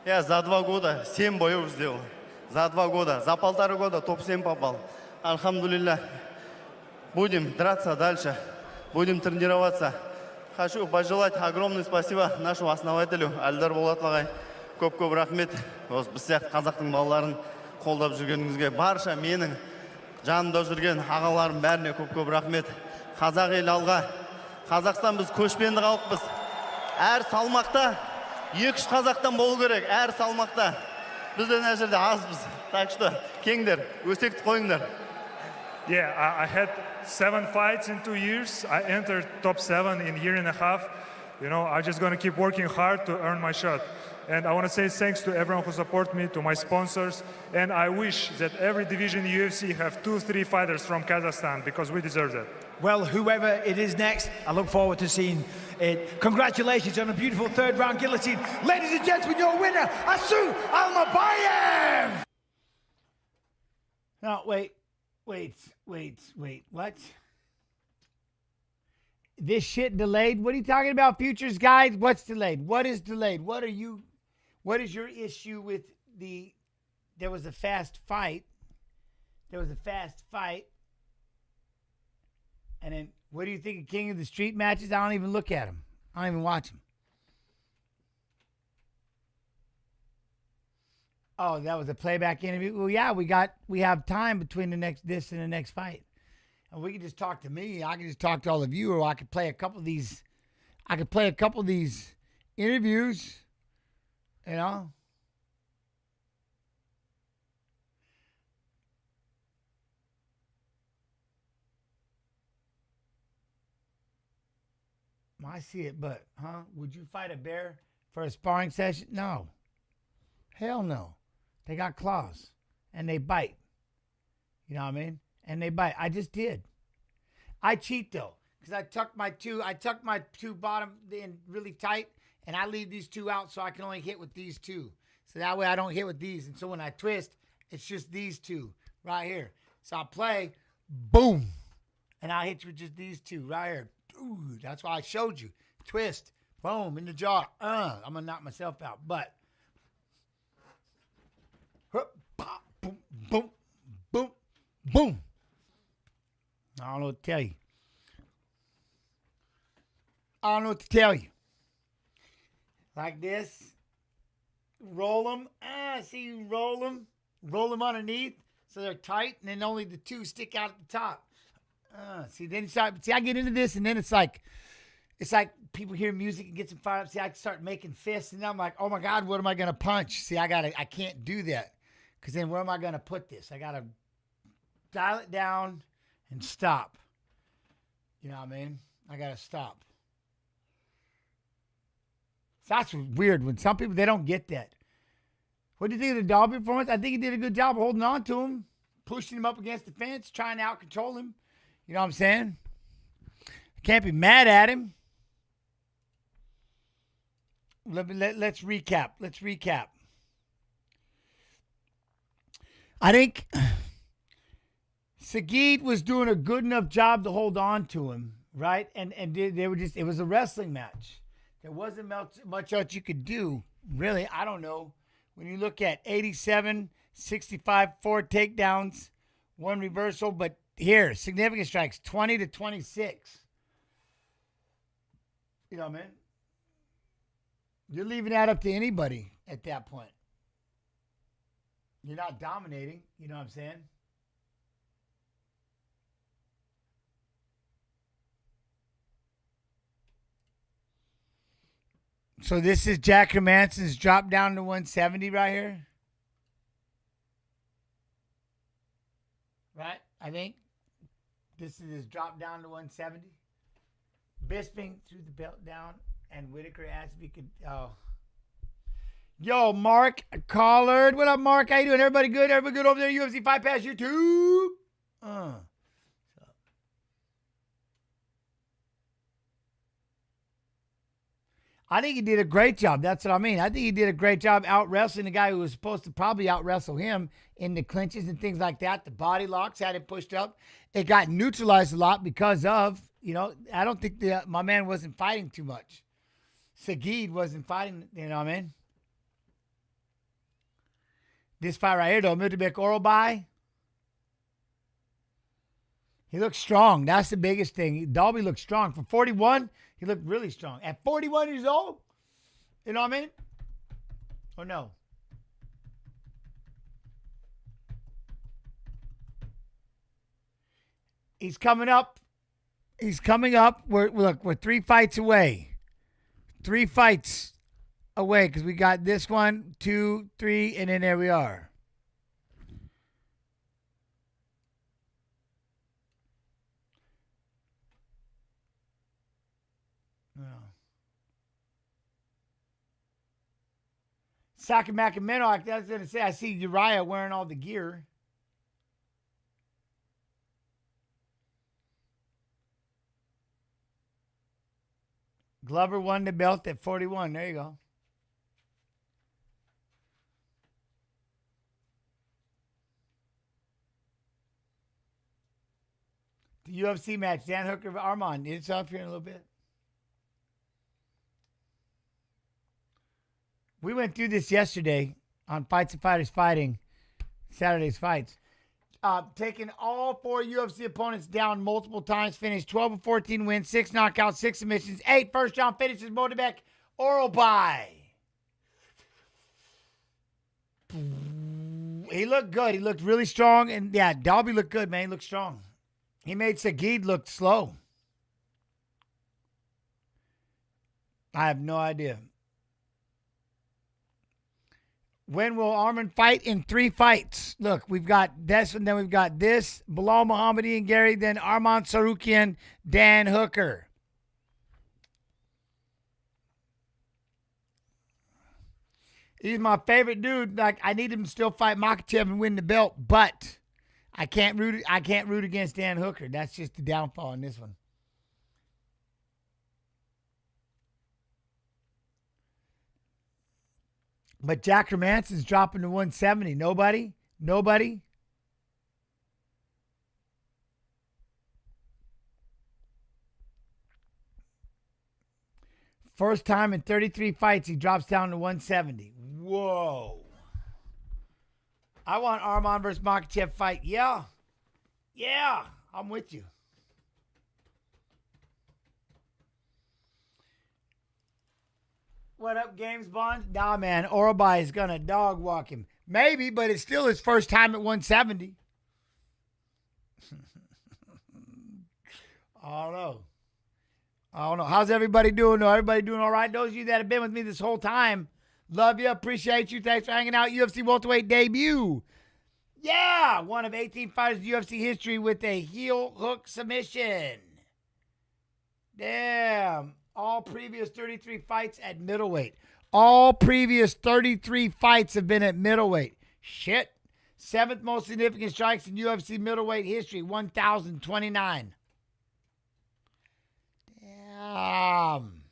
[SPEAKER 12] Я за 2 года 7 боев сделал. За 2 года, за 1,5 года топ-7 попал. Альхамдулилля. Будем драться дальше, будем тренироваться. Хочу пожелать огромное спасибо нашему основателю Алдар Болатовой. Көп-көп рахмет. Осы біз сияқты қазақтың балаларын қолдап жүргеніңізге, барша менің жанымда жүрген ағаларым бәріне көп-көп рахмет. Қазақ ел алға. Қазақстан біз көшпенді халықпыз. Әр салмақта 2-3 қазақтан болу керек, әр салмақта. Бізден әр жерде азбыз. Так что, кеңдер, өсекті қойыңдар.
[SPEAKER 13] Yeah, I had 7 fights in 2 years. I entered top 7 in a year and a half. You know, I'm just going to keep working hard to earn my shot. And I want to say thanks to everyone who support me, to my sponsors. And I wish that every division in UFC have 2-3 fighters from Kazakhstan, because we deserve that.
[SPEAKER 4] Well, whoever it is next, I look forward to seeing it. Congratulations on a beautiful third round guillotine. Ladies and gentlemen, your winner, Asu Almabayev!
[SPEAKER 1] No, wait. What? This shit delayed? What are you talking about, Futures guys? What's delayed? What is delayed? What is your issue with there was a fast fight. And then, what do you think of King of the Street matches? I don't even look at them. I don't even watch them. Oh, that was a playback interview? Well, yeah, we have time between this and the next fight. And we can just talk to me. I can just talk to all of you, or I could play a couple of these. I could play a couple of these interviews, you know. I see it, but, would you fight a bear for a sparring session? No. Hell no. They got claws, and they bite. You know what I mean? And they bite. I just did. I cheat, though, because I tuck my two bottom in really tight, and I leave these two out so I can only hit with these two. So that way I don't hit with these. And so when I twist, it's just these two right here. So I'll play, boom, and I'll hit you with just these two right here. Ooh, that's why I showed you. Twist, boom, in the jaw. I'm going to knock myself out. But, boom, boom, boom, boom. I don't know what to tell you. Like this. Roll them. See you roll them. Roll them underneath so they're tight, and then only the two stick out at the top. I get into this, and then it's like people hear music and get some fire up. See, I start making fists, and I'm like, oh my God, what am I gonna punch? See, I can't do that, because then where am I gonna put this? I gotta dial it down and stop. You know what I mean? I gotta stop. So that's weird when some people, they don't get that. What do you think of the Dalby performance? I think he did a good job of holding on to him, pushing him up against the fence, trying to out-control him. You know what I'm saying? Can't be mad at him. Let's recap. I think Sagid was doing a good enough job to hold on to him, right? And they were just, it was a wrestling match. There wasn't much else you could do, really. I don't know. When you look at 87, 65, 4 takedowns, 1 reversal, but here, significant strikes, 20 to 26. You know what I mean? You're leaving that up to anybody at that point. You're not dominating. You know what I'm saying? So this is Jack Hermansson's drop down to 170 right here. Right? I think. This is his drop down to 170. Bisping threw the belt down, and Whitaker asked if he could. Yo, Mark Collard. What up, Mark? How you doing? Everybody good? Everybody good over there? UFC Fight Pass YouTube? I think he did a great job. That's what I mean. I think he did a great job out wrestling the guy who was supposed to probably out wrestle him in the clinches and things like that. The body locks had it pushed up. It got neutralized a lot because of, I don't think my man wasn't fighting too much. Sagid wasn't fighting, you know what I mean? This fight right here, though, Miltebek Orolbai. He looks strong. That's the biggest thing. Dalby looks strong. For 41, he looked really strong. At 41 years old, you know what I mean? Or no? He's coming up. We're 3 fights away. 3 fights away because we got this 1, 2, 3, and then there we are. Sacramento, I was going to say, I see Uriah wearing all the gear. Glover won the belt at 41. There you go. The UFC match, Dan Hooker, Armand. It's up here in a little bit. We went through this yesterday on Fights and Fighters Fighting, Saturday's fights. Taking all 4 UFC opponents down multiple times, finished 12 of 14 wins, 6 knockouts, 6 submissions, 8 first-round finishes, Moldavec, oral bye. He looked good. He looked really strong. And, yeah, Dalby looked good, man. He looked strong. He made Sagid look slow. I have no idea. When will Arman fight? In 3 fights. Look, we've got this, and then we've got this. Bilal Muhammadi and Gary, then Arman Sarukian, Dan Hooker. He's my favorite dude. Like, I need him to still fight Makhachev and win the belt, but I can't root against Dan Hooker. That's just the downfall in this one. But Jack Hermansson's dropping to 170. Nobody? First time in 33 fights, he drops down to 170. Whoa. I want Arman versus Makhachev fight. Yeah, I'm with you. What up, Games Bond? Nah, man. Orabai is going to dog walk him. Maybe, but it's still his first time at 170. I don't know. How's everybody doing? Everybody doing all right? Those of you that have been with me this whole time, love you. Appreciate you. Thanks for hanging out. UFC welterweight debut. Yeah, one of 18 fighters in UFC history with a heel hook submission. Damn. All previous 33 fights at middleweight. All previous 33 fights have been at middleweight. Shit. 7th most significant strikes in UFC middleweight history, 1,029. Damn.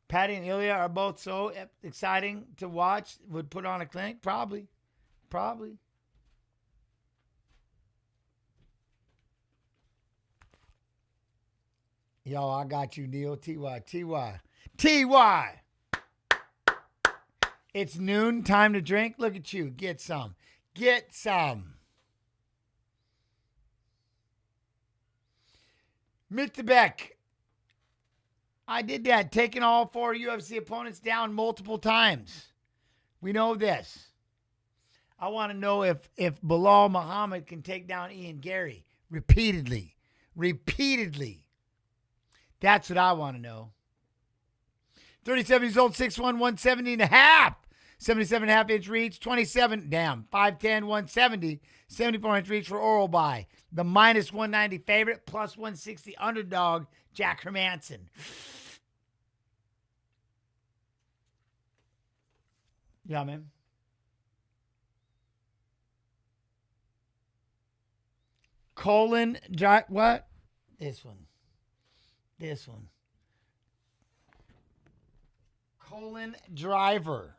[SPEAKER 1] Patty and Ilya are both so exciting to watch. Would put on a clinic? Probably. Yo, I got you, Neil. Ty. It's noon. Time to drink. Look at you. Get some. Mittebek. I did that, taking all 4 UFC opponents down multiple times. We know this. I want to know if Bilal Muhammad can take down Ian Gary repeatedly. That's what I want to know. 37 years old, 6'1", 170 and a half. 77.5-inch reach, 5'10", 170, 74-inch reach for oral bye. The minus 190 favorite, plus 160 underdog, Jack Hermansson. Yeah, man. Colon, what? This one. Colon Driver.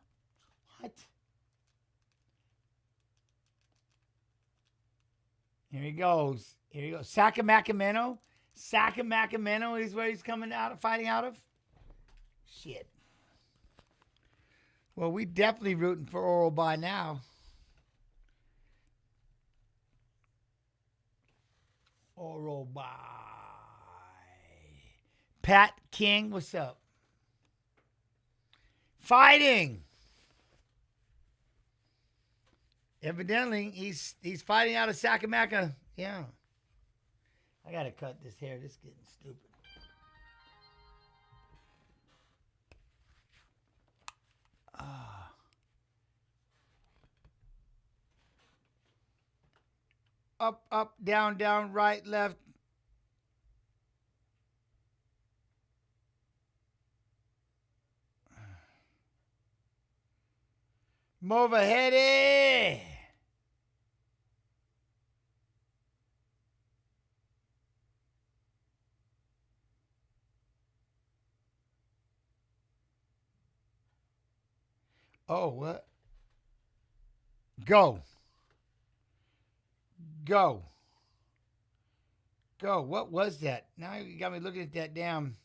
[SPEAKER 1] What? Here he goes. Sacramento is where he's fighting out of. Shit. Well, we definitely rooting for oral by now. Oral by. Pat King, what's up? Fighting. Evidently, he's fighting out of Sacramento. Yeah. I got to cut this hair. This is getting stupid. up, down, right, left. Movaheady. Oh, what? Go. What was that? Now you got me looking at that damn.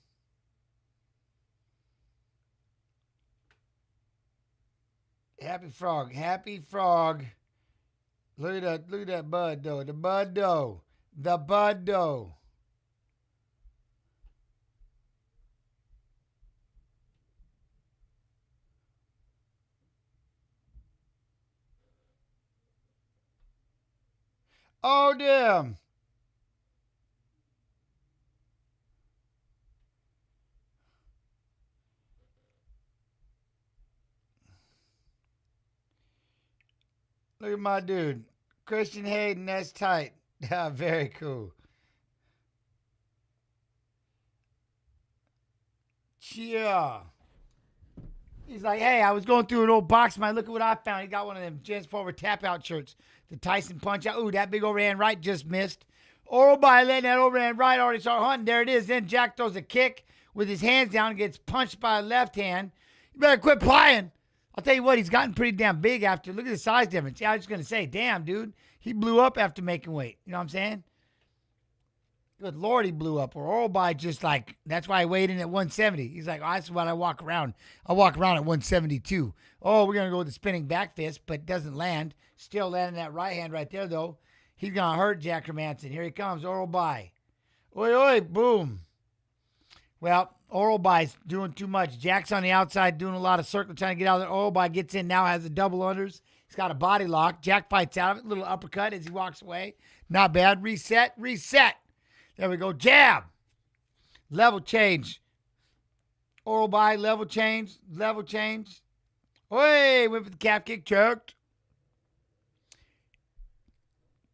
[SPEAKER 1] Happy Frog. Look at that bud dough. The bud dough. Oh, damn. Look at my dude. Christian Hayden, that's tight. Yeah, very cool. Yeah. He's like, hey, I was going through an old box, man. Look at what I found. He got one of them Jens Forward tap-out shirts. The Tyson punch-out. Ooh, that big overhand right just missed. Oral by letting that overhand right already start hunting. There it is. Then Jack throws a kick with his hands down and gets punched by a left hand. You better quit plying. I'll tell you what, he's gotten pretty damn big after. Look at the size difference. Yeah, I was just going to say, damn, dude. He blew up after making weight. You know what I'm saying? Good Lord, he blew up. Or Oral by just like, that's why I weighed in at 170. He's like, oh, that's what I walk around. I walk around at 172. Oh, we're going to go with the spinning back fist, but doesn't land. Still landing that right hand right there, though. He's going to hurt Jack Hermanson. Here he comes, Oral by. Oi, boom. Well, Oral by's doing too much. Jack's on the outside doing a lot of circle, trying to get out there. Oral by gets in now, has a double unders. He's got a body lock. Jack fights out of it. Little uppercut as he walks away. Not bad. Reset. There we go. Jab. Level change. Oral by, level change. Oi, went for the calf kick, choked.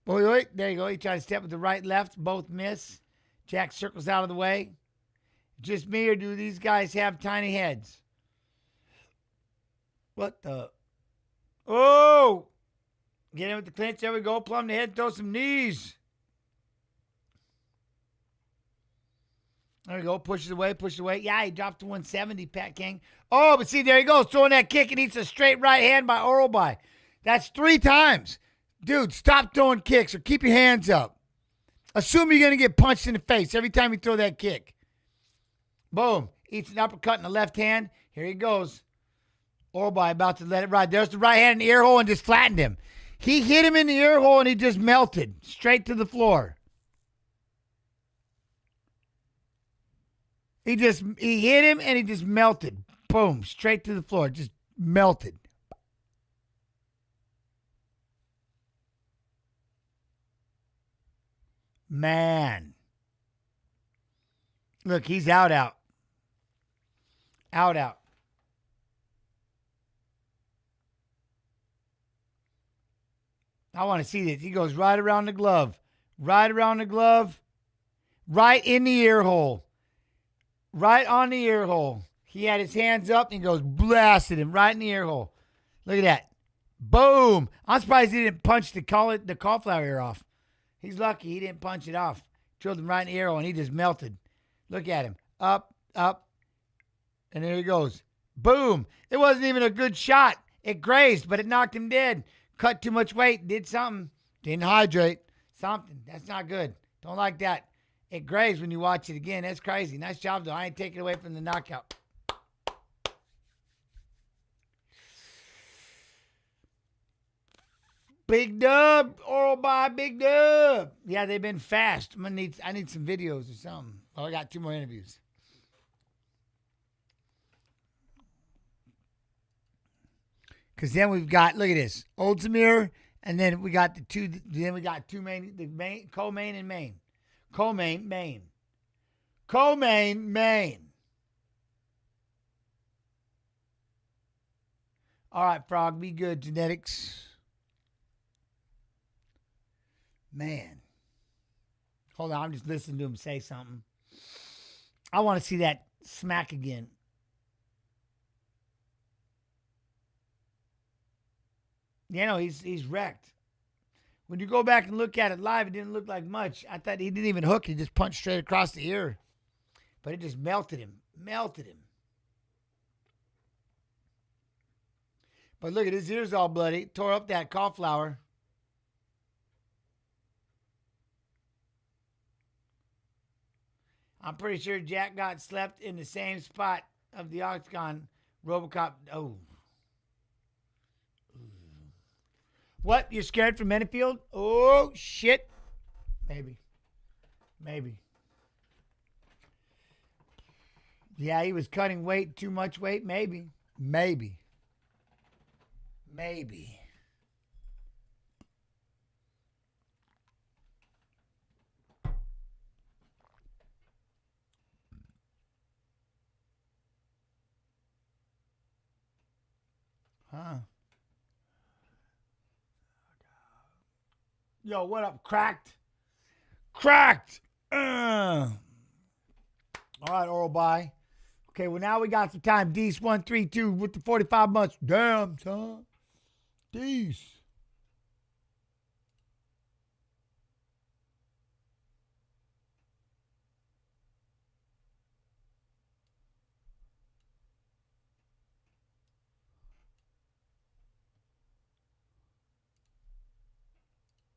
[SPEAKER 1] Oi, there you go. He tried to step with the right, left. Both miss. Jack circles out of the way. Just me, or do these guys have tiny heads? What the? Oh! Get in with the clinch. There we go. Plumb the head. Throw some knees. There we go. Pushes away. Yeah, he dropped to 170, Pat King. Oh, but see, there he goes. Throwing that kick and eats a straight right hand by Oral by. That's 3 times. Dude, stop throwing kicks or keep your hands up. Assume you're going to get punched in the face every time you throw that kick. Boom. Eats an uppercut in the left hand. Here he goes. Oral by about to let it ride. There's the right hand in the ear hole and just flattened him. He hit him in the ear hole and he just melted straight to the floor. He hit him and he just melted. Boom. Straight to the floor. Just melted. Man. Look, he's out. Out. I want to see this. He goes right around the glove. Right in the ear hole. Right on the ear hole. He had his hands up and he goes blasted him right in the ear hole. Look at that. Boom. I'm surprised he didn't punch the cauliflower ear off. He's lucky he didn't punch it off. Drilled him right in the ear hole and he just melted. Look at him. Up. And there he goes. Boom. It wasn't even a good shot. It grazed, but it knocked him dead. Cut too much weight. Did something. Didn't hydrate. Something. That's not good. Don't like that. It grazed when you watch it again. That's crazy. Nice job, though. I ain't taking it away from the knockout. Big dub. Oral by big dub. Yeah, they've been fast. I need some videos or something. Well, I got 2 more interviews. Because then we've got, look at this, Oldsamir, and then we got two main, co-main and main. Co-main, main. Co-main, main. All right, Frog, be good, genetics. Man. Hold on, I'm just listening to him say something. I want to see that smack again. You know, he's wrecked. When you go back and look at it live, it didn't look like much. I thought he didn't even hook. He just punched straight across the ear. But it just melted him. Melted him. But look at his ears all bloody. Tore up that cauliflower. I'm pretty sure Jack got slept in the same spot of the octagon. RoboCop. Oh. What? You're scared from Menifield? Oh, shit. Maybe. Yeah, he was cutting weight, too much weight. Maybe. Huh. Yo, what up? Cracked. All right, oral bye. Okay, well, now we got some time. Dees 132 with the 45 months. Damn, son. Dees.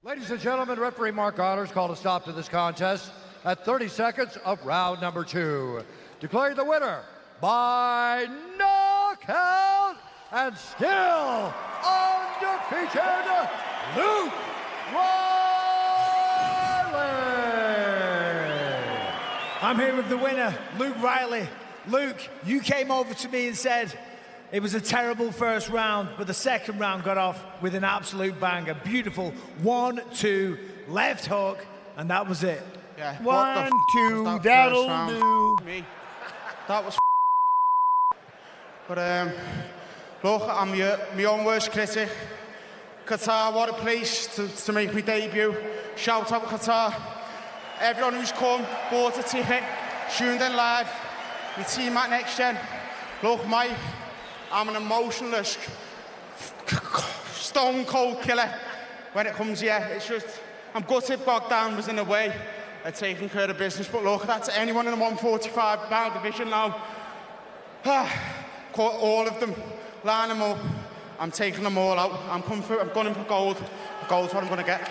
[SPEAKER 8] Ladies and gentlemen, referee Mark Otters called a stop to this contest at 30 seconds of round number 2. Declaring the winner by knockout and still undefeated, Luke Riley.
[SPEAKER 4] I'm here with the winner, Luke Riley. Luke, you came over to me and said it was a terrible first round, but the second round got off with an absolute banger. Beautiful 1-2 left hook, and that was it.
[SPEAKER 14] Yeah.
[SPEAKER 1] 1, 2, that'll do.
[SPEAKER 14] Me. That was but look, I'm my own worst critic. Qatar, what a place to make my debut. Shout out Qatar. Everyone who's come, bought a ticket, tuned in live. My team at Next Gen. Look, Mike, I'm an emotionless, stone cold killer when it comes here. It's just, I'm gutted Bogdan was in the way of taking care of business. But look, that's anyone in the 145 pound division now. Caught all of them, line them up. I'm taking them all out. I'm going for gold. Gold's what I'm going to get.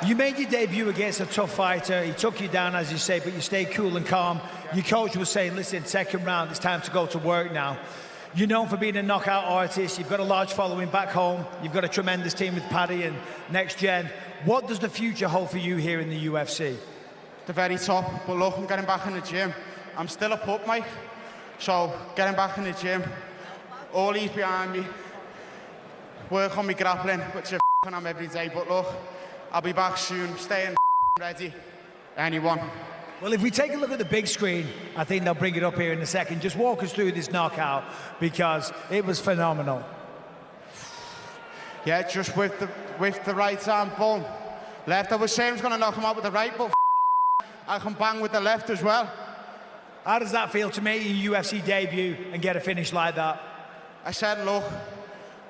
[SPEAKER 4] You made your debut against a tough fighter. He took you down, as you say, but you stayed cool and calm. Your coach was saying, listen, second round, it's time to go to work now. You're known for being a knockout artist. You've got a large following back home. You've got a tremendous team with Paddy and Next Gen. What does the future hold for you here in the UFC?
[SPEAKER 14] The very top. But look, I'm getting back in the gym. I'm still a pup, Mike. So, getting back in the gym. All these behind me. Work on me grappling, which I'm every day. But look, I'll be back soon. Staying ready. Anyone.
[SPEAKER 4] Well, if we take a look at the big screen, I think they'll bring it up here in a second. Just walk us through this knockout, because it was phenomenal.
[SPEAKER 14] Yeah, just with the right arm, boom. Left, I was saying I was going to knock him out with the right, but I can bang with the left as well.
[SPEAKER 4] How does that feel to make your UFC debut and get a finish like that?
[SPEAKER 14] I said, look,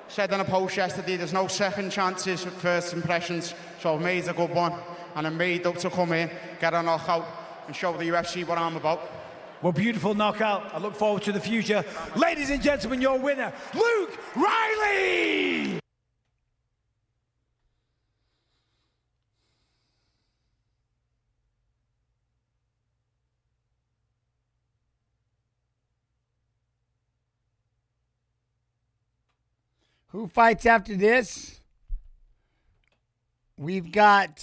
[SPEAKER 14] said in a post yesterday, there's no second chances at first impressions, so I've made a good one, and I'm made up to come in, get a knockout, and show the UFC what I'm about.
[SPEAKER 4] Well, beautiful knockout. I look forward to the future. Ladies and gentlemen, your winner, Luke Riley!
[SPEAKER 1] Who fights after this? We've got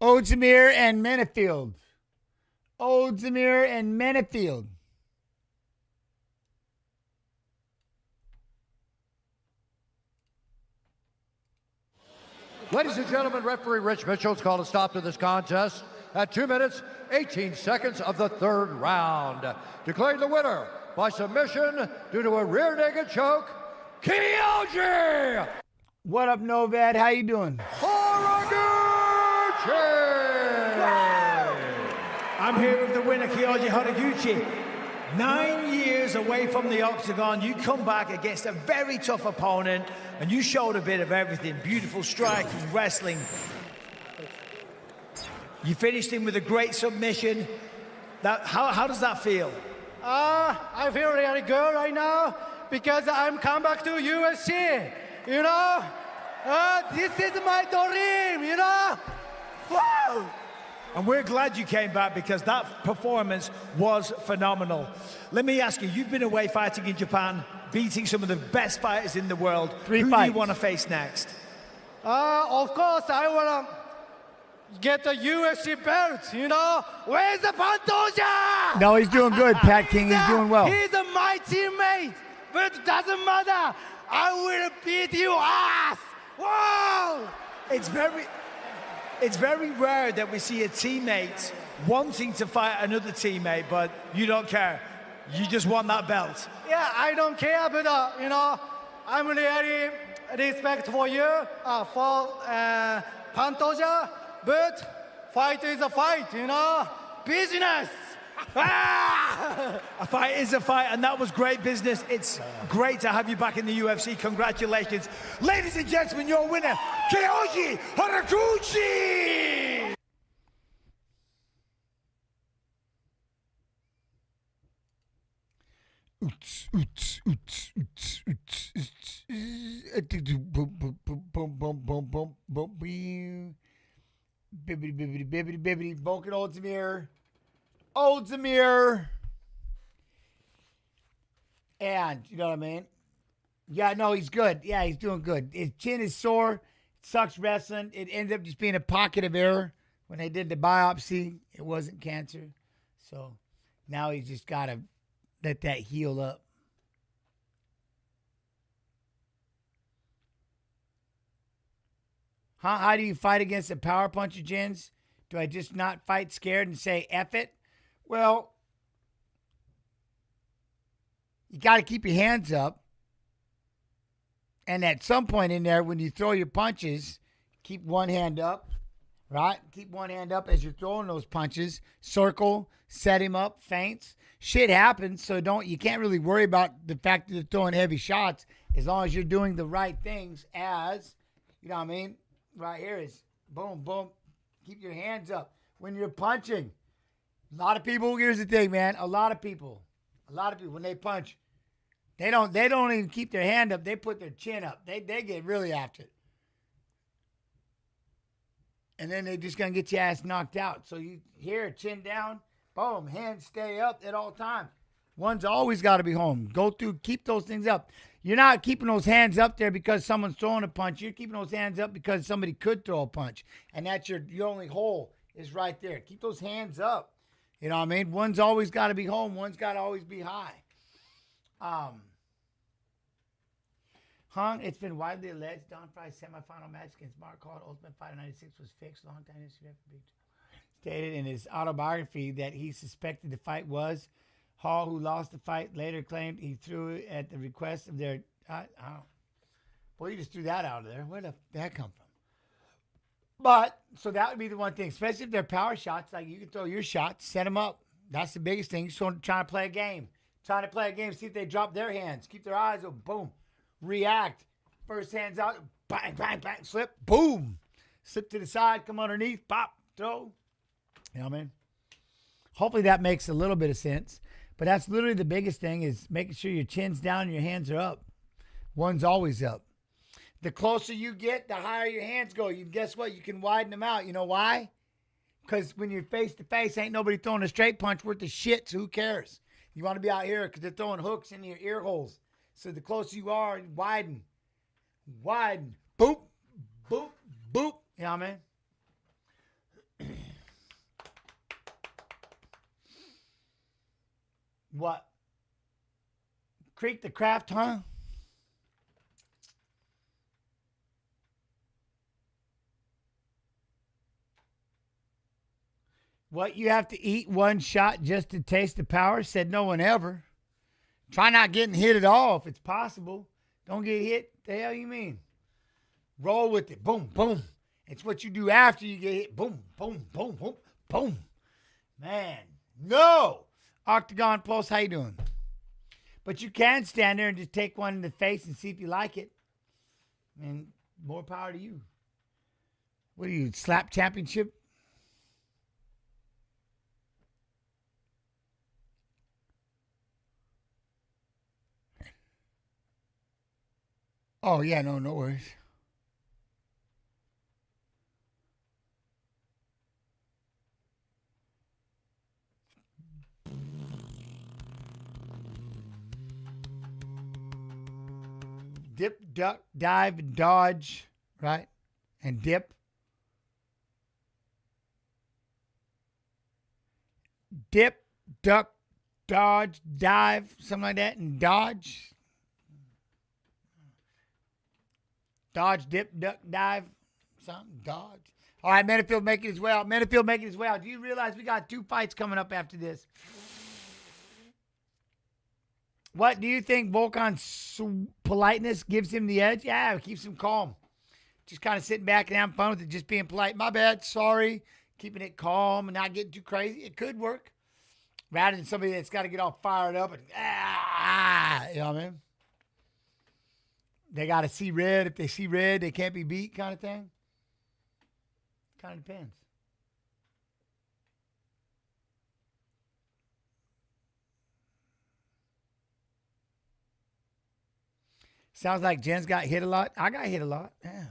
[SPEAKER 1] Ozdemir and Menifield. Ozdemir and Menifield.
[SPEAKER 8] Ladies and gentlemen, referee Rich Mitchell's called a stop to this contest at 2 minutes, 18 seconds of the third round. Declaring the winner by submission due to a rear naked choke, Kyoji!
[SPEAKER 1] What up, Novad? How you doing?
[SPEAKER 4] I'm here with the winner, Kyoji Horiguchi. 9 years away from the octagon, you come back against a very tough opponent, and you showed a bit of everything. Beautiful striking, wrestling. You finished him with a great submission. How does that feel?
[SPEAKER 15] I feel really good right now because I'm come back to UFC. You know, this is my dream. You know, wow.
[SPEAKER 4] And we're glad you came back because that performance was phenomenal. Let me ask you, you've been away fighting in Japan, beating some of the best fighters in the world. Who do you want to face next?
[SPEAKER 15] Of course, I want to get the UFC belt, you know. Where's the Pantoja?
[SPEAKER 1] No, he's doing good, Pat King. He's doing well.
[SPEAKER 15] He's my teammate, but it doesn't matter. I will beat you ass. Wow!
[SPEAKER 4] It's very rare that we see a teammate wanting to fight another teammate, but you don't care. You just want that belt.
[SPEAKER 15] Yeah, I don't care, but you know, I'm really respect for you, for Pantoja, but fight is a fight, you know, business.
[SPEAKER 4] A fight is a fight, and that was great business. It's great to have you back in the UFC. Congratulations. Ladies and gentlemen, your winner, Kyoji Horiguchi!
[SPEAKER 1] Bibbidi, Vulcan Oldemir. Oldemir. And, you know what I mean? Yeah, no, he's good. Yeah, he's doing good. His chin is sore. It sucks wrestling. It ended up just being a pocket of error. When they did the biopsy, it wasn't cancer. So now he's just got to let that heal up. Huh? How do you fight against a power puncher, Jens? Do I just not fight scared and say F it? Well, you got to keep your hands up. And at some point in there, when you throw your punches, keep one hand up, right? Keep one hand up as you're throwing those punches. Circle, set him up, feints. Shit happens, so you can't really worry about the fact that you're throwing heavy shots as long as you're doing the right things as, you know what I mean? Right here is boom, boom. Keep your hands up when you're punching. A lot of people, here's the thing, man. A lot of people, when they punch, they don't even keep their hand up. They put their chin up. They get really after it. And then they're just going to get your ass knocked out. So you here, chin down, boom, hands stay up at all times. One's always got to be home. Go through, keep those things up. You're not keeping those hands up there because someone's throwing a punch. You're keeping those hands up because somebody could throw a punch. And that's your only hole is right there. Keep those hands up. You know what I mean? One's always got to be home. One's got to always be high. It's been widely alleged Don Fry's semifinal match against Mark Hall at Ultimate Fighter 96 was fixed. Long-time history stated in his autobiography that he suspected the fight was. Hall, who lost the fight, later claimed he threw it at the request of their... Boy, you just threw that out of there. Where did that come from? But, so that would be the one thing, especially if they're power shots, like you can throw your shots, set them up. That's the biggest thing. You're trying to play a game. Trying to play a game, see if they drop their hands. Keep their eyes open. Boom. React. First hands out. Bang, bang, bang. Slip. Boom. Slip to the side. Come underneath. Pop. Throw. You know what I mean? Hopefully that makes a little bit of sense. But that's literally the biggest thing is making sure your chin's down and your hands are up. One's always up. The closer you get, the higher your hands go. Guess what? You can widen them out. You know why? Because when you're face to face, ain't nobody throwing a straight punch worth of shit, so who cares? You want to be out here because they're throwing hooks in your ear holes. So the closer you are, widen. Widen. Boop. Boop. Boop. You know what I mean? What? Creek the Craft, huh? What, you have to eat one shot just to taste the power? Said no one ever. Try not getting hit at all if it's possible. Don't get hit. The hell you mean? Roll with it. Boom, boom. It's what you do after you get hit. Boom, boom, boom, boom, boom. Man, no. Octagon Pulse, how you doing? But you can stand there and just take one in the face and see if you like it. I mean, more power to you. What are you, slap championship? Oh, yeah, no worries. Dip, duck, dive, and dodge, right? And dip. Dip, duck, dodge, dive, something like that, and dodge. Dodge, dip, duck, dive, something, dodge. All right, Menifield making his way out. Menifield making his way out. Do you realize we got 2 fights coming up after this? What do you think Volkan's politeness gives him the edge? Yeah, it keeps him calm. Just kind of sitting back and having fun with it, just being polite. My bad, sorry. Keeping it calm and not getting too crazy. It could work. Rather than somebody that's got to get all fired up and, you know what I mean? They got to see red. If they see red, they can't be beat kind of thing. Kind of depends. Sounds like Jen's got hit a lot. I got hit a lot. Yeah.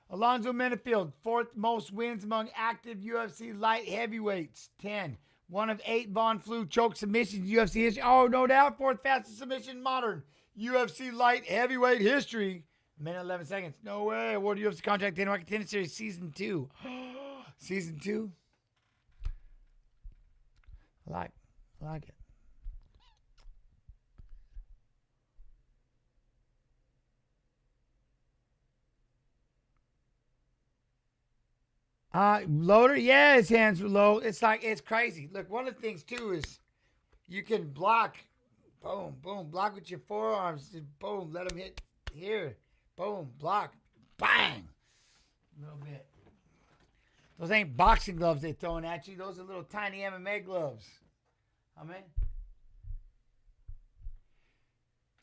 [SPEAKER 1] Alonzo Menifield, 4th most wins among active UFC light heavyweights. 10. One of 8 Von Flue choke submissions in UFC history. Oh, no doubt. 4th fastest submission in modern UFC light heavyweight history. Minute 11 seconds. No way. Awarded UFC contract in Market Tennis Series Season 2. Season 2. I like it. Loder, yeah, his hands were low. It's crazy. Look, one of the things too is you can block, boom, boom, block with your forearms, boom, let them hit here, boom, block, bang, a little bit. Those ain't boxing gloves they're throwing at you. Those are little tiny MMA gloves. I mean,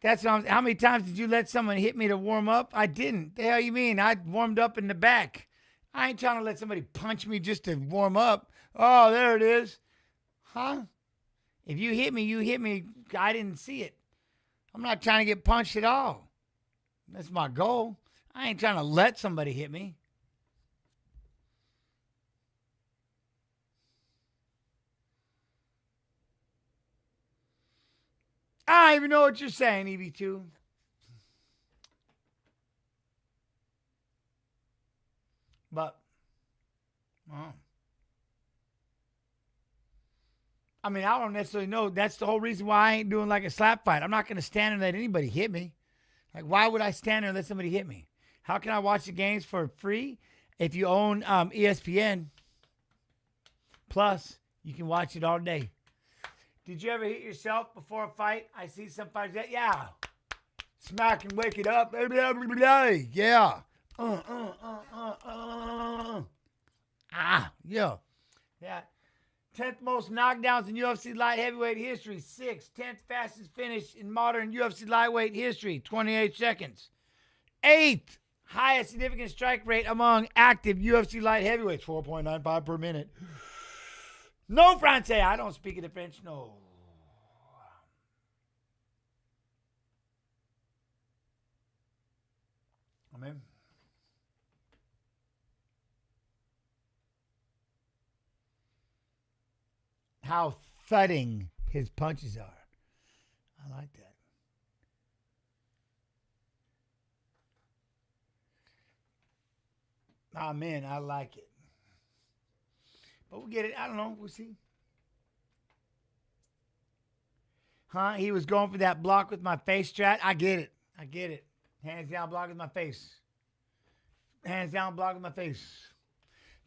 [SPEAKER 1] that's what how many times did you let someone hit me to warm up? I didn't. The hell you mean? I warmed up in the back. I ain't trying to let somebody punch me just to warm up. Oh, there it is. Huh? If you hit me, you hit me. I didn't see it. I'm not trying to get punched at all. That's my goal. I ain't trying to let somebody hit me. I don't even know what you're saying, EV2. But, I mean, I don't necessarily know. That's the whole reason why I ain't doing like a slap fight. I'm not going to stand and let anybody hit me. Like, why would I stand there and let somebody hit me? How can I watch the games for free? If you own ESPN Plus, you can watch it all day. Did you ever hit yourself before a fight? I see some fighters that, yeah. Smack and wake it up. Yeah. Yeah. Yeah. 10th most knockdowns in UFC light heavyweight history. 6th. 10th fastest finish in modern UFC lightweight history. 28 seconds. 8th highest significant strike rate among active UFC light heavyweights. 4.95 per minute. No, Francais. I don't speak the French. No. Amen. How thudding his punches are. I like that. Oh, man, I like it. But we'll get it. I don't know. We'll see. Huh? He was going for that block with my face strat. I get it. I get it. Hands down, block with my face. Hands down, block with my face.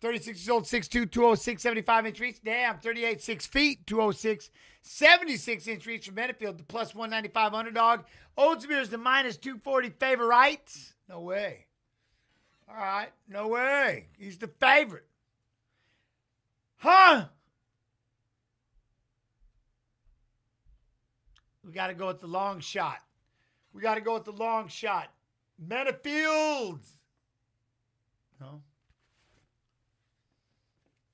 [SPEAKER 1] 36 years old, 6'2", 206, 75-inch reach. Damn, 38, 6 feet, 206, 76-inch reach from Benefield, the plus 195 underdog. Ozdemir is the minus 240 favorite. No way. All right, no way. He's the favorite. Huh? We got to go with the long shot. We got to go with the long shot. Benefield. No.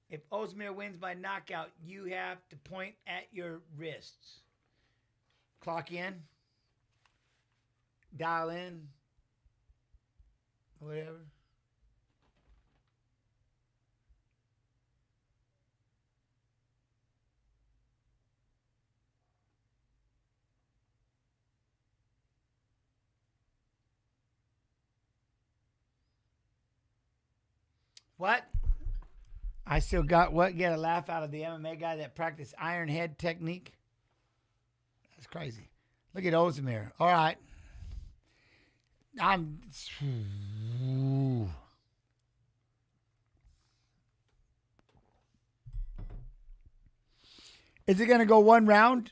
[SPEAKER 1] If Ozdemir wins by knockout, you have to point at your wrists. Clock in. Dial in. Whatever. What? I still got what? Get a laugh out of the MMA guy that practiced iron head technique? That's crazy. Look at Ozdemir. All right. Is it going to go one round?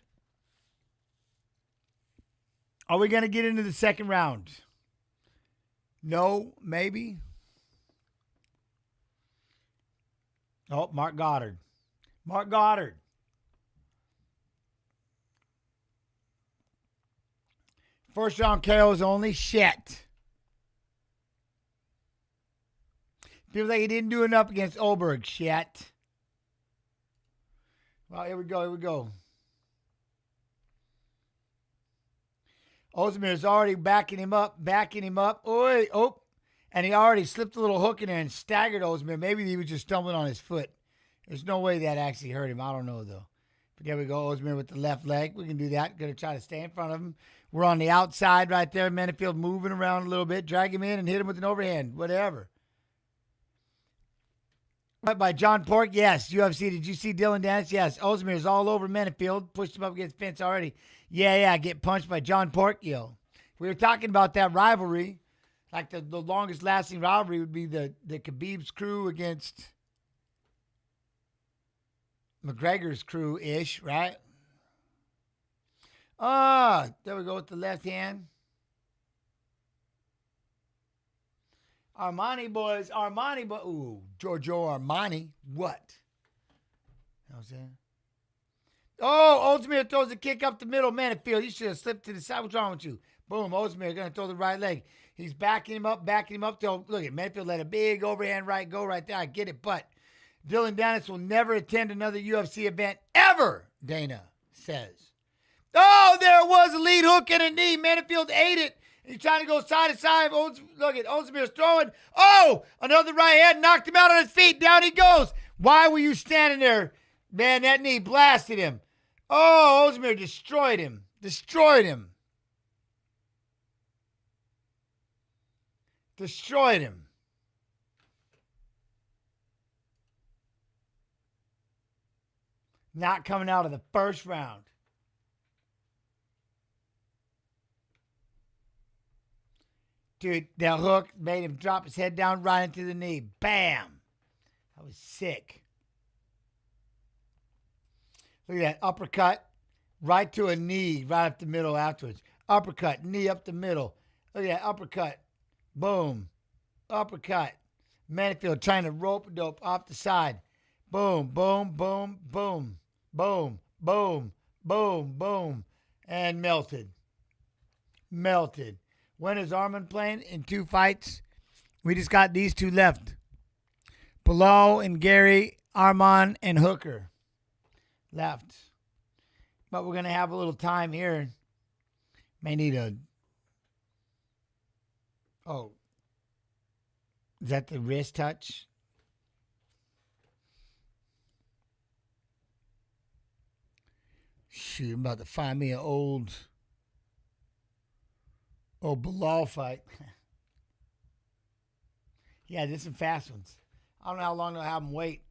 [SPEAKER 1] Are we going to get into the second round? No, maybe. Oh, Mark Goddard. Mark Goddard. First round KOs only. Shit. Feels like he didn't do enough against Oberg. Shit. Well, here we go. Here we go. Ozdemir is already backing him up. Oi, oh. And he already slipped a little hook in there and staggered Ozdemir. Maybe he was just stumbling on his foot. There's no way that actually hurt him. I don't know, though. But there we go. Ozdemir with the left leg. We can do that. Going to try to stay in front of him. We're on the outside right there. Benefield moving around a little bit. Drag him in and hit him with an overhand. Whatever. By John Pork? Yes. UFC. Did you see Dylan Dennis? Yes. Ozdemir is all over Benefield. Pushed him up against the fence already. Yeah. Get punched by John Pork. Yo. We were talking about that rivalry. Like the longest lasting rivalry would be the Khabib's crew against McGregor's crew-ish, right? There we go with the left hand. Armani boys. Ooh, Giorgio Armani. What? You know what I'm saying? Oh, Ozdemir throws a kick up the middle. Benefield, you should have slipped to the side. What's wrong with you? Boom, Ozdemir going to throw the right leg. He's backing him up. Till, look at Benefield let a big overhand right go right there. I get it, but Dylan Dennis will never attend another UFC event ever, Dana says. Oh, there was a lead hook and a knee. Benefield ate it. He's trying to go side to side. Look at Ozdemir's throwing. Oh, another right hand knocked him out on his feet. Down he goes. Why were you standing there? Man, that knee blasted him. Oh, Ozdemir destroyed him. Destroyed him. Not coming out of the first round. Dude, that hook made him drop his head down right into the knee. Bam. That was sick. Look at that uppercut. Right to a knee, right up the middle afterwards. Uppercut, knee up the middle. Look at that uppercut. Boom. Uppercut. Benefield trying to rope-a-dope off the side. Boom, boom, boom, boom. Boom, boom, boom, boom. And melted. When is Arman playing? In 2 fights. We just got these 2 left. Bilal and Gary, Arman and Hooker left. But we're going to have a little time here. May need a... Oh. Is that the wrist touch? Shoot, I'm about to find me an old Bilal fight. Yeah, there's some fast ones. I don't know how long they'll have them wait.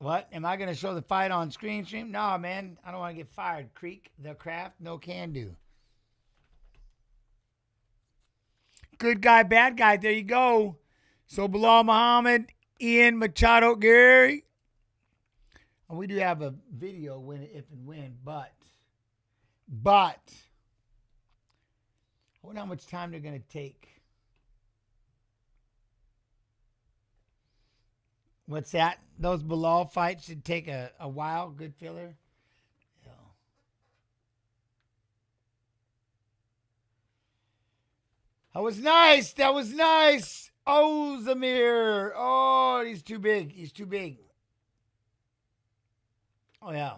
[SPEAKER 1] What? Am I going to show the fight on screen stream? No, man. I don't want to get fired. Creek, the craft, no can do. Good guy, bad guy. There you go. So Bilal Muhammad, Ian Machado, Gary. And we do have a video if and when, but I wonder how much time they're going to take. What's that? Those Bilal fights should take a while. Good filler. Yeah. That was nice. That was nice. Oh, Zamir. Oh, he's too big. He's too big. Oh, yeah.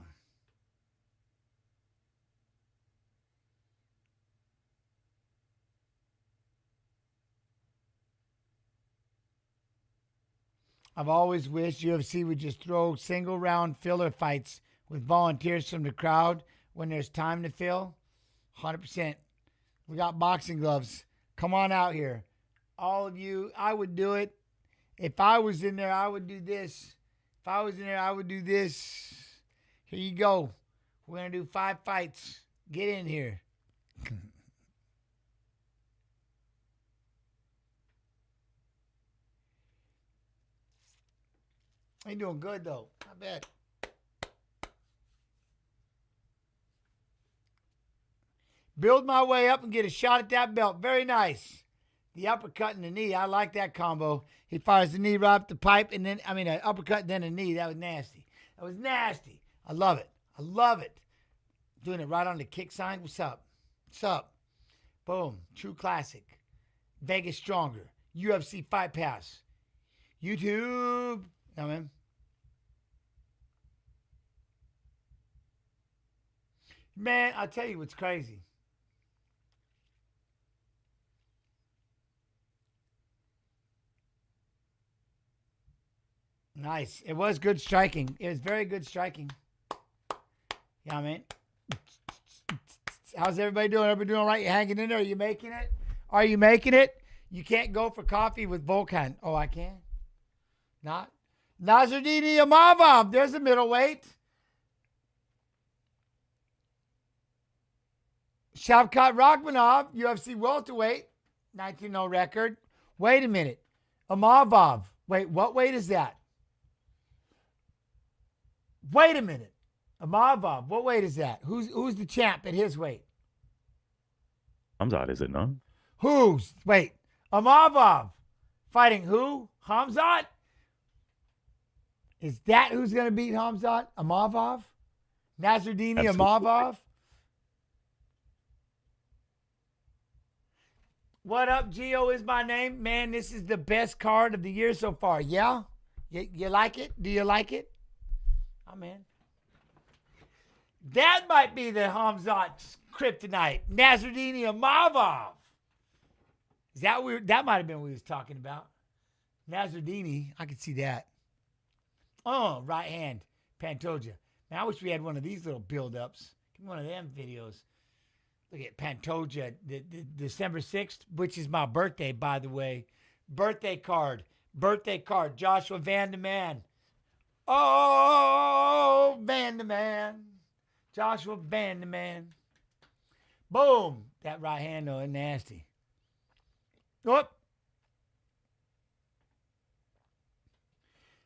[SPEAKER 1] I've always wished UFC would just throw single round filler fights with volunteers from the crowd when there's time to fill. 100%. We got boxing gloves. Come on out here. All of you, I would do it. If I was in there, I would do this. If I was in there, I would do this. Here you go. We're going to do 5 fights. Get in here. You're doing good, though. I bet. Build my way up and get a shot at that belt. Very nice. The uppercut and the knee. I like that combo. He fires the knee right up the pipe, and then, an uppercut and then a knee. That was nasty. That was nasty. I love it. I love it. Doing it right on the kick sign. What's up? What's up? Boom. True classic. Vegas Stronger. UFC Fight Pass. YouTube. Yeah, man. Man, I'll tell you what's crazy. Nice. It was good striking. It was very good striking. Yeah, man. How's everybody doing? Everybody doing all right? You hanging in there? Are you making it? Are you making it? You can't go for coffee with Volkan. Oh, I can? Not? Nazardini Amavov. There's a middleweight. Shavkat Rakhmonov, UFC welterweight, 19-0 record. Wait a minute. Amavov. Wait, what weight is that? Wait a minute. Amavov, what weight is that? Who's the champ at his weight?
[SPEAKER 2] Hamzat, is it not?
[SPEAKER 1] Wait, Amavov fighting who? Hamzat? Is that who's going to beat Hamzat? Amavov? Nazardini Amavov? What up, Gio is my name. Man, this is the best card of the year so far. Yeah? You like it? Do you like it? I'm in. That might be the Hamzat kryptonite. Nazardini Amavov. Is that weird? That might have been what we was talking about. Nazardini, I could see that. Oh, right hand. Pantoja. Man, I wish we had one of these little build-ups. Give me one of them videos. Look at Pantoja, the December 6th, which is my birthday, by the way. Birthday card. Joshua Van de Man. Oh, Van de Man. Joshua Van de Man. Boom. That right hand, though, is nasty. Whoop.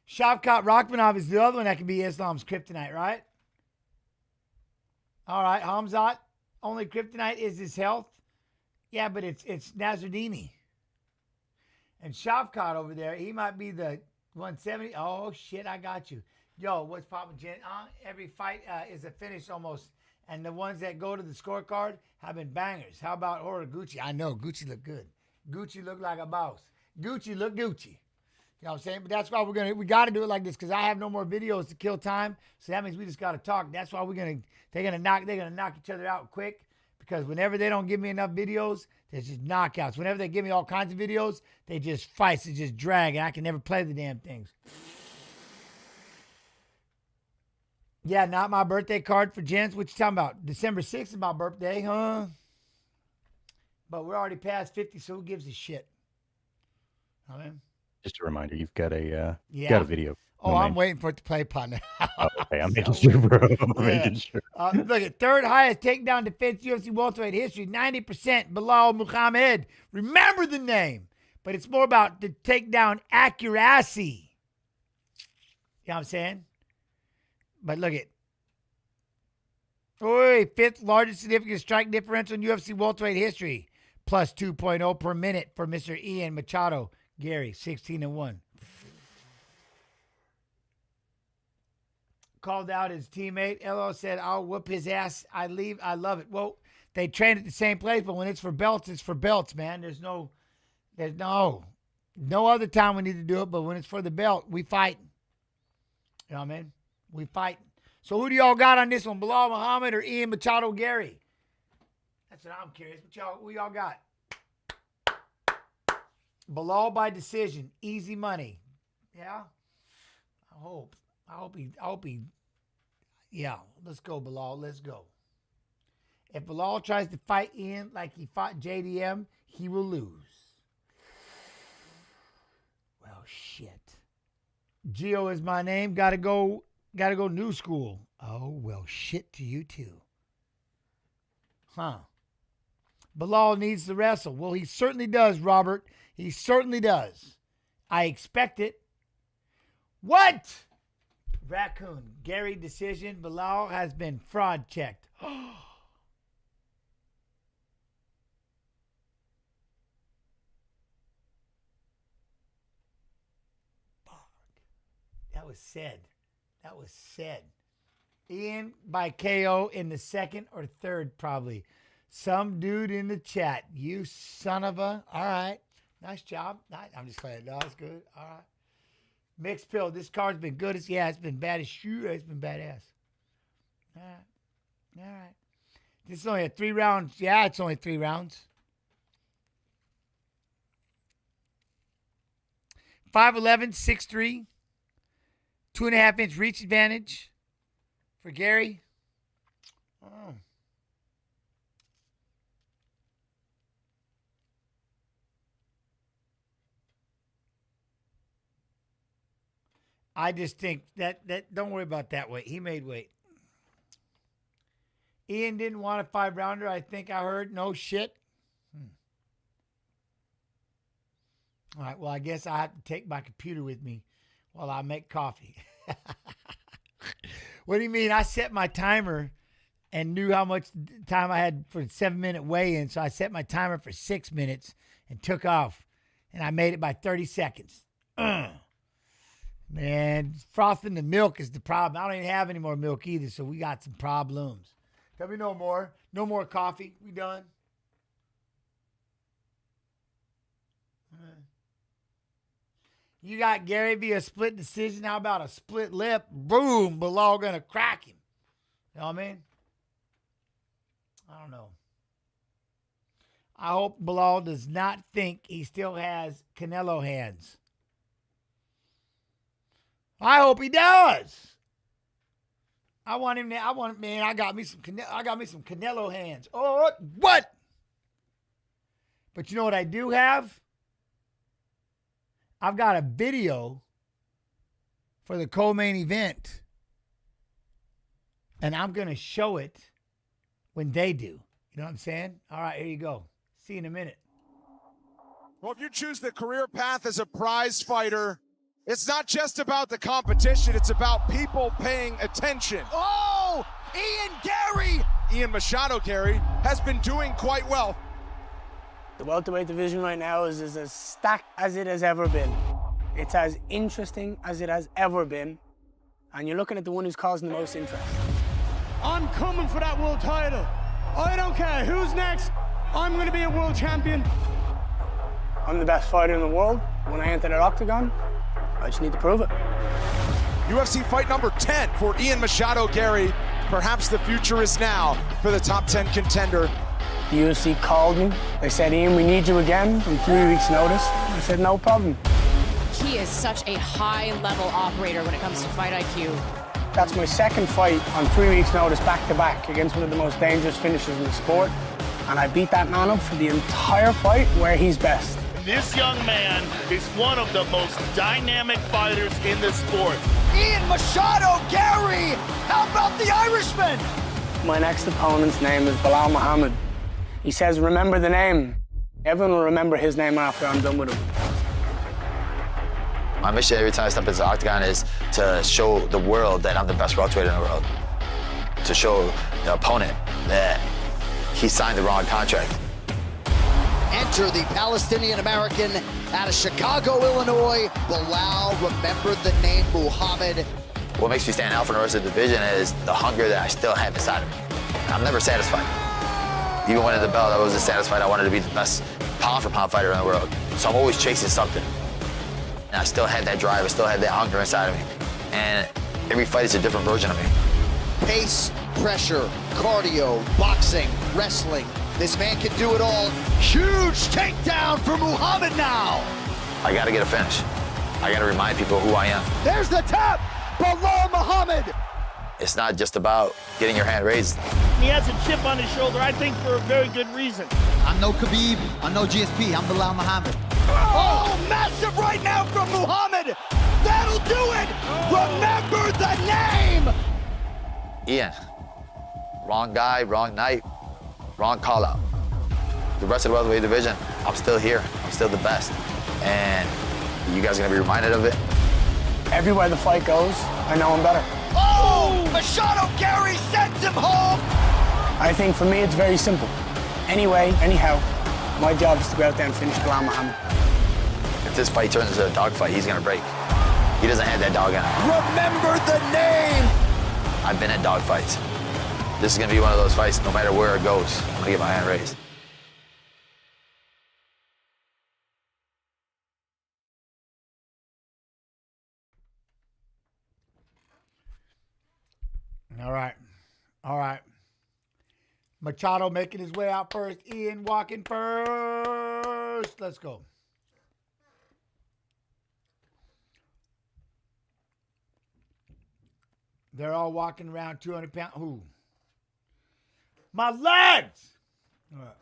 [SPEAKER 1] Shavkat Rakhmonov is the other one that can be Islam's kryptonite, right? All right, Hamzat. Only kryptonite is his health. Yeah, but it's Nazardini. And Shavkat over there, he might be the 170. Oh, shit, I got you. Yo, what's poppin', Jen? Every fight is a finish almost. And the ones that go to the scorecard have been bangers. How about Horiguchi? I know, Gucci look good. Gucci look like a boss. Gucci look Gucci. You know what I'm saying? But that's why we got to do it like this because I have no more videos to kill time. So that means we just got to talk. That's why they're gonna knock each other out quick because whenever they don't give me enough videos, there's just knockouts. Whenever they give me all kinds of videos, they just fights, they just drag, and I can never play the damn things. Yeah, not my birthday card for gents. What you talking about? December 6th is my birthday, huh? But we're already past 50, so who gives a shit? I mean,
[SPEAKER 2] just a reminder, you've got a video.
[SPEAKER 1] Oh, I'm waiting for it to play, partner.
[SPEAKER 2] Okay, I'm making sure, bro. I'm making sure.
[SPEAKER 1] Look at third highest takedown defense UFC welterweight history, 90%. Bilal Muhammad. Remember the name, but it's more about the takedown accuracy. You know what I'm saying? But look at. Oi, fifth largest significant strike differential in UFC welterweight history. Plus 2.0 per minute for Mr. Ian Machado. Gary, 16-1. Called out his teammate. LO said, I'll whoop his ass. I leave. I love it. Well, they train at the same place, but when it's for belts, it's for belts, man. There's no other time we need to do it, but when it's for the belt, we fight. You know what I mean? We fight. So who do y'all got on this one? Bilal Muhammad or Ian Machado Gary? That's what I'm curious. Who y'all got? Bilal by decision. Easy money. Yeah? I hope he. Yeah, let's go, Bilal. Let's go. If Bilal tries to fight Ian like he fought JDM, he will lose. Well, shit. Gio is my name. Gotta go new school. Oh, well, shit to you too. Huh. Bilal needs to wrestle. Well, he certainly does, Robert. He certainly does. I expect it. What? Raccoon. Gary decision. Bilal has been fraud checked. That was said. That was said. Ian by KO in the second or third, probably. Some dude in the chat. You son of a. All right. Nice job. I'm just playing. No, it's good. All right. Mixed pill. This card's been good. It's been bad as shoe. It's been badass. All right. All right. This is only a 3 rounds. Yeah, it's only 3 rounds. 5'11", 6'3". 2.5-inch reach advantage for Gary. Oh. I just think that don't worry about that weight. He made weight. Ian didn't want a 5-rounder. I think I heard. No shit. All right. Well, I guess I have to take my computer with me while I make coffee. What do you mean? I set my timer and knew how much time I had for a 7-minute weigh-in, so I set my timer for 6 minutes and took off, and I made it by 30 seconds. Man, frothing the milk is the problem. I don't even have any more milk either, so we got some problems. Tell me no more. No more coffee. We done? You got Gary via split decision. How about a split lip? Boom. Bilal going to crack him. You know what I mean? I don't know. I hope Bilal does not think he still has Canelo hands. I hope he does. I got me some Canelo hands. Oh, what? But you know what I do have? I've got a video for the co-main event, and I'm going to show it when they do. You know what I'm saying? All right, here you go. See you in a minute.
[SPEAKER 16] Well, if you choose the career path as a prize fighter, it's not just about the competition. It's about people paying attention. Oh, Ian Machado Gary has been doing quite well.
[SPEAKER 17] The welterweight division right now is as stacked as it has ever been. It's as interesting as it has ever been. And you're looking at the one who's causing the most interest.
[SPEAKER 15] I'm coming for that world title. I don't care who's next. I'm going to be a world champion.
[SPEAKER 17] I'm the best fighter in the world. When I enter that octagon, I just need to prove it.
[SPEAKER 16] UFC fight number 10 for Ian Machado Gary. Perhaps the future is now for the top 10 contender.
[SPEAKER 17] The UFC called me. They said, Ian, we need you again in 3 weeks' notice. I said, no problem.
[SPEAKER 18] He is such a high-level operator when it comes to fight IQ.
[SPEAKER 17] That's my second fight on 3 weeks' notice back-to-back against one of the most dangerous finishers in the sport. And I beat that man up for the entire fight where he's best.
[SPEAKER 19] this young man is one of the most dynamic fighters in the sport.
[SPEAKER 6] Ian Machado, Gary, how about the Irishman?
[SPEAKER 17] My next opponent's name is Bilal Muhammad. He says, remember the name. Everyone will remember his name after I'm done with him.
[SPEAKER 20] My mission every time I step into the octagon is to show the world that I'm the best welterweight in the world. To show the opponent that he signed the wrong contract.
[SPEAKER 6] Enter the Palestinian-American out of Chicago, Illinois, Bilal. Remember the name Muhammad.
[SPEAKER 20] What makes me stand out from the rest of the division is the hunger that I still have inside of me. I'm never satisfied. Even winning the belt, I wasn't satisfied. I wanted to be the best pound-for-pound fighter in the world. So I'm always chasing something. And I still had that drive, I still had that hunger inside of me. And every fight is a different version of me.
[SPEAKER 6] Pace, pressure, cardio, boxing, wrestling. This man can do it all. Huge takedown for Muhammad now.
[SPEAKER 20] I gotta get a finish. I gotta remind people who I am.
[SPEAKER 6] There's the tap, Bilal Muhammad.
[SPEAKER 20] It's not just about getting your hand raised.
[SPEAKER 19] He has a chip on his shoulder, I think, for a very good reason.
[SPEAKER 6] I'm no Khabib, I'm no GSP, I'm Bilal Muhammad. Oh, massive right now from Muhammad. That'll do it. Remember the name.
[SPEAKER 20] Ian, wrong guy, wrong night, wrong call out. The rest of the welterweight division, I'm still here. I'm still the best. And you guys are gonna be reminded of it.
[SPEAKER 17] Everywhere the fight goes, I know I'm better.
[SPEAKER 6] Oh, Machado Gary sends him home.
[SPEAKER 17] I think for me, it's very simple. Anyway, anyhow, my job is to go out there and finish Bilal Muhammad.
[SPEAKER 20] If this fight turns into a dogfight, he's gonna break. He doesn't have that dog in him.
[SPEAKER 6] Remember the name.
[SPEAKER 20] I've been in dogfights. This is gonna be one of those fights, no matter where it goes, I'm gonna get my hand raised.
[SPEAKER 1] All right. Machado making his way out first. Ian walking first. Let's go. They're all walking around 200 pounds. Who? My legs! All right.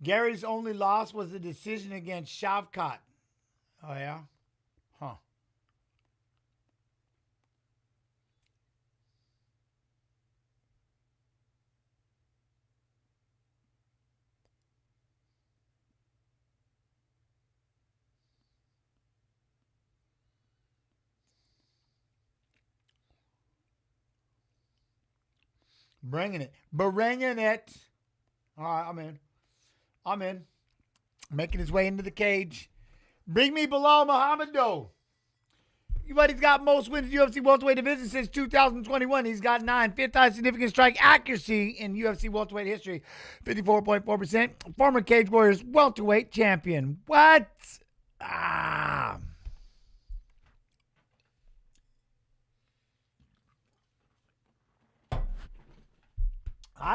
[SPEAKER 1] Gary's only loss was a decision against Shavkat. Oh, yeah? Huh. Bringing it. Bringing it. All right, I'm in. Making his way into the cage. Bring me Bilal Muhammad, though. But he's got most wins in UFC welterweight division since 2021. He's got 9. Fifth highest significant strike accuracy in UFC welterweight history. 54.4%. Former Cage Warriors welterweight champion. What? I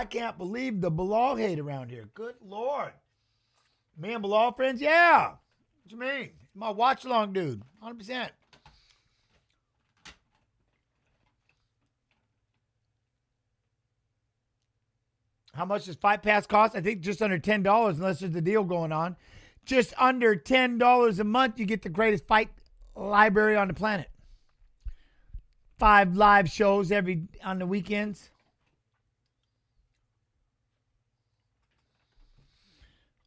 [SPEAKER 1] can't believe the Bilal hate around here. Good Lord. Me and Bilal friends? Yeah. What you mean? My watch-along dude. 100%. How much does Fight Pass cost? I think just under $10 unless there's a deal going on. Just under $10 a month, you get the greatest fight library on the planet. 5 live shows on the weekends.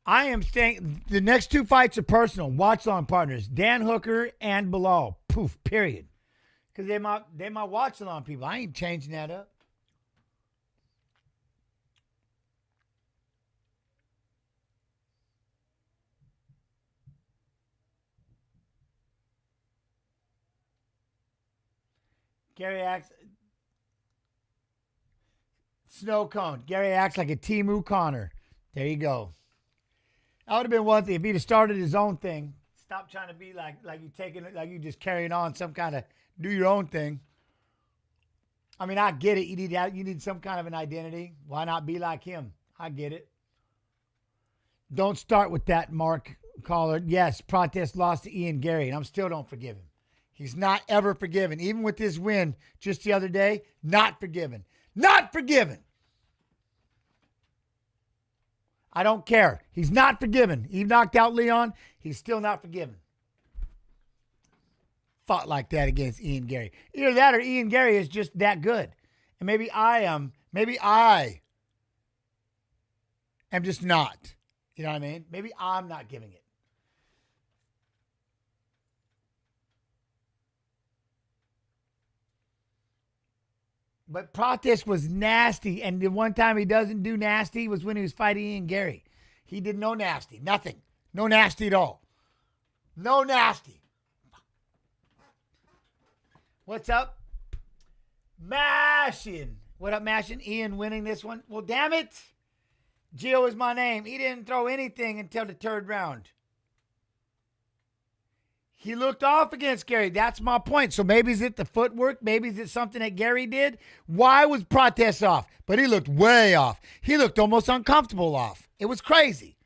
[SPEAKER 1] I am saying the next 2 fights are personal. Watch-along partners, Dan Hooker and Bilal. Poof, period. Because they're my watch-along people. I ain't changing that up. Gary acts... Snow cone. Gary acts like a Timu Connor. There you go. That would have been one thing if he'd have started his own thing. Stop trying to be like you taking it, like you just carrying on some kind of do your own thing. I mean, I get it. You need some kind of an identity. Why not be like him? I get it. Don't start with that, Mark Caller. Yes, protest loss to Ian Gary, and I still don't forgive him. He's not ever forgiven. Even with this win just the other day, not forgiven. Not forgiven. I don't care. He's not forgiven. He knocked out Leon. He's still not forgiven. Fought like that against Ian Gary. Either that or Ian Gary is just that good. And maybe I am just not. You know what I mean? Maybe I'm not giving it. But Pratis was nasty, and the one time he doesn't do nasty was when he was fighting Ian Gary. He did no nasty, nothing. No nasty at all. No nasty. What's up? Mashing. What up, Mashing? Ian winning this one. Well, damn it. Gio is my name. He didn't throw anything until the third round. He looked off against Gary. That's my point. So maybe is it the footwork? Maybe is it something that Gary did? Why was Pratis off? But he looked way off. He looked almost uncomfortable off. It was crazy.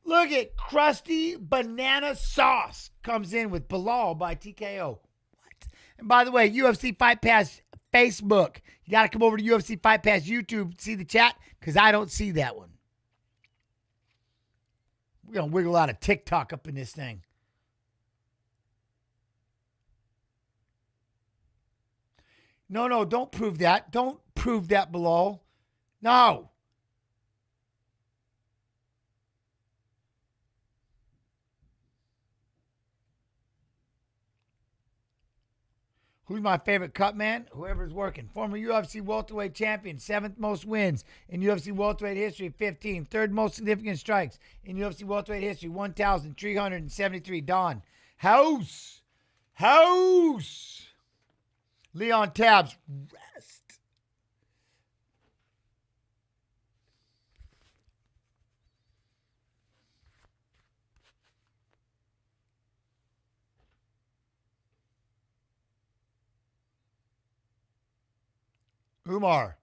[SPEAKER 1] Look at Krusty Banana Sauce comes in with Bilal by TKO. What? And by the way, UFC Fight Pass Facebook. You got to come over to UFC Fight Pass YouTube, see the chat, because I don't see that one. We're going to wiggle out of TikTok up in this thing. No, don't prove that. Don't prove that below. No. Who's my favorite cut man? Whoever's working. Former UFC welterweight champion, 7th most wins in UFC welterweight history, 15. 3rd most significant strikes in UFC welterweight history, 1,373. Don. House. Leon Tabs. Rest. Umar.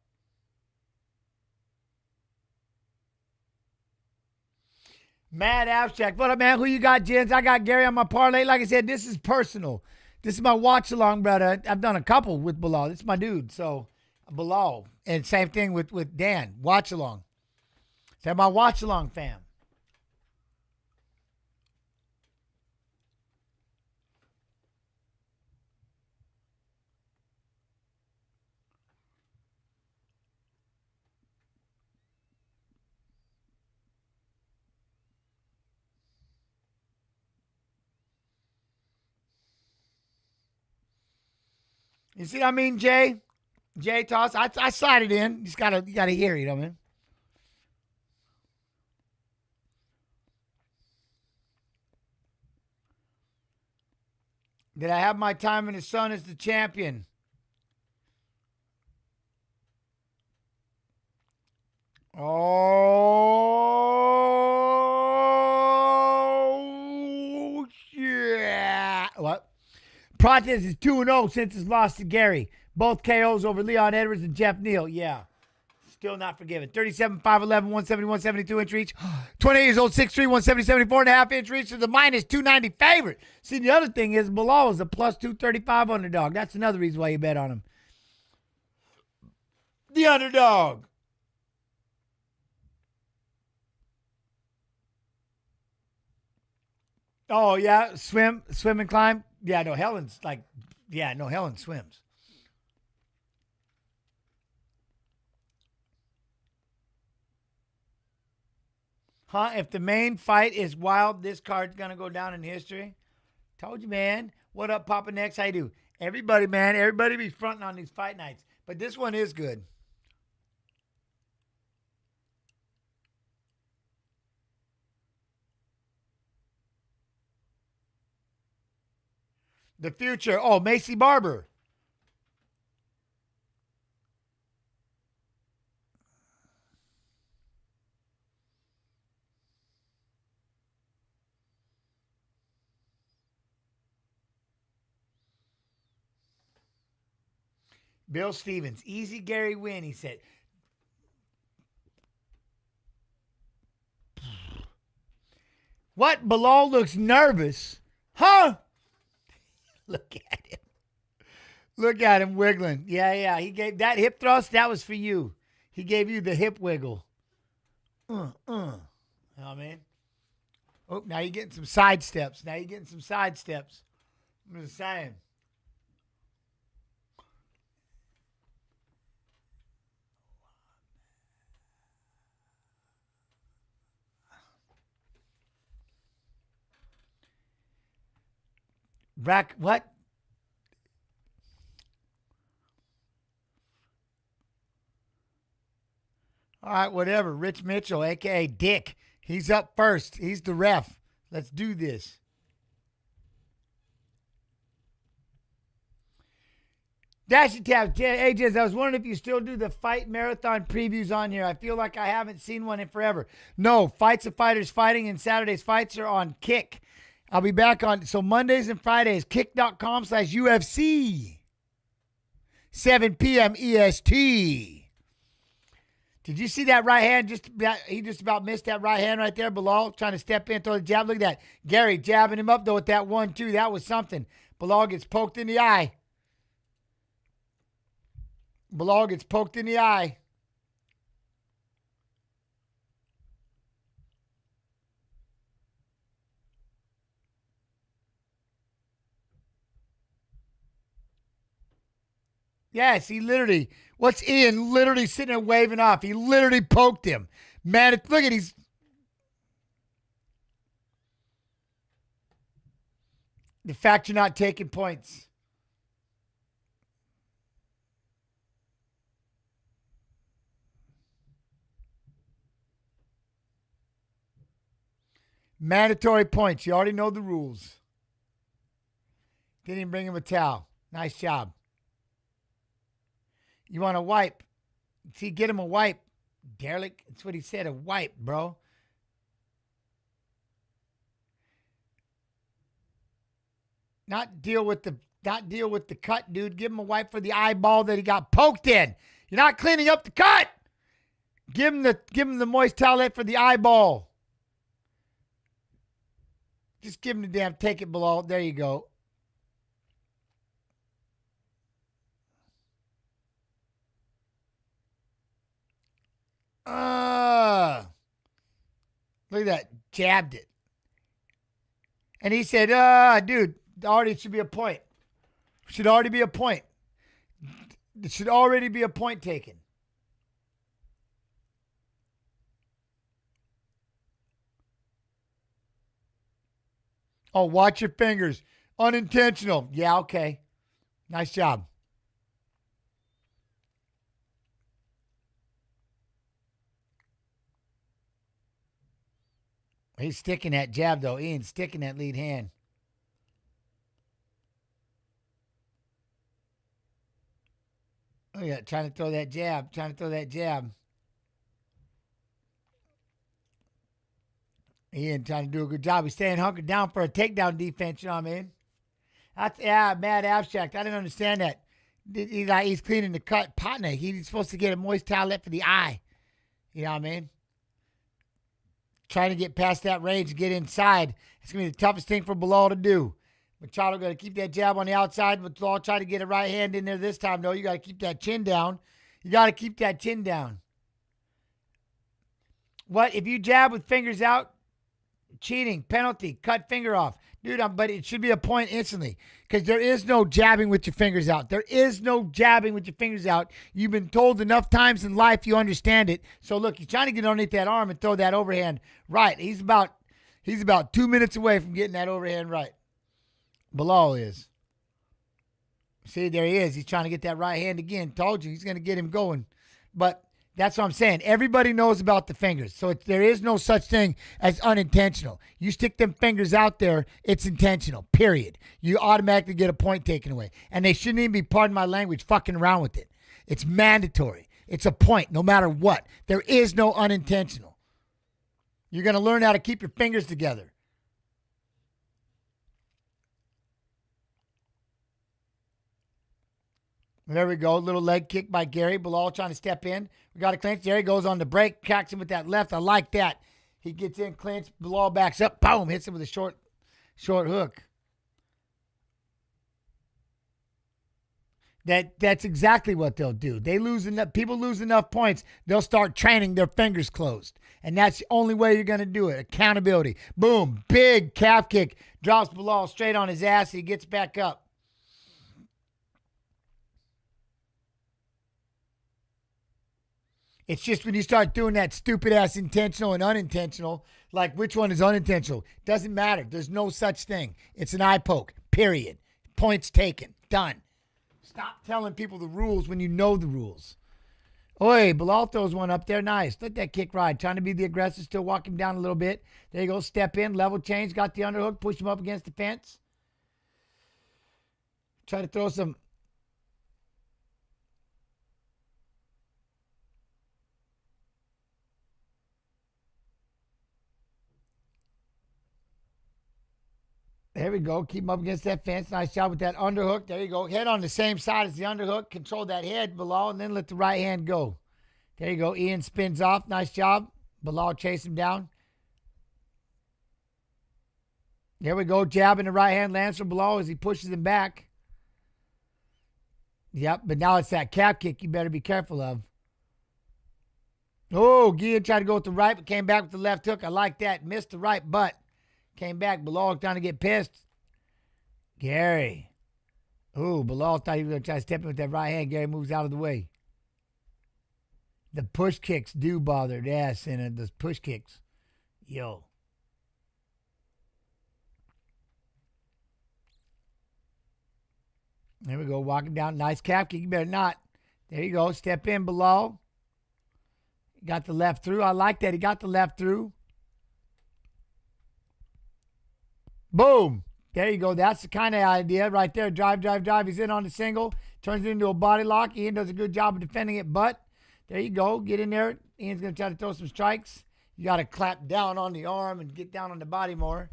[SPEAKER 1] Mad Abstract. What up, man? Who you got, Jens? I got Gary on my parlay. Like I said, this is personal. This is my watch-along, brother. I've done a couple with Bilal. This is my dude. So, Bilal. And same thing with Dan. Watch-along. They're my watch-along fam. You see what I mean, Jay? Jay Toss. I slide it in. You gotta hear it, you know what I mean? Did I have my time in the sun as the champion? Oh, yeah. What? Pratis is 2-0 since his loss to Gary. Both KOs over Leon Edwards and Jeff Neal. Yeah. Still not forgiven. 37, 5'11", 170, 172 inch reach. 28 years old, 6'3", 170, 74.5 inch reach to the minus 290 favorite. See, the other thing is Bilal is a plus 235 underdog. That's another reason why you bet on him. The underdog. Oh, yeah. Swim and climb. Yeah, no, Helen swims. Huh? If the main fight is wild, this card's going to go down in history. Told you, man. What up, Papa Next? How you do? Everybody, man. Everybody be fronting on these fight nights. But this one is good. The future. Oh, Macy Barber. Bill Stevens. Easy Gary win, he said. What? Bilal looks nervous. Huh? Look at him. Look at him wiggling. Yeah. He gave that hip thrust. That was for you. He gave you the hip wiggle. You know what I mean? Oh, now you're getting some side steps. I'm just saying. What? All right, whatever. Rich Mitchell, a.k.a. Dick. He's up first. He's the ref. Let's do this. Dashy Tabs, AJs, I was wondering if you still do the fight marathon previews on here. I feel like I haven't seen one in forever. No, Fights of Fighters Fighting and Saturday's fights are on Kick. I'll be back on, so Mondays and Fridays, kick.com/UFC. 7 p.m. EST. Did you see that right hand? He just about missed that right hand right there. Bilal trying to step in, throw the jab. Look at that. Gary jabbing him up, though, with that 1-2. That was something. Bilal gets poked in the eye. Yes, he literally, what's Ian literally sitting there waving off? He literally poked him. Man, look at the fact you're not taking points. Mandatory points. You already know the rules. Didn't even bring him a towel. Nice job. You want a wipe? See, get him a wipe. Derelict. That's what he said, a wipe, bro. Not deal with the cut, dude. Give him a wipe for the eyeball that he got poked in. You're not cleaning up the cut. Give him the moist towelette for the eyeball. Just give him the damn, take it below. There you go. Look at that. Jabbed it. And he said, dude, already should be a point. Should already be a point. It should already be a point taken. Oh, watch your fingers. Unintentional. Yeah, okay. Nice job. He's sticking that jab, though. Ian's sticking that lead hand. Oh, yeah, trying to throw that jab. Ian trying to do a good job. He's staying hunkered down for a takedown defense, you know what I mean? That's, mad abstract. I didn't understand that. He's cleaning the cut. Partner, he's supposed to get a moist towelette for the eye. You know what I mean? Trying to get past that range and get inside. It's going to be the toughest thing for Bilal to do. Machado got to keep that jab on the outside. Bilal try to get a right hand in there this time, though. You got to keep that chin down. What? If you jab with fingers out, cheating, penalty, cut finger off. Dude, but it should be a point instantly because there is no jabbing with your fingers out. You've been told enough times in life, you understand it. So look, he's trying to get underneath that arm and throw that overhand right. He's about 2 minutes away from getting that overhand right. Bilal is. See, there he is. He's trying to get that right hand again. Told you, he's going to get him going. But that's what I'm saying. Everybody knows about the fingers. So there is no such thing as unintentional. You stick them fingers out there, it's intentional, period. You automatically get a point taken away. And they shouldn't even be, pardon my language, fucking around with it. It's mandatory. It's a point no matter what. There is no unintentional. You're going to learn how to keep your fingers together. There we go. Little leg kick by Gary. Bilal trying to step in. We got a clinch. There he goes on the break. Cracks him with that left. I like that. He gets in, clinch. Bilal backs up. Boom. Hits him with a short hook. That's exactly what they'll do. People lose enough points, they'll start training their fingers closed. And that's the only way you're going to do it. Accountability. Boom. Big calf kick. Drops Bilal straight on his ass. He gets back up. It's just when you start doing that stupid ass intentional and unintentional, like which one is unintentional? Doesn't matter. There's no such thing. It's an eye poke. Period. Points taken. Done. Stop telling people the rules when you know the rules. Oi, Bilal throws one up there. Nice. Let that kick ride. Trying to be the aggressor. Still walk him down a little bit. There you go. Step in. Level change. Got the underhook. Push him up against the fence. Try to throw some. There we go. Keep him up against that fence. Nice job with that underhook. There you go. Head on the same side as the underhook. Control that head, Bilal, and then let the right hand go. There you go. Ian spins off. Nice job. Bilal chase him down. There we go. Jab in the right hand lands from Bilal as he pushes him back. Yep, but now it's that calf kick you better be careful of. Oh, Gian tried to go with the right, but came back with the left hook. I like that. Missed the right butt. Came back. Bilal trying to get pissed. Gary. Oh, Bilal thought he was going to try to step in with that right hand. Gary moves out of the way. The push kicks do bother the ass in it. Those push kicks. Yo. There we go. Walking down. Nice calf kick. You better not. There you go. Step in, Bilal. Got the left through. I like that. He got the left through. Boom. There you go. That's the kind of idea right there. Drive, drive, drive. He's in on the single. Turns it into a body lock. Ian does a good job of defending it, but there you go. Get in there. Ian's going to try to throw some strikes. You got to clap down on the arm and get down on the body more.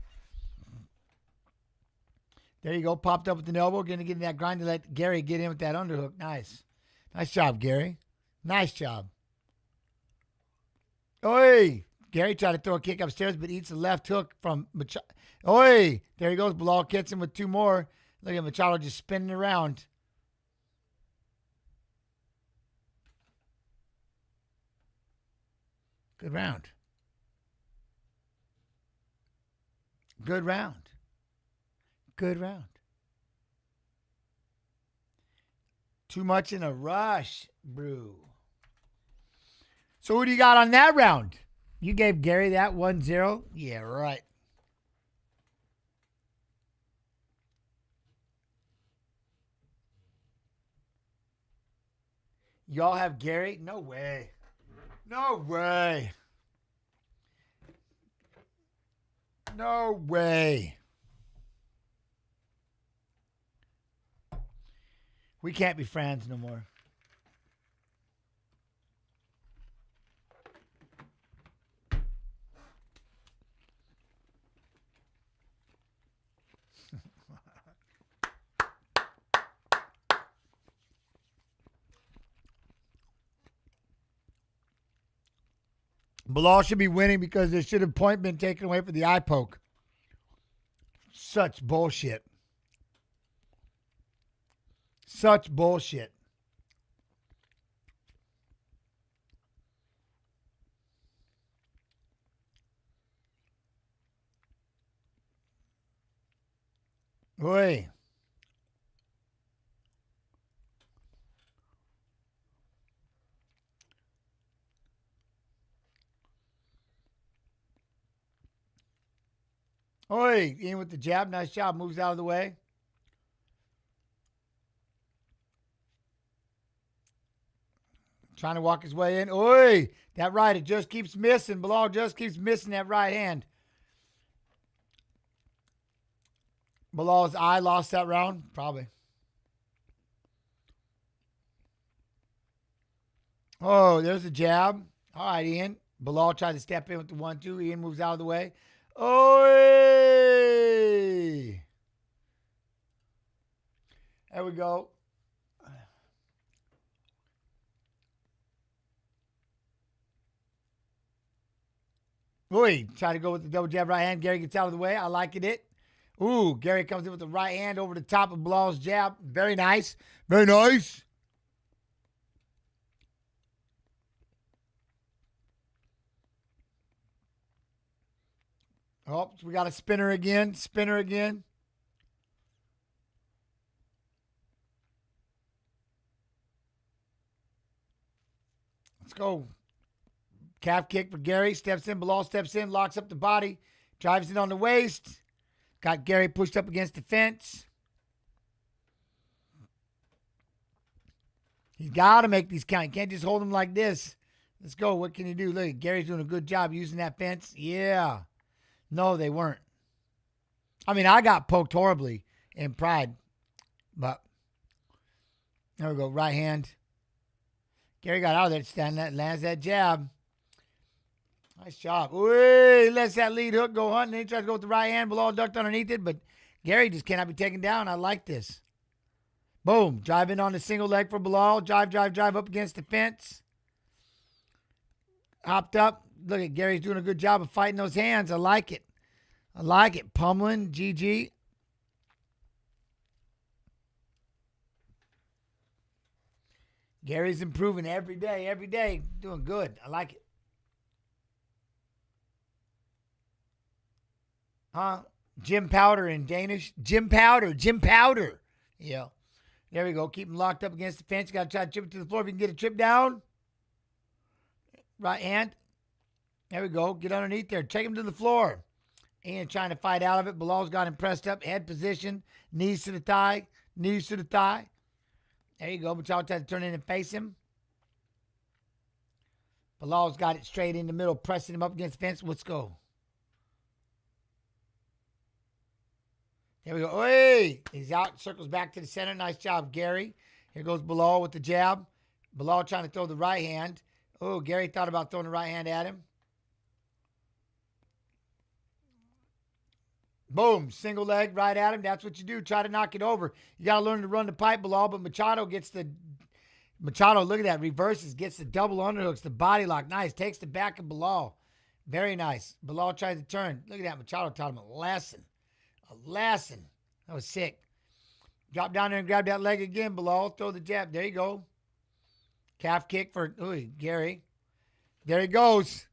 [SPEAKER 1] There you go. Popped up with an elbow. Going to get in that grind to let Gary get in with that underhook. Nice. Nice job, Gary. Nice job. Oi! Gary tried to throw a kick upstairs, but eats the left hook from Machado. Oi! There he goes. Bilal gets him with two more. Look at Machado just spinning around. Good round. Good round. Good round. Too much in a rush, brew. So who do you got on that round? You gave Gary that 1-0? Yeah, right. Y'all have Gary? No way. No way. No way. We can't be friends no more. Bilal should be winning because there should have point been taken away for the eye poke. Such bullshit. Such bullshit. Oi. Oi, in with the jab. Nice job. Moves out of the way. Trying to walk his way in. Oi, that right. It just keeps missing. Bilal just keeps missing that right hand. Bilal's eye lost that round? Probably. Oh, there's a jab. All right, Ian. Bilal tried to step in with the 1-2. Ian moves out of the way. Oi! There we go. Oi, try to go with the double jab right hand. Gary gets out of the way. I like it. Ooh, Gary comes in with the right hand over the top of Bilal's jab. Very nice. Very nice. Oh, we got a spinner again. Spinner again. Let's go. Calf kick for Gary. Steps in. Bilal steps in. Locks up the body. Drives it on the waist. Got Gary pushed up against the fence. He's got to make these count. You can't just hold him like this. Let's go. What can you do? Look, Gary's doing a good job using that fence. Yeah. No, they weren't. I mean, I got poked horribly in Pride. But there we go. Right hand. Gary got out of there. Stand that, lands that jab. Nice job. Ooh, he lets that lead hook go hunting. He tries to go with the right hand. Bilal ducked underneath it, but Gary just cannot be taken down. I like this. Boom. Drive in on the single leg for Bilal. Drive up against the fence. Hopped up. Look at Gary's doing a good job of fighting those hands. I like it. I like it. Pummeling. GG. Gary's improving every day. Every day. Doing good. I like it. Huh? Jim Powder in Danish. Jim Powder. Jim Powder. Yeah. There we go. Keep him locked up against the fence. Got to try to trip it to the floor if you can get a trip down. Right hand. There we go. Get underneath there. Take him to the floor. Ian trying to fight out of it. Bilal's got him pressed up. Head position. Knees to the thigh. Knees to the thigh. There you go. Machado tries to turn in and face him. Bilal's got it straight in the middle, pressing him up against the fence. Let's go. There we go. Hey! He's out. Circles back to the center. Nice job, Gary. Here goes Bilal with the jab. Bilal trying to throw the right hand. Oh, Gary thought about throwing the right hand at him. Boom. Single leg right at him. That's what you do. Try to knock it over. You got to learn to run the pipe, Bilal, but Machado gets the... Machado, look at that. Reverses. Gets the double underhooks. The body lock. Nice. Takes the back of Bilal. Very nice. Bilal tries to turn. Look at that. Machado taught him a lesson. A lesson. That was sick. Drop down there and grab that leg again, Bilal. Throw the jab. There you go. Calf kick for Gary. There he goes.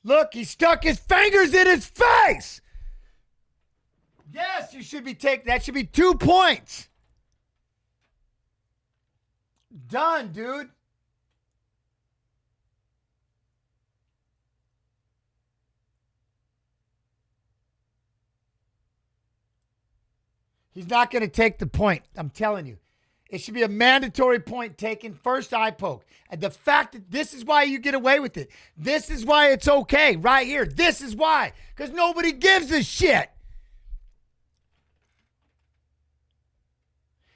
[SPEAKER 1] Look, he stuck his fingers in his face. Yes, you should be taking, that should be 2 points. Done, dude. He's not going to take the point. I'm telling you. It should be a mandatory point taken. First eye poke. And the fact that this is why you get away with it. This is why it's okay right here. This is why. Because nobody gives a shit.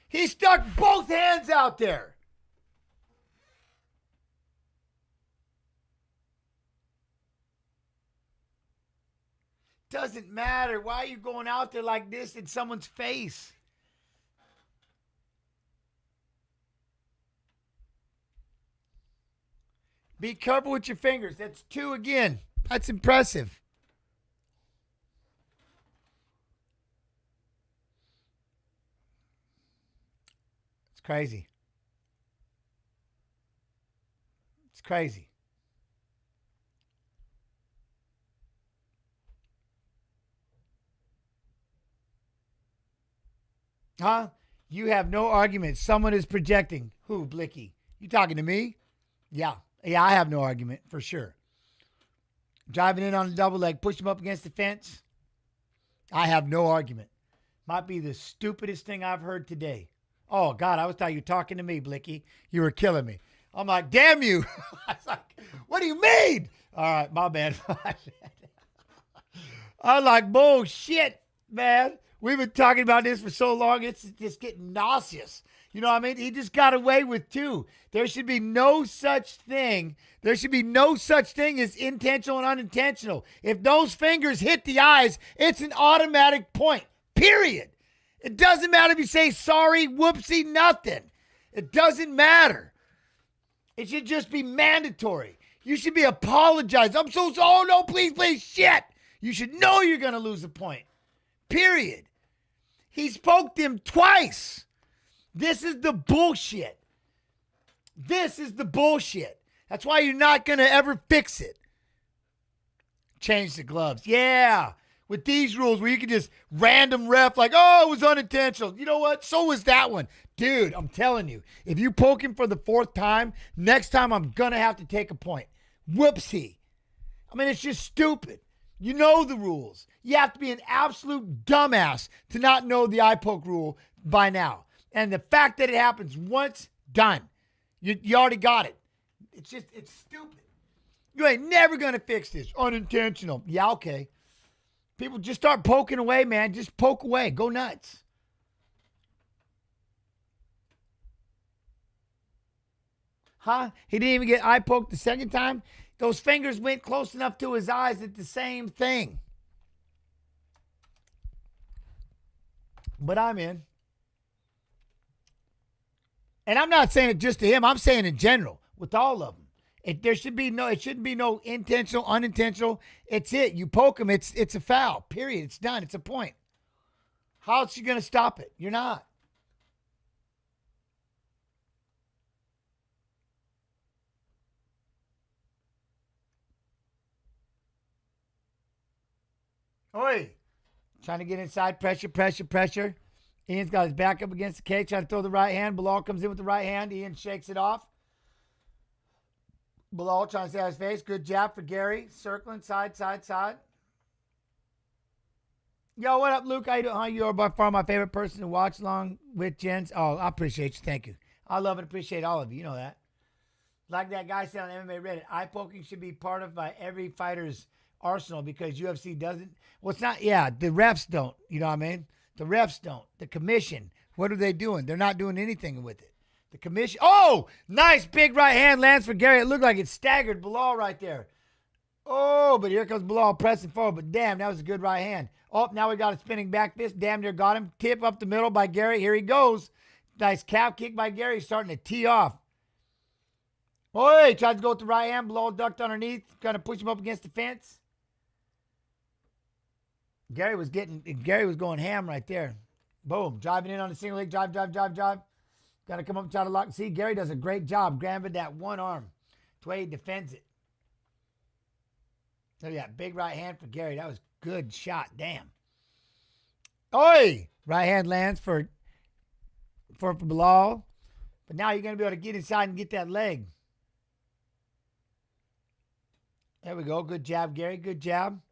[SPEAKER 1] He stuck both hands out there. Doesn't matter. Why are you going out there like this in someone's face? Be careful with your fingers. That's 2 again. That's impressive. It's crazy. It's crazy. Huh? You have no argument. Someone is projecting. Who, Blicky? You talking to me? Yeah. Yeah, I have no argument, for sure. Driving in on the double leg, push him up against the fence. I have no argument. Might be the stupidest thing I've heard today. Oh, God, I was thought you were talking to me, Blicky. You were killing me. I'm like, damn you. I was like, what do you mean? All right, my bad. I'm like, bullshit, man. We've been talking about this for so long, it's just getting nauseous. You know what I mean? He just got away with 2. There should be no such thing. There should be no such thing as intentional and unintentional. If those fingers hit the eyes, it's an automatic point, period. It doesn't matter if you say sorry, whoopsie, nothing. It doesn't matter. It should just be mandatory. You should be apologized. I'm so sorry. Oh, no, please, please, shit. You should know you're going to lose a point, period. He spoke him twice. This is the bullshit. This is the bullshit. That's why you're not going to ever fix it. Change the gloves. Yeah. With these rules where you can just random ref like, oh, it was unintentional. You know what? So was that one. Dude, I'm telling you, if you poke him for the 4th time, next time I'm going to have to take a point. Whoopsie. I mean, it's just stupid. You know the rules. You have to be an absolute dumbass to not know the eye poke rule by now. And the fact that it happens once, done. You already got it. It's stupid. You ain't never going to fix this. Unintentional. Yeah, okay. People just start poking away, man. Just poke away. Go nuts. Huh? He didn't even get eye poked the second time? Those fingers went close enough to his eyes at the same thing. But I'm in. And I'm not saying it just to him. I'm saying in general with all of them. It shouldn't be no intentional, unintentional. It's it. You poke him, it's a foul. Period. It's done. It's a point. How else are you going to stop it? You're not. Oi. Trying to get inside. Pressure, pressure, pressure. Ian's got his back up against the cage, trying to throw the right hand. Bilal comes in with the right hand. Ian shakes it off. Bilal trying to stay out his face. Good jab for Gary. Circling, side, side, side. Yo, what up, Luke? How you doing? You are by far my favorite person to watch along with Jens. Oh, I appreciate you. Thank you. I love and appreciate all of you. You know that. Like that guy said on MMA Reddit, eye poking should be part of every fighter's arsenal because UFC doesn't. Well, it's not. Yeah, the refs don't. You know what I mean? The refs don't. The commission, what are they doing? They're not doing anything with it. The commission. Oh, nice big right hand lands for Gary. It looked like it staggered Bilal right there. Oh, but here comes Bilal pressing forward. But damn, that was a good right hand. Oh, now we got a spinning back fist. Damn near got him. Tip up the middle by Gary. Here he goes. Nice calf kick by Gary. Starting to tee off. Oh, he tried to go with the right hand. Bilal ducked underneath. Kind of push him up against the fence. Gary was going ham right there. Boom. Driving in on the single leg. Drive. Got to come up and try to lock. See, Gary does a great job grabbing that one arm. That's the way he defends it. Look at that big right hand for Gary. That was a good shot. Damn. Oi! Right hand lands for Bilal. But now you're going to be able to get inside and get that leg. There we go. Good jab, Gary. Good jab.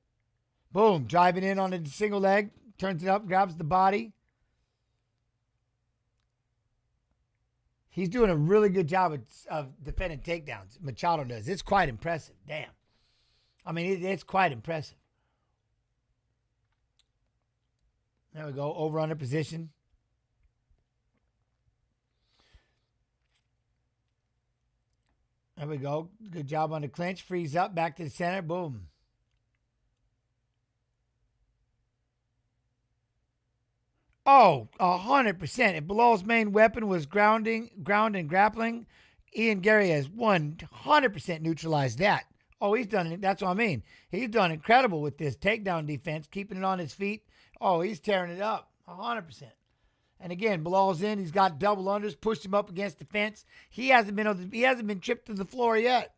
[SPEAKER 1] Boom. Driving in on the single leg. Turns it up. Grabs the body. He's doing a really good job of defending takedowns. Machado does. It's quite impressive. Damn. I mean, it's quite impressive. There we go. Over under position. There we go. Good job on the clinch. Freeze up. Back to the center. Boom. Oh, 100%. If Bilal's main weapon was ground and grappling, Ian Gary has 100% neutralized that. Oh, he's done it. That's what I mean. He's done incredible with this takedown defense, keeping it on his feet. Oh, he's tearing it up, 100%. And again, Bilal's in. He's got double unders, pushed him up against the fence. He hasn't been tripped to the floor yet.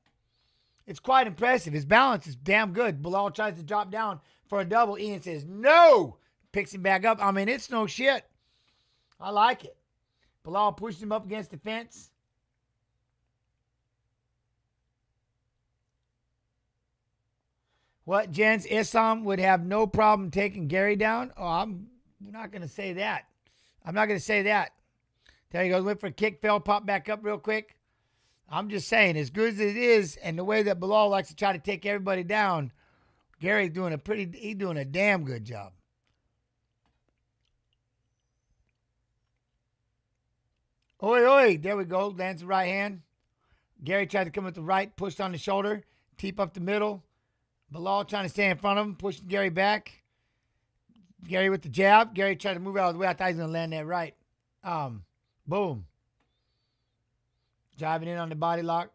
[SPEAKER 1] It's quite impressive. His balance is damn good. Bilal tries to drop down for a double. Ian says, no. Picks him back up. I mean, it's no shit. I like it. Bilal pushed him up against the fence. What, gents? Isam would have no problem taking Gary down? Oh, I'm not going to say that. I'm not going to say that. There he goes. Went for a kick, fell, popped back up real quick. I'm just saying, as good as it is, and the way that Bilal likes to try to take everybody down, Gary's doing a damn good job. Oi, oi. There we go. Lands the right hand. Gary tried to come with the right, pushed on the shoulder, teep up the middle. Bilal trying to stay in front of him, pushing Gary back. Gary with the jab. Gary tried to move out of the way. I thought he was going to land that right. Boom. Driving in on the body lock.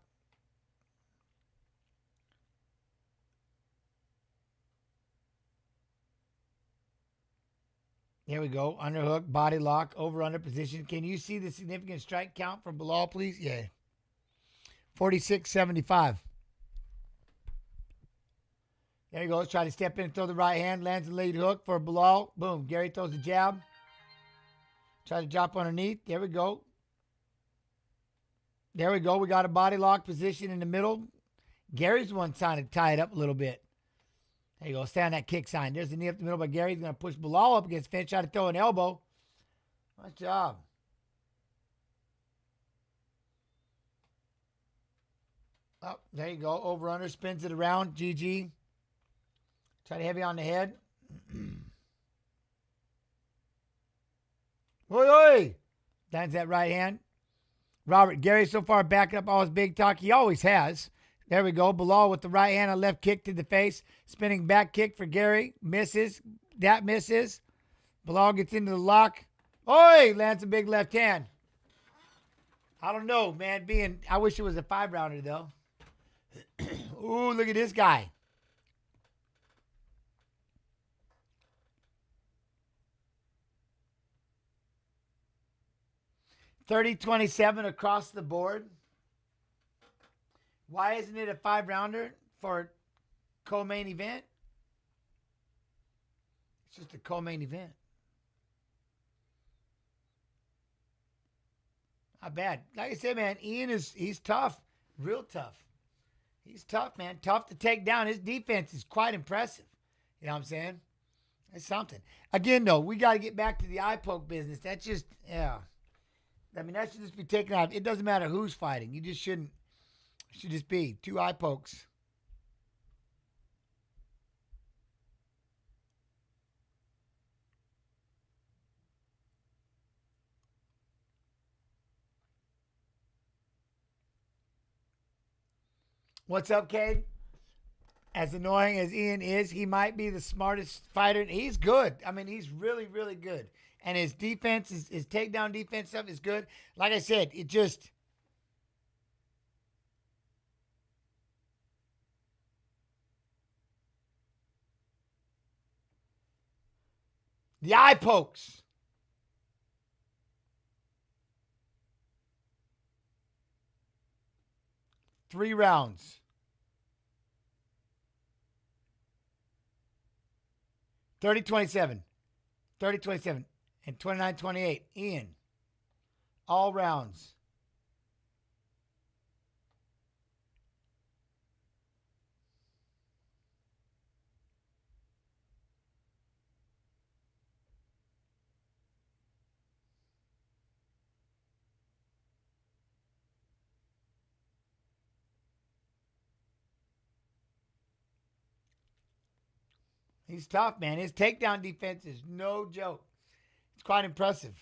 [SPEAKER 1] There we go. Underhook, body lock, over-under position. Can you see the significant strike count from Bilal, please? Yeah. 46-75. There he goes. Try to step in and throw the right hand. Lands the lead hook for Bilal. Boom. Gary throws the jab. Try to drop underneath. There we go. There we go. We got a body lock position in the middle. Gary's the one trying to tie it up a little bit. There you go. Stay on that kick sign. There's the knee up the middle by Gary. He's going to push Bilal up against Finn. Try to throw an elbow. Nice job. Oh, there you go. Over under. Spins it around. GG. Try to heavy on the head. Oi, oi. Lands that right hand. Robert, Gary so far backing up all his big talk. He always has. There we go. Bilal with the right hand, a left kick to the face. Spinning back kick for Gary. Misses. That misses. Bilal gets into the lock. Oi! Lands a big left hand. I don't know, man. I wish it was a 5-rounder, though. Ooh, look at this guy. $30-27 across the board. Why isn't it a 5-rounder for co-main event? It's just a co-main event. Not bad. Like I said, man, Ian he's tough. Real tough. He's tough, man. Tough to take down. His defense is quite impressive. You know what I'm saying? It's something. Again, though, we got to get back to the eye poke business. That's just, yeah. I mean, that should just be taken out. It doesn't matter who's fighting. You just shouldn't. It should just be 2 eye pokes. What's up, Cade? As annoying as Ian is, he might be the smartest fighter. He's good. I mean, he's really, really good. And his defense, his takedown defense stuff is good. Like I said, it just... The eye pokes. Three rounds. 30-27. 30-27. And 29-28. Ian. All rounds. He's tough, man. His takedown defense is no joke. It's quite impressive.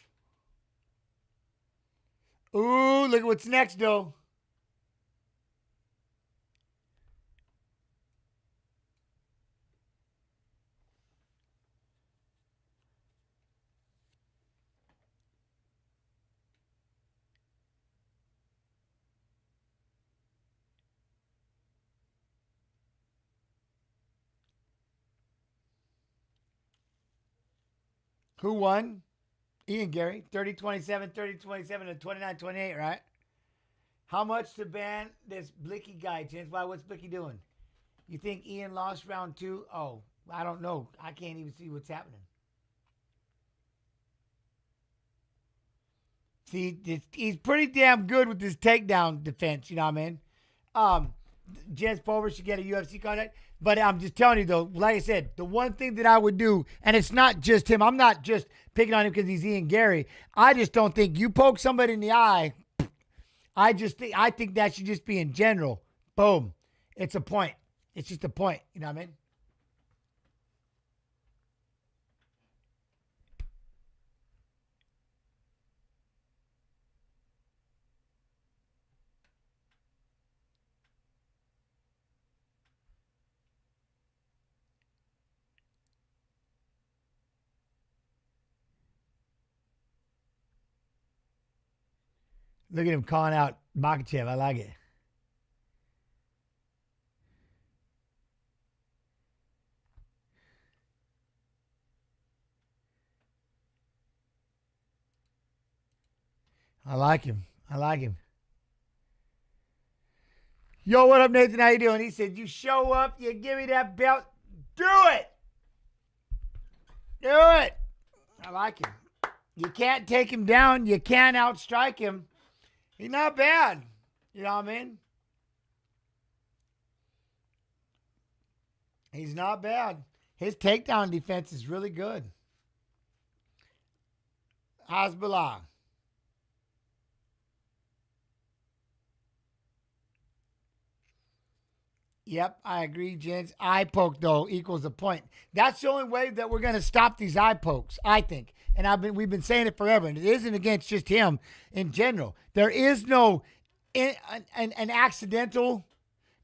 [SPEAKER 1] Ooh, look at what's next, though. Who won? Ian Gary. 30-27, 30-27, and 29-28, right? How much to ban this Blicky guy, Chance? Why? What's Blicky doing? You think Ian lost round 2? Oh, I don't know. I can't even see what's happening. See, he's pretty damn good with his takedown defense, you know what I mean? Jens Pulver should get a UFC contract. But I'm just telling you, though, like I said, the one thing that I would do, and it's not just him. I'm not just picking on him because he's Ian Gary. I just don't think you poke somebody in the eye. I think that should just be in general. Boom. It's a point. It's just a point. You know what I mean? Look at him calling out Makhachev. I like it. I like him. I like him. Yo, what up, Nathan? How you doing? He said, you show up, you give me that belt. Do it. Do it. I like him. You can't take him down. You can't outstrike him. He's not bad. You know what I mean? He's not bad. His takedown defense is really good. Hasbullah. Yep, I agree, gents. Eye poke, though, equals a point. That's the only way that we're going to stop these eye pokes, I think. And we've been saying it forever, and it isn't against just him in general. There is no an accidental.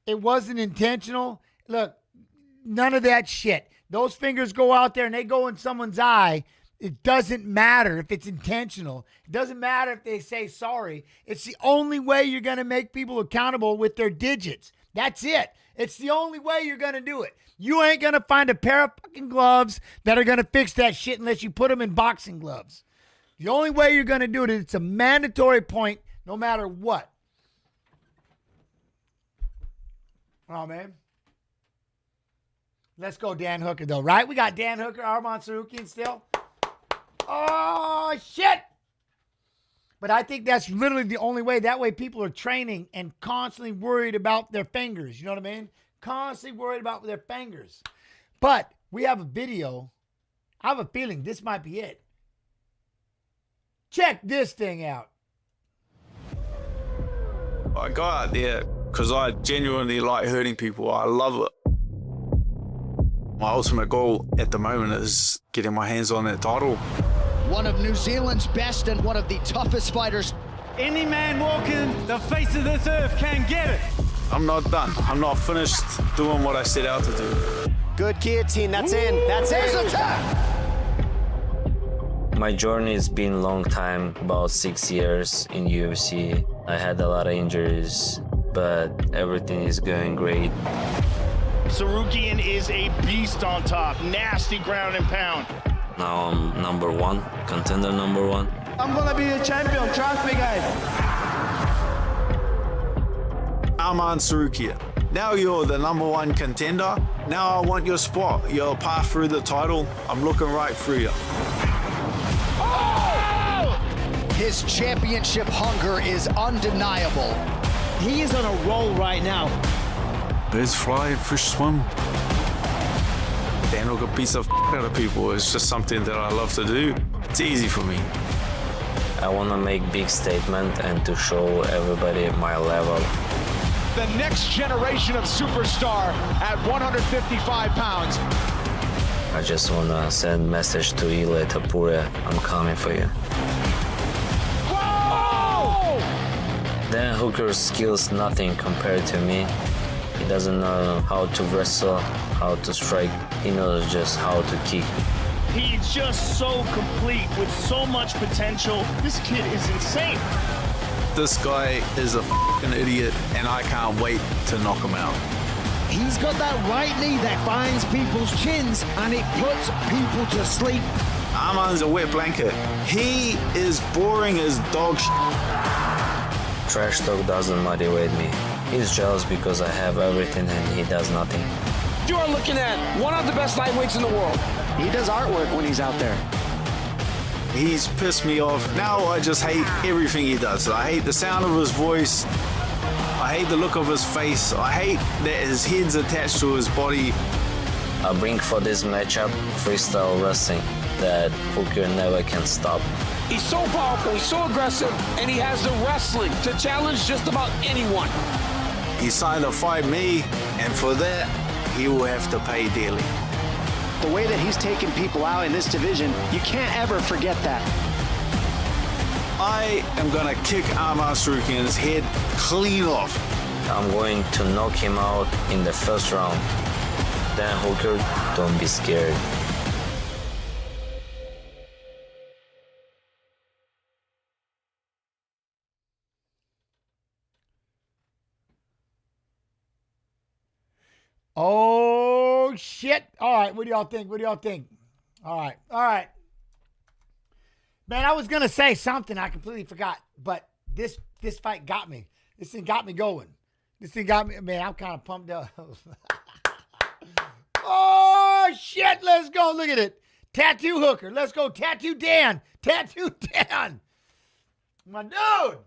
[SPEAKER 1] It wasn't intentional. Look, none of that shit. Those fingers go out there and they go in someone's eye. It doesn't matter if it's intentional. It doesn't matter if they say sorry. It's the only way you're going to make people accountable with their digits. That's it. It's the only way you're going to do it. You ain't going to find a pair of fucking gloves that are going to fix that shit unless you put them in boxing gloves. The only way you're going to do it is it's a mandatory point no matter what. Oh, man. Let's go Dan Hooker, though, right? We got Dan Hooker, Arman Sarukian still. Oh, shit. But I think that's literally the only way. That way people are training and constantly worried about their fingers. You know what I mean? Constantly worried about their fingers. But we have a video. I have a feeling this might be it. Check this thing out.
[SPEAKER 21] I go out there because I genuinely like hurting people. I love it. My ultimate goal at the moment is getting my hands on that title.
[SPEAKER 6] One of New Zealand's best and one of the toughest fighters.
[SPEAKER 22] Any man walking the face of this earth can get it.
[SPEAKER 21] I'm not done. I'm not finished doing what I set out to do.
[SPEAKER 6] Good guillotine, that's in, that's in.
[SPEAKER 23] My journey has been a long time, about 6 years in UFC. I had a lot of injuries, but everything is going great.
[SPEAKER 19] Sarukian is a beast on top, nasty ground and pound.
[SPEAKER 23] Now I'm number one, contender number one.
[SPEAKER 22] I'm gonna be a champion, trust me, guys.
[SPEAKER 21] Arman Sarukian. Now you're the number one contender. Now I want your spot, your path through the title. I'm looking right through you.
[SPEAKER 6] Oh! His championship hunger is undeniable.
[SPEAKER 22] He is on a roll right now.
[SPEAKER 21] Birds fly, fish swim. Dan Hooker beats the out of people. It's just something that I love to do. It's easy for me.
[SPEAKER 23] I want to make big statement and to show everybody my level.
[SPEAKER 5] The next generation of superstar at 155 pounds.
[SPEAKER 23] I just want to send message to Ile Tapure. I'm coming for you.
[SPEAKER 5] Whoa!
[SPEAKER 23] Dan Hooker's skills nothing compared to me. He doesn't know how to wrestle, how to strike. He knows just how to kick.
[SPEAKER 19] He's just so complete with so much potential. This kid is insane.
[SPEAKER 21] This guy is a f***ing idiot, and I can't wait to knock him out.
[SPEAKER 6] He's got that right knee that finds people's chins and it puts people to sleep.
[SPEAKER 21] Arman's a wet blanket. He is boring as dog shit.
[SPEAKER 23] Trash talk doesn't motivate me. He's jealous because I have everything and he does nothing.
[SPEAKER 22] You are looking at one of the best lightweights in the world.
[SPEAKER 6] He does artwork when he's out there.
[SPEAKER 21] He's pissed me off. Now I just hate everything he does. I hate the sound of his voice. I hate the look of his face. I hate that his head's attached to his body.
[SPEAKER 23] I bring for this matchup freestyle wrestling that Hooker never can stop.
[SPEAKER 22] He's so powerful, he's so aggressive, and he has the wrestling to challenge just about anyone.
[SPEAKER 21] He signed to fight me, and for that, he will have to pay dearly.
[SPEAKER 6] The way that he's taken people out in this division, you can't ever forget that.
[SPEAKER 21] I am gonna kick Arman Sarukian's head clean off.
[SPEAKER 23] I'm going to knock him out in the first round. Dan Hooker, don't be scared.
[SPEAKER 1] Oh, shit. All right, what do y'all think? All right. Man, I was going to say something. I completely forgot. But this fight got me. This thing got me going. Man, I'm kind of pumped up. Oh, shit. Let's go. Look at it. Tattoo Hooker. Let's go. Tattoo Dan. My dude.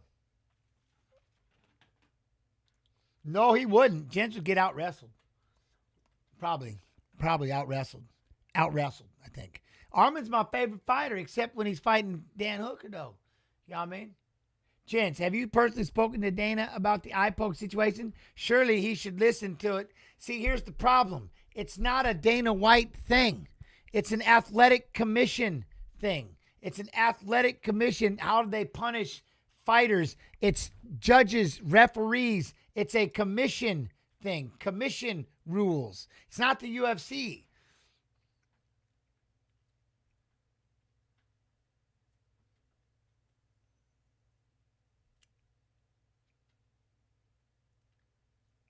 [SPEAKER 1] No, he wouldn't. Gents would get out-wrestled. Probably out-wrestled. I think. Armin's my favorite fighter, except when he's fighting Dan Hooker, though. You know what I mean? Gents, have you personally spoken to Dana about the eye poke situation? Surely he should listen to it. See, here's the problem. It's not a Dana White thing. It's an athletic commission thing. It's an athletic commission. How do they punish fighters? It's judges, referees. It's a commission thing. Commission rules. It's not the UFC.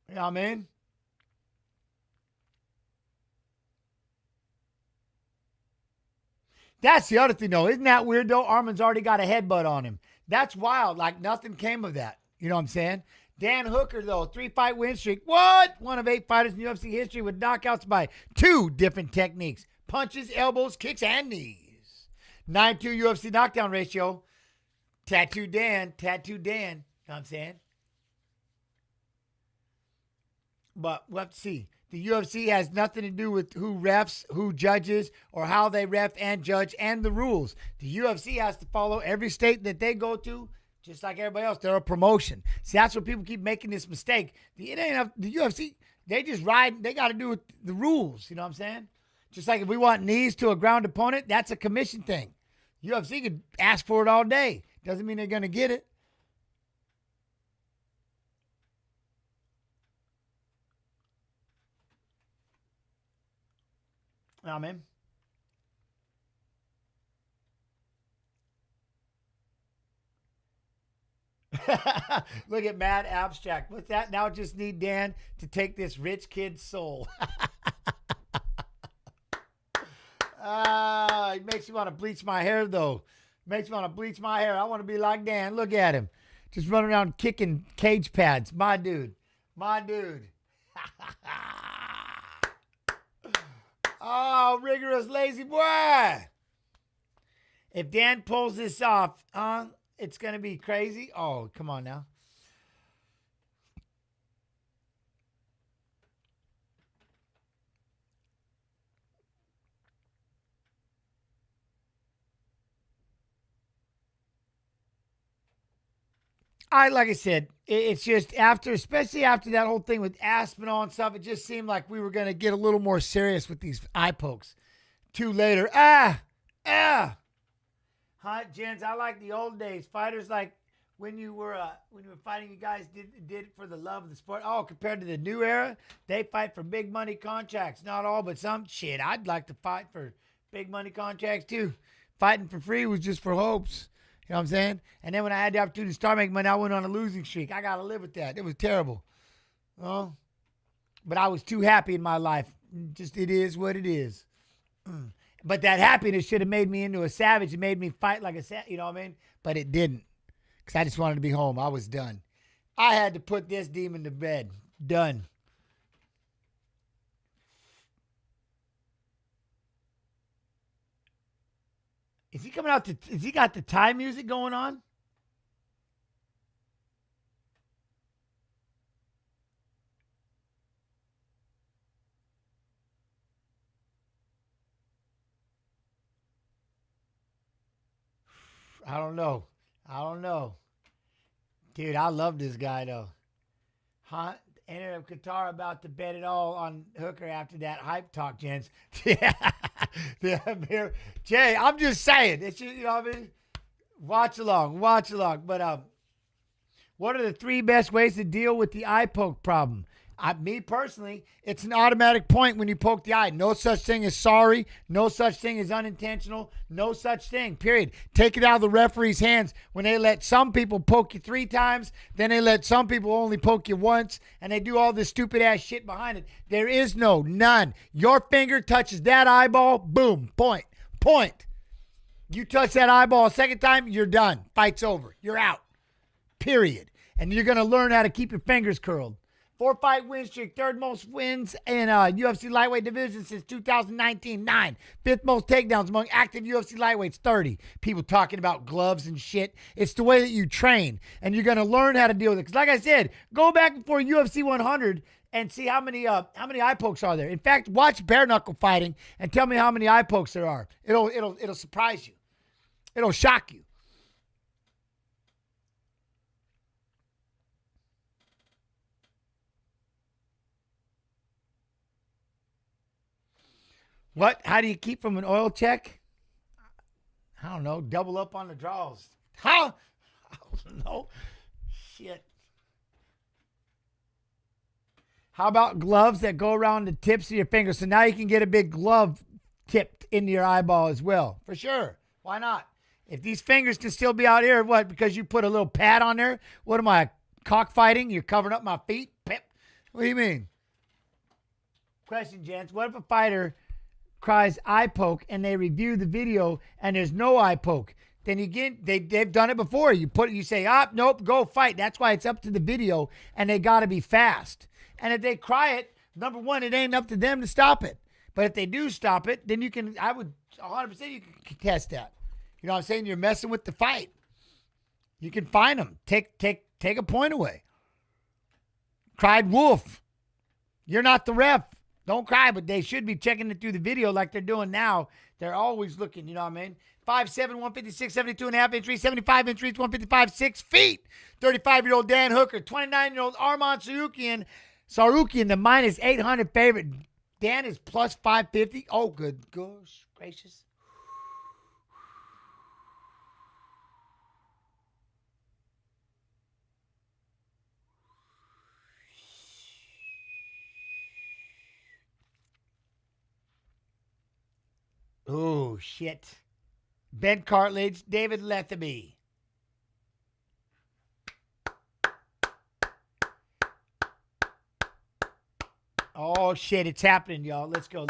[SPEAKER 1] You know what I mean? That's the other thing, though. Isn't that weird, though? Armin's already got a headbutt on him. That's wild. Like, nothing came of that. You know what I'm saying? Dan Hooker, though, 3-fight win streak. What? One of 8 fighters in UFC history with knockouts by 2 different techniques. Punches, elbows, kicks, and knees. 9-2 UFC knockdown ratio. Tattoo Dan. You know what I'm saying? But we'll have to see. The UFC has nothing to do with who refs, who judges, or how they ref and judge, and the rules. The UFC has to follow every state that they go to, just like everybody else. They're a promotion. See, that's where people keep making this mistake. The UFC, they just ride. They got to do with the rules. You know what I'm saying? Just like if we want knees to a ground opponent, that's a commission thing. UFC could ask for it all day. Doesn't mean they're going to get it. Know what I mean? Look at Mad Abstract. What's that? Now just need Dan to take this rich kid's soul. It makes me want to bleach my hair, though. I want to be like Dan. Look at him. Just running around kicking cage pads. My dude. Oh, rigorous lazy boy. If Dan pulls this off, it's going to be crazy. Oh, come on now. Like I said, it's just especially after that whole thing with Aspinall and stuff, it just seemed like we were going to get a little more serious with these eye pokes. 2 later, Huh, gents, I like the old days. Fighters like when you were fighting, you guys did it for the love of the sport. Oh, compared to the new era, they fight for big money contracts. Not all, but some. Shit, I'd like to fight for big money contracts too. Fighting for free was just for hopes. You know what I'm saying? And then when I had the opportunity to start making money, I went on a losing streak. I got to live with that. It was terrible. But I was too happy in my life. Just it is what it is. But that happiness should have made me into a savage. It made me fight like a savage. You know what I mean? But it didn't. Because I just wanted to be home. I was done. I had to put this demon to bed. Done. Is he coming out is he got the Thai music going on? I don't know. Dude, I love this guy though. Ended up Qatar about to bet it all on Hooker after that hype talk, gents. Yeah. Jay, I'm just saying. It's just, you know what I mean? Watch along. But what are the 3 best ways to deal with the eye poke problem? Me personally, it's an automatic point when you poke the eye. No such thing as sorry. No such thing as unintentional. No such thing, period. Take it out of the referee's hands when they let some people poke you 3 times, then they let some people only poke you once, and they do all this stupid-ass shit behind it. There is none. Your finger touches that eyeball, boom, point. You touch that eyeball a second time, you're done. Fight's over. You're out, period. And you're going to learn how to keep your fingers curled. 4-fight win streak, 3rd most wins in UFC lightweight division since 2019, 9. 5th most takedowns among active UFC lightweights, 30. People talking about gloves and shit. It's the way that you train, and you're going to learn how to deal with it. Because like I said, go back before UFC 100 and see how many eye pokes are there. In fact, watch bare knuckle fighting and tell me how many eye pokes there are. It'll surprise you. It'll shock you. What? How do you keep from an oil check? I don't know. Double up on the draws. How? I don't know. Shit. How about gloves that go around the tips of your fingers? So now you can get a big glove tipped into your eyeball as well. For sure. Why not? If these fingers can still be out here, what? Because you put a little pad on there? What am I, cockfighting? You're covering up my feet? Pip. What do you mean? Question, gents. What if a fighter cries eye poke and they review the video and there's no eye poke? Then again, they've done it before. You say, nope, go fight. That's why it's up to the video, and they got to be fast. And if they cry it, number one, it ain't up to them to stop it. But if they do stop it, then I would 100% you can contest that. You know what I'm saying? You're messing with the fight. You can fine them. Take a point away. Cried wolf. You're not the ref. Don't cry, but they should be checking it through the video like they're doing now. They're always looking, you know what I mean? 5'7", 156, 72.5 inch reach, 75-inch reach, 155, 6 feet. 35-year-old Dan Hooker, 29-year-old Arman Sarukian, the minus 800 favorite. Dan is plus 550. Oh, good gosh gracious. Oh, shit. Ben Cartledge, David Lethaby. Oh, shit. It's happening, y'all. Let's go.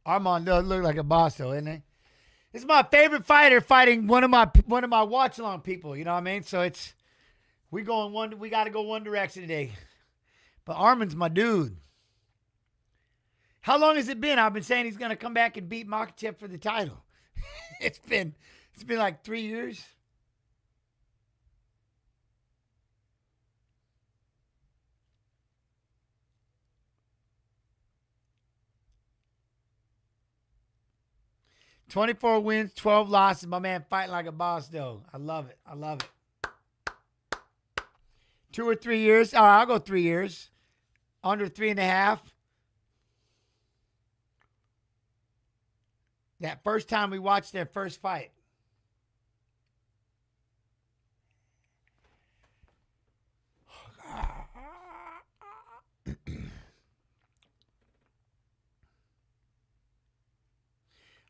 [SPEAKER 1] Armand does look like a boss, though, isn't he? This is my favorite fighter fighting one of my watch along people. You know what I mean? So we got to go one direction today. But Arman's my dude. How long has it been? I've been saying he's gonna come back and beat Makhachev for the title. It's been like 3 years. $24 wins, 12 losses. My man fighting like a boss, though. I love it. 2 or 3 years. All right, I'll go 3 years. Under 3.5. That first time we watched their first fight.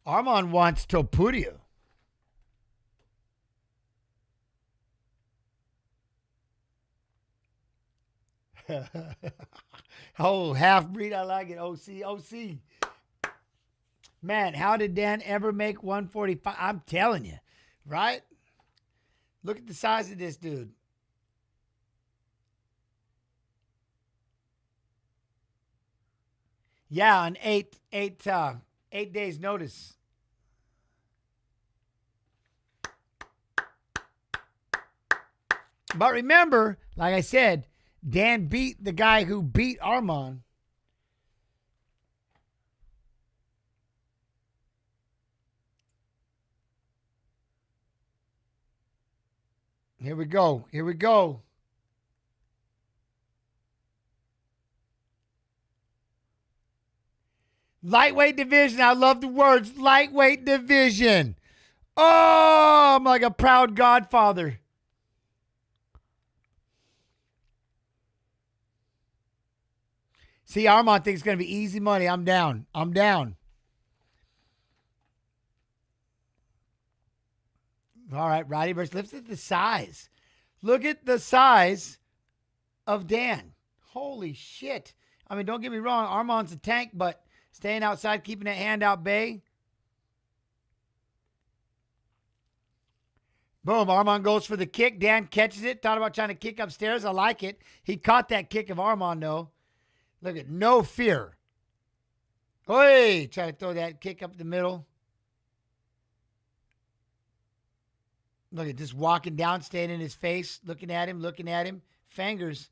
[SPEAKER 1] Arman wants Topuria. Oh, half-breed, I like it. OC. Man, how did Dan ever make 145? I'm telling you, right? Look at the size of this dude. Yeah, on 8 days notice. But remember, like I said, Dan beat the guy who beat Arman. Here we go. Here we go. Lightweight division. I love the words lightweight division. Oh, I'm like a proud godfather. See, Armand thinks it's going to be easy money. I'm down. I'm down. All right, Roddy versus Lips. Look at the size. Look at the size of Dan. Holy shit. I mean, don't get me wrong. Armand's a tank, but staying outside, keeping that hand out bay. Boom. Armand goes for the kick. Dan catches it. Thought about trying to kick upstairs. I like it. He caught that kick of Armand, though. Look at no fear. Hey, try to throw that kick up the middle. Look at just walking down, staying in his face, looking at him. Fingers.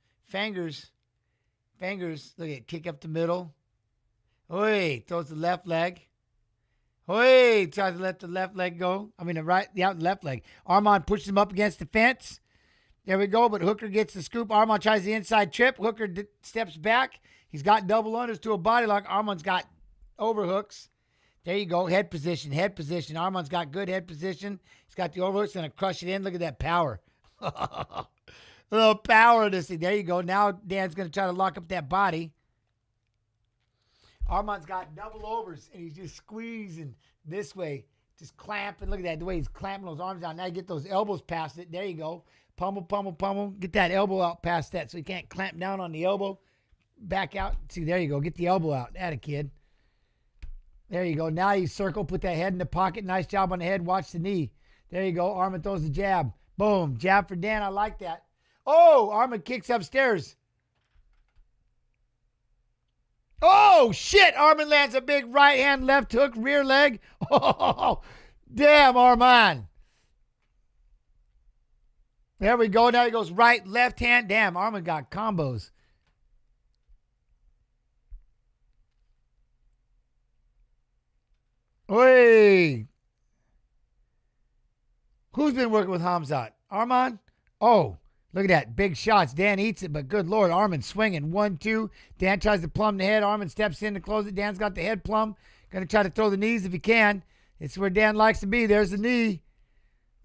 [SPEAKER 1] Look at kick up the middle. Hey, throws the left leg. Hey, tries to let the left leg go. I mean, the left leg. Armand pushes him up against the fence. There we go, but Hooker gets the scoop. Armand tries the inside trip. Hooker steps back. He's got double unders to a body lock. Armand's got overhooks. There you go. Head position. Armand's got good head position. He's got the overhooks. Going to crush it in. Look at that power. A little power of this thing. There you go. Now Dan's going to try to lock up that body. Armand's got double overs, and he's just squeezing this way. Just clamping. Look at that. The way he's clamping those arms out. Now you get those elbows past it. There you go. Pummel. Get that elbow out past that so he can't clamp down on the elbow. Back out. See, there you go. Get the elbow out. Atta kid. There you go. Now you circle. Put that head in the pocket. Nice job on the head. Watch the knee. There you go. Armand throws the jab. Boom. Jab for Dan. I like that. Oh, Armand kicks upstairs. Oh, shit. Armand lands a big right hand, left hook, rear leg. Oh, damn, Armand. There we go. Now he goes right, left hand. Damn, Armand got combos. Hey. Who's been working with Hamzat? Armand? Oh, look at that. Big shots. Dan eats it, but good Lord, Armand swinging. 1-2. Dan tries to plumb the head. Armand steps in to close it. Dan's got the head plumb. Going to try to throw the knees if he can. It's where Dan likes to be. There's the knee.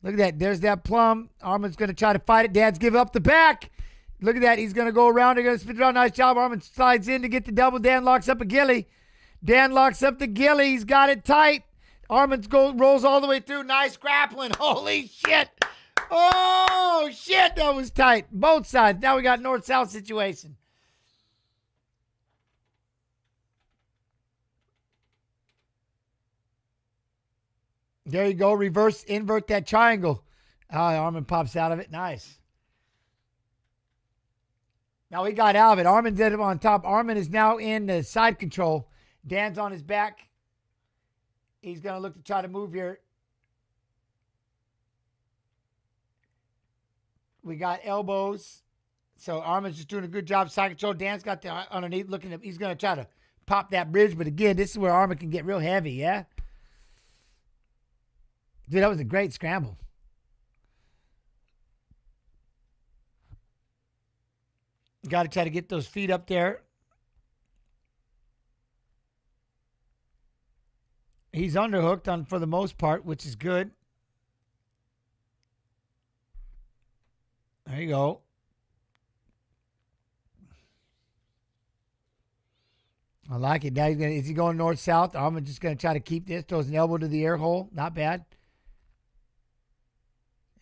[SPEAKER 1] Look at that. There's that plumb. Armand's going to try to fight it. Dan's give up the back. Look at that. He's going to go around. They're going to spin it around. Nice job. Armand slides in to get the double. Dan locks up a ghillie. Dan locks up the ghillie. He's got it tight. Armand rolls all the way through. Nice grappling. Holy shit. Oh, shit. That was tight. Both sides. Now we got north-south situation. There you go. Reverse, invert that triangle. Armand pops out of it. Nice. Now we got out of it. Armand's at him on top. Armand is now in the side control. Dan's on his back. He's going to look to try to move here. We got elbows. So Armand's just doing a good job. Side control. Dan's got the underneath looking at. He's going to try to pop that bridge. But again, this is where Armand can get real heavy, yeah? Dude, that was a great scramble. Got to try to get those feet up there. He's underhooked for the most part, which is good. There you go. I like it. Now is he going north-south? I'm just going to try to keep this. Throws an elbow to the air hole. Not bad.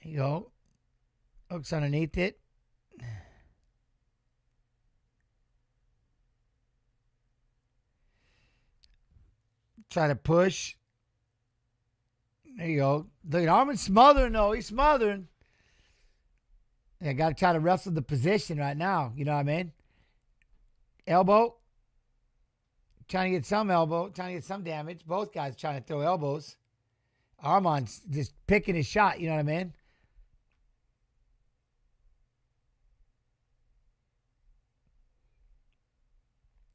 [SPEAKER 1] There you go. Hooks underneath it. Try to push. There you go. Look at Armand smothering, though. He's smothering. Yeah, got to try to wrestle the position right now. You know what I mean? Elbow. Trying to get some elbow. Trying to get some damage. Both guys trying to throw elbows. Armand's just picking his shot. You know what I mean?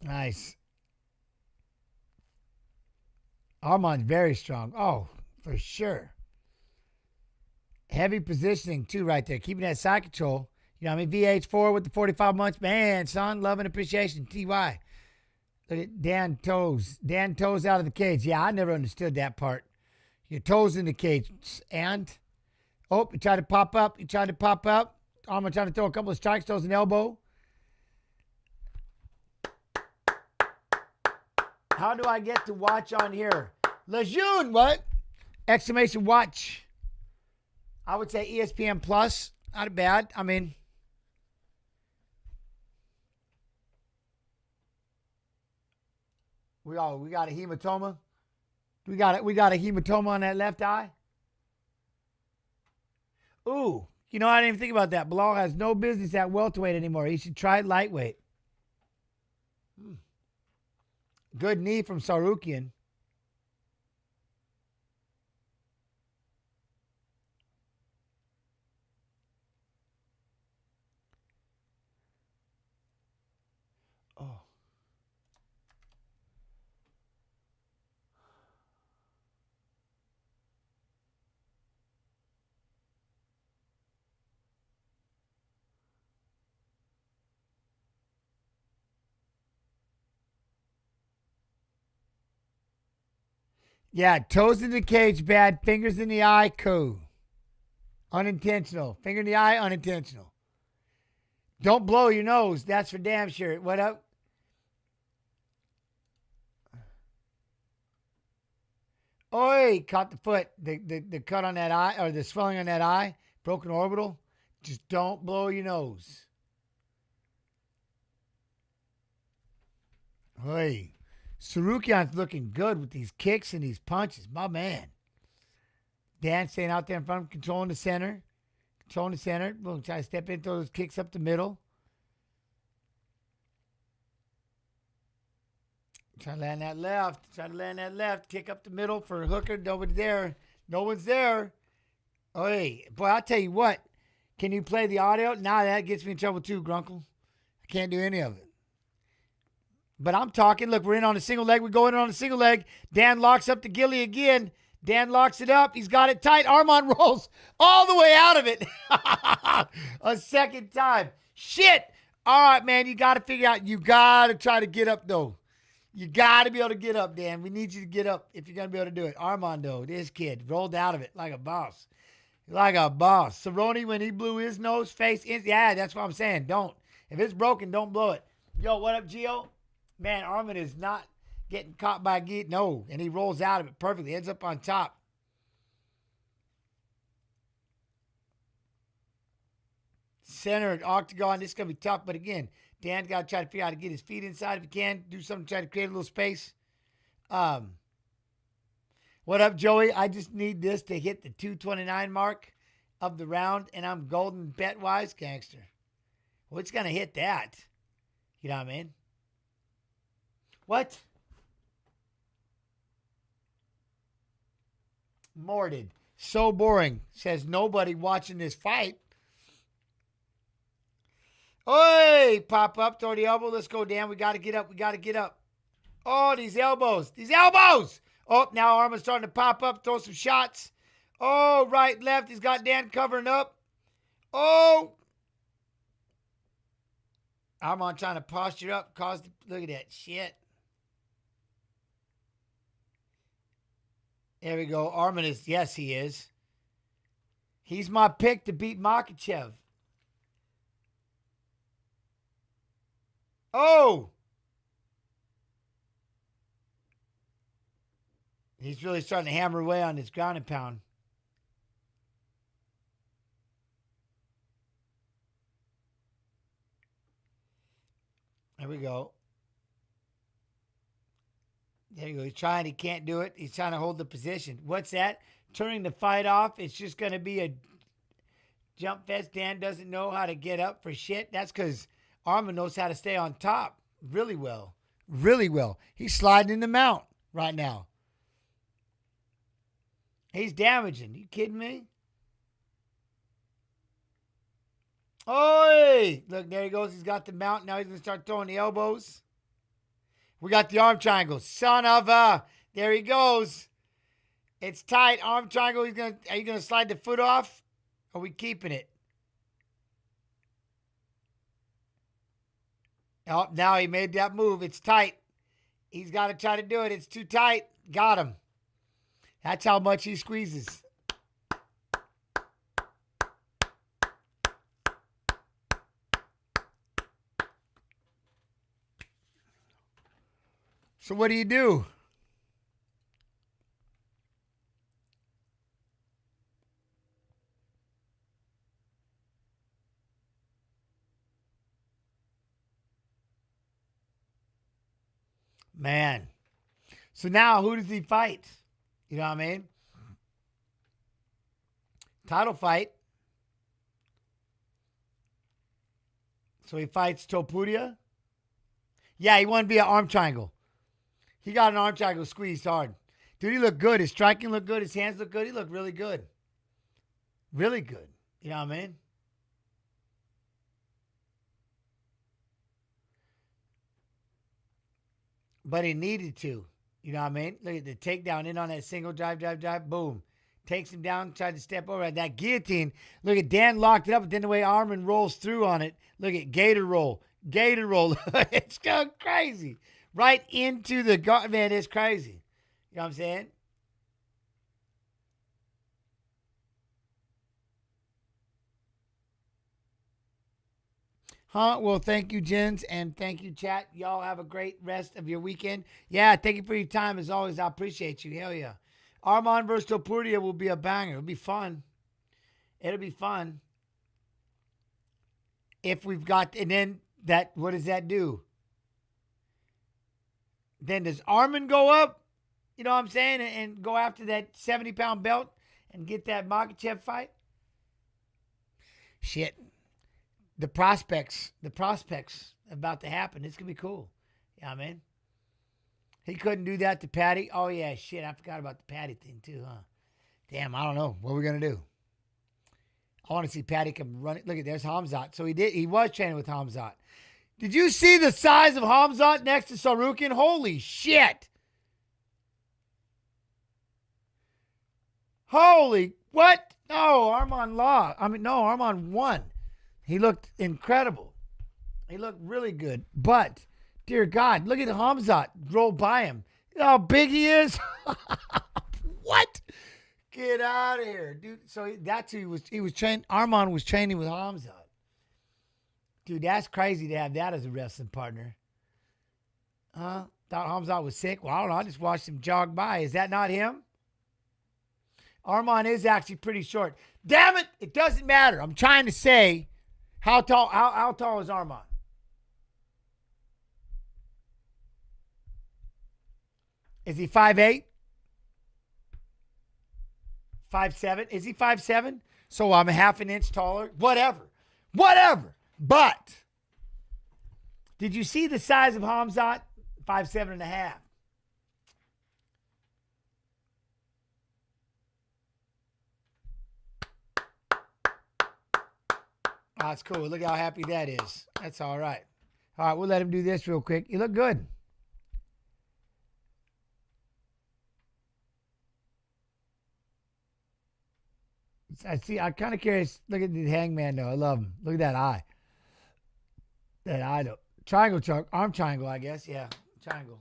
[SPEAKER 1] Nice. Armand's very strong. Oh, for sure. Heavy positioning, too, right there. Keeping that side control. You know what I mean? VH4 with the 45 months. Man, son, love and appreciation. TY. Look at Dan Toes. Dan Toes out of the cage. Yeah, I never understood that part. Your toes in the cage. And, oh, you try to pop up. You try to pop up. Armor trying to throw a couple of strikes. Throws an elbow. How do I get to watch on here? Lejeune, what? Exclamation watch. I would say ESPN Plus. Not bad. I mean, we got a hematoma. We got a hematoma on that left eye. Ooh, you know, I didn't even think about that. Bilal has no business at welterweight anymore. He should try lightweight. Good knee from Sarukian. Oh. Yeah, toes in the cage, bad. Fingers in the eye, cool. Unintentional. Finger in the eye, unintentional. Don't blow your nose. That's for damn sure. What up? Oi, caught the foot. The cut on that eye, or the swelling on that eye. Broken orbital. Just don't blow your nose. Oi. Sarukian's looking good with these kicks and these punches. My man. Dan staying out there in front, controlling the center. Controlling the center. We'll try to step in, throw those kicks up the middle. Trying to land that left. Trying to land that left. Kick up the middle for Hooker. Nobody there. No one's there. Oh, hey. Boy, I'll tell you what. Can you play the audio? Nah, that gets me in trouble too, Grunkle. I can't do any of it. But I'm talking. Look, we're in on a single leg. We're going in on a single leg. Dan locks up the Gilly again. Dan locks it up. He's got it tight. Armand rolls all the way out of it. A second time. Shit. All right, man. You got to figure out. You got to try to get up, though. You got to be able to get up, Dan. We need you to get up if you're going to be able to do it. Armando, this kid, rolled out of it like a boss. Like a boss. Cerrone, when he blew his nose, face, yeah, that's what I'm saying. Don't. If it's broken, don't blow it. Yo, what up, Gio? Man, Armand is not getting caught by a geet. No, and he rolls out of it perfectly. Ends up on top. Centered octagon. This is going to be tough, but again, Dan's got to try to figure out how to get his feet inside if he can. Do something to try to create a little space. What up, Joey? I just need this to hit the 229 mark of the round, and I'm golden bet-wise, gangster. Well, it's going to hit that. You know what I mean? What? Mordid. So boring. Says nobody watching this fight. Oi! Pop up. Throw the elbow. Let's go, Dan. We got to get up. We got to get up. Oh, these elbows. These elbows! Oh, now Armand's starting to pop up. Throw some shots. Oh, right, left. He's got Dan covering up. Oh! Armand trying to posture up. Look at that shit. There we go. Armand is, yes, he is. He's my pick to beat Makhachev. Oh! He's really starting to hammer away on his ground and pound. There we go. There you go. He's trying. He can't do it. He's trying to hold the position. What's that? Turning the fight off. It's just going to be a jump fest. Dan doesn't know how to get up for shit. That's because Armand knows how to stay on top really well. Really well. He's sliding in the mount right now. He's damaging. You kidding me? Oi! Look, there he goes. He's got the mount. Now he's going to start throwing the elbows. We got the arm triangle. Son of a. There he goes. It's tight. Arm triangle. Are you going to slide the foot off? Are we keeping it? Oh, now he made that move. It's tight. He's got to try to do it. It's too tight. Got him. That's how much he squeezes. So what do you do? Man. So now who does he fight? You know what I mean? Title fight. So he fights Topuria. Yeah, he won via arm triangle. He got an arm triangle squeezed hard. Dude, he looked good. His striking looked good. His hands looked good. He looked really good. Really good. You know what I mean? But he needed to. You know what I mean? Look at the takedown in on that single drive, boom. Takes him down, tried to step over. That guillotine, look at Dan locked it up, but then the way Arman rolls through on it. Look at Gator roll. Gator roll. It's going crazy. Right into the guard. Man, it's crazy. You know what I'm saying? Huh? Well, thank you, gents, and thank you, chat. Y'all have a great rest of your weekend. Yeah, thank you for your time. As always, I appreciate you. Hell yeah. Arman versus Topuria will be a banger. It'll be fun. It'll be fun. If we've got, and then that, what does that do? Then does Arman go up, you know what I'm saying, and go after that 70-pound belt and get that Makhachev fight? Shit. The prospects about to happen. It's going to be cool. You know what I mean? He couldn't do that to Patty. Oh, yeah, shit. I forgot about the Patty thing, too, huh? Damn, I don't know. What are we going to do? I want to see Patty come running. Look at, there's Hamzat. So he was training with Hamzat. Did you see the size of Hamzat next to Sarukian? Holy shit. Holy, what? No, Arman Arman won. He looked incredible. He looked really good. But, dear God, look at Hamzat roll by him. You know how big he is? What? Get out of here, dude. So that's who he was training. Arman was training with Hamzat. Dude, that's crazy to have that as a wrestling partner. Thought Hamzat was sick. Well, I don't know. I just watched him jog by. Is that not him? Arman is actually pretty short. Damn it! It doesn't matter. I'm trying to say, how tall is Arman? Is he 5'8"? 5'7"? Is he 5'7"? So I'm a half an inch taller? Whatever. But did you see the size of Hamzat? 5'7.5". Oh, that's cool. Look how happy that is. That's all right. All right, we'll let him do this real quick. You look good. I'm kind of curious. Look at the hangman, though. I love him. Look at that eye. That eye, though. Triangle choke. Arm triangle, I guess. Yeah, triangle.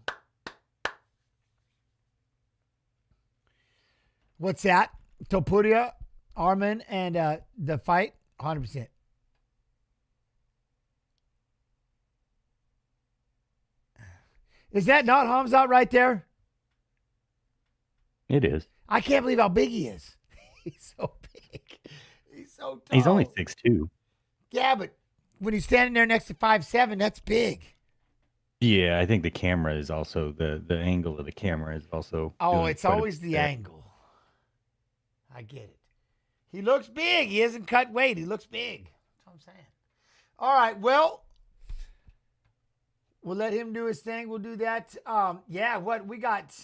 [SPEAKER 1] What's that? Topuria, Arman, and the fight? 100%. Is that not Hamzat right there?
[SPEAKER 2] It is.
[SPEAKER 1] I can't believe how big he is. He's so big. He's so tall.
[SPEAKER 2] He's only 6'2".
[SPEAKER 1] Yeah, but when he's standing there next to 5'7", that's big.
[SPEAKER 2] Yeah, I think the camera is also, the angle of the camera is also.
[SPEAKER 1] Oh, it's always the angle. I get it. He looks big. He hasn't cut weight. He looks big. That's what I'm saying. All right, well, we'll let him do his thing. We'll do that. Yeah, what we got,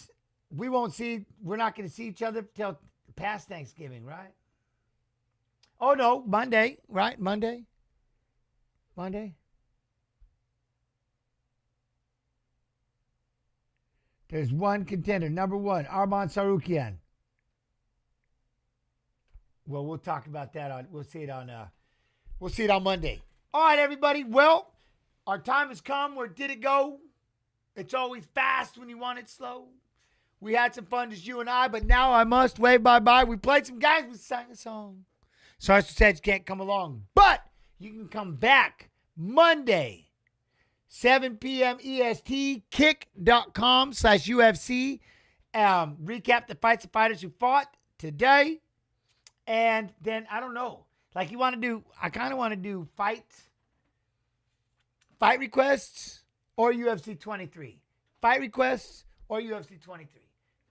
[SPEAKER 1] we're not going to see each other till past Thanksgiving, right? Oh, no, Monday, right? Monday? There's one contender, number one, Arman Sarukian. Well, we'll talk about that we'll see it on Monday. All right, everybody. Well, our time has come. Where did it go? It's always fast when you want it slow. We had some fun, just you and I, but now I must wave bye-bye. We played some guys. We sang a song. Sorry, said you can't come along, but you can come back Monday, 7 p.m. EST, kick.com/UFC. Recap the fights of fighters who fought today. And then, I don't know. Like, I kind of want to do fight requests or UFC 23. Fight requests or UFC 23.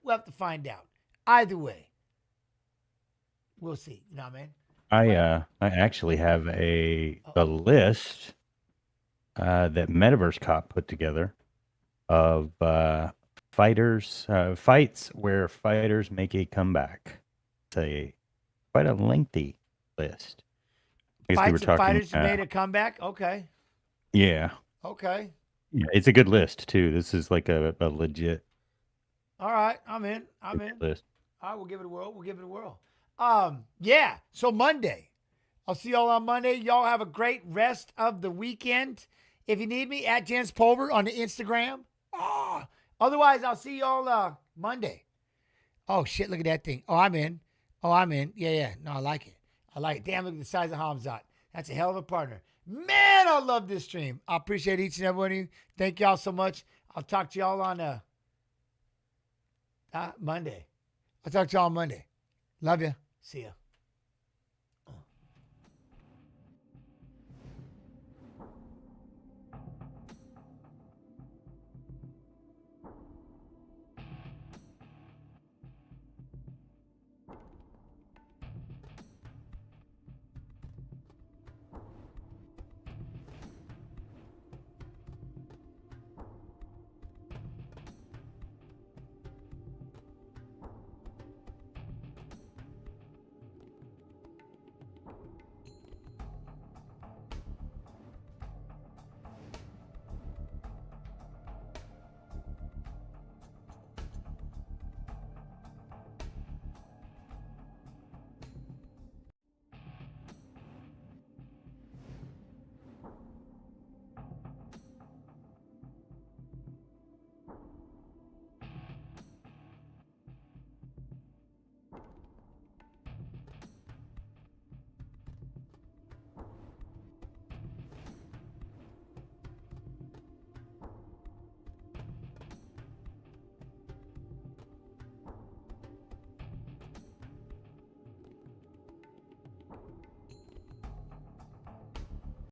[SPEAKER 1] We'll have to find out. Either way, we'll see. You know what I mean?
[SPEAKER 2] I actually have a list that Metaverse Cop put together of fights where fighters make a comeback. It's quite a lengthy list.
[SPEAKER 1] Fights of fighters who made a comeback? Okay.
[SPEAKER 2] Yeah.
[SPEAKER 1] Okay.
[SPEAKER 2] Yeah, it's a good list too. This is like a legit
[SPEAKER 1] All right. I'm in.
[SPEAKER 2] list.
[SPEAKER 1] All right, we'll give it a whirl. Yeah. So Monday. I'll see y'all on Monday. Y'all have a great rest of the weekend. If you need me, at Jens Pulver on the Instagram. Otherwise, I'll see y'all Monday. Oh, shit. Look at that thing. Oh, I'm in. Yeah. No, I like it. Damn, look at the size of Hamzat. That's a hell of a partner. Man, I love this stream. I appreciate each and every one of you. Thank y'all so much. I'll talk to y'all on Monday. Love you. See ya.